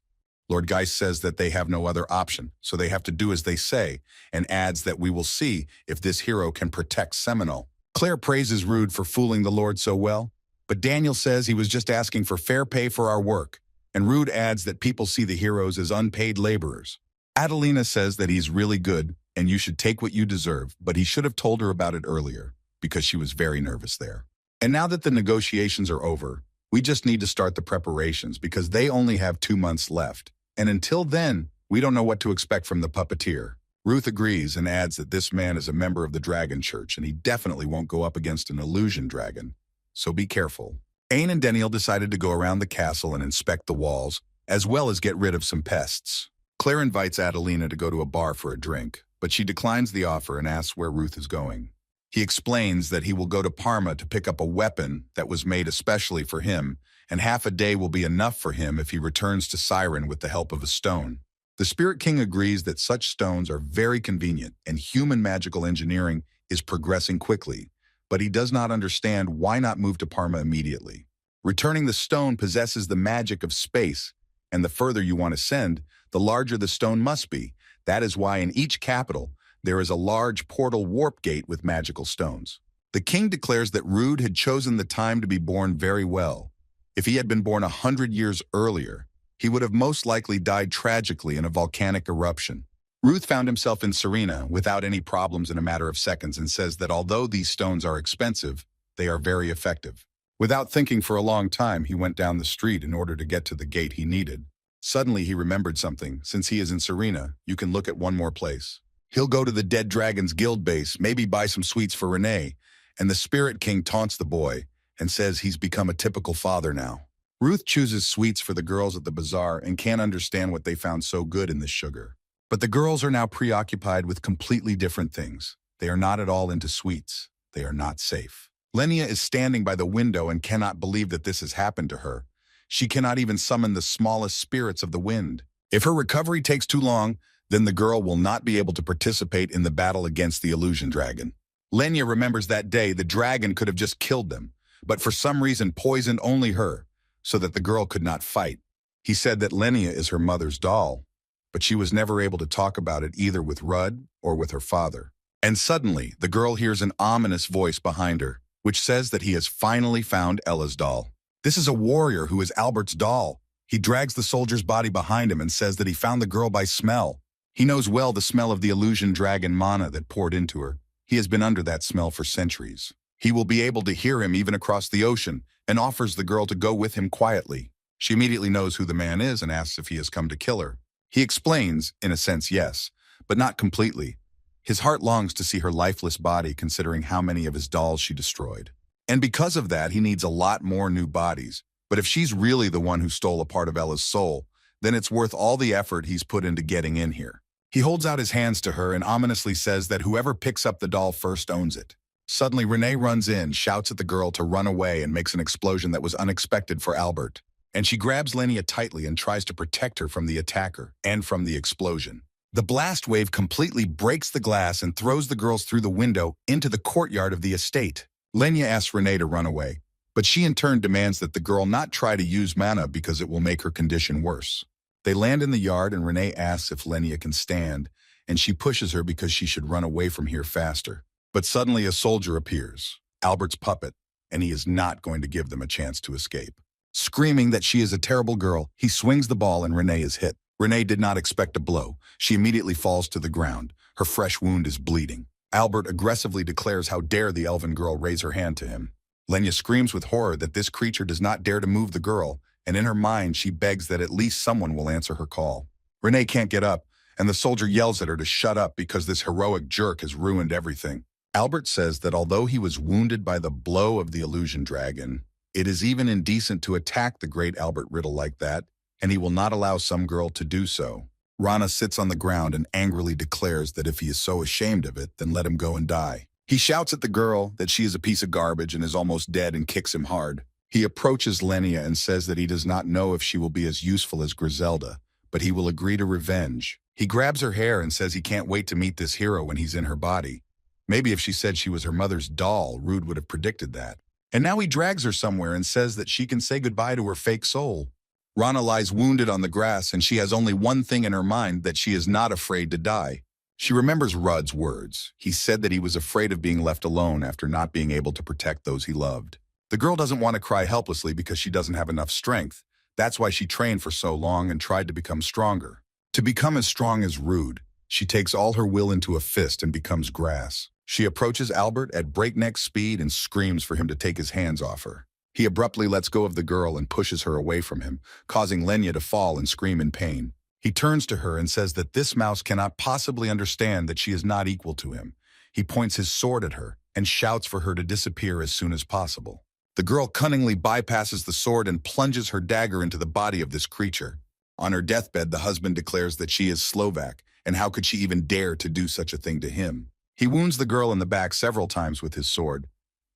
A: Lord Geist says that they have no other option, so they have to do as they say, and adds that we will see if this hero can protect Seminole. Claire praises Rude for fooling the Lord so well, but Daniel says he was just asking for fair pay for our work, and Rude adds that people see the heroes as unpaid laborers. Adelina says that he's really good, and you should take what you deserve, but he should have told her about it earlier, because she was very nervous there. And now that the negotiations are over, we just need to start the preparations because they only have 2 months left. And until then, we don't know what to expect from the puppeteer. Ruth agrees and adds that this man is a member of the Dragon Church and he definitely won't go up against an illusion dragon. So be careful. Ain and Daniel decided to go around the castle and inspect the walls, as well as get rid of some pests. Claire invites Adelina to go to a bar for a drink, but she declines the offer and asks where Ruth is going. He explains that he will go to Parma to pick up a weapon that was made especially for him, and half a day will be enough for him if he returns to Siren with the help of a stone. The Spirit King agrees that such stones are very convenient and human magical engineering is progressing quickly, but he does not understand why not move to Parma immediately. Returning the stone possesses the magic of space, and the further you want to send, the larger the stone must be. That is why in each capital, there is a large portal warp gate with magical stones. The king declares that Rude had chosen the time to be born very well. If he had been born 100 years earlier, he would have most likely died tragically in a volcanic eruption. Ruth found himself in Serena without any problems in a matter of seconds and says that although these stones are expensive, they are very effective. Without thinking for a long time, he went down the street in order to get to the gate he needed. Suddenly he remembered something. Since he is in Serena, you can look at one more place. He'll go to the Dead Dragon's guild base, maybe buy some sweets for Renee, and the Spirit King taunts the boy and says he's become a typical father now. Ruth chooses sweets for the girls at the bazaar and can't understand what they found so good in this sugar. But the girls are now preoccupied with completely different things. They are not at all into sweets. They are not safe. Lenia is standing by the window and cannot believe that this has happened to her. She cannot even summon the smallest spirits of the wind. If her recovery takes too long, then the girl will not be able to participate in the battle against the illusion dragon. Lenia remembers that day the dragon could have just killed them, but for some reason poisoned only her, so that the girl could not fight. He said that Lenia is her mother's doll, but she was never able to talk about it either with Rudd or with her father. And suddenly, the girl hears an ominous voice behind her, which says that he has finally found Ella's doll. This is a warrior who is Albert's doll. He drags the soldier's body behind him and says that he found the girl by smell. He knows well the smell of the illusion dragon mana that poured into her. He has been under that smell for centuries. He will be able to hear him even across the ocean and offers the girl to go with him quietly. She immediately knows who the man is and asks if he has come to kill her. He explains, in a sense, yes, but not completely. His heart longs to see her lifeless body considering how many of his dolls she destroyed. And because of that, he needs a lot more new bodies. But if she's really the one who stole a part of Ella's soul, then it's worth all the effort he's put into getting in here. He holds out his hands to her and ominously says that whoever picks up the doll first owns it. Suddenly, Renee runs in, shouts at the girl to run away, and makes an explosion that was unexpected for Albert. And she grabs Lenya tightly and tries to protect her from the attacker and from the explosion. The blast wave completely breaks the glass and throws the girls through the window into the courtyard of the estate. Lenya asks Renee to run away, but she in turn demands that the girl not try to use mana because it will make her condition worse. They land in the yard and Renee asks if Lenya can stand, and she pushes her because she should run away from here faster. But suddenly a soldier appears, Albert's puppet, and he is not going to give them a chance to escape. Screaming that she is a terrible girl, he swings the ball and Renee is hit. Renee did not expect a blow. She immediately falls to the ground. Her fresh wound is bleeding. Albert aggressively declares how dare the elven girl raise her hand to him. Lenya screams with horror that this creature does not dare to move the girl, and in her mind she begs that at least someone will answer her call. Renee can't get up, and the soldier yells at her to shut up because this heroic jerk has ruined everything. Albert says that although he was wounded by the blow of the illusion dragon, it is even indecent to attack the great Albert Riddle like that, and he will not allow some girl to do so. Rana sits on the ground and angrily declares that if he is so ashamed of it, then let him go and die. He shouts at the girl that she is a piece of garbage and is almost dead and kicks him hard. He approaches Lenya and says that he does not know if she will be as useful as Griselda, but he will agree to revenge. He grabs her hair and says he can't wait to meet this hero when he's in her body. Maybe if she said she was her mother's doll, Rude would have predicted that. And now he drags her somewhere and says that she can say goodbye to her fake soul. Rana lies wounded on the grass and she has only one thing in her mind, that she is not afraid to die. She remembers Rudd's words. He said that he was afraid of being left alone after not being able to protect those he loved. The girl doesn't want to cry helplessly because she doesn't have enough strength. That's why she trained for so long and tried to become stronger. To become as strong as Rude, she takes all her will into a fist and becomes grass. She approaches Albert at breakneck speed and screams for him to take his hands off her. He abruptly lets go of the girl and pushes her away from him, causing Lenya to fall and scream in pain. He turns to her and says that this mouse cannot possibly understand that she is not equal to him. He points his sword at her and shouts for her to disappear as soon as possible. The girl cunningly bypasses the sword and plunges her dagger into the body of this creature. On her deathbed, the husband declares that she is Slovak, and how could she even dare to do such a thing to him? He wounds the girl in the back several times with his sword,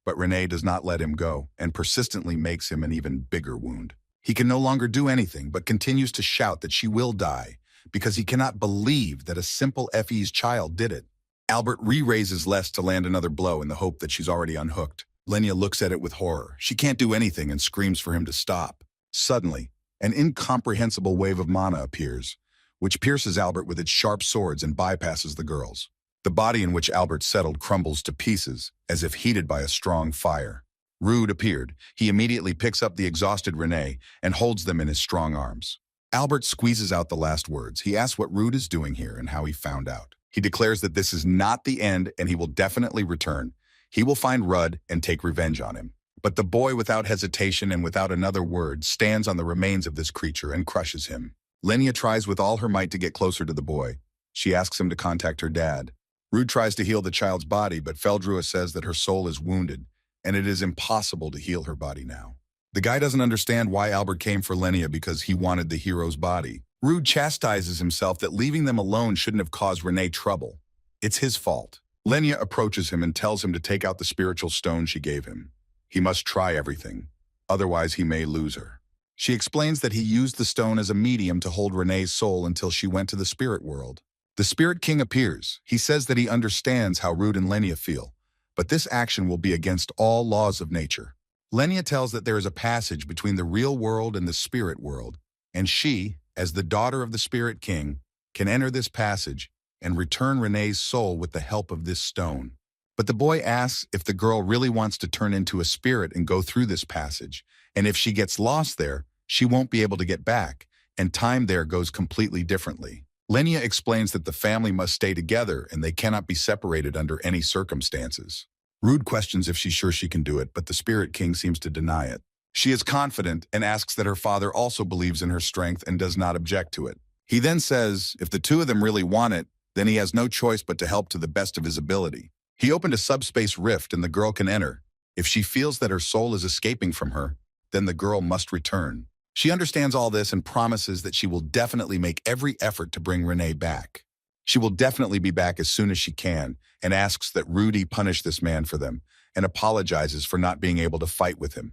A: but Renee does not let him go and persistently makes him an even bigger wound. He can no longer do anything but continues to shout that she will die because he cannot believe that a simple FE's child did it. Albert re-raises Les to land another blow in the hope that she's already unhooked. Lenya looks at it with horror. She can't do anything and screams for him to stop. Suddenly, an incomprehensible wave of mana appears, which pierces Albert with its sharp swords and bypasses the girls. The body in which Albert settled crumbles to pieces, as if heated by a strong fire. Rude appeared. He immediately picks up the exhausted Renee and holds them in his strong arms. Albert squeezes out the last words. He asks what Rude is doing here and how he found out. He declares that this is not the end and he will definitely return. He will find Rudd and take revenge on him. But the boy, without hesitation and without another word, stands on the remains of this creature and crushes him. Lenya tries with all her might to get closer to the boy. She asks him to contact her dad. Rude tries to heal the child's body, but Feldrua says that her soul is wounded, and it is impossible to heal her body now. The guy doesn't understand why Albert came for Lenya because he wanted the hero's body. Rude chastises himself that leaving them alone shouldn't have caused Renee trouble. It's his fault. Lenya approaches him and tells him to take out the spiritual stone she gave him. He must try everything, otherwise he may lose her. She explains that he used the stone as a medium to hold Renee's soul until she went to the spirit world. The Spirit King appears. He says that he understands how Rude and Lenya feel, but this action will be against all laws of nature. Lenya tells that there is a passage between the real world and the spirit world, and she, as the daughter of the Spirit King, can enter this passage and return Renee's soul with the help of this stone. But the boy asks if the girl really wants to turn into a spirit and go through this passage, and if she gets lost there, she won't be able to get back, and time there goes completely differently. Lenya explains that the family must stay together and they cannot be separated under any circumstances. Rude questions if she's sure she can do it, but the Spirit King seems to deny it. She is confident and asks that her father also believes in her strength and does not object to it. He then says if the two of them really want it, then he has no choice but to help to the best of his ability. He opened a subspace rift and the girl can enter. If she feels that her soul is escaping from her, then the girl must return. She understands all this and promises that she will definitely make every effort to bring Renee back. She will definitely be back as soon as she can and asks that Rudy punish this man for them and apologizes for not being able to fight with him.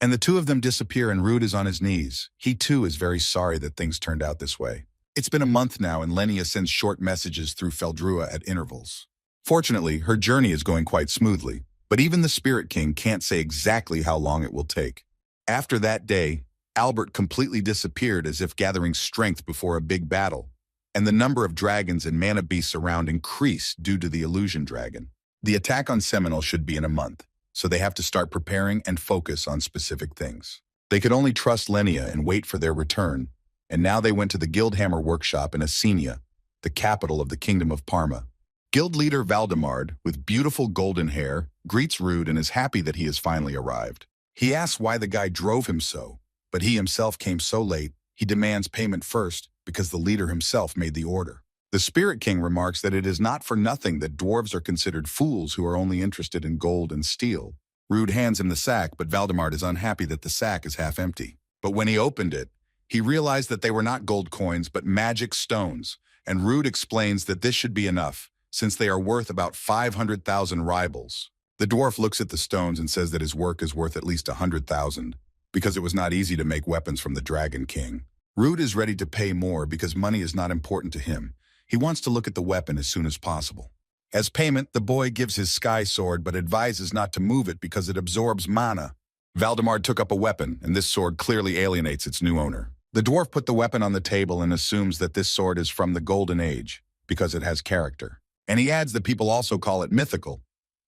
A: And the two of them disappear and Rude is on his knees. He too is very sorry that things turned out this way. It's been a month now and Lenia sends short messages through Feldrua at intervals. Fortunately, her journey is going quite smoothly, but even the Spirit King can't say exactly how long it will take. After that day, Albert completely disappeared as if gathering strength before a big battle, and the number of dragons and mana beasts around increased due to the illusion dragon. The attack on Seminole should be in a month, so they have to start preparing and focus on specific things. They could only trust Lenia and wait for their return, and now they went to the Guildhammer workshop in Asenia, the capital of the Kingdom of Parma. Guild leader Valdemard, with beautiful golden hair, greets Rude and is happy that he has finally arrived. He asks why the guy drove him so, but he himself came so late, he demands payment first because the leader himself made the order. The Spirit King remarks that it is not for nothing that dwarves are considered fools who are only interested in gold and steel. Rude hands him the sack, but Valdemard is unhappy that the sack is half empty. But when he opened it, he realized that they were not gold coins but magic stones, and Rude explains that this should be enough, since they are worth about 500,000 ribles. The dwarf looks at the stones and says that his work is worth at least 100,000, because it was not easy to make weapons from the Dragon King. Rude is ready to pay more because money is not important to him. He wants to look at the weapon as soon as possible. As payment, the boy gives his sky sword but advises not to move it because it absorbs mana. Valdemard took up a weapon, and this sword clearly alienates its new owner. The dwarf put the weapon on the table and assumes that this sword is from the Golden Age, because it has character. And he adds that people also call it mythical.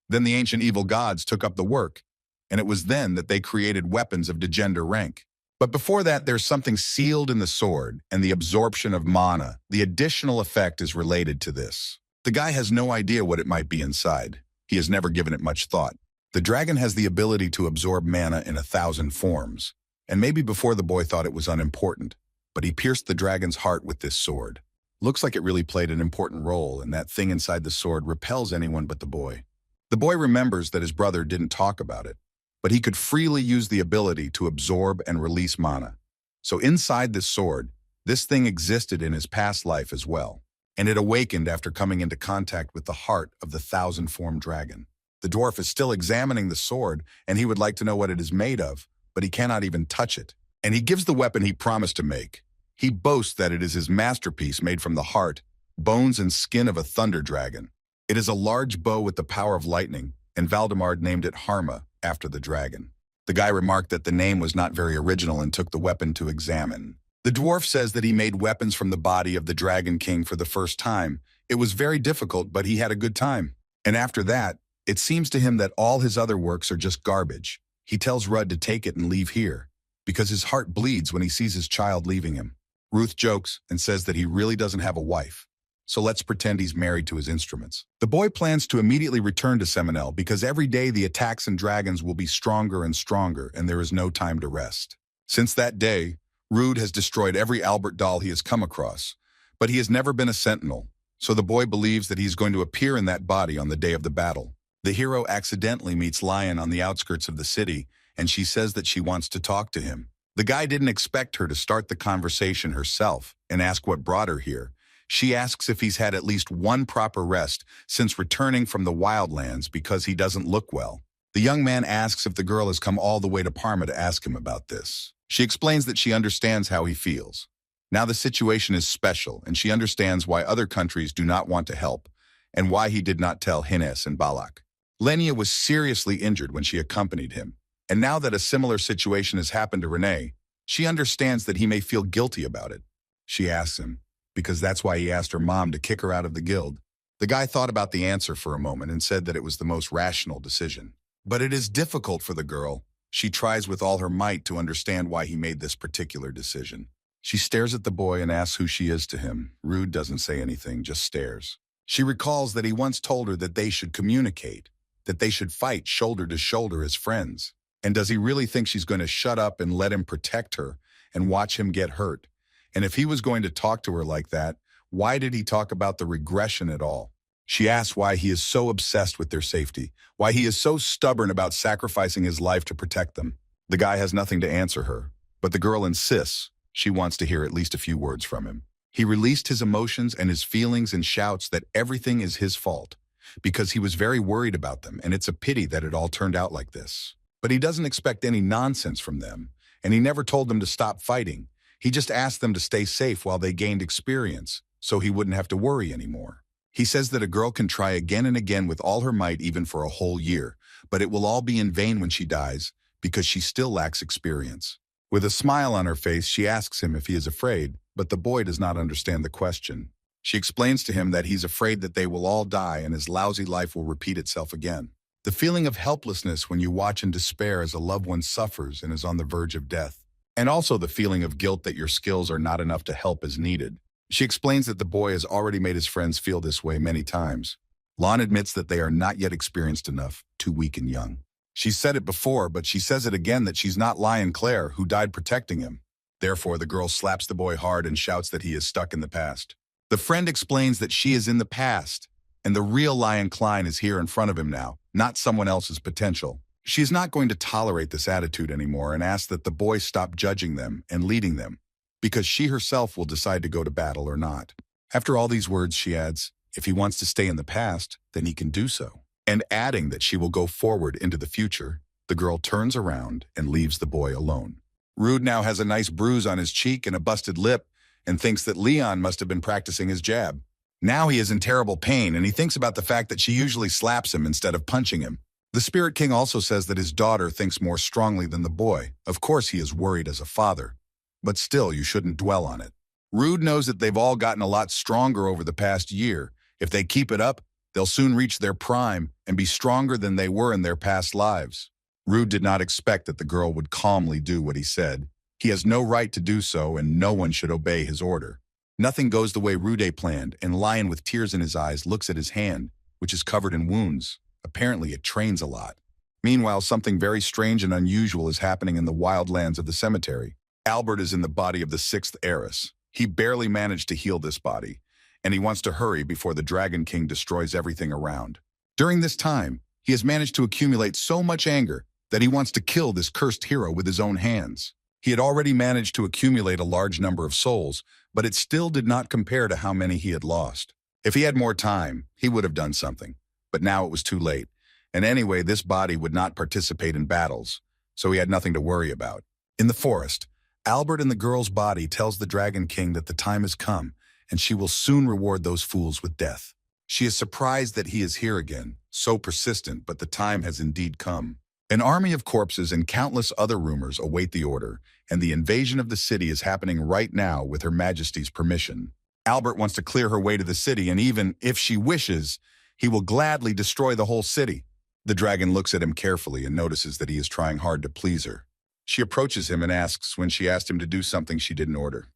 A: Then the ancient evil gods took up the work, and it was then that they created weapons of degender rank. But before that, there's something sealed in the sword, and the absorption of mana. The additional effect is related to this. The guy has no idea what it might be inside. He has never given it much thought. The dragon has the ability to absorb mana in 1,000 forms, and maybe before the boy thought it was unimportant, but he pierced the dragon's heart with this sword. Looks like it really played an important role, and that thing inside the sword repels anyone but the boy. The boy remembers that his brother didn't talk about it, but he could freely use the ability to absorb and release mana. So inside this sword, this thing existed in his past life as well, and it awakened after coming into contact with the heart of the 1,000-form dragon. The dwarf is still examining the sword, and he would like to know what it is made of, but he cannot even touch it. And he gives the weapon he promised to make. He boasts that it is his masterpiece made from the heart, bones, and skin of a thunder dragon. It is a large bow with the power of lightning, and Valdemard named it Harma, after the dragon. The guy remarked that the name was not very original and took the weapon to examine. The dwarf says that he made weapons from the body of the Dragon King for the first time. It was very difficult, but he had a good time. And after that, it seems to him that all his other works are just garbage. He tells Rudd to take it and leave here, because his heart bleeds when he sees his child leaving him. Ruth jokes and says that he really doesn't have a wife. So let's pretend he's married to his instruments. The boy plans to immediately return to Seminole because every day the attacks and dragons will be stronger and stronger and there is no time to rest. Since that day, Rude has destroyed every Albert doll he has come across, but he has never been a sentinel, so the boy believes that he's going to appear in that body on the day of the battle. The hero accidentally meets Lion on the outskirts of the city, and she says that she wants to talk to him. The guy didn't expect her to start the conversation herself and ask what brought her here. She asks if he's had at least one proper rest since returning from the wildlands because he doesn't look well. The young man asks if the girl has come all the way to Parma to ask him about this. She explains that she understands how he feels. Now the situation is special, and she understands why other countries do not want to help, and why he did not tell Hines and Balak. Lenia was seriously injured when she accompanied him, and now that a similar situation has happened to Renee, she understands that he may feel guilty about it. She asks him, because that's why he asked her mom to kick her out of the guild. The guy thought about the answer for a moment and said that it was the most rational decision. But it is difficult for the girl. She tries with all her might to understand why he made this particular decision. She stares at the boy and asks who she is to him. Rude doesn't say anything, just stares. She recalls that he once told her that they should communicate, that they should fight shoulder to shoulder as friends. And does he really think she's going to shut up and let him protect her and watch him get hurt? And if he was going to talk to her like that, why did he talk about the regression at all? She asks why he is so obsessed with their safety, why he is so stubborn about sacrificing his life to protect them. The guy has nothing to answer her, But the girl insists she wants to hear at least a few words from him. He released his emotions and his feelings and shouts that everything is his fault, because he was very worried about them, and it's a pity that it all turned out like this. But he doesn't expect any nonsense from them, and he never told them to stop fighting. He just asked them to stay safe while they gained experience, so he wouldn't have to worry anymore. He says that a girl can try again and again with all her might even for a whole year, but it will all be in vain when she dies, because she still lacks experience. With a smile on her face, she asks him if he is afraid, but the boy does not understand the question. She explains to him that he's afraid that they will all die and his lousy life will repeat itself again. The feeling of helplessness when you watch in despair as a loved one suffers and is on the verge of death. And also the feeling of guilt that your skills are not enough to help as needed. She explains that the boy has already made his friends feel this way many times. Lon admits that they are not yet experienced enough, too weak and young. She's said it before, but she says it again that she's not Lion Claire, who died protecting him. Therefore, the girl slaps the boy hard and shouts that he is stuck in the past. The friend explains that she is in the past, and the real Lion Klein is here in front of him now, not someone else's potential. She is not going to tolerate this attitude anymore and asks that the boy stop judging them and leading them, because she herself will decide to go to battle or not. After all these words, she adds, if he wants to stay in the past, then he can do so. And adding that she will go forward into the future, the girl turns around and leaves the boy alone. Rude now has a nice bruise on his cheek and a busted lip, and thinks that Leon must have been practicing his jab. Now he is in terrible pain, and he thinks about the fact that she usually slaps him instead of punching him. The Spirit King also says that his daughter thinks more strongly than the boy. Of course he is worried as a father, but still you shouldn't dwell on it. Rude knows that they've all gotten a lot stronger over the past year. If they keep it up, they'll soon reach their prime and be stronger than they were in their past lives. Rude did not expect that the girl would calmly do what he said. He has no right to do so, and no one should obey his order. Nothing goes the way Rude planned, and Lion, with tears in his eyes, looks at his hand, which is covered in wounds. Apparently, it trains a lot. Meanwhile, something very strange and unusual is happening in the wildlands of the cemetery. Albert is in the body of the sixth heiress. He barely managed to heal this body, and he wants to hurry before the Dragon King destroys everything around. During this time, he has managed to accumulate so much anger that he wants to kill this cursed hero with his own hands. He had already managed to accumulate a large number of souls, but it still did not compare to how many he had lost. If he had more time, he would have done something, but now it was too late. And anyway, this body would not participate in battles, so he had nothing to worry about. In the forest, Albert in the girl's body tells the Dragon King that the time has come, and she will soon reward those fools with death. She is surprised that he is here again, so persistent, but the time has indeed come. An army of corpses and countless other rumors await the order, and the invasion of the city is happening right now with Her Majesty's permission. Albert wants to clear her way to the city, and even if she wishes, he will gladly destroy the whole city. The dragon looks at him carefully and notices that he is trying hard to please her. She approaches him and asks when she asked him to do something she didn't order.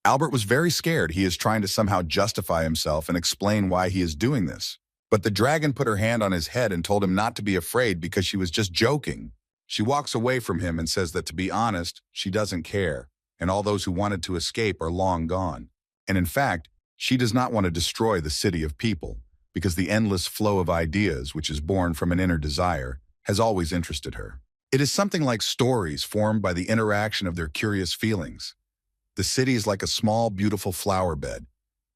A: Albert was very scared. He is trying to somehow justify himself and explain why he is doing this. But the dragon put her hand on his head and told him not to be afraid because she was just joking. She walks away from him and says that, to be honest, she doesn't care, and all those who wanted to escape are long gone. And in fact, she does not want to destroy the city of people, because the endless flow of ideas, which is born from an inner desire, has always interested her. It is something like stories formed by the interaction of their curious feelings. The city is like a small, beautiful flower bed,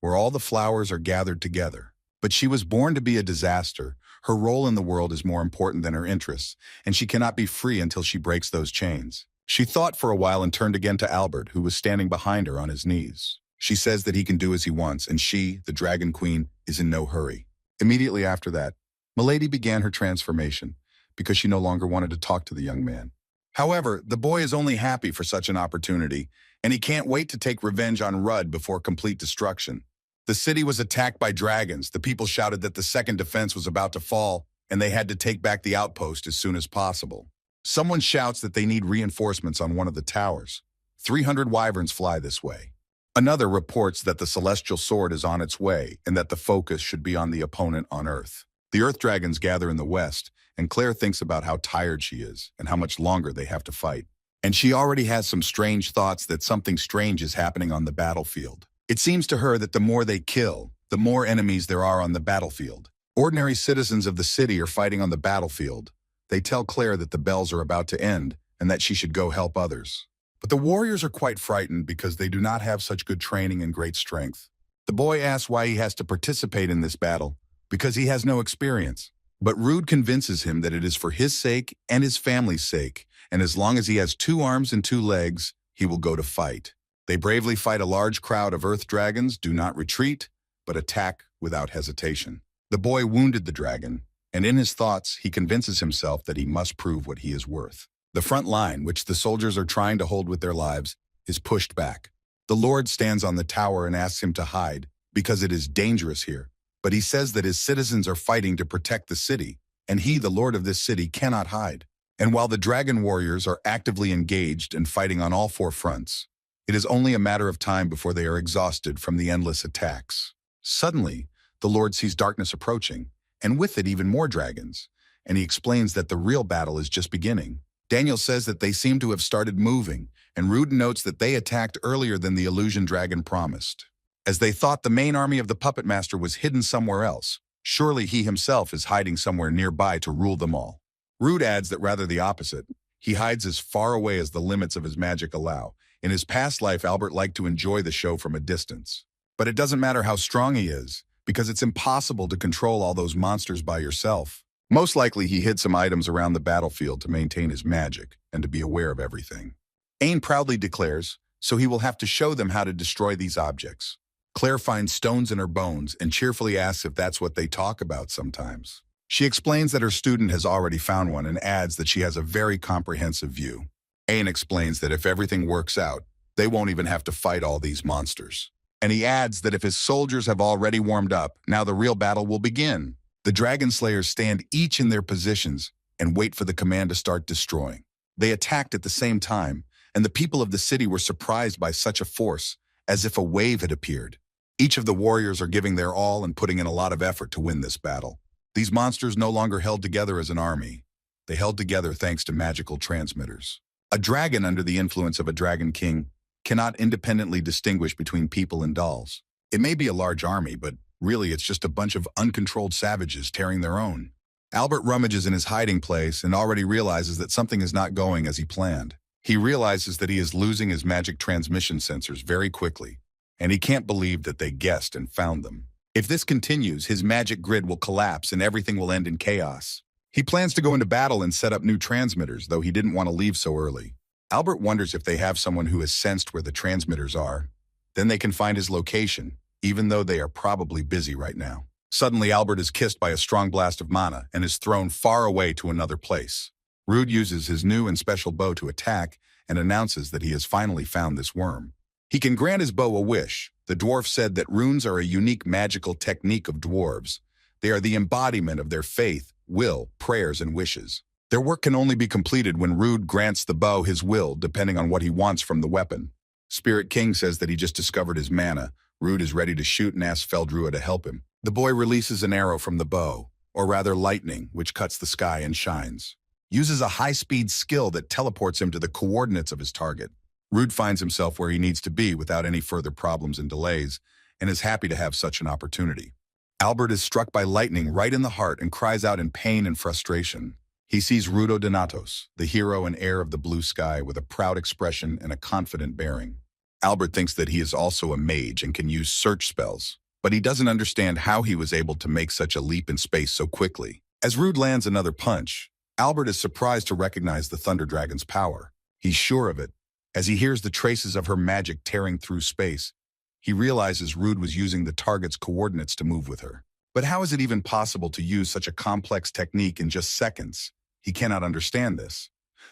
A: where all the flowers are gathered together. But she was born to be a disaster. Her role in the world is more important than her interests, and she cannot be free until she breaks those chains. She thought for a while and turned again to Albert, who was standing behind her on his knees. She says that he can do as he wants, and she, the Dragon Queen, is in no hurry. Immediately after that, Milady began her transformation, because she no longer wanted to talk to the young man. However, the boy is only happy for such an opportunity, and he can't wait to take revenge on Rudd before complete destruction. The city was attacked by dragons. The people shouted that the second defense was about to fall, and they had to take back the outpost as soon as possible. Someone shouts that they need reinforcements on one of the towers. 300 wyverns fly this way. Another reports that the celestial sword is on its way, and that the focus should be on the opponent on Earth. The Earth dragons gather in the west, and Claire thinks about how tired she is and how much longer they have to fight. And she already has some strange thoughts that something strange is happening on the battlefield. It seems to her that the more they kill, the more enemies there are on the battlefield. Ordinary citizens of the city are fighting on the battlefield. They tell Claire that the bells are about to end and that she should go help others. But the warriors are quite frightened because they do not have such good training and great strength. The boy asks why he has to participate in this battle, because he has no experience. But Rude convinces him that it is for his sake and his family's sake, and as long as he has 2 arms and 2 legs, he will go to fight. They bravely fight a large crowd of earth dragons, do not retreat, but attack without hesitation. The boy wounded the dragon, and in his thoughts, he convinces himself that he must prove what he is worth. The front line, which the soldiers are trying to hold with their lives, is pushed back. The Lord stands on the tower and asks him to hide, because it is dangerous here. But he says that his citizens are fighting to protect the city, and he, the Lord of this city, cannot hide. And while the dragon warriors are actively engaged and fighting on all 4 fronts, it is only a matter of time before they are exhausted from the endless attacks. Suddenly, the Lord sees darkness approaching, and with it even more dragons, and he explains that the real battle is just beginning. Daniel says that they seem to have started moving, and Rude notes that they attacked earlier than the illusion dragon promised. As they thought the main army of the puppet master was hidden somewhere else, surely he himself is hiding somewhere nearby to rule them all. Rude adds that rather the opposite. He hides as far away as the limits of his magic allow. In his past life, Albert liked to enjoy the show from a distance. But it doesn't matter how strong he is, because it's impossible to control all those monsters by yourself. Most likely he hid some items around the battlefield to maintain his magic and to be aware of everything. Ain proudly declares, so he will have to show them how to destroy these objects. Claire finds stones in her bones and cheerfully asks if that's what they talk about sometimes. She explains that her student has already found one and adds that she has a very comprehensive view. Ain explains that if everything works out, they won't even have to fight all these monsters. And he adds that if his soldiers have already warmed up, now the real battle will begin. The Dragon Slayers stand each in their positions and wait for the command to start destroying. They attacked at the same time, and the people of the city were surprised by such a force, as if a wave had appeared. Each of the warriors are giving their all and putting in a lot of effort to win this battle. These monsters no longer held together as an army. They held together thanks to magical transmitters. A dragon under the influence of a dragon king cannot independently distinguish between people and dolls. It may be a large army, but really it's just a bunch of uncontrolled savages tearing their own. Albert rummages in his hiding place and already realizes that something is not going as he planned. He realizes that he is losing his magic transmission sensors very quickly, and he can't believe that they guessed and found them. If this continues, his magic grid will collapse and everything will end in chaos. He plans to go into battle and set up new transmitters, though he didn't want to leave so early. Albert wonders if they have someone who has sensed where the transmitters are. Then they can find his location, even though they are probably busy right now. Suddenly, Albert is kissed by a strong blast of mana and is thrown far away to another place. Rude uses his new and special bow to attack and announces that he has finally found this worm. He can grant his bow a wish. The dwarf said that runes are a unique magical technique of dwarves. They are the embodiment of their faith, will, prayers, and wishes. Their work can only be completed when Rude grants the bow his will, depending on what he wants from the weapon. Spirit King says that he just discovered his mana. Rude is ready to shoot and asks Feldrua to help him. The boy releases an arrow from the bow, or rather lightning, which cuts the sky and shines. Uses a high-speed skill that teleports him to the coordinates of his target. Rude finds himself where he needs to be without any further problems and delays, and is happy to have such an opportunity. Albert is struck by lightning right in the heart and cries out in pain and frustration. He sees Rudo Donatos, the hero and heir of the blue sky, with a proud expression and a confident bearing. Albert thinks that he is also a mage and can use search spells, but he doesn't understand how he was able to make such a leap in space so quickly. As Rude lands another punch, Albert is surprised to recognize the Thunder Dragon's power. He's sure of it. As he hears the traces of her magic tearing through space, he realizes Rude was using the target's coordinates to move with her. But how is it even possible to use such a complex technique in just seconds? He cannot understand this.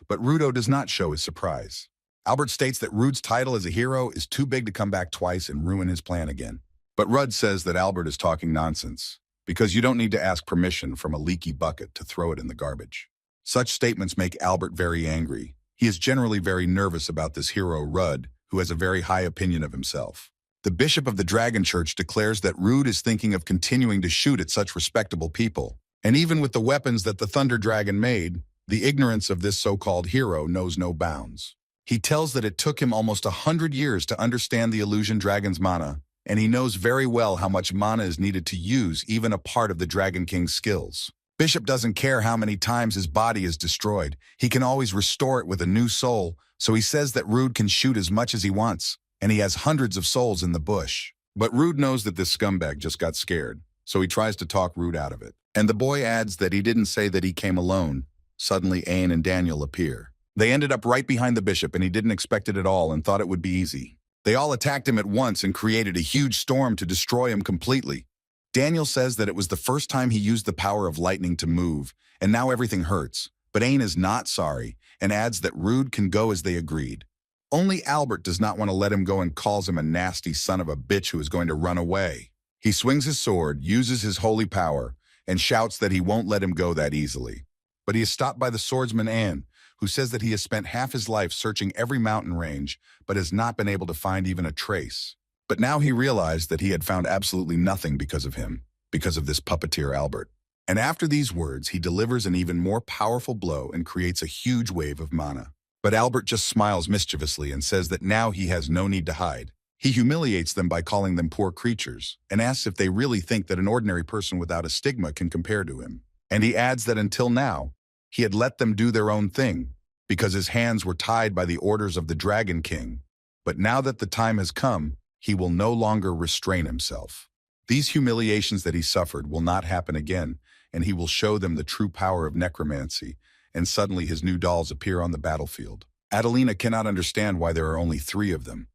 A: But Rudo does not show his surprise. Albert states that Rude's title as a hero is too big to come back twice and ruin his plan again. But Rudd says that Albert is talking nonsense, because you don't need to ask permission from a leaky bucket to throw it in the garbage. Such statements make Albert very angry. He is generally very nervous about this hero, Rudd, who has a very high opinion of himself. The bishop of the Dragon Church declares that Rude is thinking of continuing to shoot at such respectable people. And even with the weapons that the Thunder Dragon made, the ignorance of this so-called hero knows no bounds. He tells that it took him almost 100 years to understand the illusion dragon's mana, and he knows very well how much mana is needed to use even a part of the Dragon King's skills. Bishop doesn't care how many times his body is destroyed. He can always restore it with a new soul, so he says that Rude can shoot as much as he wants, and he has hundreds of souls in the bush. But Rude knows that this scumbag just got scared, so he tries to talk Rude out of it. And the boy adds that he didn't say that he came alone. Suddenly, Aang and Daniel appear. They ended up right behind the bishop, and he didn't expect it at all and thought it would be easy. They all attacked him at once and created a huge storm to destroy him completely. Daniel says that it was the first time he used the power of lightning to move, and now everything hurts. But Aang is not sorry, and adds that Rude can go as they agreed. Only Albert does not want to let him go and calls him a nasty son of a bitch who is going to run away. He swings his sword, uses his holy power, and shouts that he won't let him go that easily. But he is stopped by the swordsman An, who says that he has spent half his life searching every mountain range, but has not been able to find even a trace. But now he realized that he had found absolutely nothing because of him, because of this puppeteer Albert. And after these words, he delivers an even more powerful blow and creates a huge wave of mana. But Albert just smiles mischievously and says that now he has no need to hide. He humiliates them by calling them poor creatures, and asks if they really think that an ordinary person without a stigma can compare to him. And he adds that until now, he had let them do their own thing, because his hands were tied by the orders of the Dragon King. But now that the time has come, he will no longer restrain himself. These humiliations that he suffered will not happen again, and he will show them the true power of necromancy, and suddenly his new dolls appear on the battlefield. Adelina cannot understand why there are only 3 of them.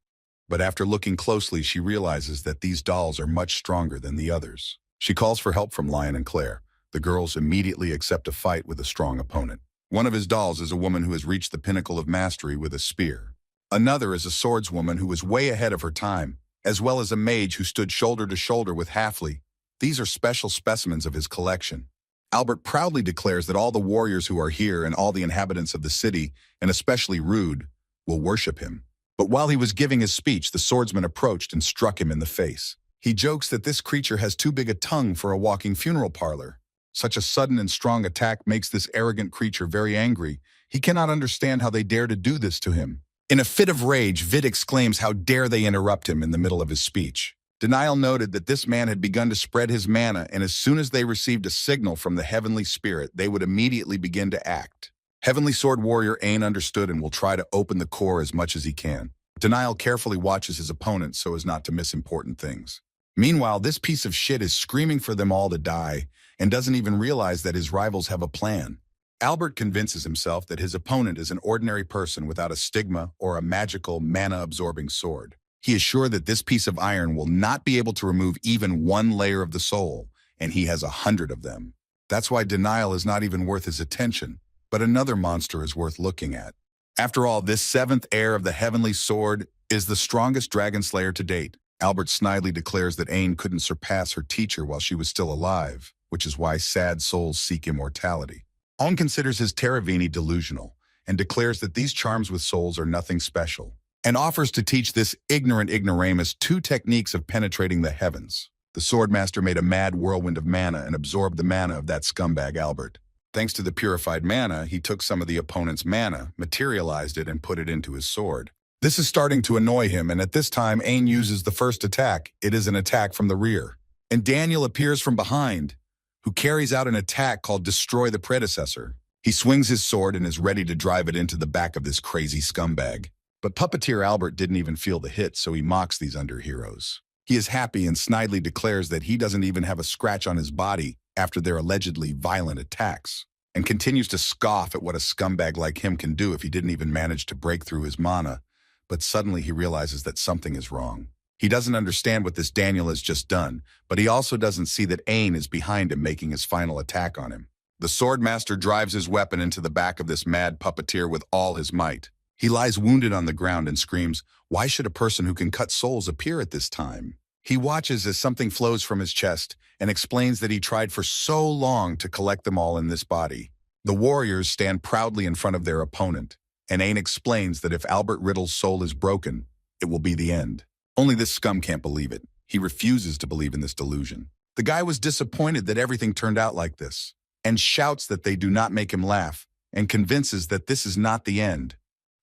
A: But after looking closely, she realizes that these dolls are much stronger than the others. She calls for help from Lion and Claire. The girls immediately accept a fight with a strong opponent. One of his dolls is a woman who has reached the pinnacle of mastery with a spear. Another is a swordswoman who was way ahead of her time, as well as a mage who stood shoulder to shoulder with Halfley. These are special specimens of his collection. Albert proudly declares that all the warriors who are here and all the inhabitants of the city, and especially Rude, will worship him. But while he was giving his speech, the swordsman approached and struck him in the face. He jokes that this creature has too big a tongue for a walking funeral parlor. Such a sudden and strong attack makes this arrogant creature very angry. He cannot understand how they dare to do this to him. In a fit of rage, Vid exclaims how dare they interrupt him in the middle of his speech. Denial noted that this man had begun to spread his mana, and as soon as they received a signal from the Heavenly Spirit, they would immediately begin to act. Heavenly Sword Warrior Aang understood and will try to open the core as much as he can. Denial carefully watches his opponent so as not to miss important things. Meanwhile, this piece of shit is screaming for them all to die and doesn't even realize that his rivals have a plan. Albert convinces himself that his opponent is an ordinary person without a stigma or a magical mana-absorbing sword. He is sure that this piece of iron will not be able to remove even 1 layer of the soul, and he has 100 of them. That's why Denial is not even worth his attention, but another monster is worth looking at. After all, this 7th heir of the Heavenly Sword is the strongest dragon slayer to date. Albert snidely declares that Aang couldn't surpass her teacher while she was still alive, which is why sad souls seek immortality. Aang considers his Teravini delusional and declares that these charms with souls are nothing special, and offers to teach this ignorant ignoramus 2 techniques of penetrating the heavens. The Swordmaster made a mad whirlwind of mana and absorbed the mana of that scumbag Albert. Thanks to the purified mana, he took some of the opponent's mana, materialized it, and put it into his sword. This is starting to annoy him, and at this time, Aang uses the first attack. It is an attack from the rear. And Daniel appears from behind, who carries out an attack called Destroy the Predecessor. He swings his sword and is ready to drive it into the back of this crazy scumbag. But Puppeteer Albert didn't even feel the hit, so he mocks these underheroes. He is happy and snidely declares that he doesn't even have a scratch on his body after their allegedly violent attacks, and continues to scoff at what a scumbag like him can do if he didn't even manage to break through his mana. But suddenly he realizes that something is wrong. He doesn't understand what this Daniel has just done, but he also doesn't see that Aang is behind him making his final attack on him. The Swordmaster drives his weapon into the back of this mad puppeteer with all his might. He lies wounded on the ground and screams, "Why should a person who can cut souls appear at this time?" He watches as something flows from his chest and explains that he tried for so long to collect them all in this body. The warriors stand proudly in front of their opponent, and Aang explains that if Albert Riddle's soul is broken, it will be the end. Only this scum can't believe it. He refuses to believe in this delusion. The guy was disappointed that everything turned out like this, and shouts that they do not make him laugh, and convinces that this is not the end.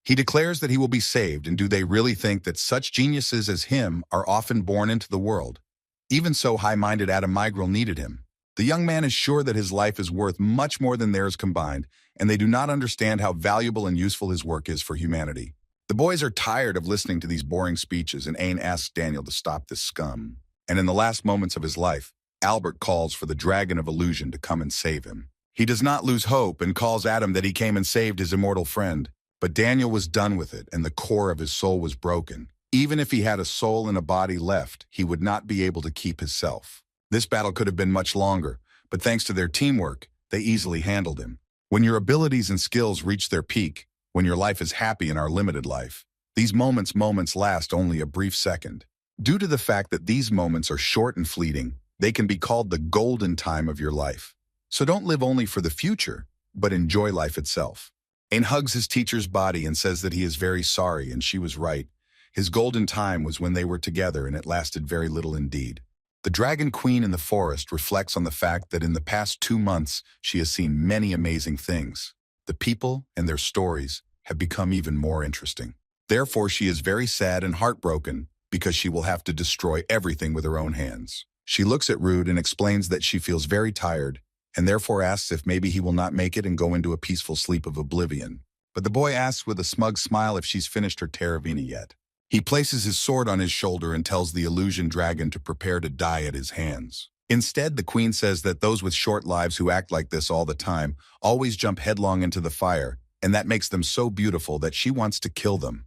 A: He declares that he will be saved, and do they really think that such geniuses as him are often born into the world? Even so, high-minded Adam Migral needed him. The young man is sure that his life is worth much more than theirs combined, and they do not understand how valuable and useful his work is for humanity. The boys are tired of listening to these boring speeches, and Aang asks Daniel to stop this scum. And in the last moments of his life, Albert calls for the Dragon of Illusion to come and save him. He does not lose hope and calls Adam that he came and saved his immortal friend. But Daniel was done with it, and the core of his soul was broken. Even if he had a soul and a body left, he would not be able to keep his self. This battle could have been much longer, but thanks to their teamwork, they easily handled him. When your abilities and skills reach their peak, when your life is happy in our limited life, these moments last only a brief second. Due to the fact that these moments are short and fleeting, they can be called the golden time of your life. So don't live only for the future, but enjoy life itself. Aang hugs his teacher's body and says that he is very sorry, and she was right. His golden time was when they were together, and it lasted very little indeed. The Dragon Queen in the forest reflects on the fact that in the past 2 months, she has seen many amazing things. The people and their stories have become even more interesting. Therefore, she is very sad and heartbroken because she will have to destroy everything with her own hands. She looks at Rude and explains that she feels very tired, and therefore asks if maybe he will not make it and go into a peaceful sleep of oblivion. But the boy asks with a smug smile if she's finished her Terravina yet. He places his sword on his shoulder and tells the illusion dragon to prepare to die at his hands. Instead, the queen says that those with short lives who act like this all the time always jump headlong into the fire, and that makes them so beautiful that she wants to kill them.